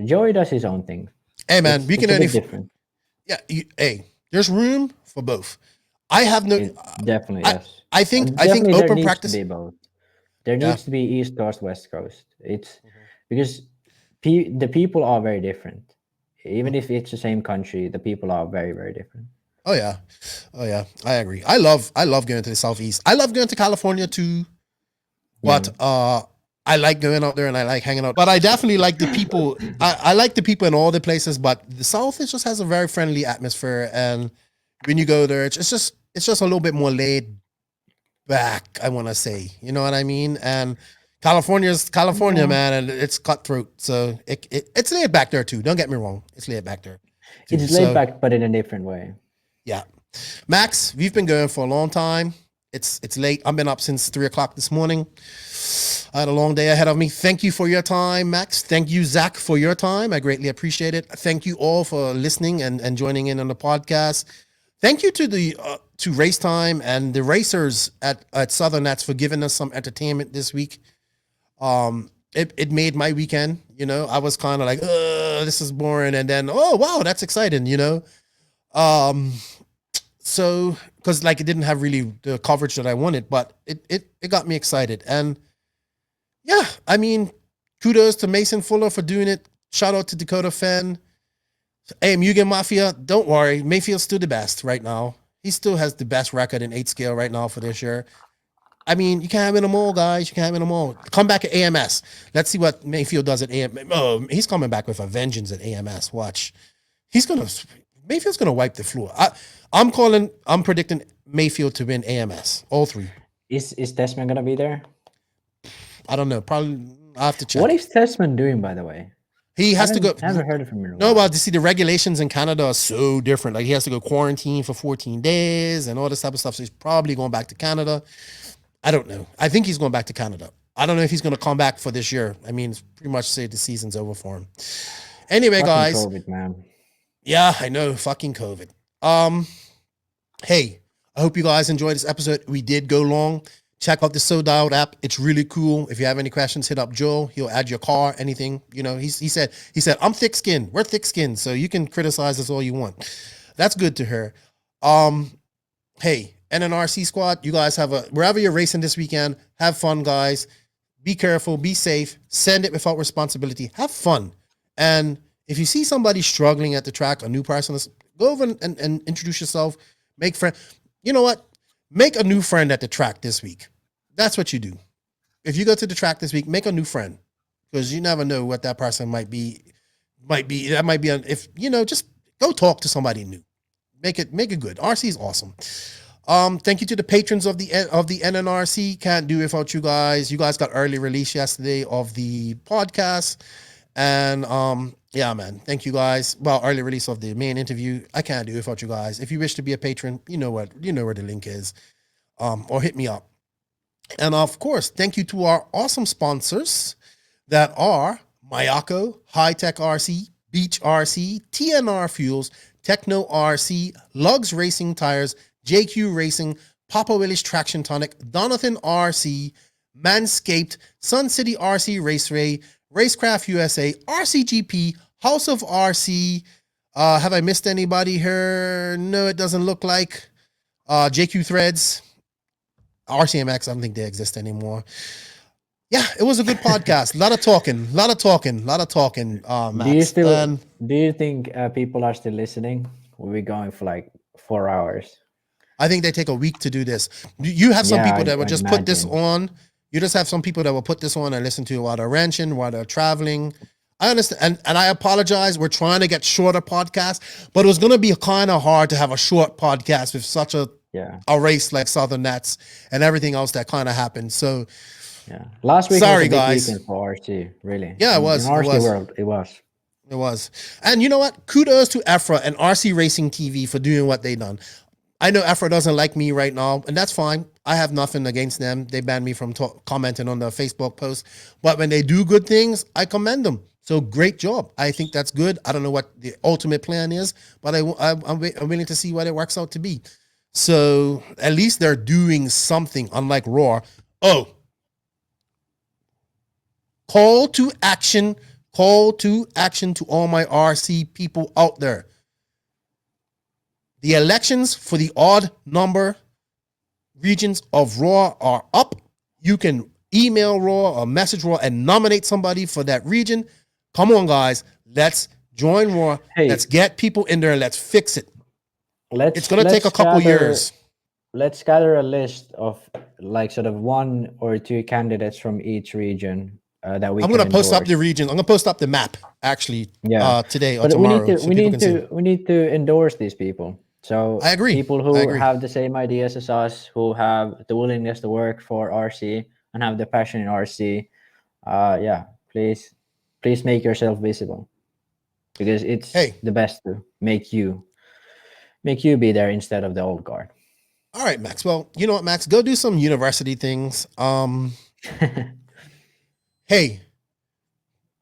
Joey does his own thing. Hey man, we can only different. Yeah, there's room for both. I have no definitely yes. I think open practice. There needs to be East Coast, West Coast. It's because the people are very different. Even if it's the same country, the people are very, very different. Oh yeah, I agree. I love going to the Southeast. I love going to California too, but I like going out there and I like hanging out. But I definitely like the people. I like the people in all the places. But the South just has a very friendly atmosphere, and when you go there, it's just a little bit more laid back. I want to say, you know what I mean? And California's California, man, and it's cutthroat. So it's laid back there too. Don't get me wrong, it's laid back there. It's laid back, but in a different way. Yeah. Max, we've been going for a long time. It's late. I've been up since 3:00 this morning. I had a long day ahead of me. Thank you for your time, Max. Thank you, Zach, for your time. I greatly appreciate it. Thank you all for listening and joining in on the podcast. Thank you to to Race Time and the racers at Southern Nats for giving us some entertainment this week. It made my weekend. I was kind of like, this is boring, and then wow, that's exciting. So because it didn't have really the coverage that I wanted, but it got me excited. And yeah, I mean, kudos to Mason Fuller for doing it. Shout out to Dakota Fenn. Hey, Mugen Mafia, don't worry. Mayfield's still the best right now. He still has the best record in 8 scale right now for this year. I mean, you can't win them all, guys. You can't win them all. Come back at AMS. Let's see what Mayfield does at AMS. Oh, he's coming back with a vengeance at AMS. Watch. Mayfield's going to wipe the floor. I'm predicting Mayfield to win AMS. All 3. Is Tessman going to be there? I don't know. Probably I have to check. What is Tessman doing, by the way? He has to go. I haven't heard of him in a while. No, well, you see, the regulations in Canada are so different. He has to go quarantine for 14 days and all this type of stuff. So he's probably going back to Canada. I don't know. I think he's going back to Canada. I don't know if he's going to come back for this year. I mean, it's pretty much say the season's over for him. Anyway, fucking guys. COVID, man. Yeah, I know. Fucking COVID. Hey, I hope you guys enjoyed this episode. We did go long. check out the So Dialed app. It's really cool. If you have any questions, hit up Joe. He'll add your car, anything. You know, he said, I'm thick skinned. We're thick skinned. So you can criticize us all you want. That's good to her. Hey, NNRC squad, you guys wherever you're racing this weekend, have fun, guys. Be careful, be safe, send it without responsibility. Have fun. And if you see somebody struggling at the track, a new person, go over and introduce yourself, make friends. You know what? Make a new friend at the track this week. That's what you do. If you go to the track this week, make a new friend, because you never know what that person might be. Just go talk to somebody new. Make it good. RC is awesome. Thank you to the patrons of the NNRC. Can't do it without you guys. You guys got early release yesterday of the podcast. And yeah, man, thank you guys. Well, early release of the main interview. I can't do it without you guys. If you wish to be a patron, you know where the link is. Or hit me up. And of course, thank you to our awesome sponsors that are Mayako, Hitec RC, Beach RC, TNR Fuels, Tekno RC, Lugs Racing Tires, JQ Racing, Papa Willis Traction Tonic, Donathan RC, Manscaped, Sun City RC Raceway, Racecraft USA, RCGP, House of RC. Have I missed anybody here? No, it doesn't look like. JQ Threads, RCMX, I don't think they exist anymore. Yeah, it was a good podcast. A lot of talking. Max. Do you think people are still listening? We'll be going for like 4 hours. I think they take a week to do this. You have some people that will just put this on. You just have some people that will put this on and listen to it while they're ranching, while they're traveling. I understand. And I apologize. We're trying to get shorter podcasts, but it was going to be kind of hard to have a short podcast with such a race like Southern Nats and everything else that kind of happened. So, yeah. Last week sorry, was a big guys. weekend for RC, really. Yeah, it was. In RC world, it was. It was. And you know what? Kudos to Efra and RC Racing TV for doing what they done. I know Efra doesn't like me right now, and that's fine. I have nothing against them. They banned me from commenting on the Facebook post. But when they do good things, I commend them. So great job. I think that's good. I don't know what the ultimate plan is, but I'm willing to see what it works out to be. So at least they're doing something, unlike Raw. Oh, call to action to all my RC people out there. The elections for the odd number regions of Raw are up. You can email Raw or message Raw and nominate somebody for that region. Come on, guys. Let's join Raw. Hey, let's get people in there. Let's fix it. It's going to take a couple years. Let's gather a list of like sort of 1 or 2 candidates from each region that we. I'm going to post up the region. I'm going to post up the map actually today or tomorrow. We need to endorse these people. So I agree. People who have the same ideas as us, who have the willingness to work for RC and have the passion in RC, please make yourself visible, because it's the best to make you be there instead of the old guard. All right, Max. Well, you know what, Max? Go do some university things. Hey,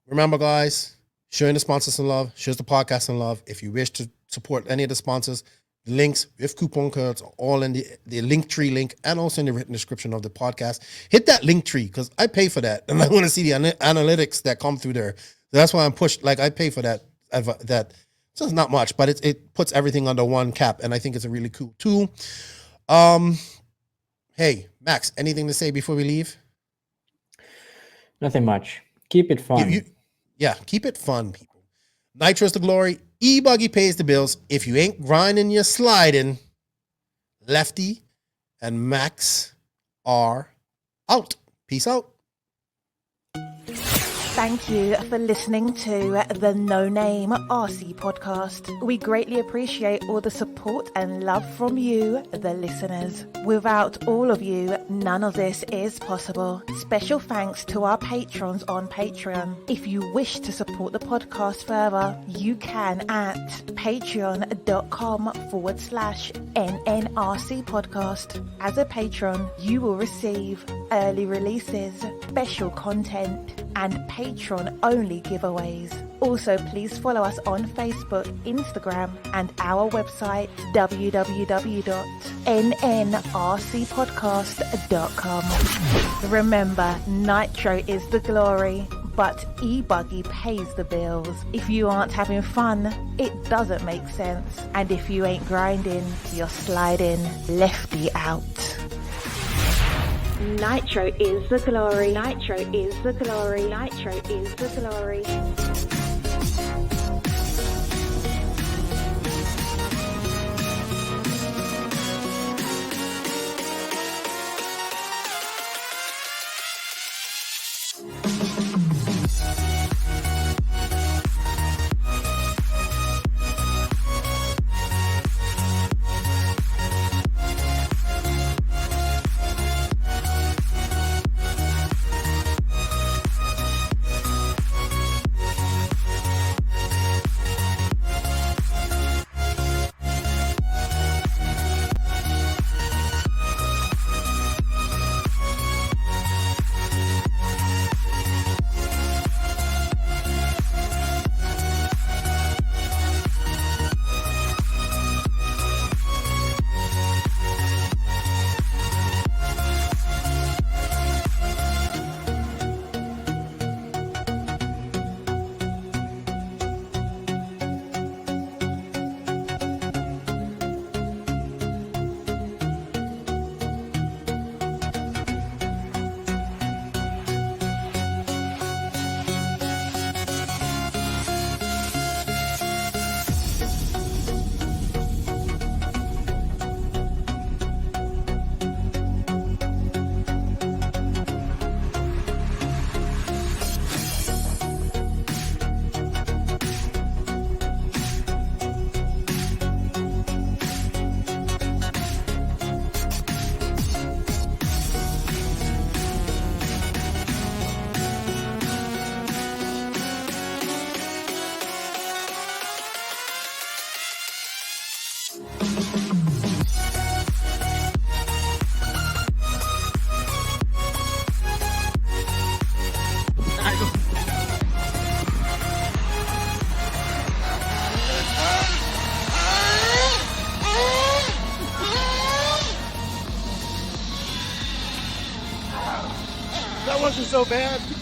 remember, guys, showing the sponsors some love, shows the podcast some love. If you wish to support any of the sponsors, links with coupon codes are all in the Linktree link and also in the written description of the podcast. Hit that Linktree because I pay for that and I want to see the analytics that come through there. That's why I'm pushed. Like I pay for that. So it's not much, but it puts everything under one cap, and I think it's a really cool tool. Hey, Max, anything to say before we leave? Nothing much. Keep it fun. Keep it fun, people. Nitro's the glory. E-Buggy pays the bills. If you ain't grinding, you're sliding. Lefty and Max are out. Peace out. Thank you for listening to the No Name RC podcast. We greatly appreciate all the support and love from you, the listeners. Without all of you, none of this is possible. Special thanks to our patrons on Patreon. If you wish to support the podcast further, you can at patreon.com/NNRC podcast. As a patron, you will receive early releases, special content, and Patreon-only giveaways. Also, please follow us on Facebook, Instagram, and our website, www.nnrcpodcast.com. Remember, Nitro is the glory, but e-buggy pays the bills. If you aren't having fun, it doesn't make sense. And if you ain't grinding, you're sliding lefty out. Nitro is the glory. Nitro is the glory. Nitro is the glory. That wasn't so bad.